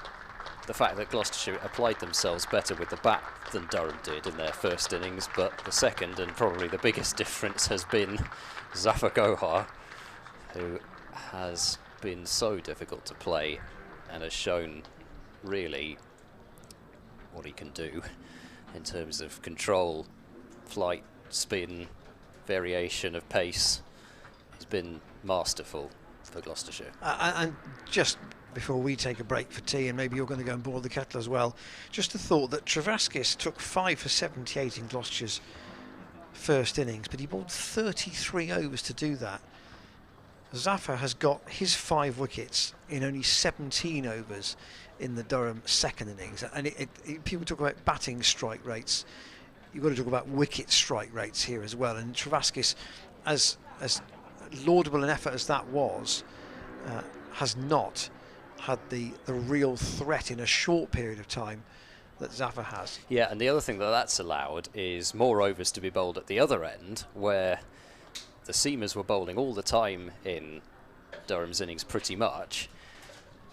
the fact that Gloucestershire applied themselves better with the bat than Durham did in their first innings, but the second and probably the biggest difference has been Zafar Gohar, who has been so difficult to play and has shown really what he can do in terms of control, flight, spin, variation of pace. He's been masterful for Gloucestershire. And just before we take a break for tea, and maybe you're going to go and boil the kettle as well, just a thought that Travaskis took 5 for 78 in Gloucestershire's first innings, but he bowled 33 overs to do that. Zafar has got his 5 wickets in only 17 overs in the Durham second innings, and people talk about batting strike rates. You've got to talk about wicket strike rates here as well. And Travaskis, as laudable an effort as that was, has not had the real threat in a short period of time that Zafar has. Yeah, and the other thing that's allowed is more overs to be bowled at the other end, where the seamers were bowling all the time in Durham's innings pretty much,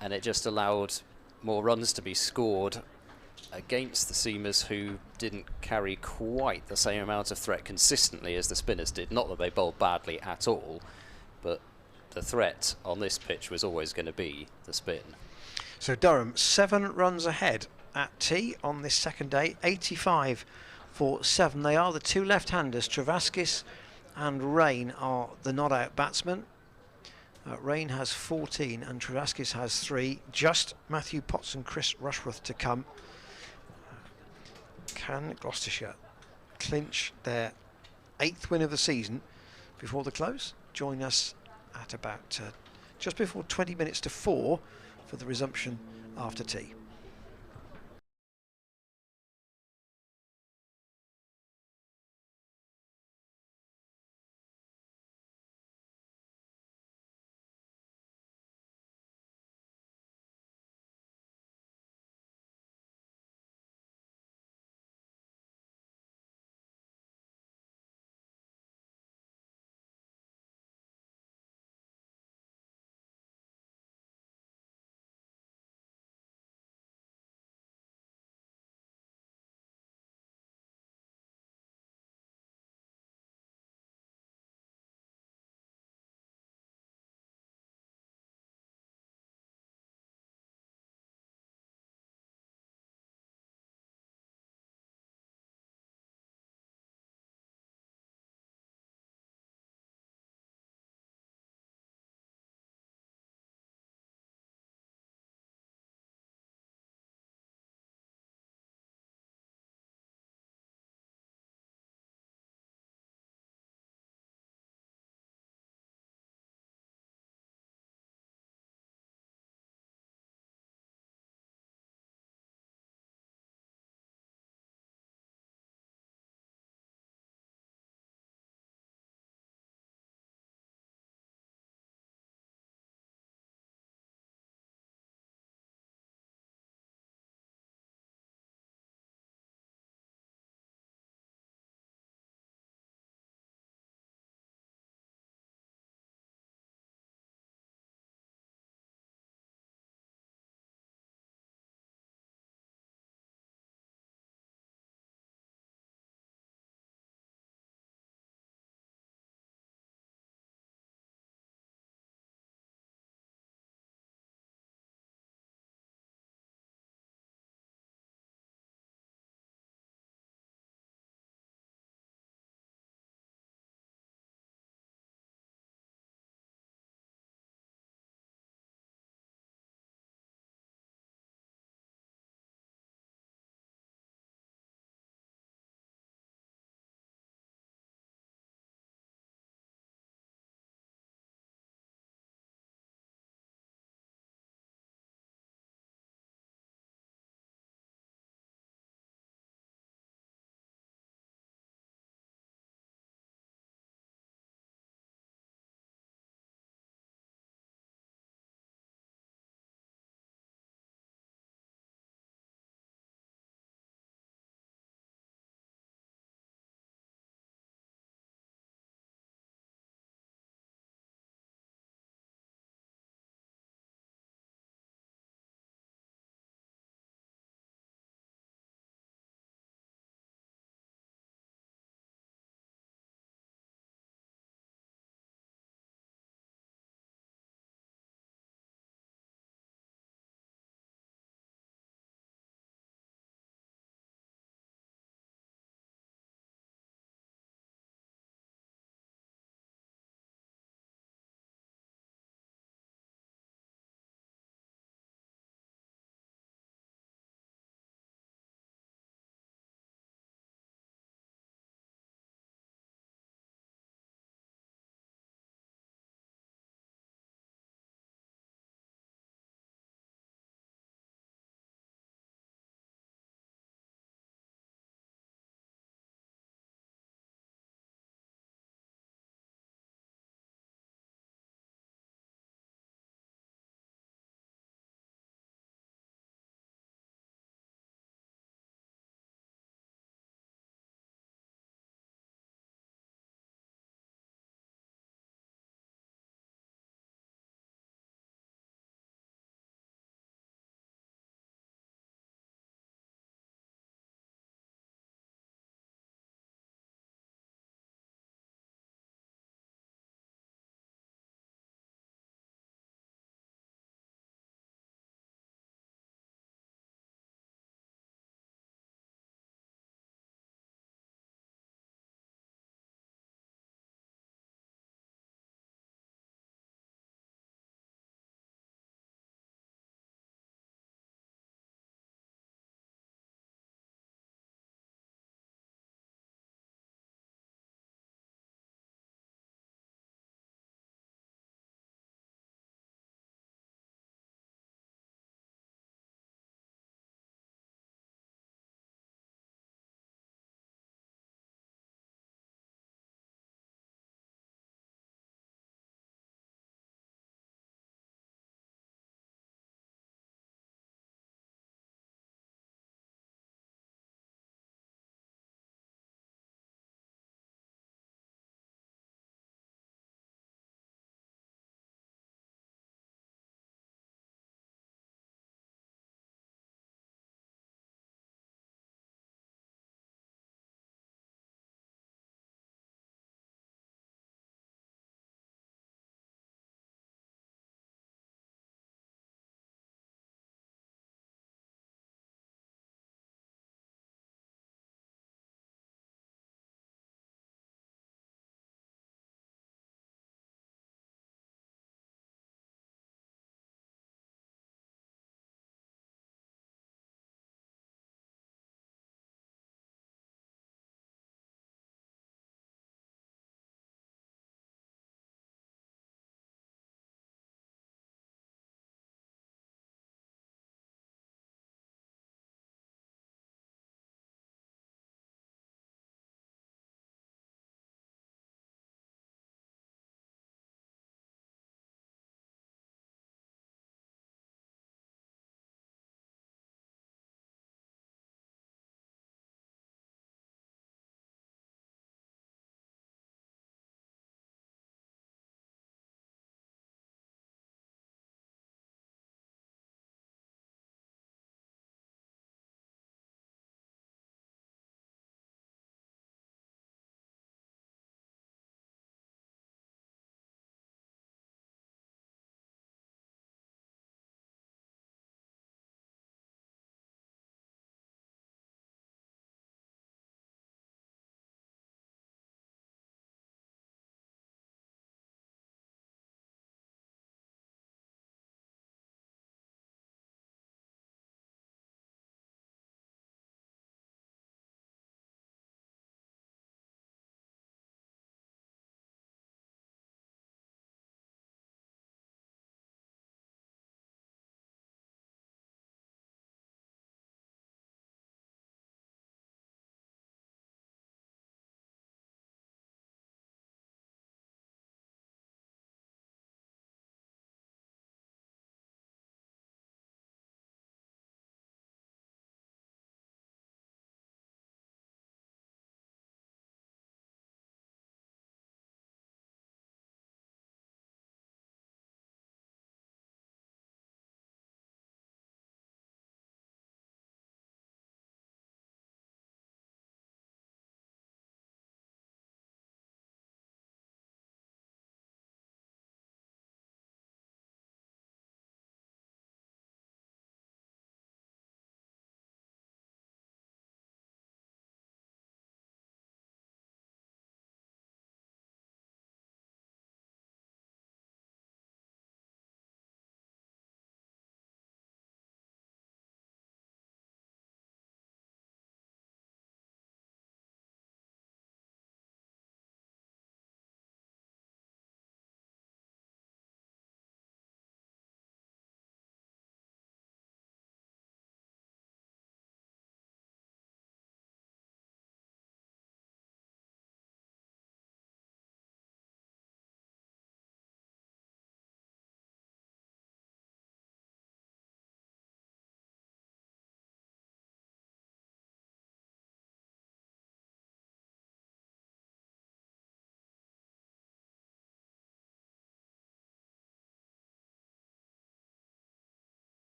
and it just allowed more runs to be scored against the seamers, who didn't carry quite the same amount of threat consistently as the spinners did. Not that they bowled badly at all, but the threat on this pitch was always going to be the spin. So Durham 7 runs ahead at tea on this second day, 85-7. They are the 2 left-handers. Travaskis and Rain are the not-out batsmen. Rain has 14 and Travaskis has 3. Just Matthew Potts and Chris Rushworth to come. Can Gloucestershire clinch their 8th win of the season before the close? Join us at about just before 20 minutes to 4 for the resumption after tea.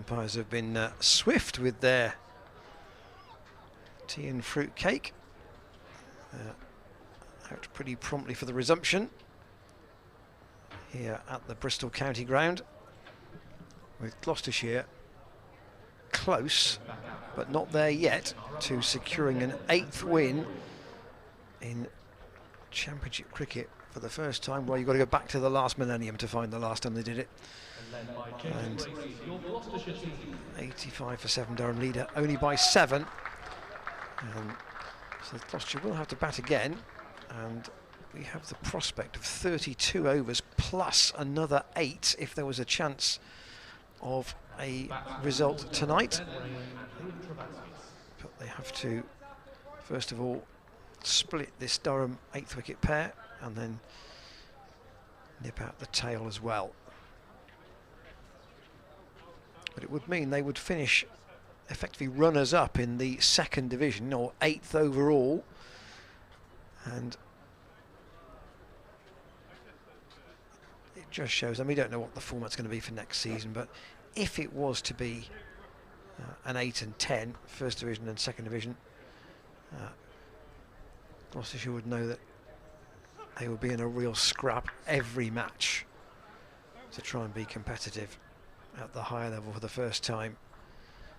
umpires have been swift with their tea and fruit cake. Out pretty promptly for the resumption here at the Bristol County Ground, with Gloucestershire close, but not there yet, to securing an 8th win in Championship cricket for the first time. Well, you've got to go back to the last millennium to find the last time they did it. And 85 for 7, Durham leader only by 7. So Gloucestershire will have to bat again, and we have the prospect of 32 overs plus another 8 if there was a chance of a result tonight. But they have to, first of all, split this Durham 8th wicket pair and then nip out the tail as well. But it would mean they would finish effectively runners-up in the 2nd division, or 8th overall, and it just shows, and we don't know what the format's going to be for next season, but if it was to be an 8 and 10, 1st division and 2nd division, Gloucestershire would know that they would be in a real scrap every match to try and be competitive at the higher level for the first time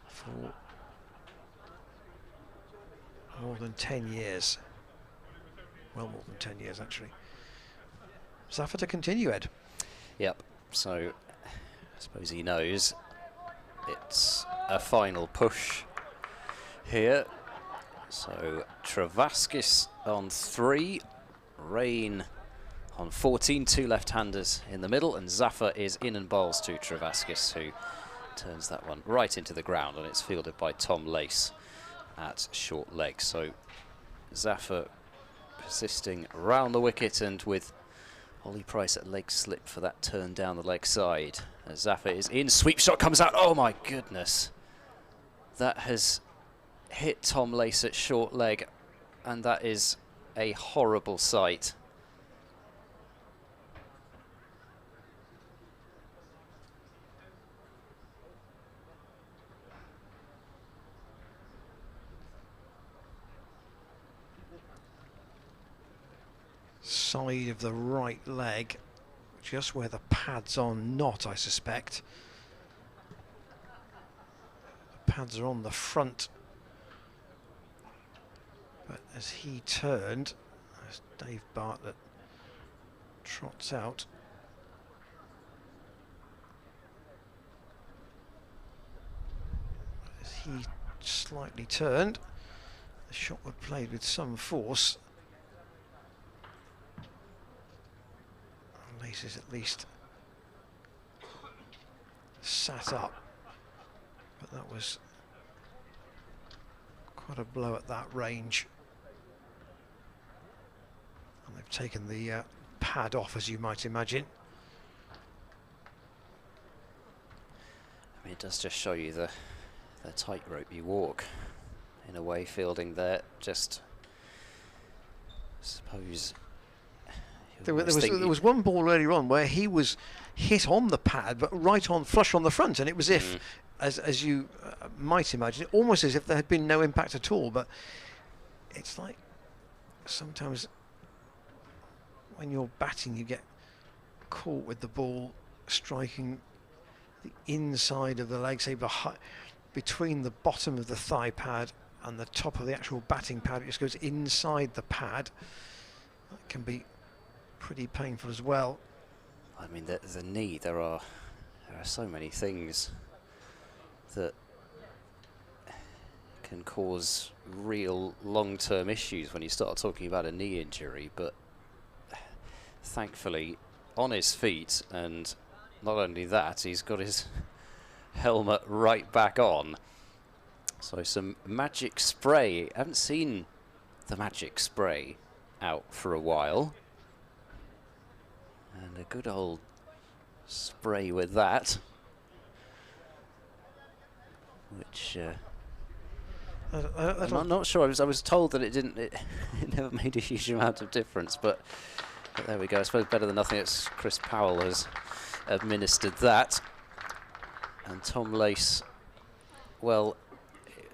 for more than 10 years. Well, more than 10 years, actually. Zaffer to continue, Ed. Yep, so I suppose he knows it's a final push here. So Travaskis on 3, Rain on 14, 2 left-handers in the middle, and Zaffer is in and bowls to Travaskis, who turns that one right into the ground, and it's fielded by Tom Lace at short leg. So Zaffer persisting round the wicket, and with Ollie Price at leg slip for that turn down the leg side. As Zaffer is in, sweep shot comes out. Oh my goodness. That has hit Tom Lace at short leg, and that is a horrible sight. Side of the right leg, just where the pad's on, not, I suspect. The pads are on the front, but as he turned, as Dave Bartlett trots out, as he slightly turned, the shot was played with some force. Lace is at least sat up, but that was quite a blow at that range. And they've taken the pad off, as you might imagine. I mean, it does just show you the tightrope you walk in a way, fielding there. Just, I suppose, there was one ball earlier on where he was hit on the pad, but right on, flush on the front, and it was if, as you might imagine, almost as if there had been no impact at all. But it's like sometimes when you're batting, you get caught with the ball striking the inside of the leg, say between the bottom of the thigh pad and the top of the actual batting pad. It just goes inside the pad. That can be pretty painful as well. I mean, the knee, there are so many things that can cause real long-term issues when you start talking about a knee injury, but thankfully on his feet, and not only that, he's got his helmet right back on. So some magic spray. I haven't seen the magic spray out for a while. And a good old spray with that, which I'm not sure. I was told that it never made a huge amount of difference, but there we go. I suppose better than nothing. It's Chris Powell has administered that, And Tom Lace, well,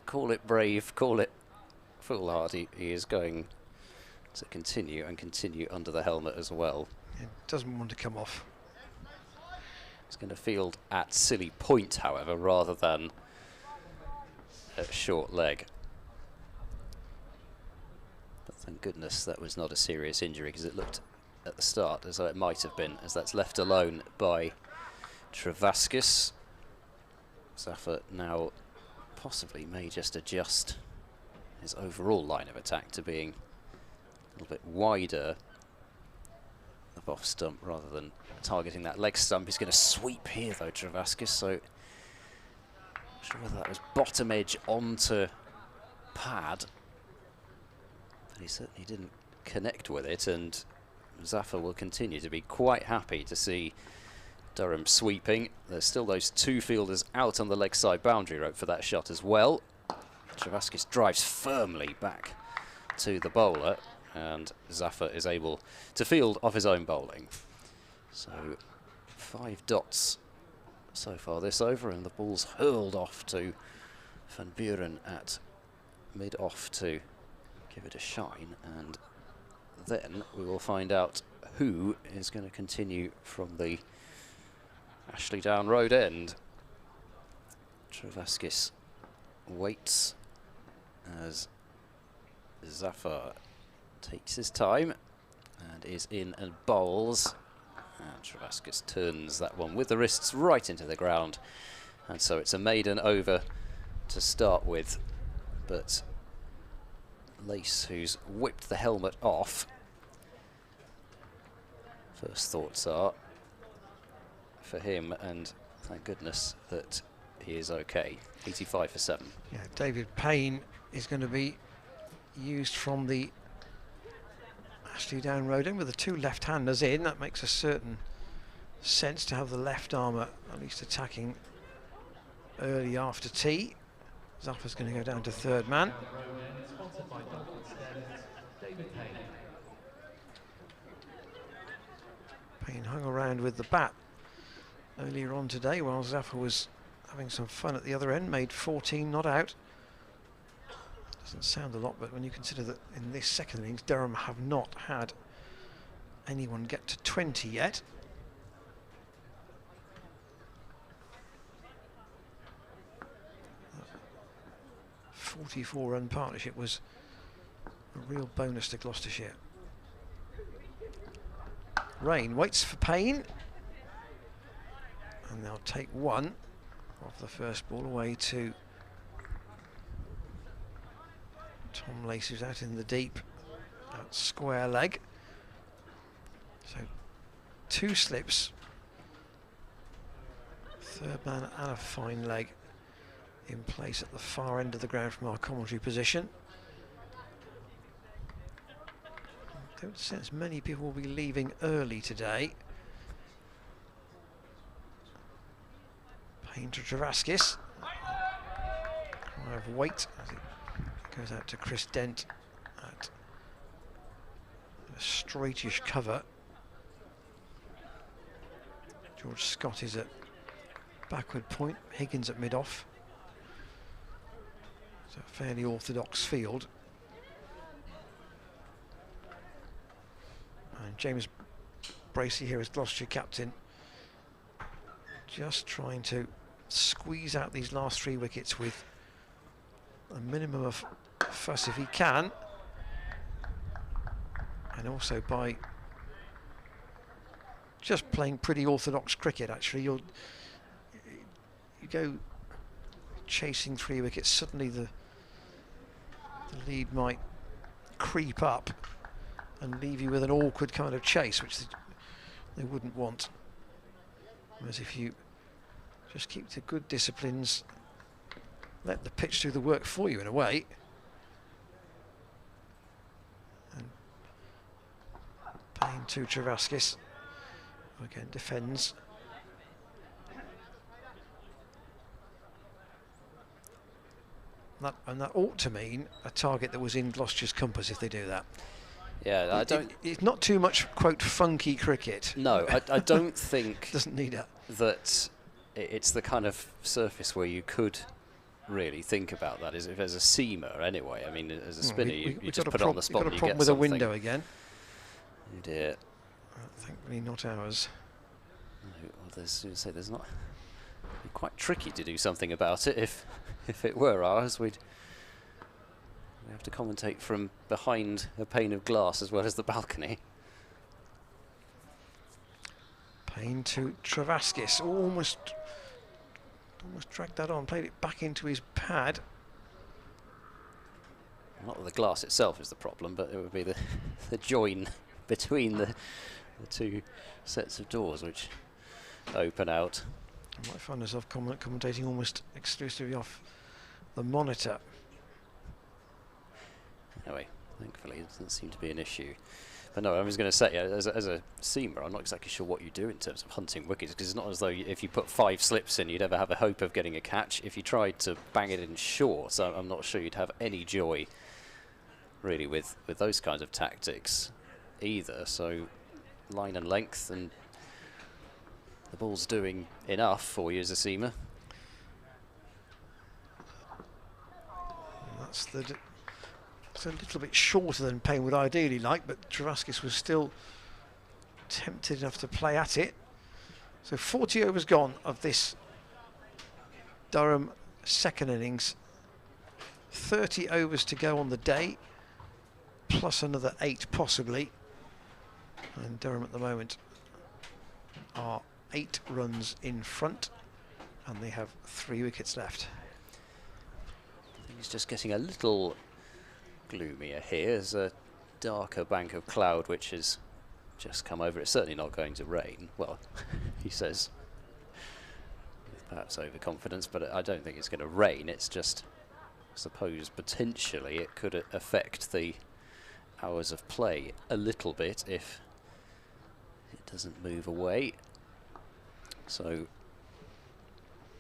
call it brave, call it foolhardy, he is going to continue under the helmet as well. It doesn't want to come off. He's going to field at silly point, however, rather than at short leg. But thank goodness that was not a serious injury, because it looked at the start as though it might have been, as that's left alone by Travaskis. Zafar now possibly may just adjust his overall line of attack to being a little bit wider up off stump rather than targeting that leg stump. He's going to sweep here though, Travaskis, so not sure whether that was bottom edge onto pad, but he certainly didn't connect with it, and Zafar will continue to be quite happy to see Durham sweeping. There's still those two fielders out on the leg side boundary rope for that shot as well. Travaskis drives firmly back to the bowler, and Zafar is able to field off his own bowling. So 5 dots so far this over, and the ball's hurled off to Van Buren at mid-off to give it a shine, and then we will find out who is going to continue from the Ashley Down Road end. Travaskis waits as Zafar takes his time and is in and bowls. And Travaskis turns that one with the wrists right into the ground. And so it's a maiden over to start with. But Lace, who's whipped the helmet off, first thoughts are for him, and thank goodness that he is okay. 85 for 7. Yeah, David Payne is going to be used from the Ashley Down Road end with the 2 left-handers in. That makes a certain sense to have the left armour at least attacking early after tea. Zafar's going to go down to third man. Sponsored by David Payne. Payne hung around with the bat earlier on today while Zafar was having some fun at the other end, made 14 not out. Doesn't sound a lot, but when you consider that in this second innings Durham have not had anyone get to 20 yet. A 44-run partnership was a real bonus to Gloucestershire. Rain waits for Payne, and they'll take one off the first ball away to Tom Lace, who's out in the deep at square leg. So 2 slips, third man and a fine leg in place at the far end of the ground from our commentary position. I don't sense many people will be leaving early today. Payne to Travaskis. Cry of wait as it goes out to Chris Dent at a straightish cover. George Scott is at backward point, Higgins at mid-off. It's a fairly orthodox field. And James Bracey here as Gloucestershire captain, just trying to squeeze out these last 3 wickets with a minimum of fuss if he can, and also by just playing pretty orthodox cricket. Actually, you go chasing 3 wickets, suddenly the lead might creep up and leave you with an awkward kind of chase, which they wouldn't want. Whereas if you just keep to good disciplines, let the pitch do the work for you in a way. And Payne to Travaskis, who again defends. And that ought to mean a target that was in Gloucestershire's compass if they do that. Yeah, I don't. It's not too much, quote, funky cricket. No, I don't think doesn't need it. that it's the kind of surface where you could really think about that. Is if there's a seamer anyway. I mean, as a spinner, you just put it on the spot and you get with something. a window again. Oh dear. Thankfully not ours. No, well, there's not. It'd be quite tricky to do something about it if it were ours. We'd have to commentate from behind a pane of glass as well as the balcony. Payne to Travaskis. Almost dragged that on, played it back into his pad. Not that the glass itself is the problem, but it would be the join between the two sets of doors which open out. I might find myself commentating almost exclusively off the monitor. Anyway, thankfully it doesn't seem to be an issue. But no, I was going to say, as a seamer, I'm not exactly sure what you do in terms of hunting wickets, because it's not as though if you put 5 slips in, you'd ever have a hope of getting a catch. If you tried to bang it in short, so I'm not sure you'd have any joy, really, with those kinds of tactics either. So line and length, and the ball's doing enough for you as a seamer. And that's it's a little bit shorter than Payne would ideally like, but Travaskis was still tempted enough to play at it. So 40 overs gone of this Durham second innings. 30 overs to go on the day, plus another 8 possibly. And Durham at the moment are 8 runs in front, and they have 3 wickets left. He's just getting a little gloomier here. There's a darker bank of cloud which has just come over. It's certainly not going to rain. Well, he says with perhaps overconfidence, but I don't think it's going to rain. It's just, I suppose, potentially it could affect the hours of play a little bit if it doesn't move away. So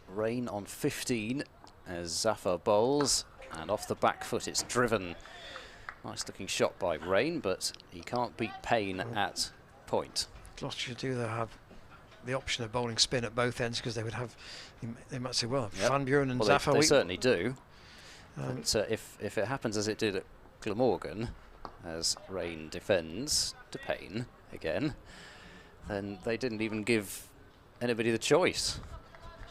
rain on 15 as Zafar bowls, and off the back foot it's driven. Nice looking shot by Rain, but he can't beat Payne at point. Gloucestershire do though have the option of bowling spin at both ends, because they would have, they might say, well, Van Buren and Zafar. They certainly do. But if it happens as it did at Glamorgan, as Rain defends to Payne again, then they didn't even give anybody the choice.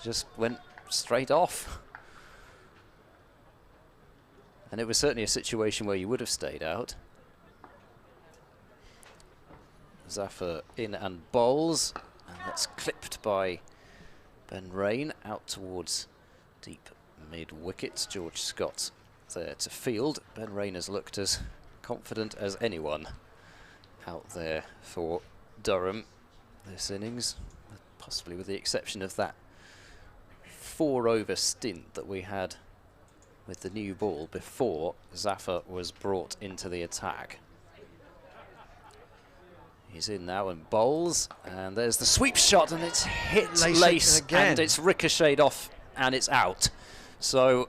Just went straight off. And it was certainly a situation where you would have stayed out. Zafar in and bowls, and that's clipped by Ben Rain out towards deep mid-wicket. George Scott there to field. Ben Rain has looked as confident as anyone out there for Durham this innings, possibly with the exception of that 4-over stint that we had with the new ball before Zafar was brought into the attack. He's in now and bowls, and there's the sweep shot, and it's hit Lace and it's ricocheted off and it's out. So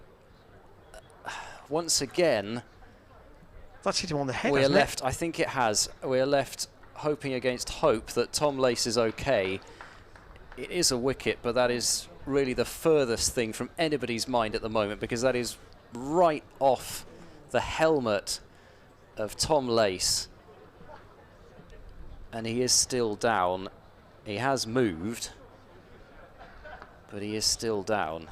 once again, that's hit him on the head. We're left, I think it has, we're left hoping against hope that Tom Lace is okay. It is a wicket, but that is really the furthest thing from anybody's mind at the moment, because that is right off the helmet of Tom Lace, and he is still down. He has moved, but he is still down.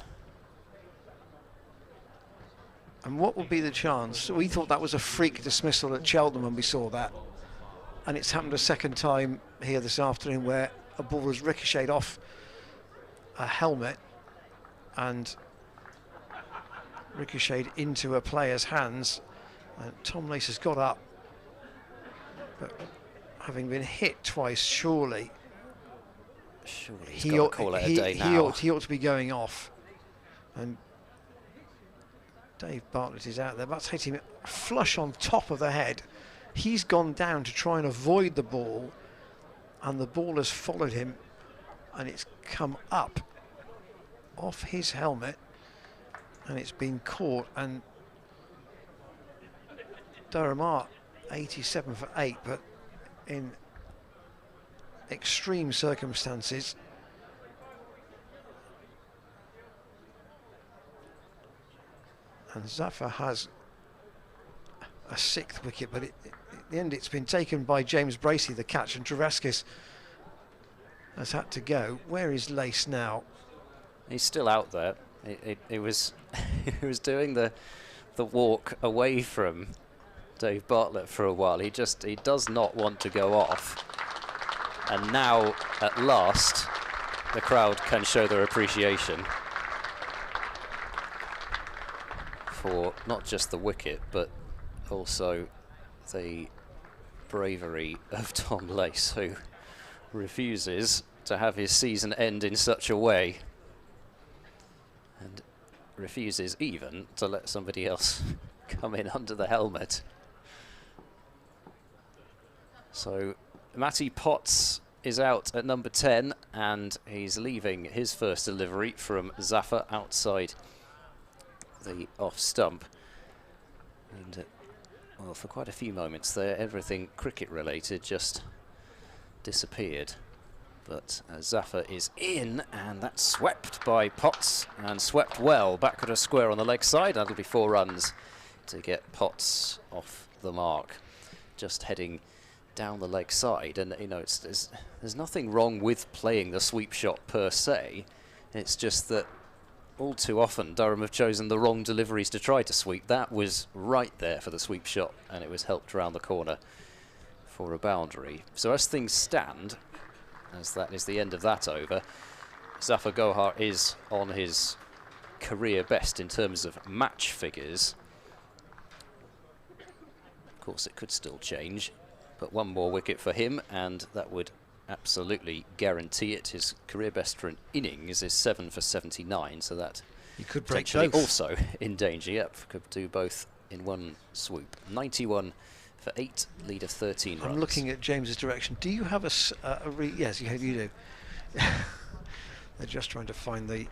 And what would be the chance? We thought that was a freak dismissal at Cheltenham when we saw that, and it's happened a second time here this afternoon where a ball was ricocheted off a helmet and ricocheted into a player's hands, and Tom Lace has got up, but having been hit twice, surely he's got to call it a day now. He ought to be going off. And Dave Bartlett is out there. That's hit him flush on top of the head. He's gone down to try and avoid the ball, and the ball has followed him, and it's come up off his helmet, and it's been caught. And Durham are 87 for 8, but in extreme circumstances And Zaffa has a 6th wicket, but at the end it's been taken by James Bracey, the catch, and Travaskis has had to go. Where is Lace now? He's still out there. It was he was doing the walk away from Dave Bartlett for a while. He does not want to go off. And now, at last, the crowd can show their appreciation for not just the wicket, but also the bravery of Tom Lace, who refuses to have his season end in such a way, and refuses even to let somebody else come in under the helmet. So Matty Potts is out at number 10, and he's leaving his first delivery from Zaffa outside the off stump. And well, for quite a few moments there, everything cricket related just disappeared. But Zaffa is in, and that's swept by Potts, and swept well, backward a square on the leg side. That'll be 4 runs to get Potts off the mark. Just heading down the leg side, and you know, there's nothing wrong with playing the sweep shot per se. It's just that all too often Durham have chosen the wrong deliveries to try to sweep. That was right there for the sweep shot, and it was helped around the corner for a boundary. So as things stand, as that is the end of that over, Zafar Gohar is on his career best in terms of match figures. Of course, it could still change, but 1 more wicket for him, and that would absolutely guarantee it. His career best for an innings is 7 for 79, so that you could break both. both. Also in danger. Yep, could do both in one swoop. 91 for 8, lead of 13 runs. I'm looking at James's direction. Do you have yes, you do. They're just trying to find the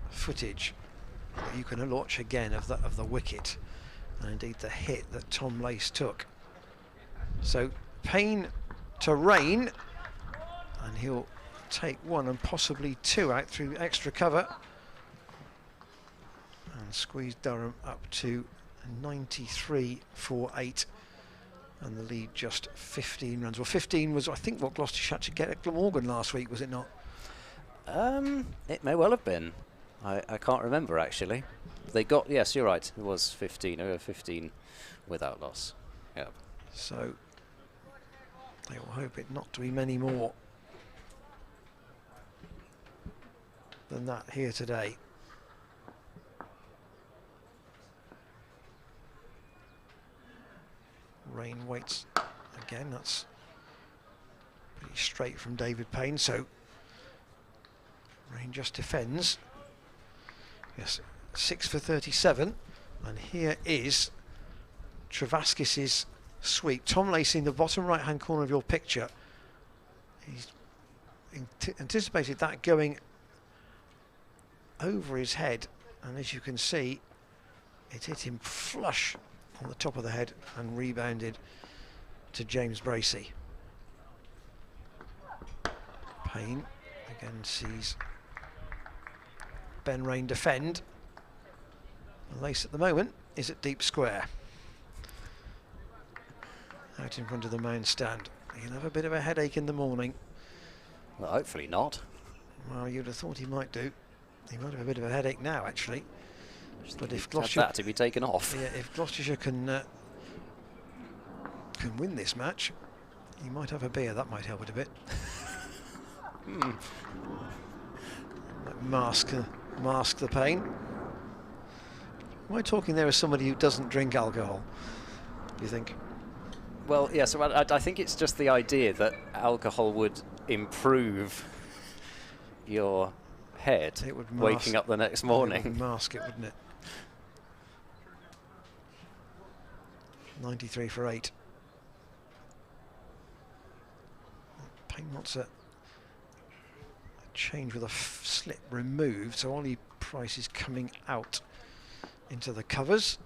footage that you can watch again of the wicket, and indeed the hit that Tom Lace took. So Payne to Rain, and he'll take 1 and possibly 2 out through extra cover, and squeeze Durham up to 93 for 8, and the lead just 15 runs. Well, 15 was, I think, what Gloucestershire had to get at Glamorgan last week, was it not? It may well have been. I can't remember actually. They got, yes, you're right, it was 15, over 15 without loss. Yeah. So they will hope it not to be many more than that here today. Rain waits again. That's pretty straight from David Payne. So Rain just defends. Yes, 6 for 37. And here is Travaskis's sweep. Tom Lace in the bottom right-hand corner of your picture. He's anticipated that going over his head, and as you can see, it hit him flush on the top of the head and rebounded to James Bracey. Payne again sees Ben Rain defend. Lace at the moment is at deep square, out in front of the main stand. He'll have a bit of a headache in the morning. Well, hopefully not. Well, you'd have thought he might do. He might have a bit of a headache now, actually. But if Had Gloucestershire, that to be taken off. yeah, if Gloucestershire can win this match, he might have a beer. That might help it a bit. Mask the pain. Am I talking there as somebody who doesn't drink alcohol, do you think? Well, yeah, so I think it's just the idea that alcohol would improve your head It would waking up the next morning. It would mask it, wouldn't it? 93 for 8. Payne wants a change with a slip removed, so Ollie Price is coming out into the covers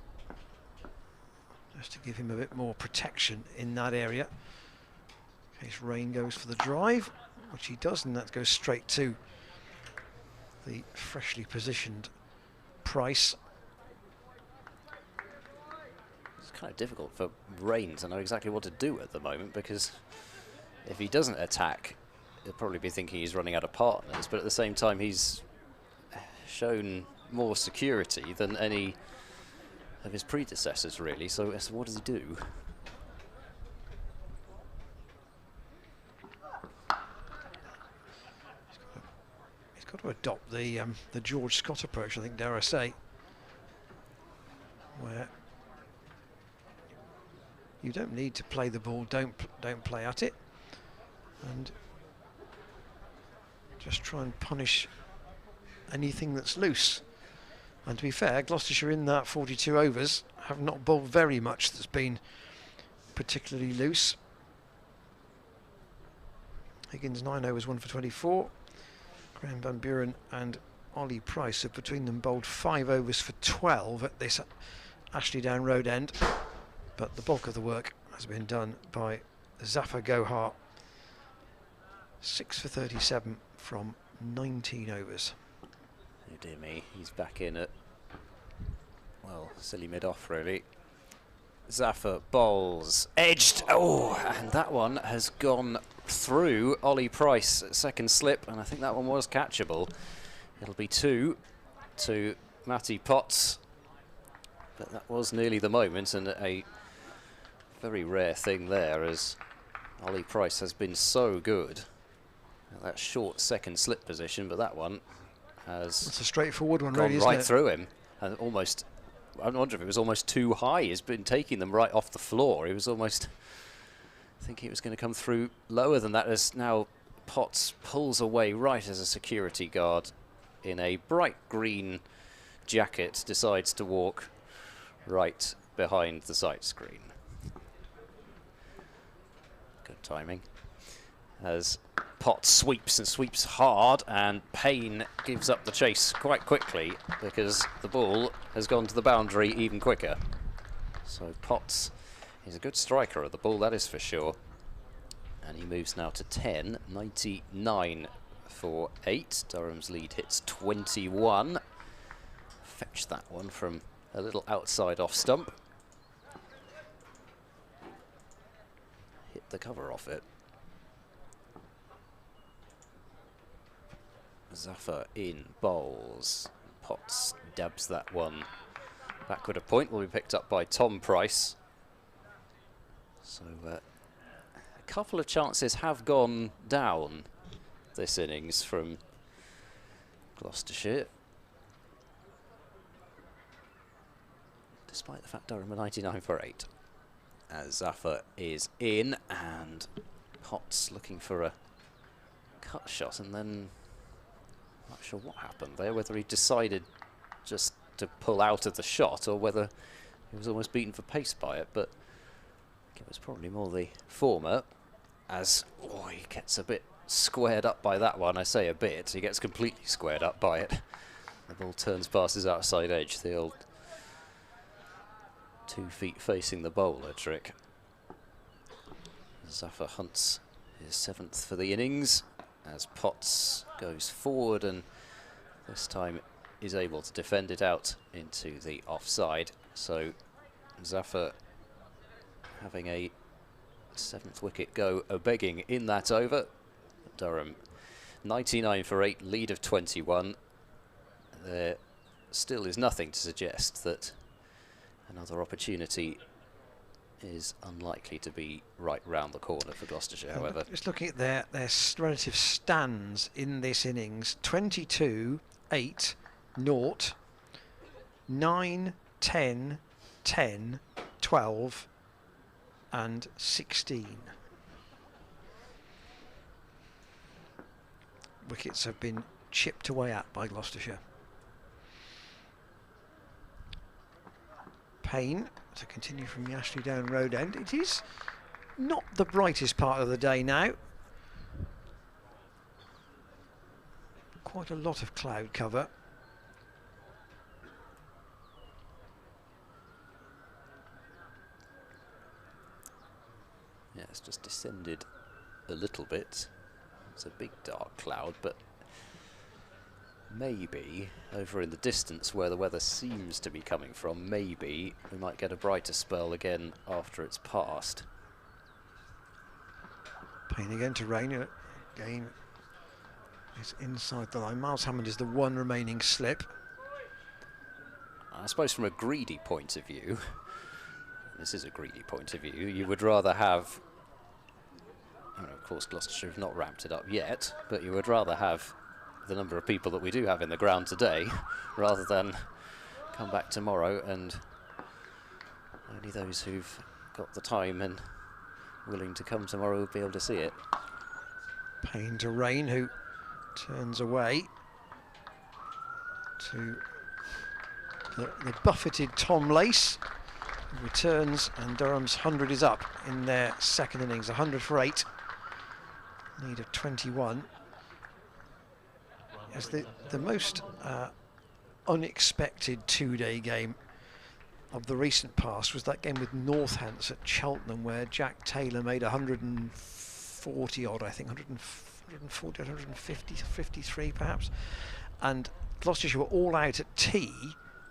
just to give him a bit more protection in that area in case Rain goes for the drive, which he does, and that goes straight to the freshly positioned Price. It's kind of difficult for Rain to know exactly what to do at the moment, because if he doesn't attack, he'll probably be thinking he's running out of partners, but at the same time he's shown more security than any of his predecessors, really. So what does he do? He's got to adopt the George Scott approach, I think, dare I say, where you don't need to play the ball, don't play at it, and just try and punish anything that's loose. And to be fair, Gloucestershire in that 42 overs have not bowled very much that's been particularly loose. Higgins 9 overs, 1 for 24. Graham Van Buren and Ollie Price have between them bowled 5 overs for 12 at this Ashley Down Road end. But the bulk of the work has been done by Zafar Gohar. 6 for 37 from 19 overs. Oh dear me, he's back in at, well, silly mid-off really. Zafar bowls, edged, oh, and that one has gone through Ollie Price, second slip, and I think that one was catchable. It'll be 2 to Matty Potts, but that was nearly the moment, and a very rare thing there, as Ollie Price has been so good at that short second slip position, but that one has It's a straightforward one, gone really, isn't right it? through him, and almost, I wonder if it was almost too high. He's been taking them right off the floor. He was almost thinking it was going to come through lower than that, as now Potts pulls away right as a security guard in a bright green jacket decides to walk right behind the sight screen. Good timing. As Potts sweeps and sweeps hard, and Payne gives up the chase quite quickly because the ball has gone to the boundary even quicker. So Potts is a good striker of the ball, that is for sure. And he moves now to 10, 99 for 8. Durham's lead hits 21. Fetch that one from a little outside off stump. Hit the cover off it. Zafar in bowls. Potts dabs that one backward a point, will be picked up by Tom Price. So a couple of chances have gone down this innings from Gloucestershire, despite the fact Durham are 99 for 8. As Zafar is in, and Potts looking for a cut shot, and then not sure what happened there, whether he decided just to pull out of the shot or whether he was almost beaten for pace by it, but it was probably more the former, as he gets a bit squared up by that one. I say a bit, he gets completely squared up by it. The ball turns past his outside edge, the old 2 feet facing the bowler trick. Zafar hunts his 7th for the innings, as Potts goes forward and this time is able to defend it out into the offside. So Zafar having a 7th wicket go begging in that over. Durham 99 for 8, lead of 21. There still is nothing to suggest that another opportunity is unlikely to be right round the corner for Gloucestershire, however. Just looking at their relative stands in this innings: 22, 8, 0, 9, 10, 10, 12 and 16. Wickets have been chipped away at by Gloucestershire. Payne to continue from the Ashley Down Road end. It is not the brightest part of the day now. Quite a lot of cloud cover. Yeah, it's just descended a little bit. It's a big dark cloud, but maybe over in the distance where the weather seems to be coming from, maybe we might get a brighter spell again after it's passed. Payne again to Rain. Again, is inside the line. Miles Hammond is the one remaining slip. I suppose from a greedy point of view, this is a greedy point of view, you would rather have, I mean, of course Gloucestershire have not ramped it up yet, but you would rather have the number of people that we do have in the ground today rather than come back tomorrow and only those who've got the time and willing to come tomorrow will be able to see it. Payne to Rain, who turns away to the buffeted Tom Lace, who returns, and Durham's 100 is up in their second innings. 100 for 8, need of 21. As the most unexpected two-day game of the recent past was that game with Northants at Cheltenham, where Jack Taylor made 140 odd, I think, 140, 150, 53 perhaps, and Gloucestershire were all out at tea,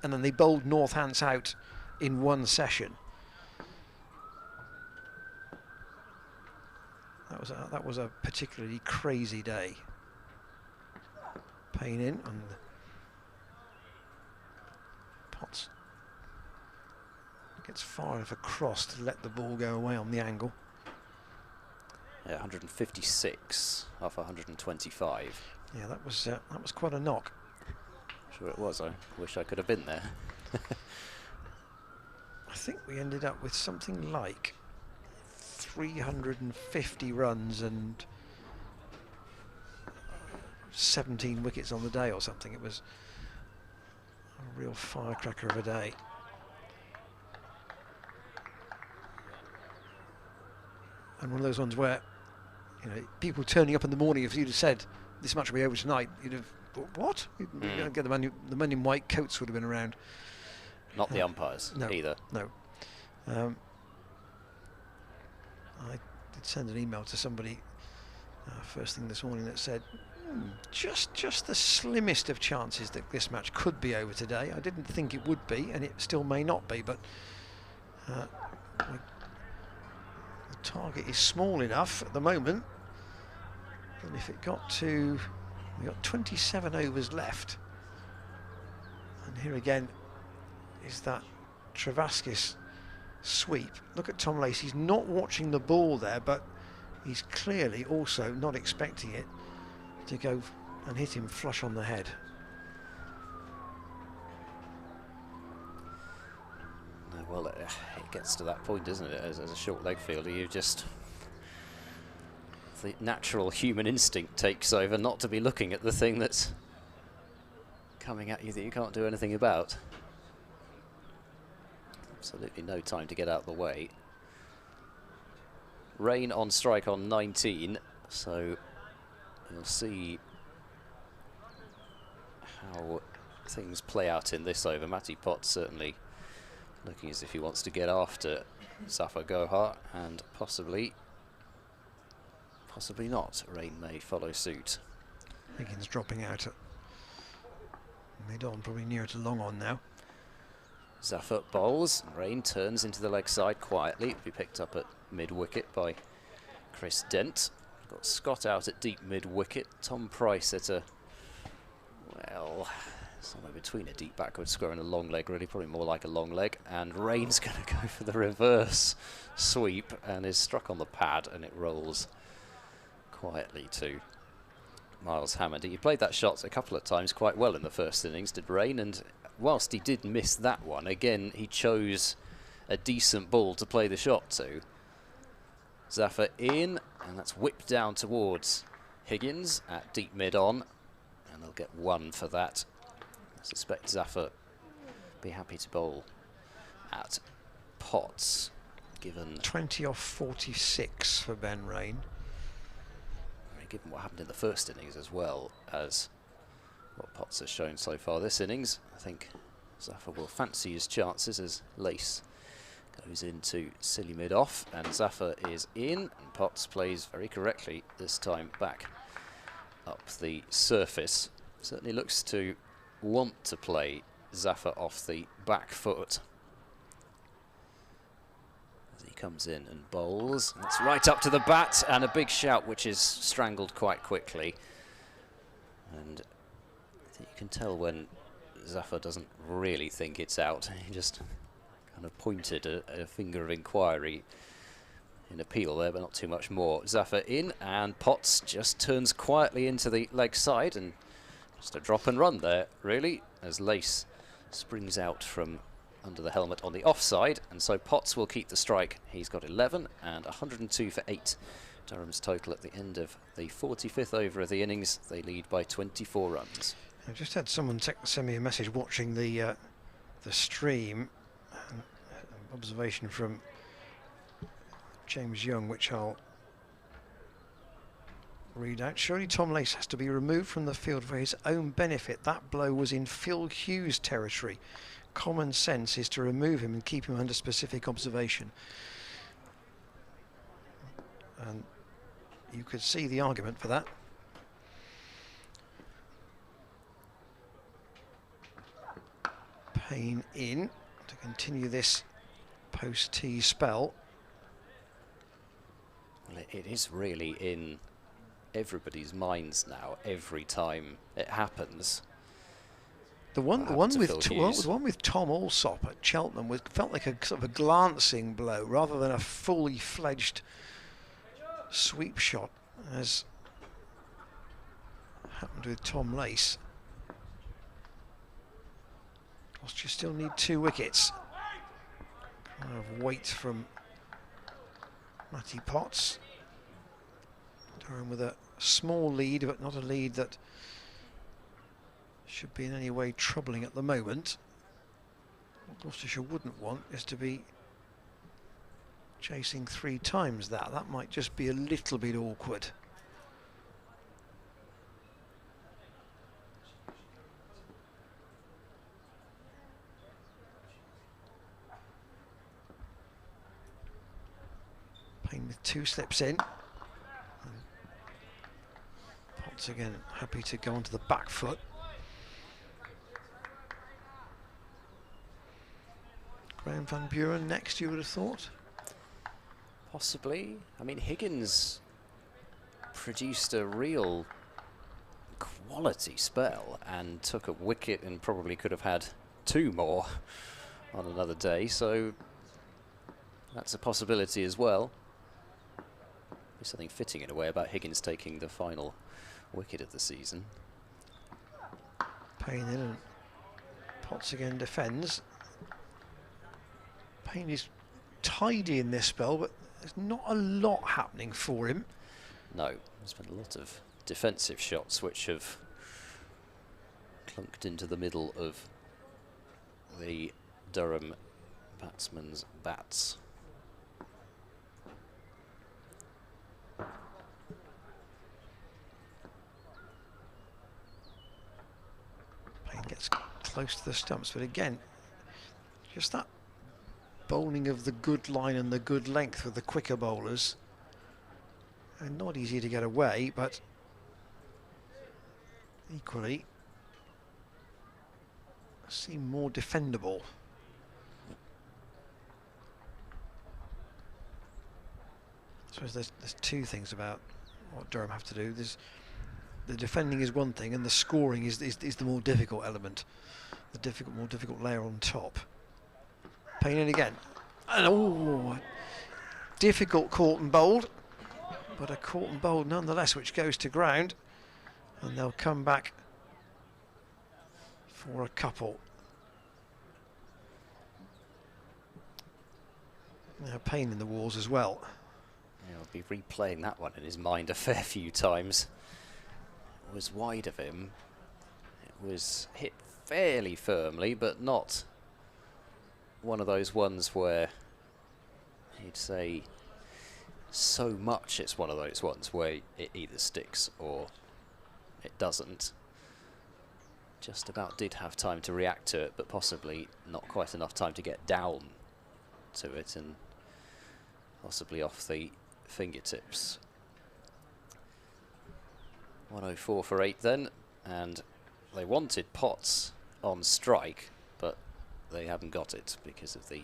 and then they bowled Northants out in one session. That was a particularly crazy day. Payne in, and Potts gets far enough across to let the ball go away on the angle. Yeah, 156 off 125. Yeah, that was quite a knock. Sure it was. I wish I could have been there. I think we ended up with something like 350 runs and 17 wickets on the day or something. It was a real firecracker of a day. And one of those ones where, you know, people turning up in the morning, if you'd have said this much will be over tonight, you'd have thought, what? Get the men in white coats would have been around. Not the umpires either. No. I did send an email to somebody first thing this morning that said, just the slimmest of chances that this match could be over today. I didn't think it would be, and it still may not be, but the target is small enough at the moment that if it got to, we got 27 overs left, and here again is that Travaskis sweep. Look at Tom Lace, he's not watching the ball there, but he's clearly also not expecting it to go and hit him flush on the head. No, well, it gets to that point, doesn't it? As a short leg fielder, you just, the natural human instinct takes over not to be looking at the thing that's coming at you that you can't do anything about. Absolutely no time to get out of the way. Rain on strike on 19, so you'll see how things play out in this over. Matty Potts certainly looking as if he wants to get after Zafar Gohar, and possibly not. Rain may follow suit. Higgins dropping out at mid-on, probably nearer to long-on now. Zafar bowls, Rain turns into the leg side quietly. It'll be picked up at mid-wicket by Chris Dent. Got Scott out at deep mid-wicket. Tom Price at a, well, somewhere between a deep backward square and a long leg, really, probably more like a long leg. And Rain's going to go for the reverse sweep and is struck on the pad, and it rolls quietly to Miles Hammond. He played that shot a couple of times quite well in the first innings, did Rain, and whilst he did miss that one, again, he chose a decent ball to play the shot to. Zafar in, and that's whipped down towards Higgins at deep mid-on, and they'll get one for that. I suspect Zafar be happy to bowl at Potts, given 20 off 46 for Ben Rain. Given what happened in the first innings as well as what Potts has shown so far this innings, I think Zafar will fancy his chances as Lace goes into silly mid-off, and Zafar is in, and Potts plays very correctly this time back up the surface certainly looks to want to play Zaffa off the back foot. As he comes in and bowls. That's right up to the bat, and a big shout which is strangled quite quickly. And I think you can tell when Zaffa doesn't really think it's out. He just kind of pointed a finger of inquiry in appeal there, but not too much more. Zaffa in, and Potts just turns quietly into the leg side, and just a drop and run there, really, as Lace springs out from under the helmet on the offside, and so Potts will keep the strike. He's got 11 and 102 for 8. Durham's total at the end of the 45th over of the innings. They lead by 24 runs. I just had someone send me a message watching the stream. An observation from James Young, which I'll read out. Surely Tom Lace has to be removed from the field for his own benefit. That blow was in Phil Hughes' territory. Common sense is to remove him and keep him under specific observation. And you could see the argument for that. Payne in to continue this post-tee spell. Well, it is really in everybody's minds now, every time it happens. The one with Tom Alsop at Cheltenham felt like a sort of a glancing blow rather than a fully fledged sweep shot, as happened with Tom Lace. Gloucestershire still need 2 wickets. Kind of weight from Matty Potts. Durham with a small lead, but not a lead that should be in any way troubling at the moment. What Gloucestershire wouldn't want is to be chasing 3 times that. That might just be a little bit awkward. Payne with 2 slips in. And Potts again happy to go onto the back foot. Graham van Buren next, you would have thought? Possibly. I mean, Higgins produced a real quality spell and took a wicket and probably could have had 2 more on another day, so that's a possibility as well. There's something fitting in a way about Higgins taking the final wicket of the season. Payne in, and Potts again defends. Payne is tidy in this spell, but there's not a lot happening for him. No, there's been a lot of defensive shots which have clunked into the middle of the Durham batsman's bats. Payne gets close to the stumps, but again, just that bowling of the good line and the good length with the quicker bowlers. And not easy to get away, but equally seem more defendable. So there's 2 things about what Durham have to do. There's the defending is one thing, and the scoring is the more difficult element, the more difficult layer on top. Payne in again, and difficult caught and bowled, but a caught and bowled nonetheless, which goes to ground, and they'll come back for a couple. Now Payne in the walls as well. Yeah, I'll be replaying that one in his mind a fair few times. It was wide of him. It was hit fairly firmly, but not one of those ones where he'd say so much it's one of those ones where it either sticks or it doesn't. Just about did have time to react to it, but possibly not quite enough time to get down to it and possibly off the fingertips. 104 for 8 then, and they wanted Potts on strike, but they haven't got it because of the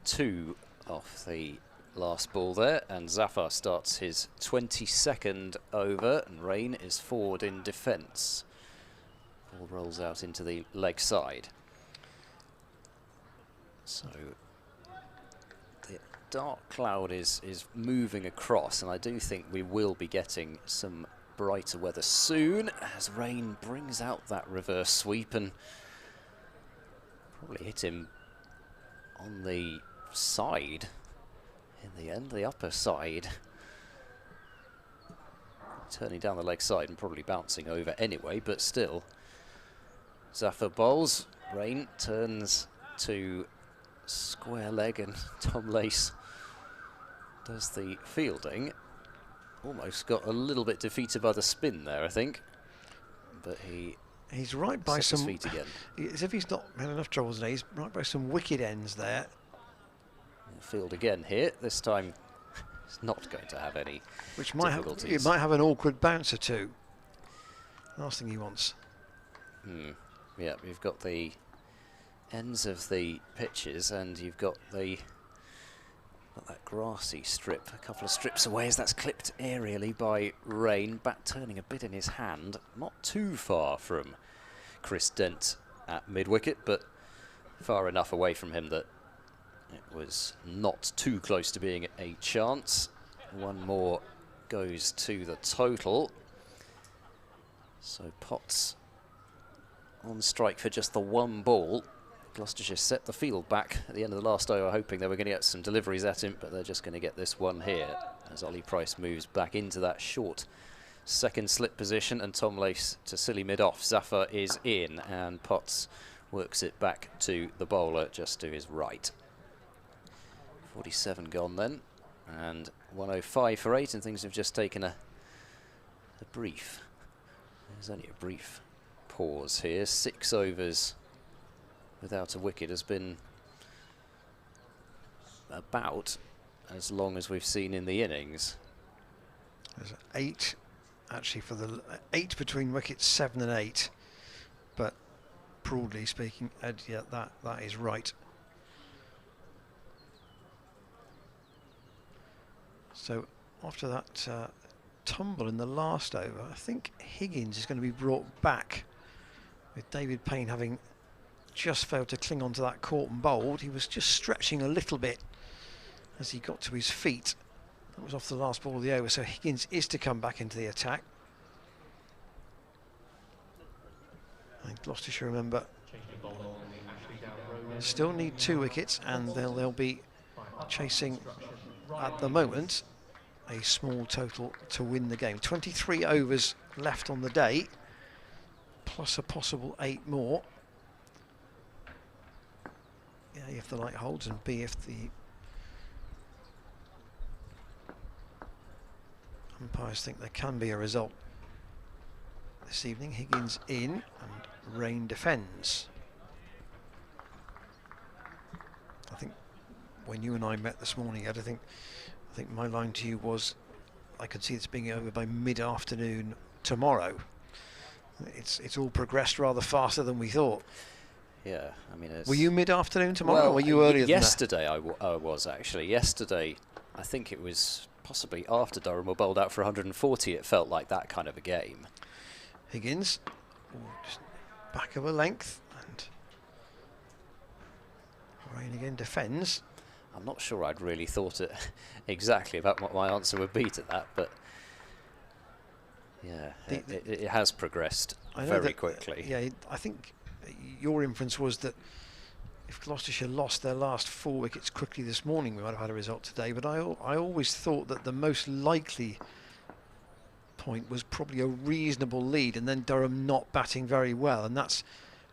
2 off the last ball there, and Zafar starts his 22nd over, and Rain is forward in defence. Ball rolls out into the leg side. So the dark cloud is moving across, and I do think we will be getting some brighter weather soon as Rain brings out that reverse sweep and probably hit him on the side in the end, the upper side. Turning down the leg side and probably bouncing over anyway, but still. Zafar bowls, Rain turns to square leg, and Tom Lace does the fielding. Almost got a little bit defeated by the spin there, I think. But he's right by set his some feet again. As if he's not had enough troubles today, he's right by some wicked ends there. Field again here. This time it's not going to have any Which might have, difficulties. it might have an awkward bounce or two. Last thing he wants. Yeah, we've got the ends of the pitches, and you've got that grassy strip a couple of strips away as that's clipped aerially by Rain. Bat turning a bit in his hand, not too far from Chris Dent at mid-wicket, but far enough away from him that it was not too close to being a chance. One more goes to the total. So Potts on strike for just the 1 ball. Gloucestershire set the field back at the end of the last over, hoping they were going to get some deliveries at him, but they're just going to get this one here as Ollie Price moves back into that short second slip position, and Tom Lace to silly mid-off. Zafar is in, and Potts works it back to the bowler just to his right. 47 gone then, and 105 for 8, and things have just taken a brief, there's only a brief pause here. 6 overs without a wicket has been about as long as we've seen in the innings. There's 8 actually for the 8 between wickets 7 and 8, but broadly speaking, Ed, yeah, that is right. So after that tumble in the last over, I think Higgins is going to be brought back, with David Payne having just failed to cling onto that caught and bowled. He was just stretching a little bit as he got to his feet. That was off the last ball of the over, so Higgins is to come back into the attack. And Gloucestershire, remember, still need 2 wickets, and they'll be chasing at the moment a small total to win the game. 23 overs left on the day, plus a possible 8 more. A, if the light holds, and B, if the umpires think there can be a result this evening. Higgins in, and Rain defends. I think when you and I met this morning, Ed, I think my line to you was I could see this being over by mid-afternoon tomorrow. It's all progressed rather faster than we thought. Yeah, I mean, were you mid-afternoon tomorrow, or were you earlier yesterday than that? I was actually. Yesterday, I think it was possibly after Durham were bowled out for 140, it felt like that kind of a game. Higgins, just back of a length, and Rain again defends. I'm not sure I'd really thought it exactly about what my answer would be to that, but yeah, it has progressed very quickly. Yeah, I think your inference was that if Gloucestershire lost their last 4 wickets quickly this morning, we might have had a result today, but I always thought that the most likely point was probably a reasonable lead, and then Durham not batting very well, and that's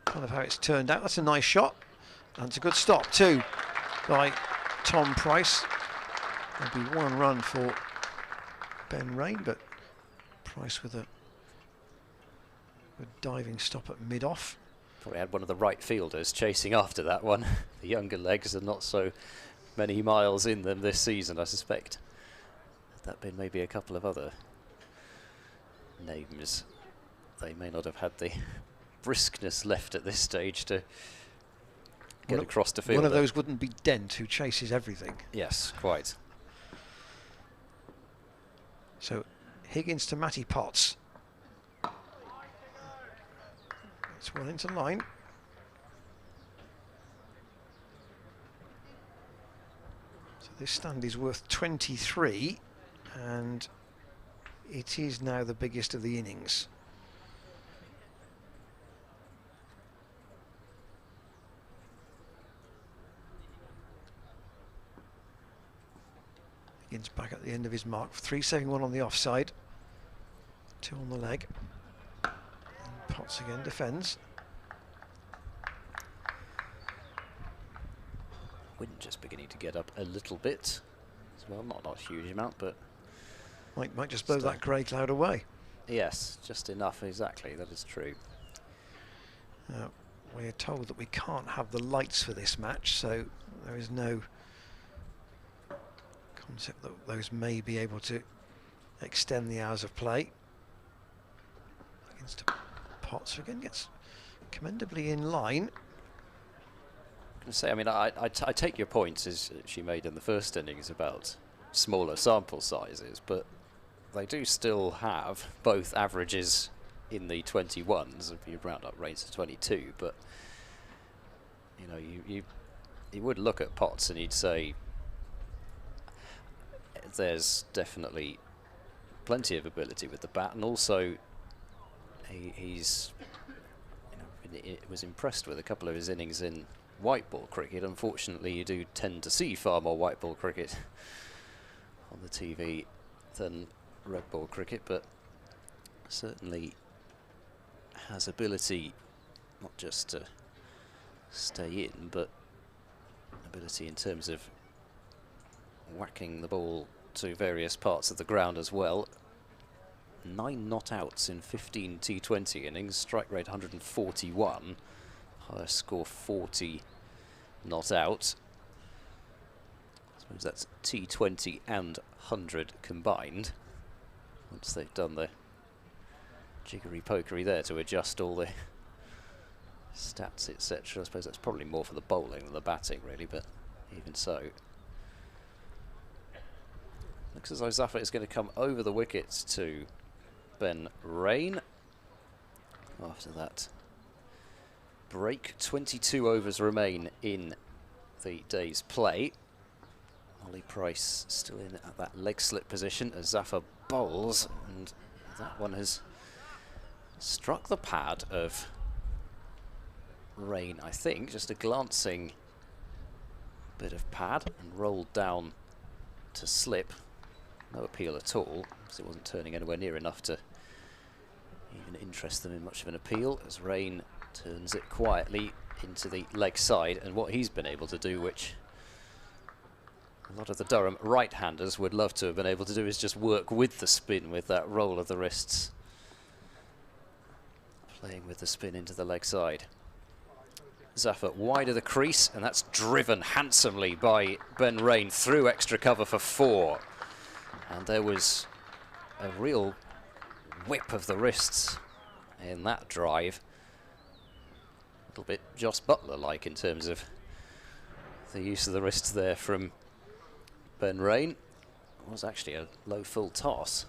kind of how it's turned out. That's a nice shot, and it's a good stop too by Tom Price. There'll be 1 run for Ben Rain, but Price with a good diving stop at mid-off. Probably had one of the right fielders chasing after that one. The younger legs are not so many miles in them this season, I suspect. Had that been maybe a couple of other names, they may not have had the briskness left at this stage to get across to field. One of those wouldn't be Dent, who chases everything. Yes, quite. So Higgins to Matty Potts. It's one into line. So this stand is worth 23, and it is now the biggest of the innings. Higgins back at the end of his mark. 3-7-1 on the offside. 2 on the leg. And Potts again defends. Wind just beginning to get up a little bit as well. Not a huge amount, but Might just blow that grey cloud away. yes, just enough. Exactly, that is true. We're told that we can't have the lights for this match, so there is no concept that those may be able to extend the hours of play. Against Potts again, gets commendably in line. I can say, I mean, I take your points as she made in the first innings about smaller sample sizes, but they do still have both averages in the 21s, if you round up rates to 22. But you know, you would look at Potts and you'd say there's definitely plenty of ability with the bat, and also he's, you know, was impressed with a couple of his innings in white ball cricket. Unfortunately, you do tend to see far more white ball cricket on the TV than red ball cricket, but certainly has ability not just to stay in, but ability in terms of whacking the ball to various parts of the ground as well. 9 not outs in 15 T20 innings, strike rate 141, highest score 40 not out. I suppose that's T20 and 100 combined, once they've done the jiggery pokery there to adjust all the stats, etc. I suppose that's probably more for the bowling than the batting, really, but even so. Looks as though Zafar is going to come over the wickets to Ben Rain after that break. 22 overs remain in the day's play. Ollie Price still in at that leg slip position as Zafar bowls, and that one has struck the pad of Rain, I think, just a glancing bit of pad, and rolled down to slip. No appeal at all, because it wasn't turning anywhere near enough to even interest them in much of an appeal, as Rain turns it quietly into the leg side. And what he's been able to do, which a lot of the Durham right-handers would love to have been able to do, is just work with the spin with that roll of the wrists, playing with the spin into the leg side. Zafar wide of the crease, and that's driven handsomely by Ben Rain through extra cover for 4. And there was a real whip of the wrists in that drive. A little bit Joss Butler-like in terms of the use of the wrists there from Ben Rain. It was actually a low full toss.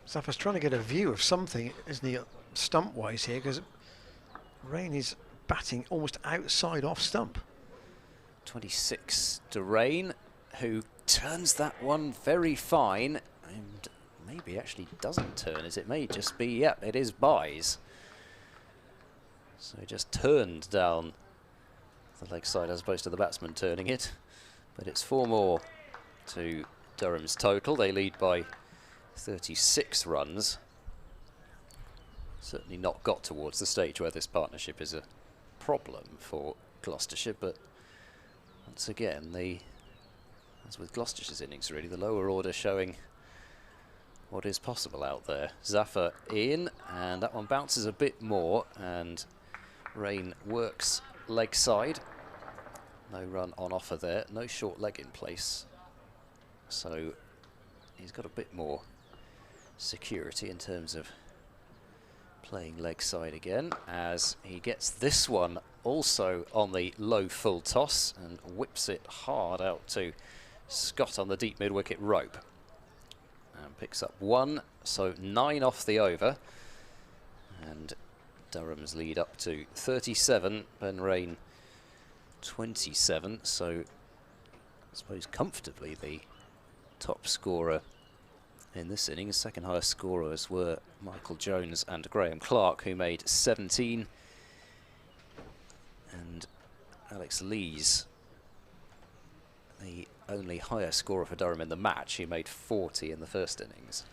Zafar's trying to get a view of something, isn't he, stump-wise here, because Rain is batting almost outside off stump. 26 to Rain, who turns that one very fine, and maybe actually doesn't turn, as it may just be, yep, it is buys. So he just turned down the leg side as opposed to the batsman turning it. But it's 4 more to Durham's total. They lead by 36 runs. Certainly not got towards the stage where this partnership is a problem for Gloucestershire, but once again, as with Gloucestershire's innings really, the lower order showing what is possible out there. Zafar in, and that one bounces a bit more, and Rain works leg side. No run on offer there, no short leg in place, so he's got a bit more security in terms of playing leg side again as he gets this one also on the low full toss and whips it hard out to Scott on the deep mid-wicket rope. And picks up 1, so 9 off the over. And Durham's lead up to 37, Ben Rain 27, so I suppose comfortably the top scorer in this innings. Second highest scorers were Michael Jones and Graham Clark, who made 17. And Alex Lees, the only higher scorer for Durham in the match, he made 40 in the first innings.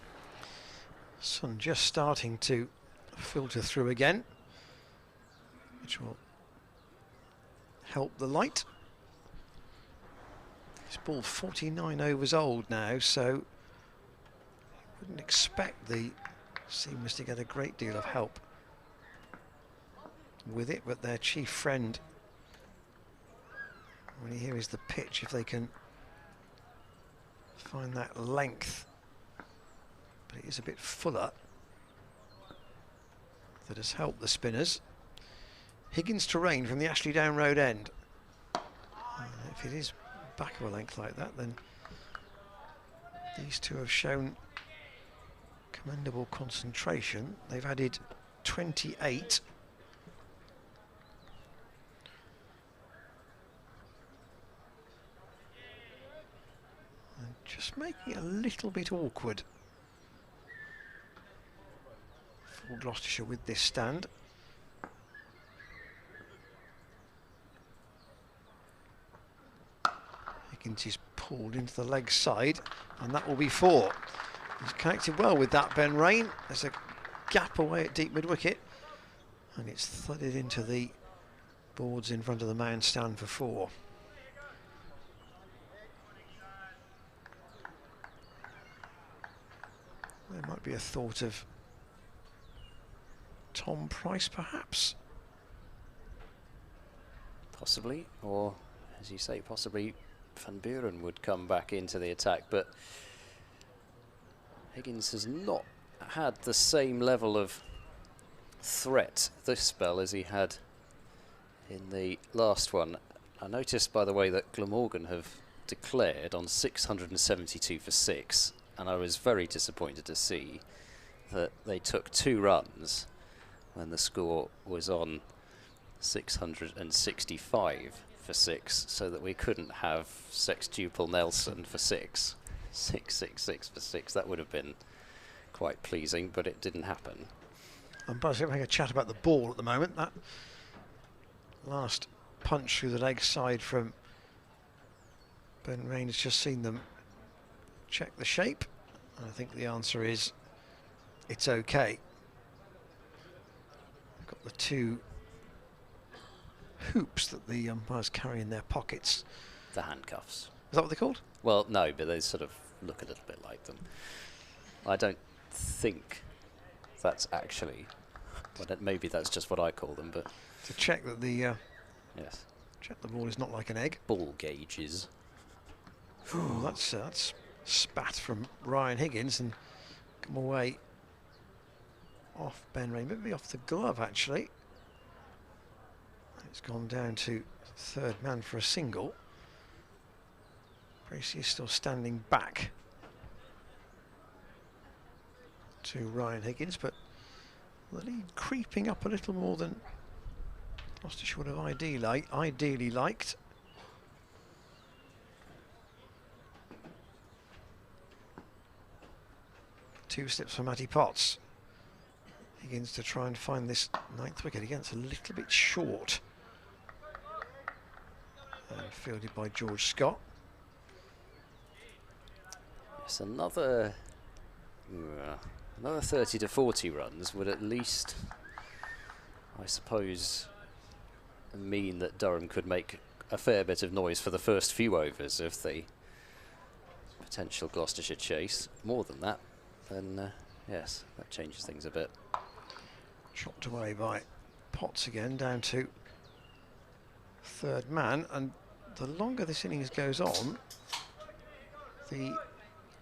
Sun just starting to filter through again, which will help the light. This ball 49 overs old now, so wouldn't expect the seamers to get a great deal of help with it, but their chief friend when here is the pitch, if they can find that length, but it is a bit fuller, that has helped the spinners. Higgins to Rain from the Ashley Down Road end. If it is back of a length like that, then these two have shown commendable concentration. They've added 28. And just making it a little bit awkward for Gloucestershire with this stand. Higgins is pulled into the leg side, and that will be 4. He's connected well with that, Ben Rain. There's a gap away at deep mid-wicket, and it's thudded into the boards in front of the man stand for 4. There might be a thought of Tom Price, perhaps. Possibly, or as you say, possibly Van Buren would come back into the attack, but Higgins has not had the same level of threat this spell as he had in the last one. I noticed, by the way, that Glamorgan have declared on 672 for 6, and I was very disappointed to see that they took 2 runs when the score was on 665 for 6, so that we couldn't have sextuple Nelson for 6. 666 for 6. That would have been quite pleasing, but it didn't happen. I'm having a chat about the ball at the moment. That last punch through the leg side from Ben Rain has just seen them check the shape, and I think the answer is it's okay. They've got the 2 hoops that the umpires carry in their pockets. The handcuffs. Is that what they're called? Well, no, but they sort of look a little bit like them. I don't think that's actually, well, maybe that's just what I call them, but To check that the yes, check the ball is not like an egg. ball gauges. Oh, that's spat from Ryan Higgins and come away off Ben Rain, maybe off the glove actually. It's gone down to 3rd man for a single. Bracey is still standing back to Ryan Higgins, but the lead creeping up a little more than Gloucestershire would have ideally liked. Two slips for Matty Potts. Higgins to try and find this 9th wicket. Again, it's a little bit short. And fielded by George Scott. Yes, another 30 to 40 runs would at least, I suppose, mean that Durham could make a fair bit of noise for the first few overs of the potential Gloucestershire chase. More than that, then yes, that changes things a bit. Chopped away by Potts again, down to 3rd man, and the longer this innings goes on, the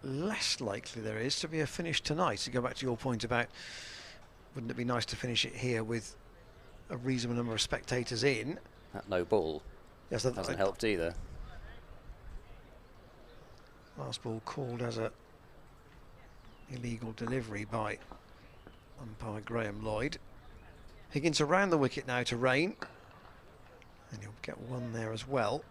less likely there is to be a finish tonight. To go back to your point about Wouldn't it be nice to finish it here with a reasonable number of spectators in? That no ball Yes, hasn't helped either. Last ball called as a illegal delivery by umpire Graham Lloyd. Higgins around the wicket now to Rain, and he'll get one there as well.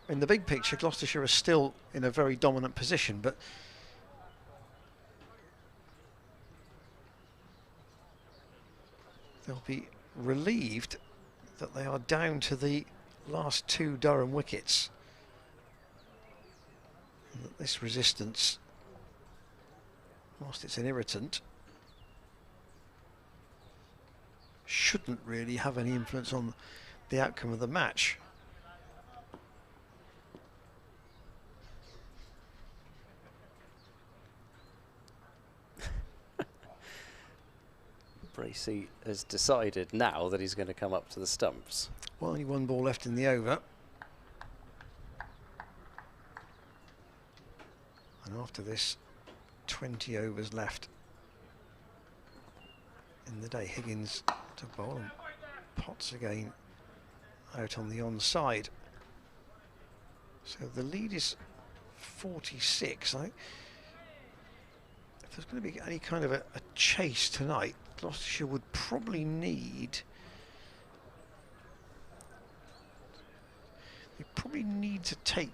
In the big picture, Gloucestershire is still in a very dominant position, but they'll be relieved that they are down to the last 2 Durham wickets. And that this resistance, whilst it's an irritant, shouldn't really have any influence on the outcome of the match. Bracey has decided now that he's going to come up to the stumps. Well, only 1 ball left in the over. And after this, 20 overs left in the day. Higgins to bowl and Potts again out on the onside. So the lead is 46. I think if there's going to be any kind of a chase tonight, Gloucestershire would probably need... They probably need to take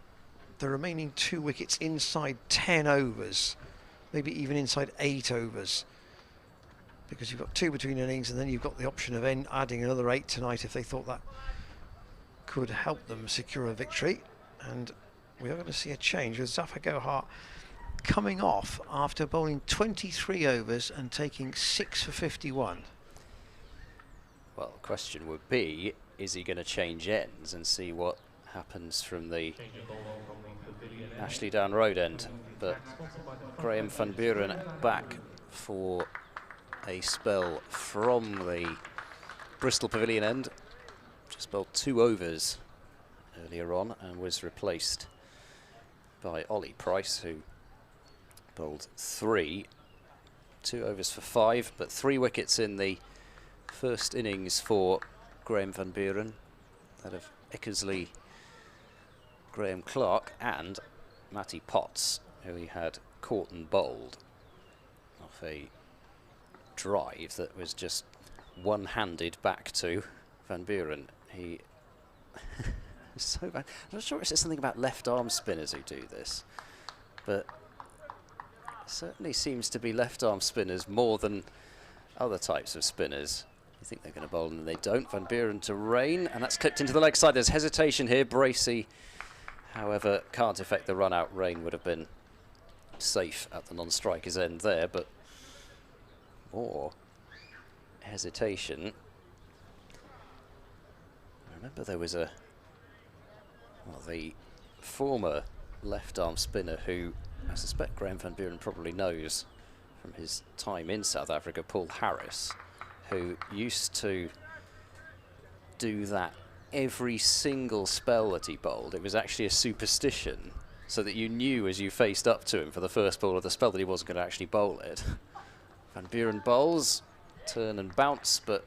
the remaining 2 wickets inside 10 overs, maybe even inside 8 overs, because you've got 2 between innings, and then you've got the option of adding another 8 tonight if they thought that could help them secure a victory. And we are going to see a change with Zafar Gohar coming off after bowling 23 overs and taking 6 for 51. Well, the question would be, is he going to change ends and see what happens from the Ashley Down Road end? But Graham van Buren back for a spell from the Bristol Pavilion end. Just bowled 2 overs earlier on and was replaced by Ollie Price, who bowled 3, 2 overs for 5, but 3 wickets in the first innings for Graham van Buren, that of Eckersley, Graham Clark and Matty Potts, who he had caught and bowled off a drive that was just one-handed back to Van Buren. He is so bad. I'm not sure if it's something about left-arm spinners who do this, but certainly seems to be left-arm spinners more than other types of spinners. You think they're going to bowl and they don't. Van Buren to Rain, and that's clipped into the leg side. There's hesitation here. Bracey, however, can't affect the run out. Rain would have been safe at the non-striker's end there, but more hesitation. I remember there was the former left-arm spinner who I suspect Graham van Buren probably knows from his time in South Africa, Paul Harris, who used to do that every single spell that he bowled. It was actually a superstition, so that you knew as you faced up to him for the first ball of the spell that he wasn't going to actually bowl it. Van Buren bowls, turn and bounce, but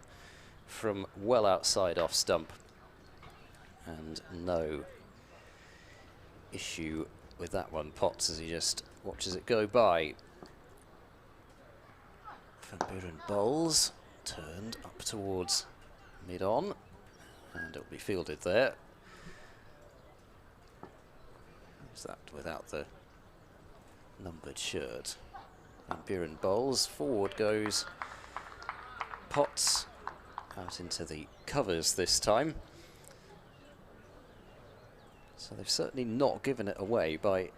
from well outside off stump, and no issue with that one. Potts, as he just watches it go by. Van Buren bowls, turned up towards mid-on, and it'll be fielded there. Is that without the numbered shirt? Van Buren bowls, forward goes Potts, out into the covers this time. So they've certainly not given it away by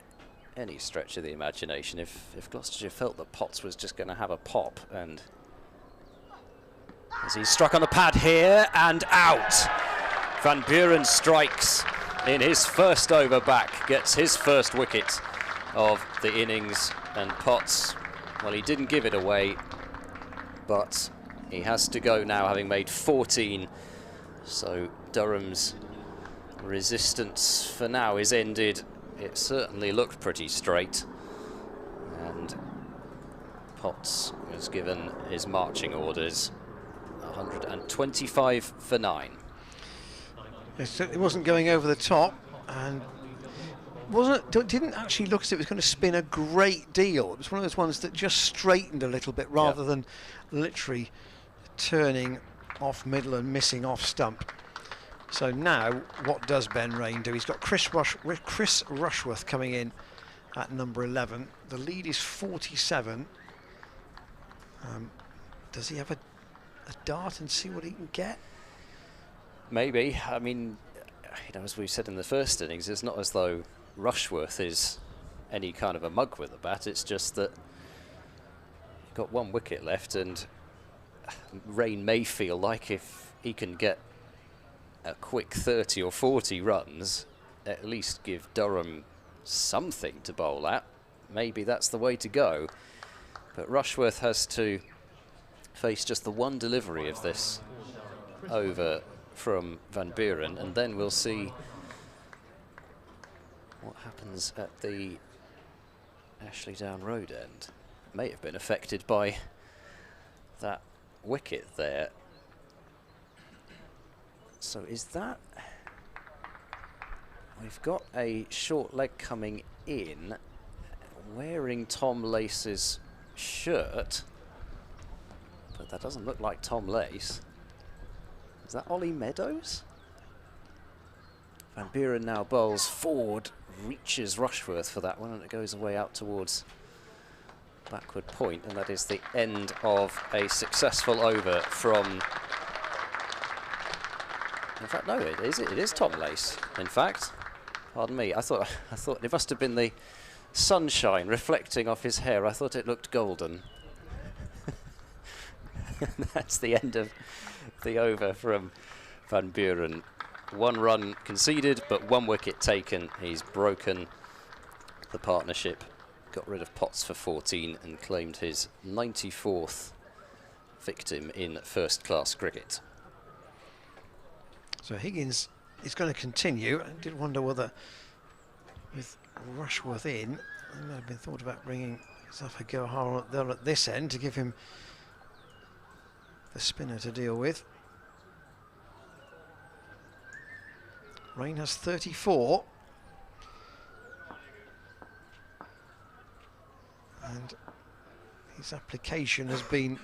any stretch of the imagination. If Gloucestershire felt that Potts was just going to have a pop, and as he's struck on the pad here and out, Van Buren strikes in his first over back, gets his first wicket of the innings, and Potts, well, he didn't give it away, but he has to go now, having made 14. So Durham's resistance for now is ended. It certainly looked pretty straight, and Potts was given his marching orders. 125 for 9. It wasn't going over the top, and didn't actually look as if it was going to spin a great deal. It was one of those ones that just straightened a little bit rather than literally turning off middle and missing off stump. So now, what does Ben Rain do? He's got Chris Rushworth coming in at number 11. The lead is 47. Does he have a dart and see what he can get? Maybe. I mean, you know, as we said in the first innings, it's not as though Rushworth is any kind of a mug with the bat. It's just that you've got 1 wicket left, and Rain may feel like if he can get a quick 30 or 40 runs, at least give Durham something to bowl at. Maybe that's the way to go. But Rushworth has to face just the 1 delivery of this over from Van Buren, and then we'll see what happens at the Ashley Down Road end. May have been affected by that wicket there. So is that... We've got a short leg coming in, wearing Tom Lace's shirt, but that doesn't look like Tom Lace. Is that Ollie Meadows? Van Buren now bowls forward, reaches Rushworth for that one, and it goes away out towards backward point, and that is the end of a successful over from... In fact, no, it is Tom Lace, in fact. Pardon me, I thought it must have been the sunshine reflecting off his hair. I thought it looked golden. That's the end of the over from Van Buren. 1 run conceded, but 1 wicket taken. He's broken the partnership, got rid of Potts for 14, and claimed his 94th victim in first-class cricket. So Higgins is going to continue. I did wonder whether, with Rushworth in, it might have been thought about bringing Zafar Gohar there at this end to give him the spinner to deal with. Rain has 34. And his application has been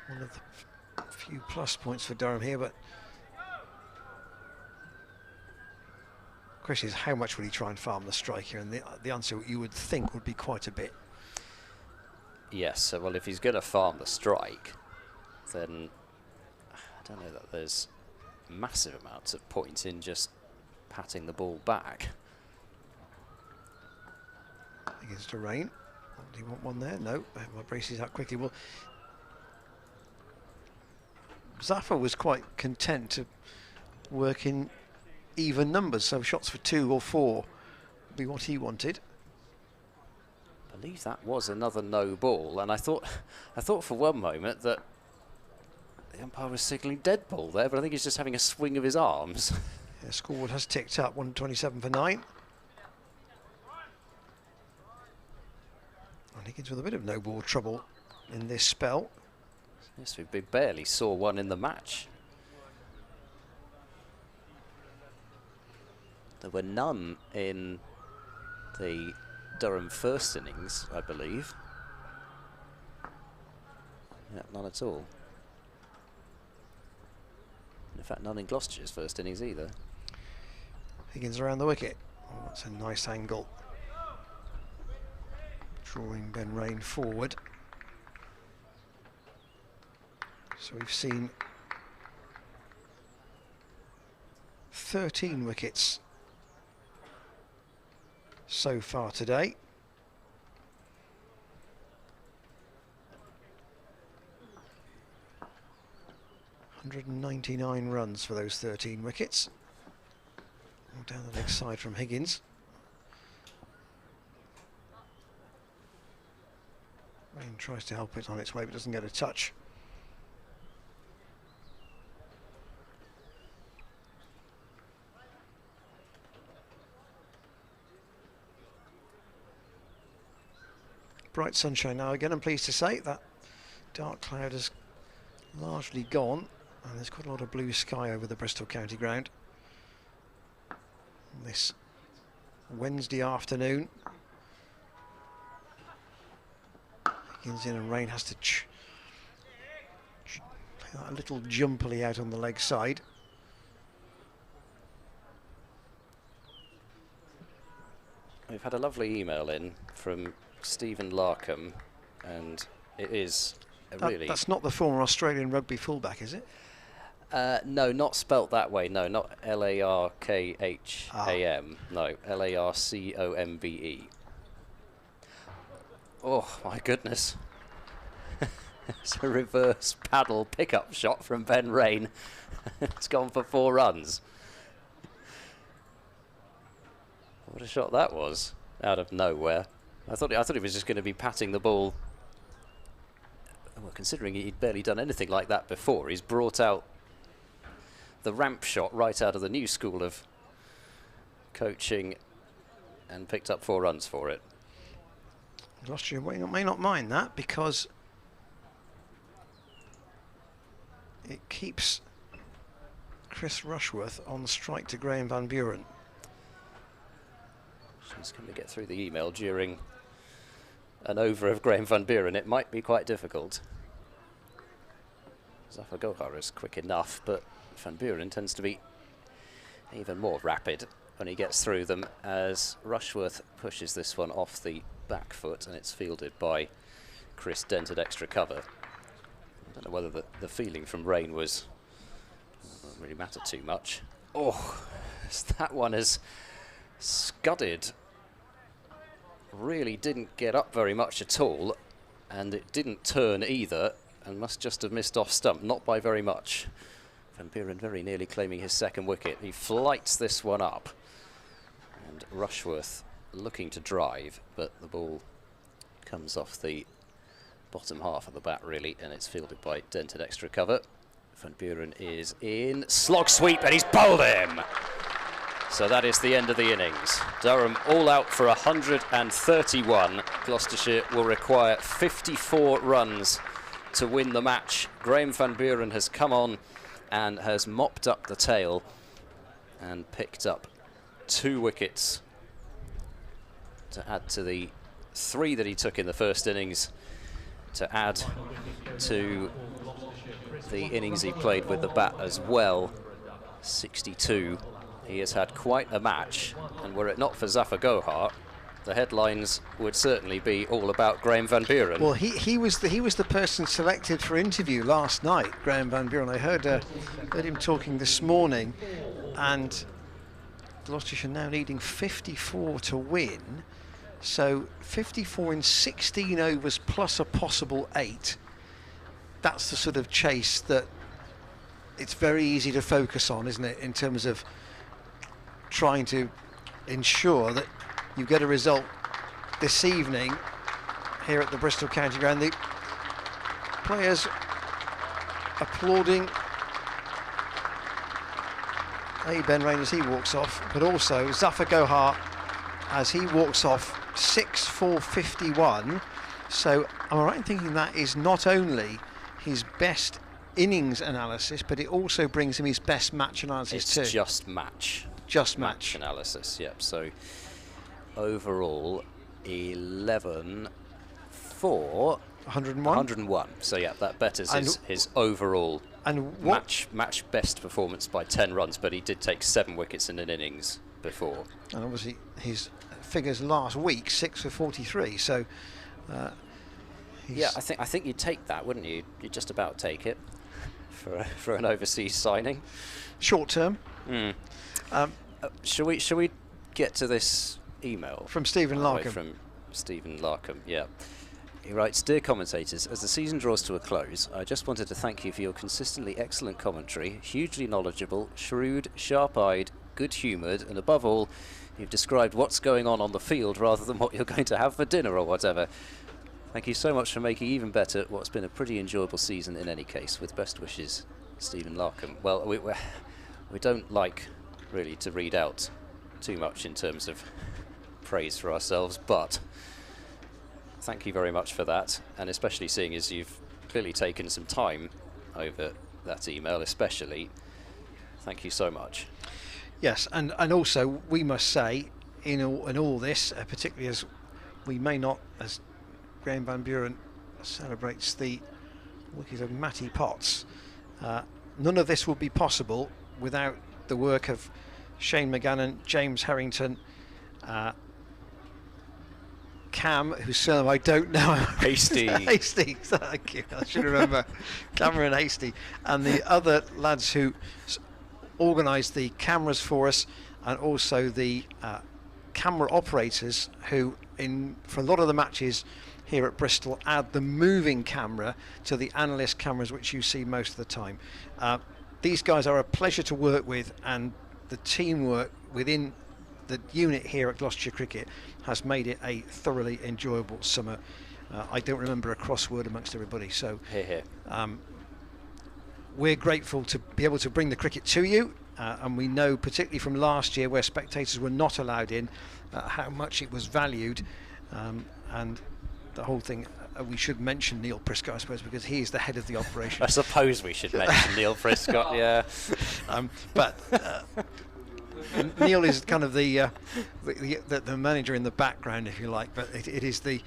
one of the few plus points for Durham here, but the question is, how much would he try and farm the strike here? And the answer you would think would be quite a bit. Yes, so, well, if he's going to farm the strike, then I don't know that there's massive amounts of points in just patting the ball back. Against a Rain. Do you want one there? No. My braces out quickly. Well, Zafar was quite content to work in even numbers, so shots for 2 or 4 would be what he wanted. I believe that was another no ball, and I thought for one moment that the umpire was signalling dead ball there, but I think he's just having a swing of his arms. Yeah, scoreboard has ticked up, 127 for 9. And Higgins with a bit of no ball trouble in this spell. Yes, we barely saw one in the match. There were none in the Durham first innings, I believe. Yeah, none at all. In fact, none in Gloucestershire's first innings either. Higgins around the wicket. Oh, that's a nice angle. Drawing Ben Rain forward. So we've seen 13 wickets so far today. (199 runs for those 13 wickets. All down the leg side from Higgins. Rain tries to help it on its way, but doesn't get a touch. bright sunshine now again. I'm pleased to say that dark cloud has largely gone, and there's quite a lot of blue sky over the Bristol County Ground this Wednesday afternoon. Begins in, and rain has to play that a little jumpily out on the leg side. We've had a lovely email in from Stephen Larkham, and it is a really... That's not the former Australian rugby fullback, is it? No, not spelt that way. No, not Larkham. No, Larcombe. Oh, my goodness. It's a reverse paddle pickup shot from Ben Rain. It's gone for 4 runs. What a shot that was, out of nowhere. I thought he was just going to be patting the ball. Well, considering he'd barely done anything like that before, he's brought out the ramp shot right out of the new school of coaching and picked up 4 runs for it. Gloucestershire may not mind that, because it keeps Chris Rushworth on strike to Graham Van Buren. She's going to get through the email during an over of Graham Van Buren. It might be quite difficult. Zafar Gohar is quick enough, but Van Buren tends to be even more rapid when he gets through them, as Rushworth pushes this one off the back foot, and it's fielded by Chris Dent at extra cover. I don't know whether the feeling from Rain was... doesn't really matter too much. Oh, that one is scudded. Really didn't get up very much at all, and it didn't turn either, and must just have missed off stump, not by very much. Van Buren very nearly claiming his 2nd wicket. He flights this one up, and Rushworth looking to drive, but the ball comes off the bottom half of the bat really, and it's fielded by Dent at extra cover. Van Buren is in, slog sweep, and he's bowled him. So that is the end of the innings. Durham all out for 131. Gloucestershire will require 54 runs to win the match. Graham Van Buren has come on and has mopped up the tail and picked up 2 wickets to add to the 3 that he took in the first innings, to add to the innings he played with the bat as well, 62. He has had quite a match, and were it not for Zafar Gohar, the headlines would certainly be all about Graham Van Buren. Well, he was the person selected for interview last night, Graham Van Buren. I heard him talking this morning, and Gloucestershire now needing 54 to win. So 54 in 16 overs plus a possible 8. That's the sort of chase that it's very easy to focus on, isn't it, in terms of trying to ensure that you get a result this evening here at the Bristol County Ground. The players applauding Ben Rain as he walks off, but also Zafar Gohar as he walks off 6 for 51. So am I right in thinking that is not only his best innings analysis, but it also brings him his best match analysis too? It's just match. Just match analysis, yep. So overall 11 for 101. So yeah, that betters his overall match best performance by 10 runs, but he did take 7 wickets in an innings before. And obviously his figures last week, 6 for 43. So yeah, I think you'd take that, wouldn't you? You'd just about take it for an overseas signing. Short term. Shall we get to this email from Stephen Larkham? From Stephen Larkham, yeah. He writes, "Dear commentators, as the season draws to a close, I just wanted to thank you for your consistently excellent commentary, hugely knowledgeable, shrewd, sharp-eyed, good-humoured, and above all, you've described what's going on the field rather than what you're going to have for dinner or whatever. Thank you so much for making even better what's been a pretty enjoyable season in any case. With best wishes, Stephen Larkham." Well, we don't like really to read out too much in terms of praise for ourselves, but thank you very much for that, and especially seeing as you've clearly taken some time over that email, especially. Thank you so much. Yes, and also we must say in all this, particularly as we may not, as Graham Van Buren celebrates the wicket of Matty Potts, none of this would be possible without the work of Shane McGannon, James Harrington, Cam, whose surname I don't know. Hasty. Hasty, thank you. I should remember. Cameron Hasty, and the other lads who organised the cameras for us, and also the camera operators who, for a lot of the matches here at Bristol, add the moving camera to the analyst cameras which you see most of the time. These guys are a pleasure to work with, and the teamwork within the unit here at Gloucestershire Cricket has made it a thoroughly enjoyable summer. I don't remember a crossword amongst everybody, so Here. we're grateful to be able to bring the cricket to you, and we know particularly from last year where spectators were not allowed in how much it was valued, and the whole thing. We should mention Neil Priscott, I suppose, because he is the head of the operation. I suppose we should mention Neil Priscott, yeah. But Neil is kind of the manager in the background, if you like. But it is the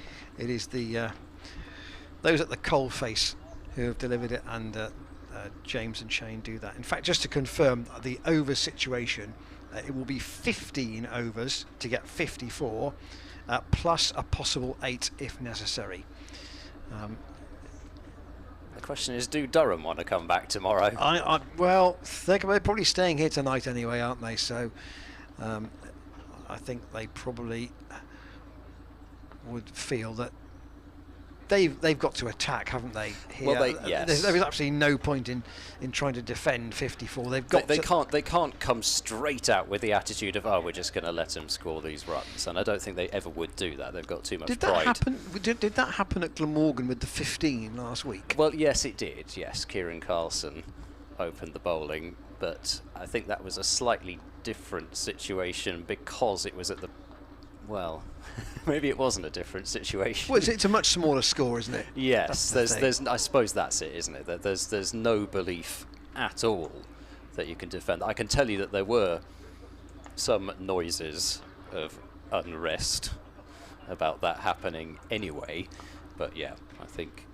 those at the coalface who have delivered it, and James and Shane do that. In fact, just to confirm the over situation, it will be 15 overs to get 54, plus a possible 8 if necessary. The question is, do Durham want to come back tomorrow? Well, they're probably staying here tonight anyway, aren't they? So I think they probably would feel that they've got to attack, haven't they? Here? Well, yes. There is absolutely no point in trying to defend 54. They've got they can't come straight out with the attitude of, oh, we're just going to let them score these runs, and I don't think they ever would do that. They've got too much pride. Did that happen at Glamorgan with the 15 last week? Well, yes, it did. Yes, Kieran Carlson opened the bowling, but I think that was a slightly different situation because it was at the. Well, maybe it wasn't a different situation. Well, it's a much smaller score, isn't it? Yes, there's. I suppose that's it, isn't it? That there's no belief at all that you can defend. I can tell you that there were some noises of unrest about that happening anyway. But yeah, I think,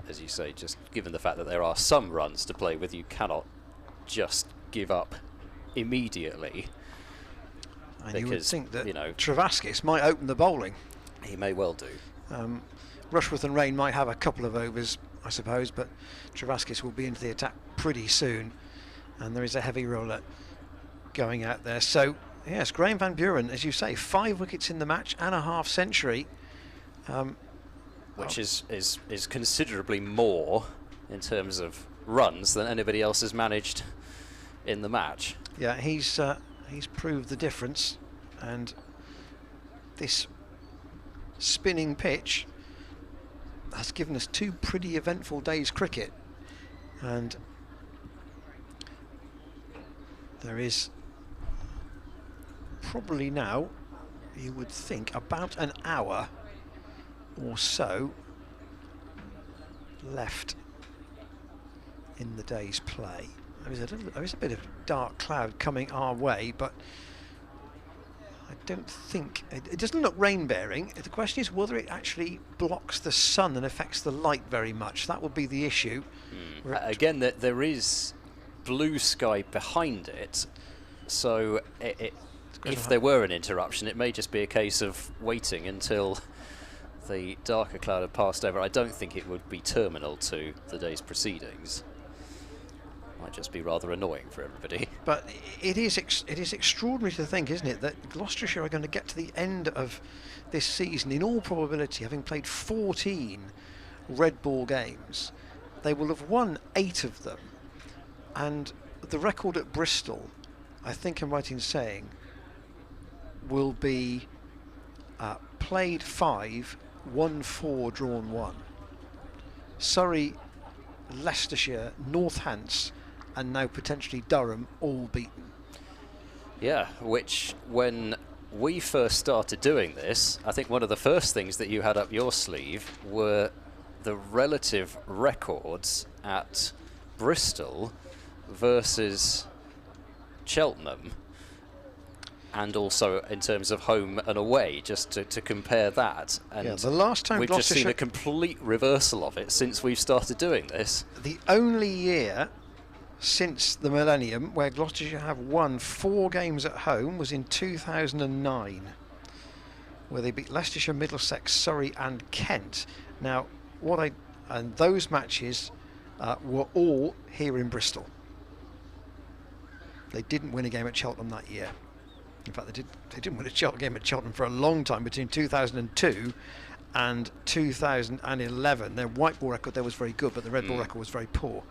as you say, just given the fact that there are some runs to play with, you cannot just give up immediately. And because, you would think that, you know, Travaskis might open the bowling. He may well do. Rushworth and Rain might have a couple of overs, I suppose, but Travaskis will be into the attack pretty soon, and there is a heavy roller going out there. So yes, Graham Van Buren, as you say, 5 wickets in the match and a half century, which is considerably more in terms of runs than anybody else has managed in the match. Yeah, he's proved the difference, and this spinning pitch has given us 2 pretty eventful days cricket, and there is probably now, you would think, about an hour or so left in the day's play. There is a bit of dark cloud coming our way, but I don't think it doesn't look rain-bearing. The question is whether it actually blocks the sun and affects the light very much. That would be the issue. Again, there is blue sky behind it, so if there were an interruption, it may just be a case of waiting until the darker cloud had passed over. I don't think it would be terminal to the day's proceedings. Might just be rather annoying for everybody. But it is extraordinary to think, isn't it, that Gloucestershire are going to get to the end of this season, in all probability, having played 14 red ball games. They will have won 8 of them, and the record at Bristol, I think I'm right in saying, will be played 5, won 4, drawn 1. Surrey, Leicestershire, Northants, and now potentially Durham, all beaten. Yeah, which, when we first started doing this, I think one of the first things that you had up your sleeve were the relative records at Bristol versus Cheltenham, and also in terms of home and away, just to compare that. And yeah, the last time we've just seen Gloucestershire, a complete reversal of it since we've started doing this. the only year since the millennium where Gloucestershire have won 4 games at home was in 2009, where they beat Leicestershire, Middlesex, Surrey and Kent. Now, and those matches were all here in Bristol. They didn't win a game at Cheltenham that year. In fact, they didn't win a game at Cheltenham for a long time, between 2002 and 2011. Their white ball record there was very good, but the red ball record was very poor.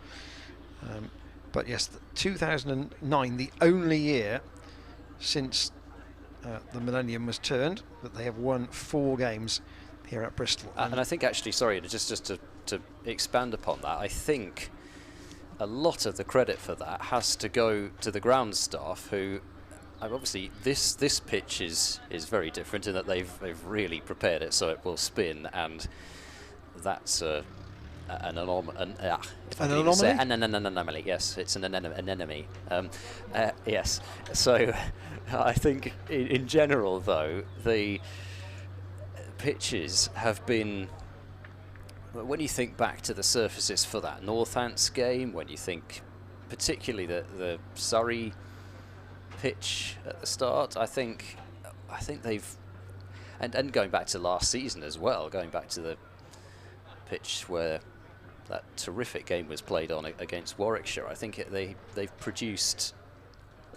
But yes, 2009, the only year since the millennium was turned that they have won 4 games here at Bristol. And I think actually, sorry, just to expand upon that, I think a lot of the credit for that has to go to the ground staff, who obviously this pitch is very different in that they've really prepared it so it will spin, and that's an anomaly. An anomaly. Yes, it's an anemone. Yes. So I think in general, though, the pitches have been. When you think back to the surfaces for that Northants game, when you think particularly the Surrey pitch at the start, I think they've, and going back to last season as well, going back to the pitch where that terrific game was played on against Warwickshire, I think they've produced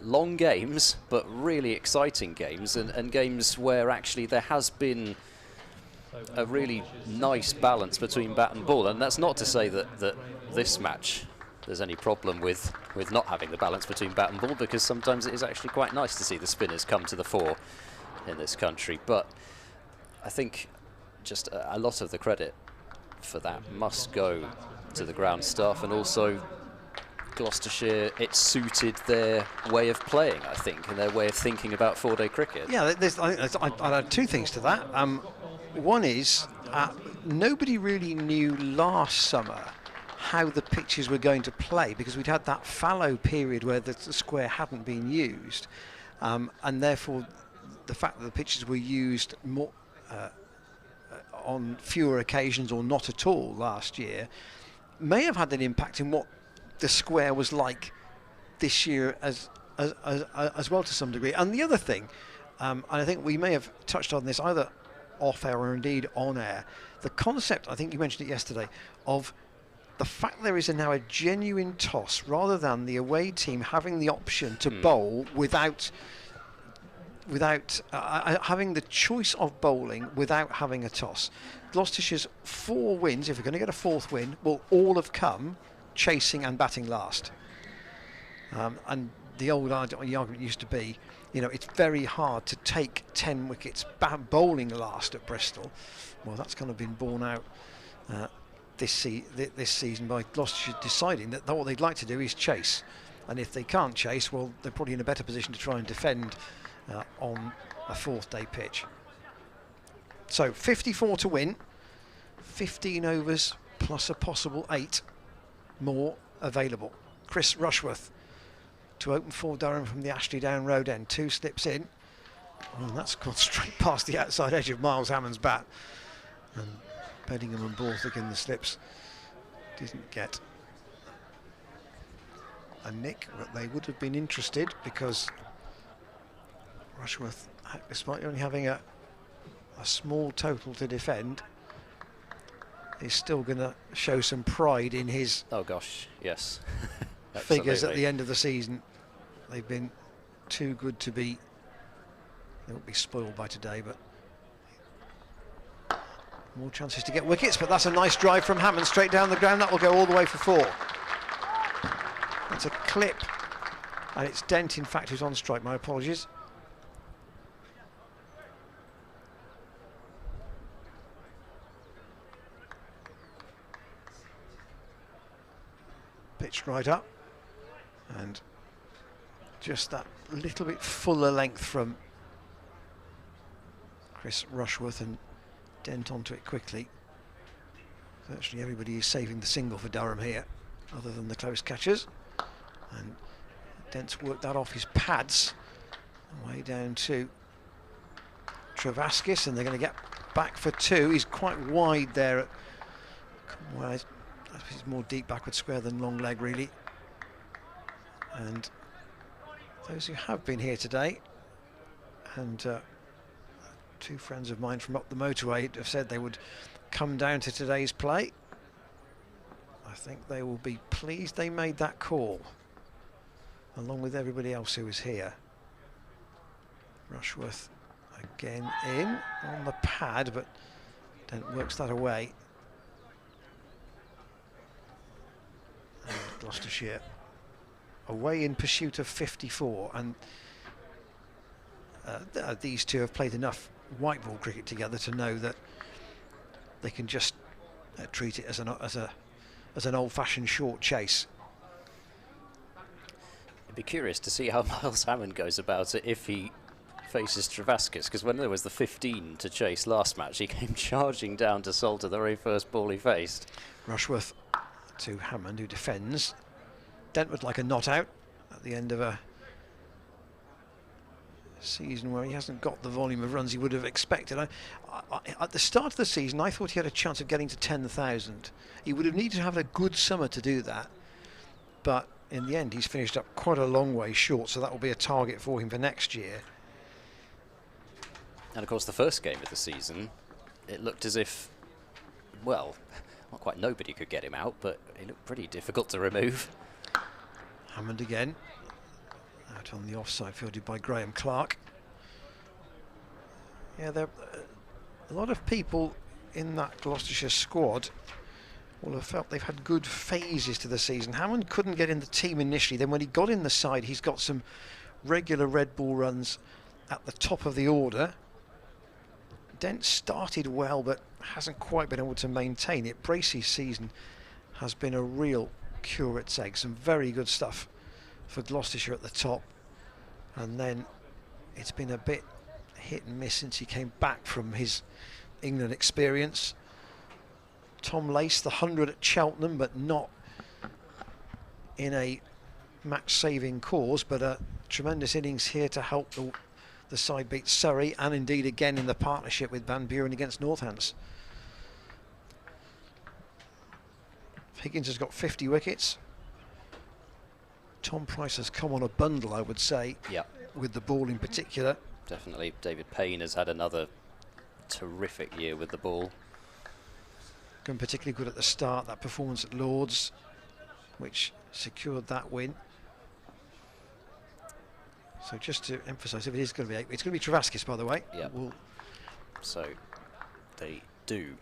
long games, but really exciting games, and games where actually there has been a really nice balance between bat and ball. And that's not to say that this match there's any problem with not having the balance between bat and ball, because sometimes it is actually quite nice to see the spinners come to the fore in this country. But I think just a lot of the credit for that must go to the ground staff, and also Gloucestershire. It suited their way of playing, I think, and their way of thinking about 4-day cricket. Yeah, I'd add 2 things to that. One is nobody really knew last summer how the pitches were going to play, because we'd had that fallow period where the square hadn't been used, and therefore the fact that the pitches were used more on fewer occasions or not at all last year may have had an impact in what the square was like this year as well, to some degree. And the other thing, and I think we may have touched on this either off air or indeed on air, the concept, I think you mentioned it yesterday, of the fact there is now a genuine toss, rather than the away team having the option to bowl without having the choice of bowling without having a toss. Gloucestershire's 4 wins, if we're going to get a 4th win, will all have come chasing and batting last. And the old argument used to be, it's very hard to take 10 wickets bowling last at Bristol. Well, that's kind of been borne out this season by Gloucestershire deciding that what they'd like to do is chase. And if they can't chase, well, they're probably in a better position to try and defend on a 4th-day pitch. So 54 to win, 15 overs plus a possible 8 more available. Chris Rushworth to open for Durham from the Ashley Down Road end. 2 slips in. Oh, that's gone straight past the outside edge of Miles Hammond's bat. And Beddingham and Borthwick in the slips didn't get a nick, but they would have been interested, because Rushworth, despite only having a small total to defend, is still going to show some pride in his yes figures at the end of the season. They've been too good to be, they won't be spoiled by today, but more chances to get wickets. But that's a nice drive from Hammond straight down the ground. That will go all the way for 4. That's a clip, and it's Dent in fact who's on strike. My apologies. Pitched right up, and just that little bit fuller length from Chris Rushworth and Dent onto it quickly. Virtually everybody is saving the single for Durham here, other than the close catchers. And Dent's worked that off his pads, way down to Travaskis, and they're going to get back for two. He's quite wide there. Well, he's more deep backward square than long leg, really. And those who have been here today, and two friends of mine from up the motorway have said they would come down to today's play. I think they will be pleased they made that call, along with everybody else who was here. Rushworth again in on the pad, but Dent works that away. And Gloucestershire away in pursuit of 54, and these two have played enough white ball cricket together to know that they can just treat it as an old-fashioned short chase. I'd be curious to see how Miles Hammond goes about it if he faces Travaskis, because when there was the 15 to chase last match, he came charging down to Salter the very first ball he faced. Rushworth to Hammond, who defends. Dent would like a not out at the end of a season where he hasn't got the volume of runs he would have expected. At the start of the season, I thought he had a chance of getting to 10,000. He would have needed to have a good summer to do that, but in the end he's finished up quite a long way short, so that will be a target for him for next year. And of course the first game of the season, it looked as if, well, not quite nobody could get him out, but it looked pretty difficult to remove. Hammond again, out on the offside, fielded by Graham Clark. Yeah, there a lot of people in that Gloucestershire squad will have felt they've had good phases to the season. Hammond couldn't get in the team initially, then when he got in the side, he's got some regular red ball runs at the top of the order. Dent started well, but hasn't quite been able to maintain it. Bracey's season has been a real curate's egg. Some very good stuff for Gloucestershire at the top, and then it's been a bit hit and miss since he came back from his England experience. Tom Lace, the 100 at Cheltenham, but not in a match-saving cause, but a tremendous innings here to help the side beat Surrey, and indeed again in the partnership with Van Buren against Northants. Higgins has got 50 wickets. Tom Price has come on a bundle, I would say, Yep. with the ball in particular. Definitely. David Payne has had another terrific year with the ball. Been particularly good at the start, that performance at Lord's, which secured that win. So just to emphasise, if it is going to be 8, it's going to be Travaskis, by the way. Yep. So they do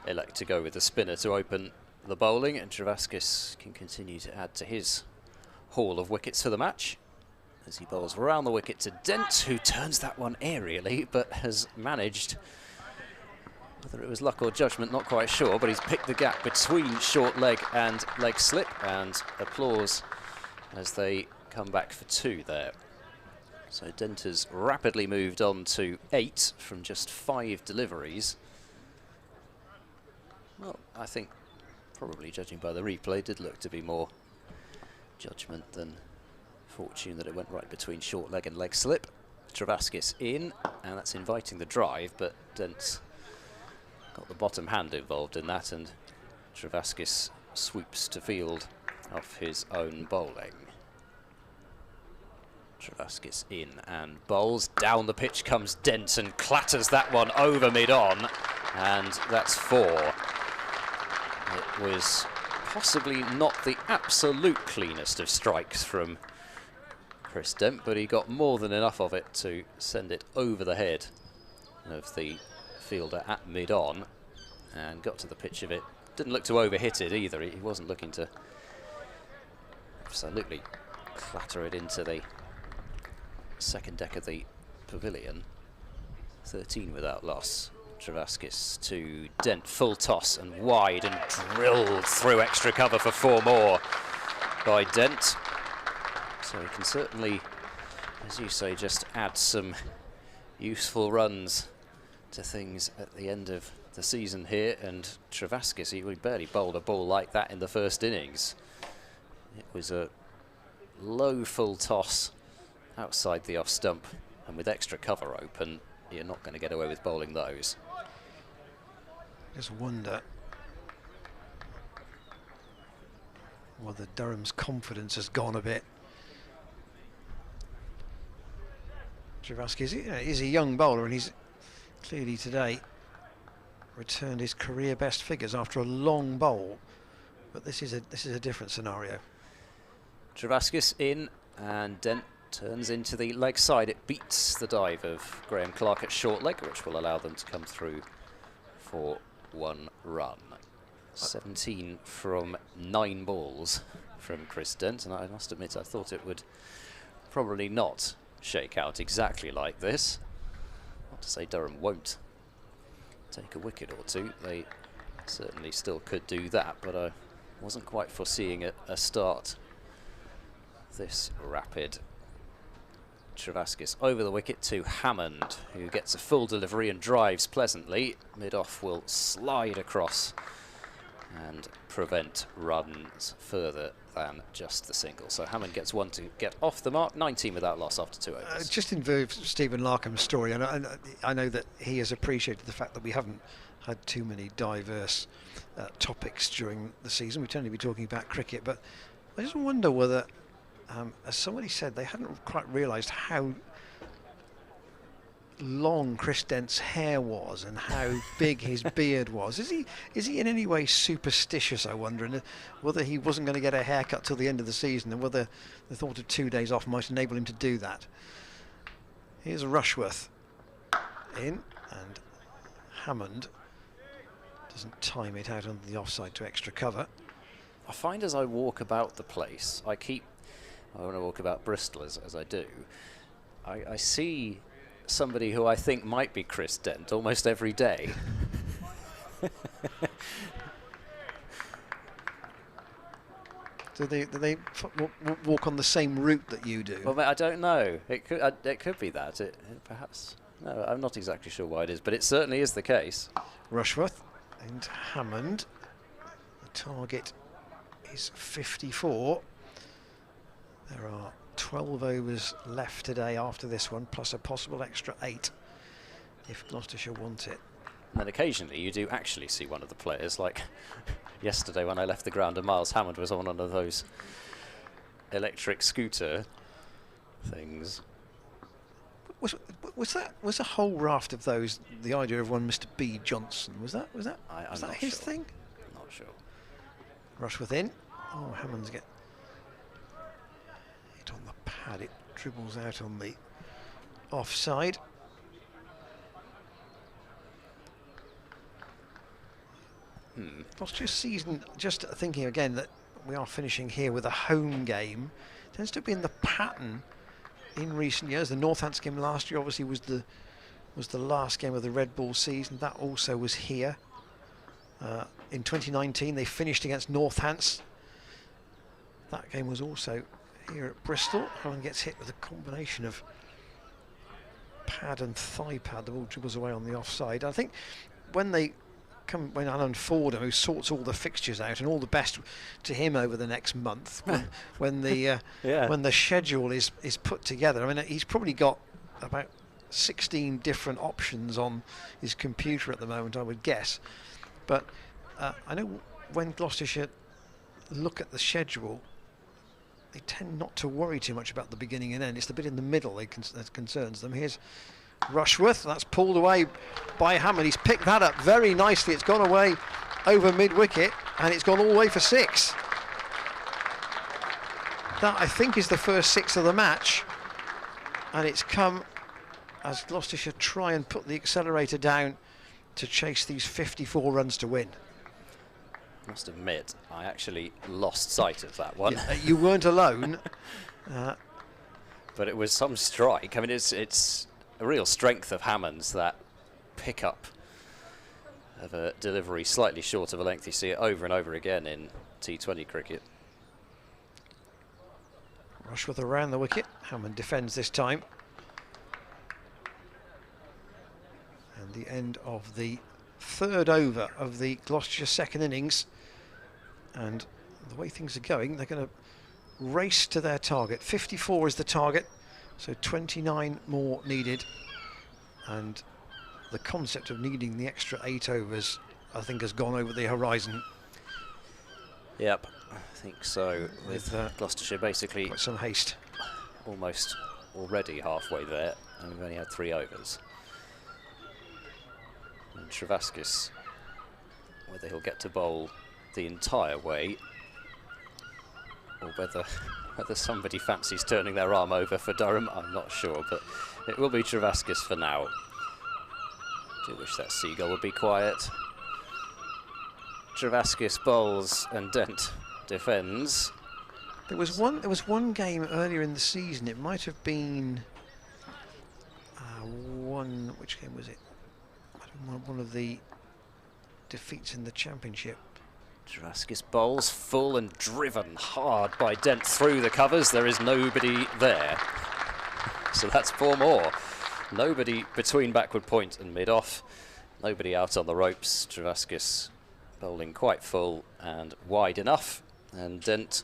elect to go with the spinner to open the bowling, and Travaskis can continue to add to his haul of wickets for the match as he bowls round the wicket to Dent, who turns that one aerially but has managed, whether it was luck or judgment, not quite sure, but he's picked the gap between short leg and leg slip, and applause as they come back for 2 there. So Dent has rapidly moved on to 8 from just 5 deliveries. Well, I think probably, judging by the replay, did look to be more judgment than fortune that it went right between short leg and leg slip. Travaskis in, and that's inviting the drive, but Dent's got the bottom hand involved in that, and Travaskis swoops to field off his own bowling. Travaskis in and bowls. Down the pitch comes Dent and clatters that one over mid-on, and that's 4. It was possibly not the absolute cleanest of strikes from Chris Dent, but he got more than enough of it to send it over the head of the fielder at mid-on and got to the pitch of it. Didn't look to over-hit it either. He wasn't looking to absolutely clatter it into the second deck of the pavilion. 13 without loss. Travaskis to Dent, full toss and wide, and drilled through extra cover for 4 more by Dent. So he can certainly, as you say, just add some useful runs to things at the end of the season here, and Travaskis, he barely bowled a ball like that in the first innings. It was a low full toss outside the off stump, and with extra cover open, you're not going to get away with bowling those. Just wonder whether Durham's confidence has gone a bit. Travaskis, he's a young bowler, and he's clearly today returned his career best figures after a long bowl. But this is a different scenario. Travaskis in, and Dent turns into the leg side. It beats the dive of Graham Clark at short leg, which will allow them to come through for 1 run. 17 from 9 balls from Chris Dent, and I must admit I thought it would probably not shake out exactly like this. Not to say Durham won't take a wicket or two, they certainly still could do that, but I wasn't quite foreseeing a start this rapid. Travaskis over the wicket to Hammond, who gets a full delivery and drives pleasantly. Mid-off will slide across and prevent runs further than just the single. So Hammond gets 1 to get off the mark, 19 without loss after 2 overs. Just in view of Stephen Larkham's story, and I know that he has appreciated the fact that we haven't had too many diverse topics during the season. We tend to be talking about cricket, but I just wonder whether, as somebody said, they hadn't quite realised how long Chris Dent's hair was and how big his beard was. Is he in any way superstitious, I wonder, and whether he wasn't going to get a haircut till the end of the season, and whether the thought of 2 days off might enable him to do that. Here's Rushworth in, and Hammond doesn't time it out under the offside to extra cover. I find as I walk about the place, I want to walk about Bristol as I do, I see somebody who I think might be Chris Dent almost every day. Do they walk on the same route that you do? Well, I don't know. It could be that. It perhaps. No, I'm not exactly sure why it is, but it certainly is the case. Rushworth and Hammond. The target is 54. There are 12 overs left today after this one, plus a possible extra 8 if Gloucestershire want it. And then occasionally you do actually see one of the players, like yesterday when I left the ground and Miles Hammond was on one of those electric scooter things. Was a whole raft of those the idea of one Mr. B. Johnson? Was that his sure. thing? Not sure. Rushworth in. Oh, Hammond's get it on the pad. It dribbles out on the offside. Gloucestershire season, just thinking again that we are finishing here with a home game, tends to be in the pattern in recent years. The Northants game last year obviously was the last game of the Red Bull season. That also was here. In 2019 they finished against Northants. That game was also here at Bristol. Alan gets hit with a combination of pad and thigh pad. The ball dribbles away on the offside. I think when Alan Fordham, who sorts all the fixtures out, and all the best to him over the next month when the schedule is put together. I mean, he's probably got about 16 different options on his computer at the moment, I would guess. But I know when Gloucestershire look at the schedule, they tend not to worry too much about the beginning and end. It's the bit in the middle that concerns them. Here's Rushworth, that's pulled away by Hammond. He's picked that up very nicely. It's gone away over mid-wicket, and it's gone all the way for 6. That, I think, is the first 6 of the match, and it's come as Gloucestershire try and put the accelerator down to chase these 54 runs to win. I must admit, I actually lost sight of that one. Yeah, you weren't alone. But it was some strike. I mean, it's a real strength of Hammond's, that pick-up of a delivery slightly short of a length. You see it over and over again in T20 cricket. Rushworth around the wicket. Hammond defends this time. And the end of the third over of the Gloucestershire second innings, and the way things are going, they're going to race to their target. 54 is the target, so 29 more needed, and the concept of needing the extra 8 overs, I think, has gone over the horizon. Yep, I think so. With Gloucestershire basically Quite some haste. Almost already halfway there, and we've only had 3 overs. And Travaskis, whether he'll get to bowl the entire way, or whether somebody fancies turning their arm over for Durham, I'm not sure, but it will be Travaskis for now. Do wish that seagull would be quiet. Travaskis bowls and Dent defends. There was one game earlier in the season. It might have been which game was it? One of the defeats in the championship. Travaskis bowls full and driven hard by Dent through the covers. There is nobody there, so that's 4 more. Nobody between backward point and mid-off. Nobody out on the ropes. Travaskis bowling quite full and wide enough, and Dent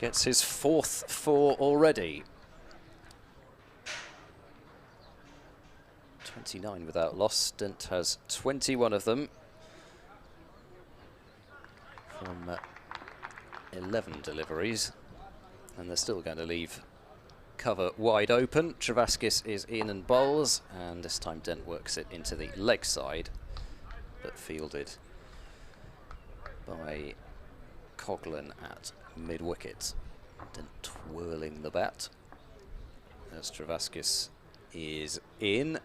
gets his 4th 4 already. 29 without loss. Dent has 21 of them from 11 deliveries, and they're still going to leave cover wide open. Travaskis is in and bowls, and this time Dent works it into the leg side, but fielded by Coghlan at mid-wicket. Dent twirling the bat as Travaskis is in,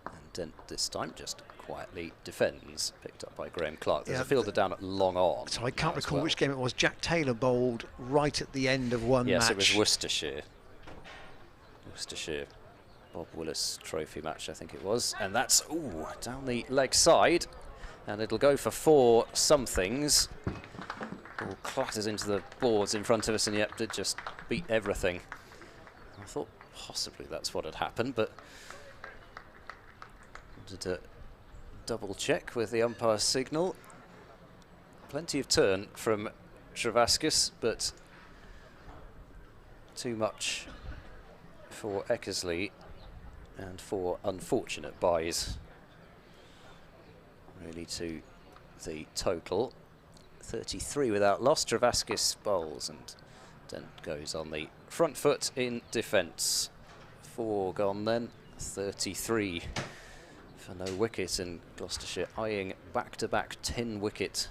and Dent this time just quietly defends, picked up by Graham Clark. There's a fielder down at long on. So I can't recall which game it was. Jack Taylor bowled right at the end of one match. Yes, it was Worcestershire. Worcestershire Bob Willis Trophy match, I think it was. And that's, ooh, down the leg side. And it'll go for 4 somethings. All clatters into the boards in front of us, and yet did just beat everything. I thought possibly that's what had happened, but wanted to double check with the umpire's signal. Plenty of turn from Travaskis, but too much for Eckersley and 4 unfortunate byes really to the total. 33 without loss. Travaskis bowls and Dent goes on the front foot in defence. 4 gone then. 33 for no wicket, and Gloucestershire eyeing back-to-back 10-wicket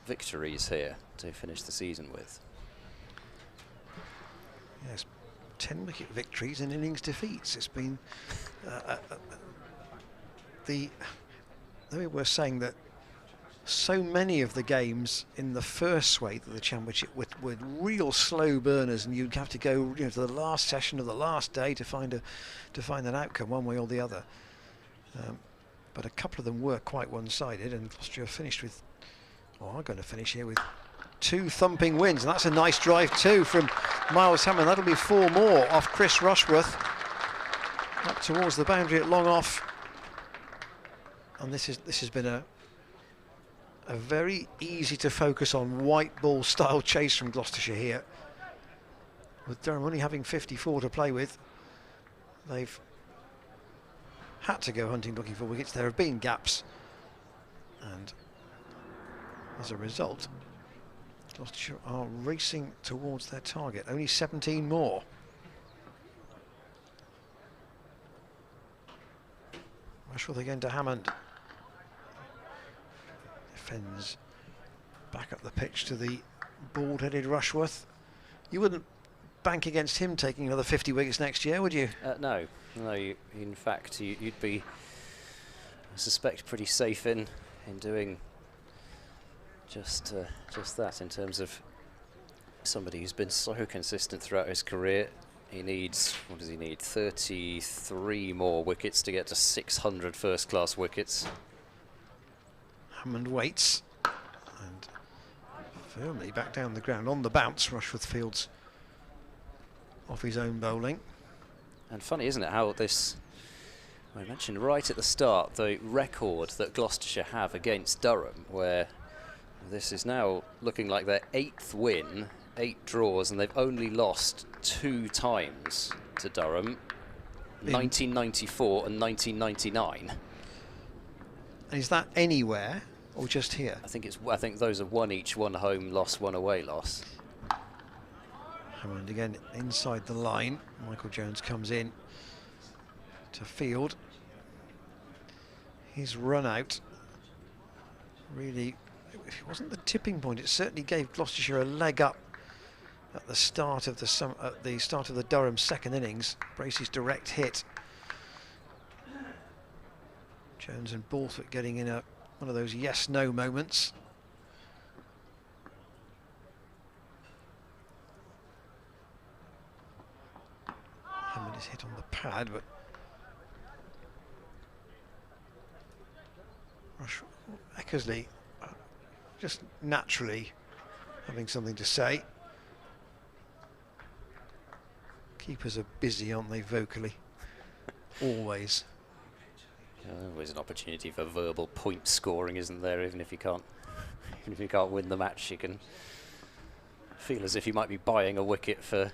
victories here to finish the season with. Yes, 10-wicket victories and innings defeats. It's been the way we're saying that so many of the games in the first swathe of the championship were real slow burners, and you'd have to go, to the last session of the last day to find an outcome one way or the other. But a couple of them were quite one-sided, and Gloucestershire finished with, are going to finish here with 2 thumping wins, and that's a nice drive too from Miles Hammond. That'll be 4 more off Chris Rushworth up towards the boundary at long off, and this has been a very easy to focus on white ball style chase from Gloucestershire here, with Durham only having 54 to play with. They've had to go hunting looking for wickets. There have been gaps, and as a result Gloucestershire are racing towards their target. Only 17 more. Rushworth again to Hammond. Defends back up the pitch to the bald-headed Rushworth. You wouldn't bank against him taking another 50 wickets next year, would you? No. In fact, you'd be, I suspect, pretty safe in doing just that, in terms of somebody who's been so consistent throughout his career. He needs, what does he need? 33 more wickets to get to 600 first-class wickets. Hammond waits, and firmly back down the ground on the bounce. Rushworth fields off his own bowling. And funny, isn't it, how this I mentioned right at the start the record that Gloucestershire have against Durham, where this is now looking like their 8th win, 8 draws, and they've only lost 2 times to Durham, 1994 and 1999. And is that anywhere or just here? I think those are 1 each, 1 home loss, 1 away loss. Hammond again inside the line. Michael Jones comes in to field. His run out really, it wasn't the tipping point. It certainly gave Gloucestershire a leg up at the start of the Durham second innings. Bracey's direct hit. Jones and Borthwick getting in one of those yes/no moments. Hammond is hit on the pad, but Eckersley just naturally having something to say. Keepers are busy, aren't they, vocally? Always. Always an opportunity for verbal point scoring, isn't there? Even if you can't win the match, you can feel as if you might be buying a wicket for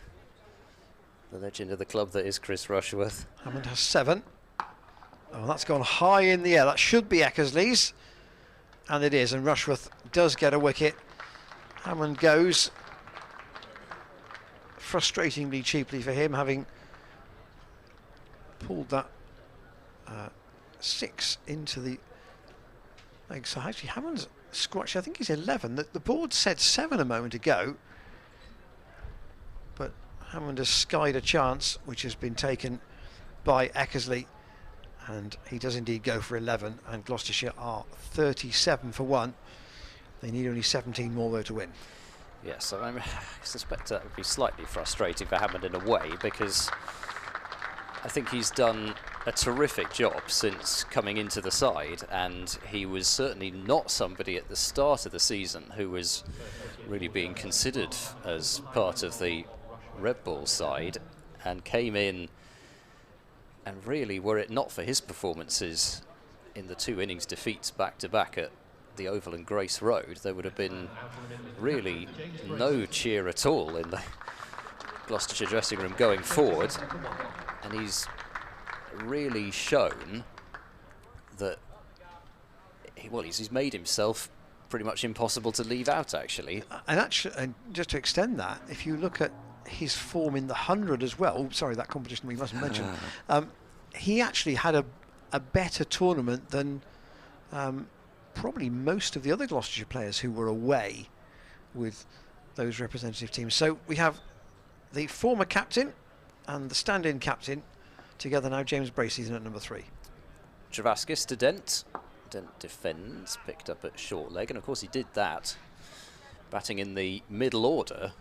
the legend of the club that is Chris Rushworth. Hammond has 7. Oh, that's gone high in the air. That should be Eckersley's, and it is. And Rushworth does get a wicket. Hammond goes frustratingly cheaply for him, having pulled that 6 into the leg. So actually Hammond's squashed, I think he's 11. The board said 7 a moment ago, but Hammond has skied a chance which has been taken by Eckersley, and he does indeed go for 11, and Gloucestershire are 37 for 1. They need only 17 more though to win. Yes, I suspect that would be slightly frustrating for Hammond in a way, because I think he's done a terrific job since coming into the side, and he was certainly not somebody at the start of the season who was really being considered as part of the Red Bull side, and came in, and really, were it not for his performances in the 2 innings defeats back-to-back at the Oval and Grace Road, there would have been really no cheer at all in the Gloucestershire dressing room going forward, and he's really shown that he's made himself pretty much impossible to leave out, actually. And just to extend that, if you look at his form in the 100 as well, sorry, that competition we mustn't mention, he actually had a better tournament than probably most of the other Gloucestershire players who were away with those representative teams. So we have the former captain and the stand-in captain together now. James Bracey's in at number 3. Travaskis to Dent. Dent defends, picked up at short leg, and of course he did that batting in the middle order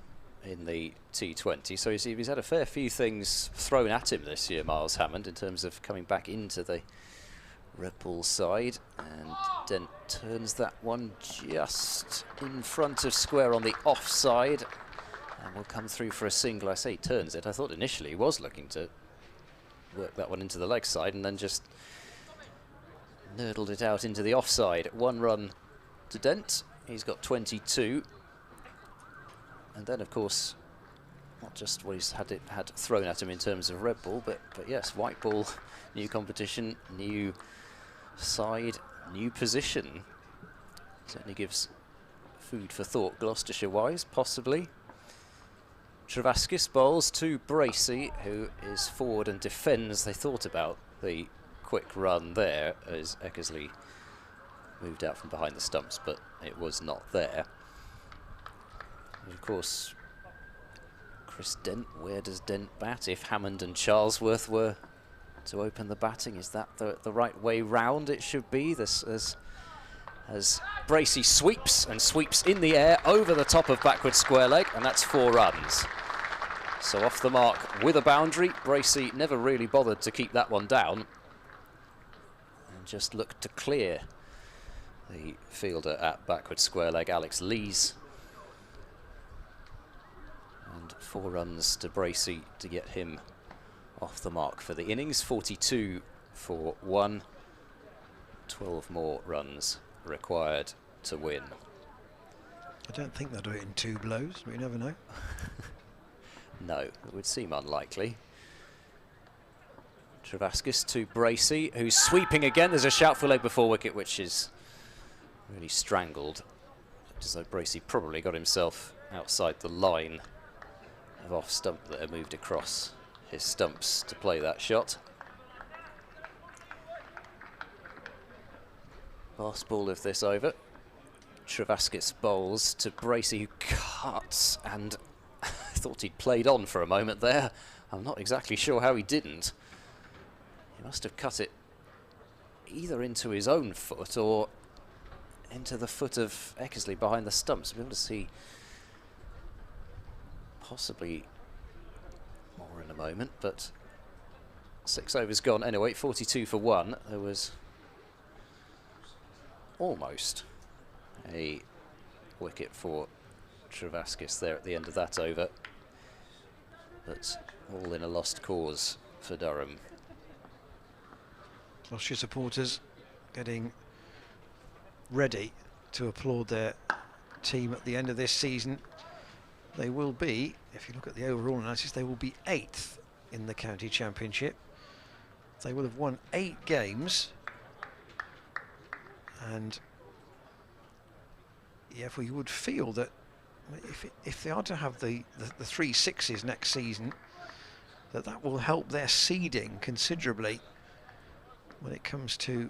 in the T20. So he's had a fair few things thrown at him this year, Miles Hammond, in terms of coming back into the Red Bull side, and Dent turns that one just in front of square on the offside, and will come through for a single. I say he turns it. I thought initially he was looking to work that one into the leg side, and then just nurdled it out into the offside. 1 run to Dent. He's got 22. And then, of course, not just what he's had thrown at him in terms of Red Bull, but yes, white ball, new competition, new side, new position. Certainly gives food for thought Gloucestershire-wise, possibly. Travaskis bowls to Bracey, who is forward and defends. They thought about the quick run there as Eckersley moved out from behind the stumps, but it was not there. And of course, Chris Dent, where does Dent bat? If Hammond and Charlesworth were to open the batting, is that the right way round? It should be. This as Bracey sweeps in the air over the top of backward square leg, and that's 4 runs. So off the mark with a boundary. Bracey never really bothered to keep that one down, and just looked to clear the fielder at backward square leg, Alex Lees. And 4 runs to Bracey to get him off the mark for the innings. 42 for 1. 12 more runs required to win. I don't think they'll do it in 2 blows, but you never know. No, it would seem unlikely. Travaskis to Bracey, who's sweeping again. There's a shout for leg before wicket, which is really strangled. As though Bracey probably got himself outside the line of off stump that had moved across his stumps to play that shot. Last ball of this over. Travaskis bowls to Bracey, who cuts, and I thought he'd played on for a moment there. I'm not exactly sure how he didn't. He must have cut it either into his own foot or into the foot of Eckersley behind the stumps. We'll be able to see possibly more in a moment, but 6 overs gone anyway, 42 for 1. There was almost a wicket for Travaskis there at the end of that over, but all in a lost cause for Durham. Gloucestershire supporters getting ready to applaud their team at the end of this season. They will be, if you look at the overall analysis, they will be 8th in the county championship. They will have won 8 games, and yeah, if we would feel that if they are to have the 3 6s next season, that will help their seeding considerably when it comes to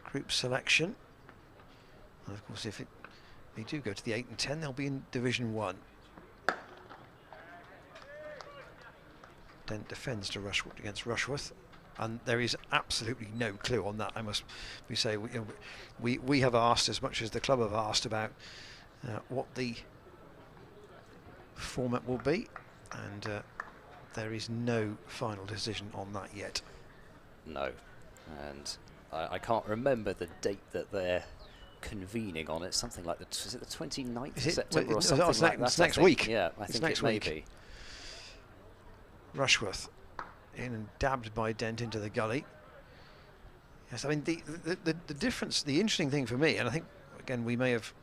group selection. And of course, if they do go to the 8 and 10, they'll be in Division 1. Dent defends to Rushworth against Rushworth, and there is absolutely no clue on that. I must say, we have asked, as much as the club have asked, about what the format will be, and there is no final decision on that yet. No, and I can't remember the date that they're convening on. It's something like is it the 29th of September or something like that? It's next week. Yeah, I think it may be. Rushworth in and dabbed by Dent into the gully. Yes, I mean the difference, the interesting thing for me, and I think again we may have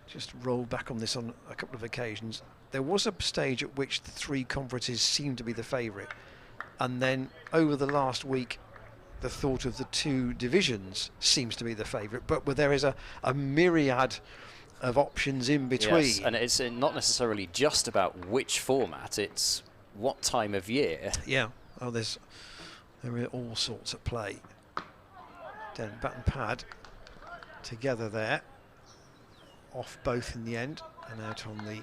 just rolled back on this on a couple of occasions, there was a stage at which the 3 conferences seemed to be the favourite, and then over the last week the thought of the 2 divisions seems to be the favourite, but where there is a myriad of options in between. Yes, and it's not necessarily just about which format, it's what time of year. Yeah, oh, there are all sorts at play. Then bat and pad together there, off both in the end and out on the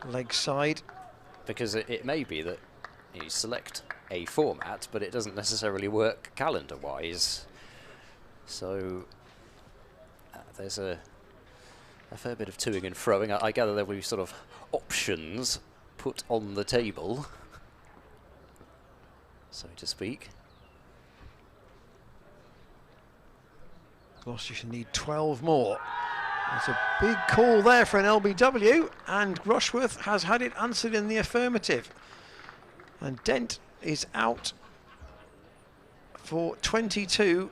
leg side. Because it may be that you select a format, but it doesn't necessarily work calendar-wise. So there's a fair bit of toing and froing. I gather there will be sort of options put on the table, so to speak. Gloucestershire need 12 more. It's a big call there for an LBW, and Rushworth has had it answered in the affirmative. And Dent is out for 22.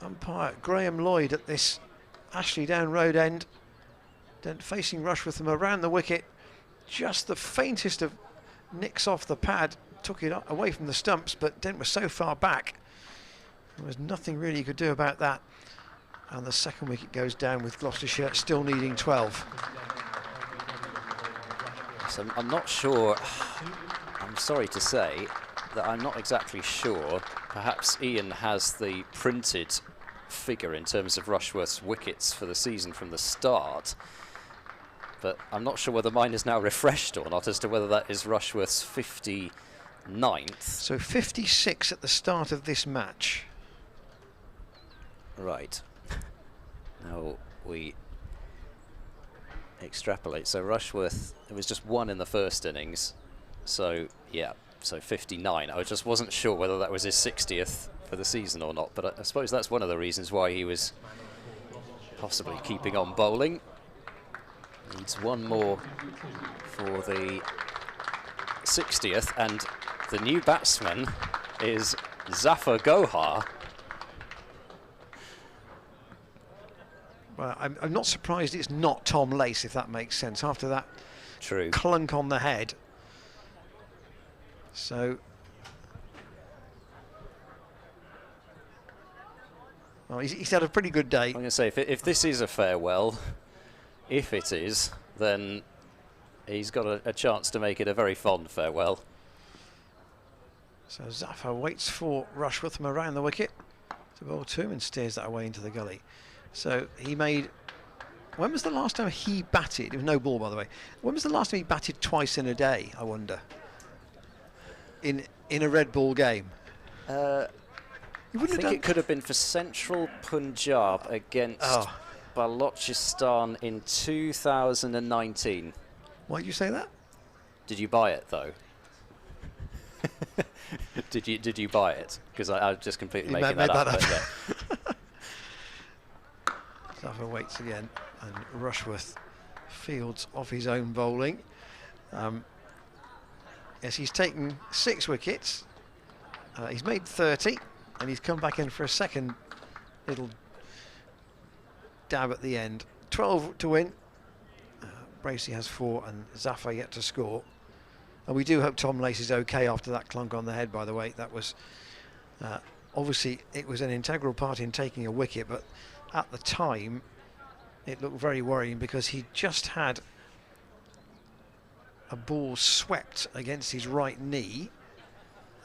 Umpire Graham Lloyd at this Ashley Down Road end. Dent facing Rushworth from around the wicket. Just the faintest of nicks off the pad took it away from the stumps, but Dent was so far back there was nothing really you could do about that. And the second wicket goes down with Gloucestershire still needing 12. So I'm not sure, I'm sorry to say that I'm not exactly sure. Perhaps Ian has the printed figure in terms of Rushworth's wickets for the season from the start, but I'm not sure whether mine is now refreshed or not as to whether that is Rushworth's 59th. So 56 at the start of this match. Right. Now we extrapolate. So Rushworth, it was just 1 in the first innings. So yeah, so 59. I just wasn't sure whether that was his 60th for the season or not, but I suppose that's one of the reasons why he was possibly keeping on bowling. Needs 1 more for the 60th, and the new batsman is Zafar Gohar. Well, I'm not surprised it's not Tom Lace, if that makes sense, after that True. clunk on the head. So, well, he's had a pretty good day. I'm going to say, if this is a farewell, if it is, then he's got a chance to make it a very fond farewell. So Zafar waits for Rushworth from around the wicket to bowl to him and steers that away into the gully. So he made... When was the last time he batted? It was no ball, by the way. When was the last time he batted twice in a day, I wonder? In a red ball game? I think it could have been for Central Punjab against Balochistan in 2019. Why did you say that? Did you buy it, though? Did you buy it? Because I just completely making that up. Zafar waits again, and Rushworth fields off his own bowling. Yes, he's taken 6 wickets. He's made 30, and he's come back in for a second little dab at the end. 12 to win. Bracey has 4, and Zafar yet to score. And we do hope Tom Lace is okay after that clunk on the head, by the way. That was, obviously, it was an integral part in taking a wicket, but at the time, it looked very worrying because he just had a ball swept against his right knee,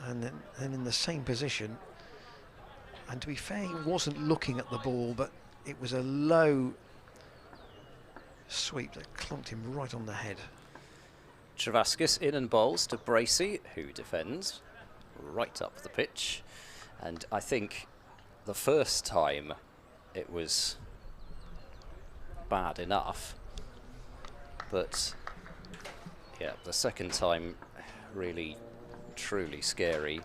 and then in the same position. And to be fair, he wasn't looking at the ball, but it was a low sweep that clunked him right on the head. Travaskis in and bowls to Bracey, who defends right up the pitch. And I think the first time it was bad enough, but yeah, the second time really truly scary.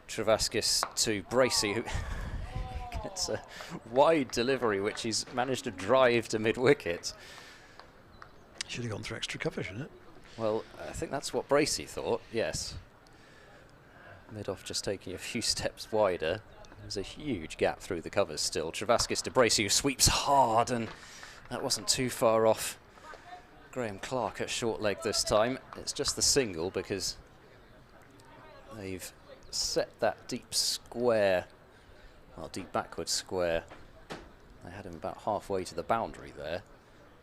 Travaskis to Bracey, who gets a wide delivery which he's managed to drive to mid-wicket. Should have gone through extra cover, shouldn't it? Well, I think that's what Bracey thought, yes. Mid-off just taking a few steps wider. There's a huge gap through the covers still. Travaskis to Bracey, who sweeps hard, and that wasn't too far off Graham Clark at short leg this time. It's just the single because they've set that deep square, well, deep backward square. They had him about halfway to the boundary there.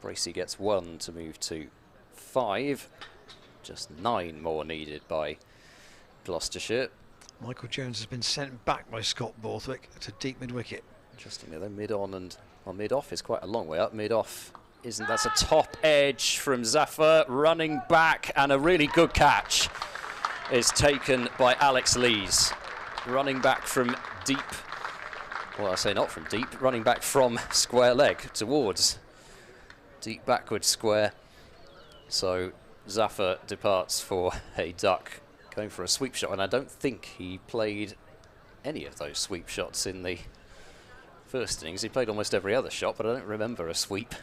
Bracey gets 1 to move to 5. Just 9 more needed by Gloucestershire. Michael Jones has been sent back by Scott Borthwick to deep mid-wicket. Interestingly, though, mid-on and mid-off is quite a long way up. Mid-off isn't. That's a top edge from Zafar, running back, and a really good catch is taken by Alex Lees. Running back from deep, well, I say not from deep, running back from square leg towards deep backward square. So Zafar departs for a duck, going for a sweep shot, and I don't think he played any of those sweep shots in the first innings. He played almost every other shot, but I don't remember a sweep.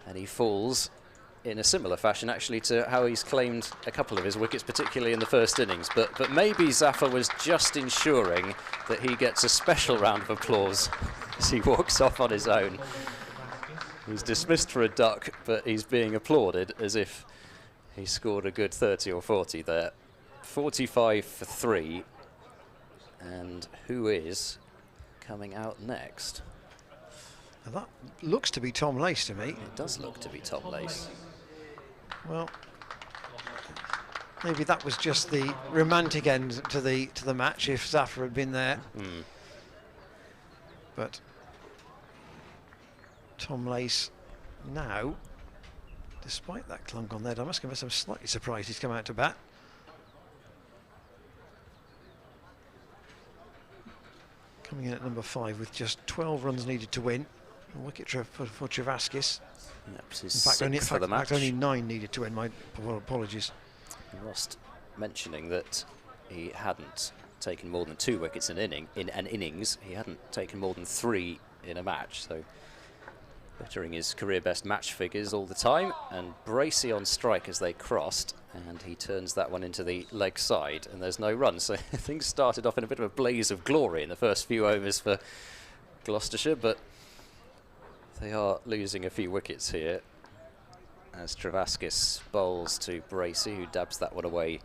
And he falls in a similar fashion, actually, to how he's claimed a couple of his wickets, particularly in the first innings. But maybe Zafar was just ensuring that he gets a special round of applause as he walks off on his own. He's dismissed for a duck, but he's being applauded as if he scored a good 30 or 40 there. 45 for 3. And who is coming out next? Now that looks to be Tom Lace to me. It does look to be Tom Lace. Well, maybe that was just the romantic end to the match if Zafar had been there. But Tom Lace now, despite that clunk on there, I must confess I'm slightly surprised he's come out to bat. Coming in at number 5 with just 12 runs needed to win. A wicket for Travaskis. Yep, In fact, only 9 needed to win. My apologies. Lost mentioning that he hadn't taken more than 2 wickets in an innings. He hadn't taken more than 3 in a match. So bettering his career best match figures all the time, and Bracey on strike as they crossed, and he turns that one into the leg side, and there's no run. So things started off in a bit of a blaze of glory in the first few overs for Gloucestershire, but they are losing a few wickets here as Travaskis bowls to Bracey, who dabs that one away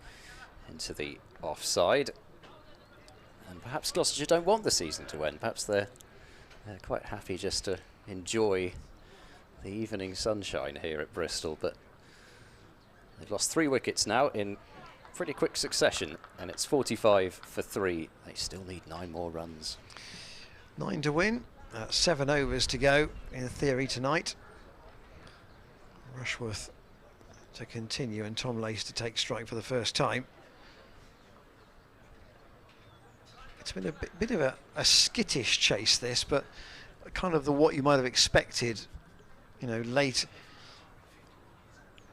into the offside. And perhaps Gloucestershire don't want the season to end. Perhaps they're quite happy just to enjoy the evening sunshine here at Bristol, but they've lost 3 wickets now in pretty quick succession, and it's 45 for 3. They still need 9 more runs. 9 to win, 7 overs to go in theory tonight. Rushworth to continue and Tom Lace to take strike for the first time. It's been a bit of a skittish chase, this, but kind of what you might have expected, you know, late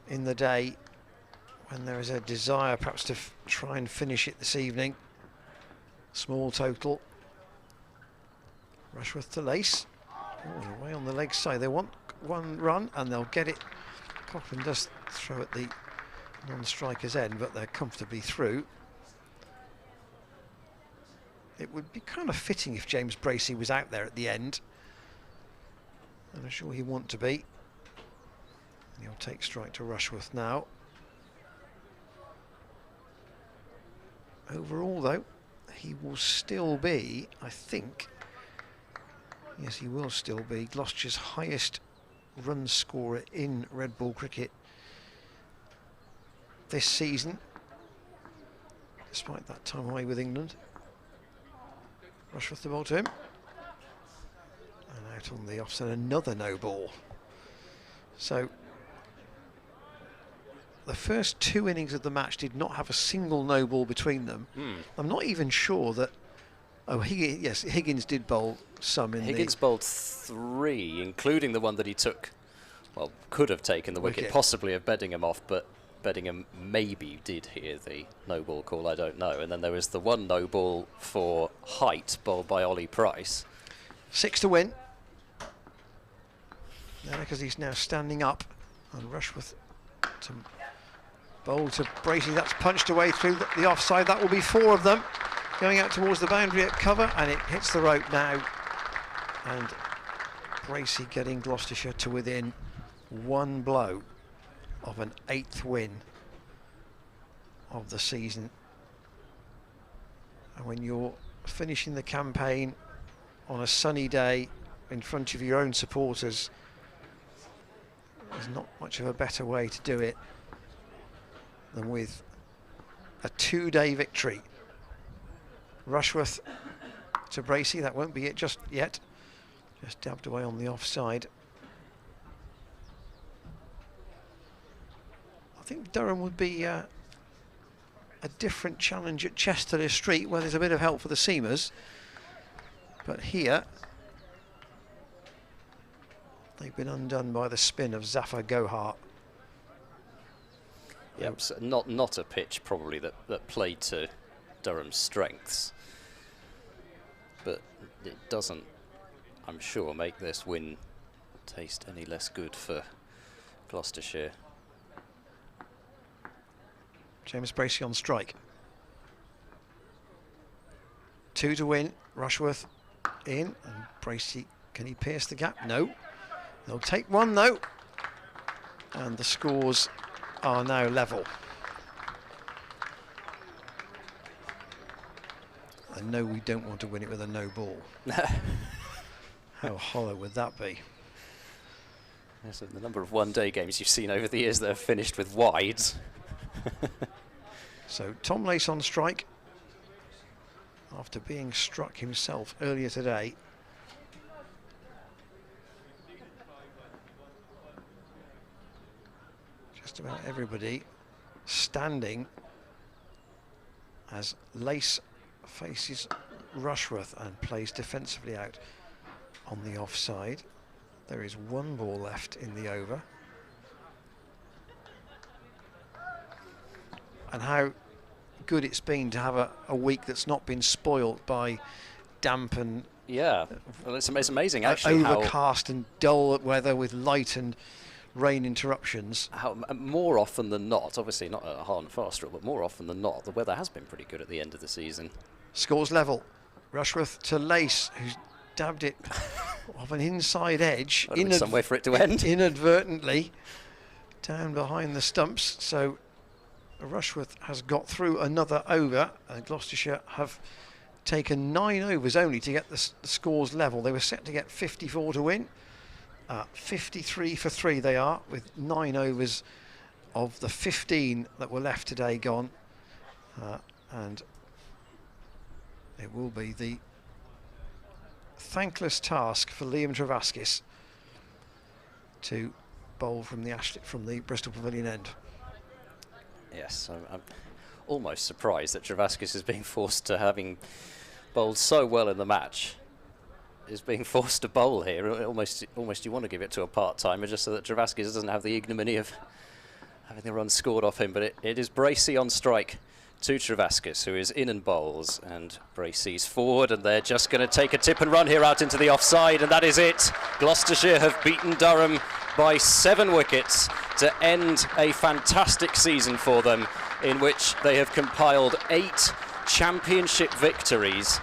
in the day when there is a desire perhaps to try and finish it this evening. Small total. Rushworth to Lace. Oh, away on the leg side. They want 1 run and they'll get it. Cochrane does throw at the non-striker's end, but they're comfortably through. It would be kind of fitting if James Bracey was out there at the end. And I'm sure he'd want to be. And he'll take strike to Rushworth now. Overall, though, he will still be, I think, yes, he will still be Gloucestershire's highest run scorer in red ball cricket this season, despite that time away with England. Rushworth the ball to him, and out on the offside, another no ball. So the first 2 innings of the match did not have a single no ball between them. I'm not even sure that. Oh, Higgins did bowl some in Higgins bowled 3, including the one that he took, well, could have taken the wicket, possibly of Beddingham off, but Beddingham maybe did hear the no ball call, I don't know. And then there was the 1 no ball for height, bowled by Ollie Price. 6 to win. Now, because he's now standing up, and Rushworth to bowl to Bracey. That's punched away through the offside. That will be 4 of them. Going out towards the boundary at cover, and it hits the rope now. And Bracey getting Gloucestershire to within 1 blow of an 8th win of the season. And when you're finishing the campaign on a sunny day in front of your own supporters, there's not much of a better way to do it than with a 2-day victory. Rushworth to Bracey, that won't be it just yet. Just dabbed away on the offside. I think Durham would be a different challenge at Chesterley Street, where there's a bit of help for the seamers. But here, they've been undone by the spin of Zafar Gohar. Yep, so not a pitch probably that played to Durham's strengths. But it doesn't, I'm sure, make this win taste any less good for Gloucestershire. James Bracey on strike. 2 to win. Rushworth in, and Bracey, can he pierce the gap? No. They'll take 1 though, and the scores are now level. And no, we don't want to win it with a no ball. How hollow would that be? Yes, the number of one-day games you've seen over the years that have finished with wides. So Tom Lace on strike after being struck himself earlier today. Just about everybody standing as Lace faces Rushworth and plays defensively out on the offside. There is 1 ball left in the over. And how good it's been to have a week that's not been spoilt by damp and Yeah, well, it's amazing actually overcast and dull weather with light and rain interruptions. how more often than not, obviously not a hard and fast rule, but more often than not, the weather has been pretty good at the end of the season. Scores level. Rushworth to Lace, who's dabbed it off an inside edge. Somewhere for it to end. Inadvertently down behind the stumps. So Rushworth has got through another over, and Gloucestershire have taken 9 overs only to get the scores level. They were set to get 54 to win. 53 for 3 they are, with 9 overs of the 15 that were left today gone. And it will be the thankless task for Liam Travaskis to bowl from the Bristol Pavilion end. Yes, I'm almost surprised that Travaskis is being forced to, having bowled so well in the match, is being forced to bowl here. Almost you want to give it to a part-timer just so that Travaskis doesn't have the ignominy of having the run scored off him. But it is Bracey on strike to Travaskis, who is in and bowls, and Bracey's forward, and they're just going to take a tip and run here out into the offside, and that is it. Gloucestershire have beaten Durham by 7 wickets to end a fantastic season for them, in which they have compiled 8 championship victories.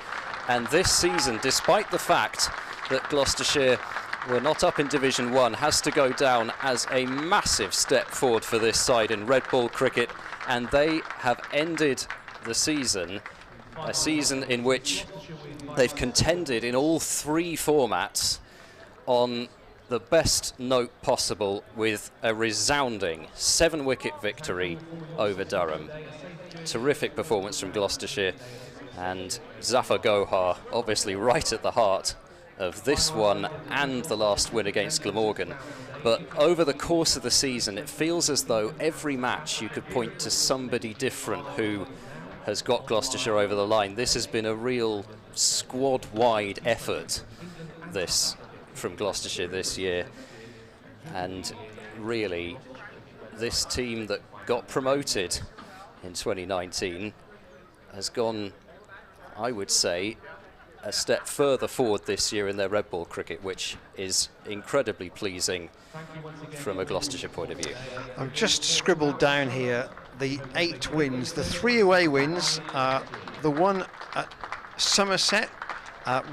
And this season, despite the fact that Gloucestershire were not up in Division 1, has to go down as a massive step forward for this side in red ball cricket, and they have ended the season, a season in which they've contended in all 3 formats on the best note possible, with a resounding 7-wicket victory over Durham. Terrific performance from Gloucestershire, and Zafar Gohar obviously right at the heart of this one and the last win against Glamorgan. But over the course of the season, it feels as though every match you could point to somebody different who has got Gloucestershire over the line. This has been a real squad-wide effort, this, from Gloucestershire this year. And really, this team that got promoted in 2019 has gone, I would say, a step further forward this year in their red ball cricket, which is incredibly pleasing from a Gloucestershire point of view. I've just scribbled down here the 8 wins, the 3 away wins, the one at Somerset.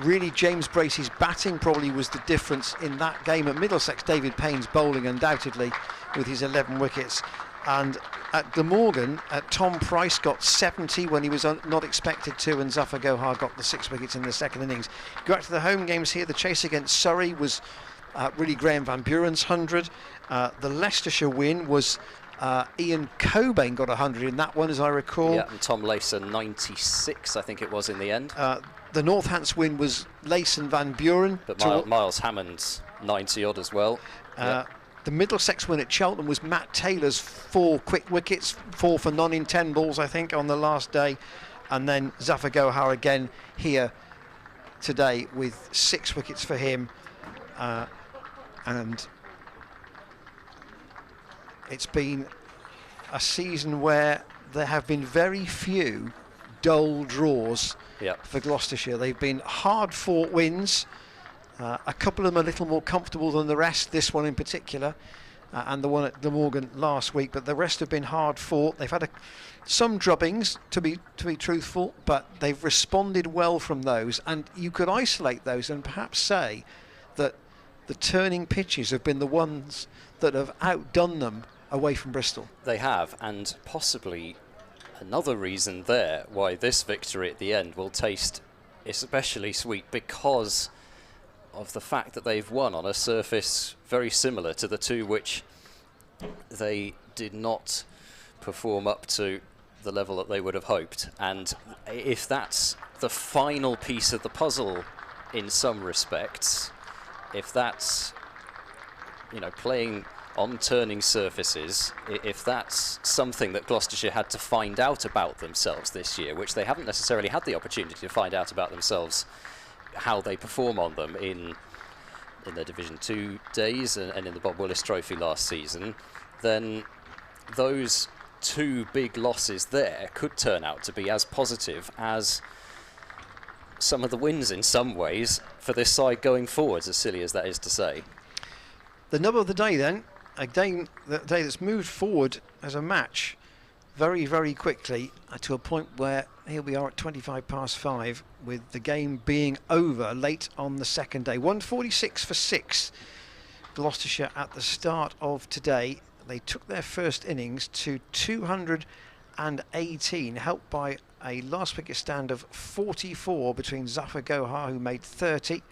Really, James Bracey's batting probably was the difference in that game. At Middlesex, David Payne's bowling undoubtedly with his 11 wickets. And at Glamorgan, Tom Price got 70 when he was not expected to, and Zafar Gohar got the 6 wickets in the second innings. Go back to the home games here. The chase against Surrey was really Graham Van Buren's 100. The Leicestershire win was Ian Cobain got 100 in that one, as I recall. Yeah, and Tom Lacer 96, I think it was in the end. The Northants win was Lace and Van Buren. But Miles Hammond's 90 odd as well. The Middlesex win at Cheltenham was Matt Taylor's 4 quick wickets, 4 for none in 10 balls, I think, on the last day. And then Zafar Gohar again here today with 6 wickets for him. And it's been a season where there have been very few dull draws for Gloucestershire. They've been hard-fought wins. A couple of them a little more comfortable than the rest, this one in particular, and the one at Glamorgan last week, but the rest have been hard fought. They've had some drubbings, to be truthful, but they've responded well from those, and you could isolate those and perhaps say that the turning pitches have been the ones that have outdone them away from Bristol. They have, and possibly another reason there why this victory at the end will taste especially sweet, because of the fact that they've won on a surface very similar to the 2 which they did not perform up to the level that they would have hoped. And if that's the final piece of the puzzle in some respects, if that's, you know, playing on turning surfaces, if that's something that Gloucestershire had to find out about themselves this year, which they haven't necessarily had the opportunity to find out about themselves, how they perform on them in their Division 2 days and in the Bob Willis Trophy last season, then those 2 big losses there could turn out to be as positive as some of the wins in some ways for this side going forwards, as silly as that is to say. The number of the day then, the day that's moved forward as a match very, very quickly to a point where here we are at 25 past 5 with the game being over late on the second day. 146 for 6. Gloucestershire at the start of today. They took their first innings to 218, helped by a last wicket stand of 44 between Zafar Gohar, who made 30,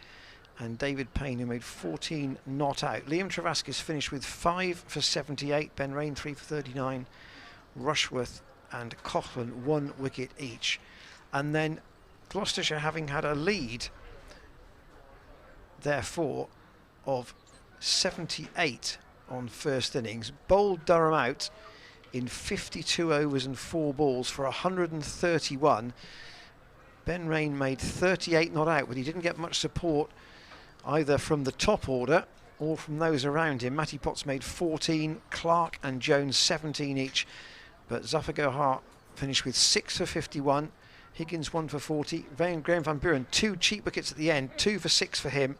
and David Payne, who made 14 not out. Liam Travaskis finished with 5 for 78, Ben Rain 3 for 39, Rushworth and Coughlin 1 wicket each. And then Gloucestershire, having had a lead, therefore, of 78 on first innings, bowled Durham out in 52 overs and 4 balls for 131. Ben Rain made 38 not out, but he didn't get much support either from the top order or from those around him. Matty Potts made 14, Clark and Jones 17 each, but Zafar Gohar finished with 6 for 51, Higgins 1 for 40, Graham Van Buren 2 cheap wickets at the end, 2 for 6 for him,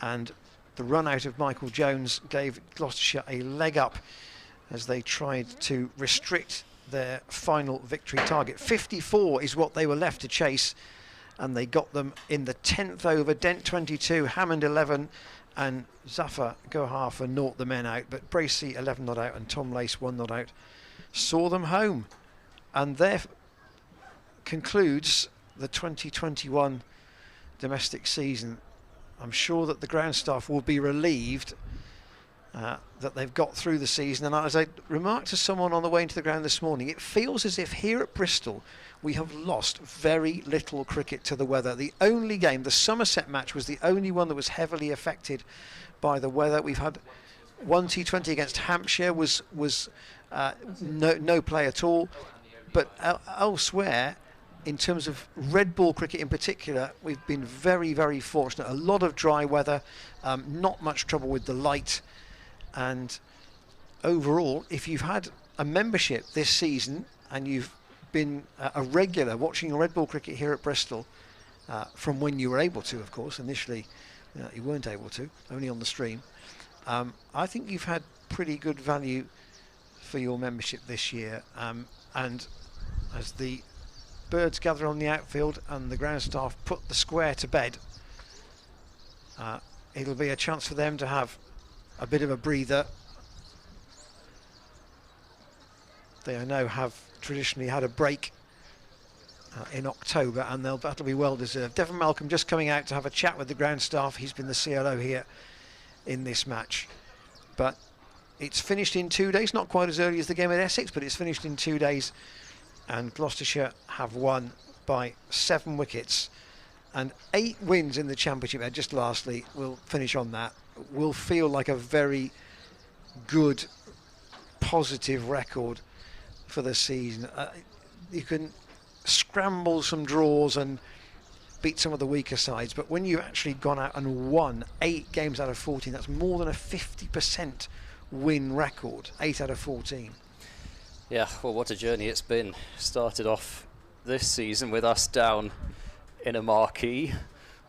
and the run out of Michael Jones gave Gloucestershire a leg up as they tried to restrict their final victory target. 54 is what they were left to chase, and they got them in the 10th over. Dent 22, Hammond 11, and Zafar Gohar for naught the men out, but Bracey 11 not out and Tom Lace 1 not out saw them home, and there concludes the 2021 domestic season. I'm sure that the ground staff will be relieved that they've got through the season, and as I remarked to someone on the way into the ground this morning, it feels as if here at Bristol we have lost very little cricket to the weather. The only game, the Somerset match, was the only one that was heavily affected by the weather. We've had one T20 against Hampshire was no play at all, but elsewhere, in terms of red ball cricket in particular, we've been very, very fortunate. A lot of dry weather, not much trouble with the light, and overall, if you've had a membership this season and you've been a regular watching red ball cricket here at Bristol, from when you were able to, of course, initially you weren't able to, only on the stream, I think you've had pretty good value for your membership this year, and as the birds gather on the outfield and the ground staff put the square to bed, it'll be a chance for them to have a bit of a breather. They I know have traditionally had a break in October, and that'll be well deserved. Devon Malcolm just coming out to have a chat with the ground staff. He's been the CLO here in this match, but it's finished in 2 days, not quite as early as the game at Essex, but it's finished in 2 days, and Gloucestershire have won by 7 wickets and 8 wins in the championship. And just lastly, we'll finish on that, will feel like a very good, positive record for the season. You can scramble some draws and beat some of the weaker sides, but when you've actually gone out and won 8 games out of 14, that's more than a 50% win record. 8 out of 14. Yeah, well, what a journey it's been. Started off this season with us down in a marquee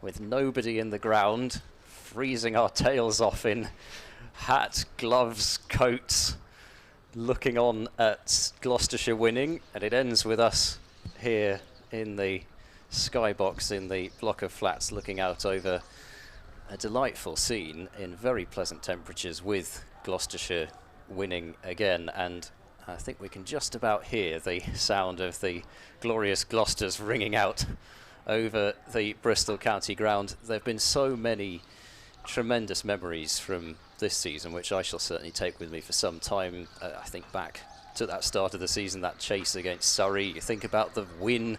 with nobody in the ground, freezing our tails off in hat, gloves, coats, looking on at Gloucestershire winning, and it ends with us here in the skybox in the block of flats looking out over a delightful scene in very pleasant temperatures with Gloucestershire winning again. And I think we can just about hear the sound of the glorious Gloucesters ringing out over the Bristol County Ground. There have been so many tremendous memories from this season, which I shall certainly take with me for some time. I think back to that start of the season, that chase against Surrey. You think about the win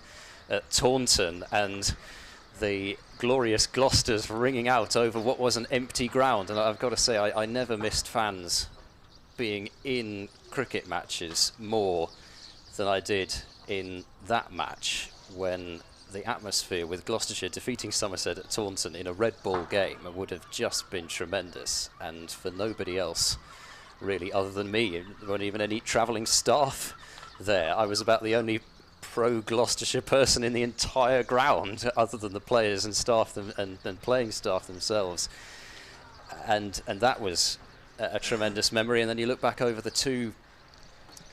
at Taunton and the glorious Gloucesters ringing out over what was an empty ground. And I've got to say, I never missed fans being in cricket matches more than I did in that match, when the atmosphere with Gloucestershire defeating Somerset at Taunton in a red ball game would have just been tremendous. And for nobody else really other than me, there weren't even any travelling staff there. I was about the only pro-Gloucestershire person in the entire ground, other than the players and staff and playing staff themselves. And that was a tremendous memory. And then you look back over the two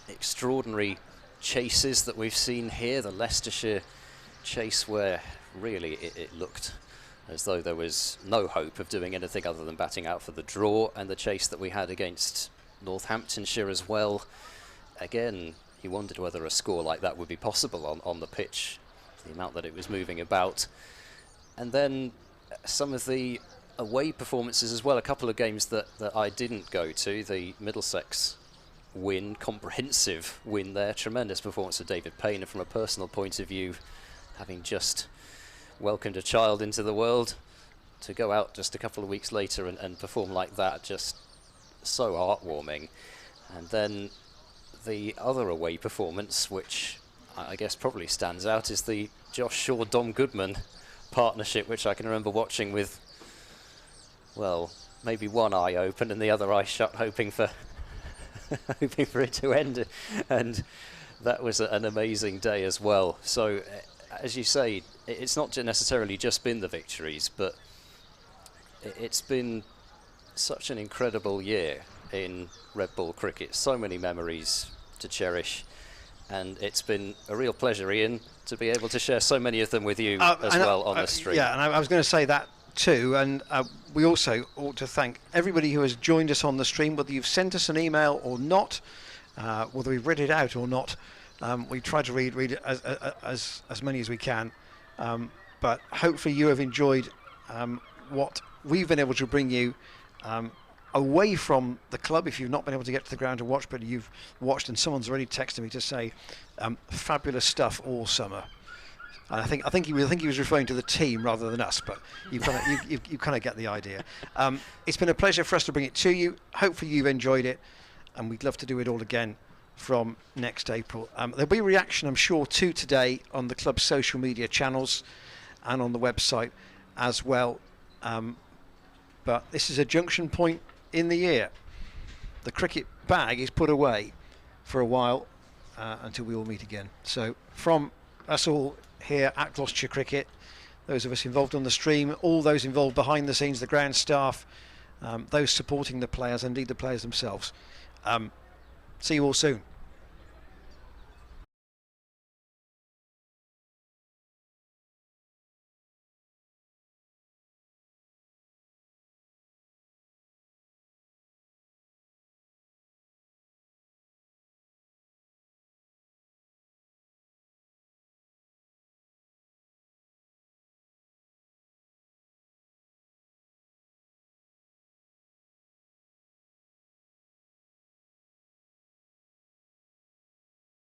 extraordinary chases that we've seen here. The Leicestershire chase, where really it looked as though there was no hope of doing anything other than batting out for the draw, and the chase that we had against Northamptonshire as well. Again, you wondered whether a score like that would be possible on the pitch, the amount that it was moving about. And then some of the away performances as well, a couple of games that I didn't go to. The Middlesex win, comprehensive win there, tremendous performance of David Payne, and from a personal point of view, having just welcomed a child into the world, to go out just a couple of weeks later and perform like that, just so heartwarming. And then the other away performance, which I guess probably stands out, is the Josh Shaw-Dom Goodman partnership, which I can remember watching with, well, maybe one eye open and the other eye shut, hoping for hoping for it to end. And that was an amazing day as well. So as you say, it's not necessarily just been the victories, but it's been such an incredible year in red ball cricket. So many memories to cherish, and it's been a real pleasure, Ian, to be able to share so many of them with you as well on the stream. Yeah, and I was going to say that too, and we also ought to thank everybody who has joined us on the stream, whether you've sent us an email or not, whether we've read it out or not. We try to read it as many as we can, but hopefully you have enjoyed what we've been able to bring you away from the club, if you've not been able to get to the ground to watch, but you've watched, and someone's already texted me to say fabulous stuff all summer. And I think he was referring to the team rather than us, but you kind of get the idea. It's been a pleasure for us to bring it to you. Hopefully you've enjoyed it, and we'd love to do it all again from next April. There'll be a reaction, I'm sure, to today on the club's social media channels and on the website as well. But this is a junction point in the year. The cricket bag is put away for a while until we all meet again. So from us all here at Gloucestershire Cricket, those of us involved on the stream, all those involved behind the scenes, the ground staff, those supporting the players, indeed the players themselves, see you all soon.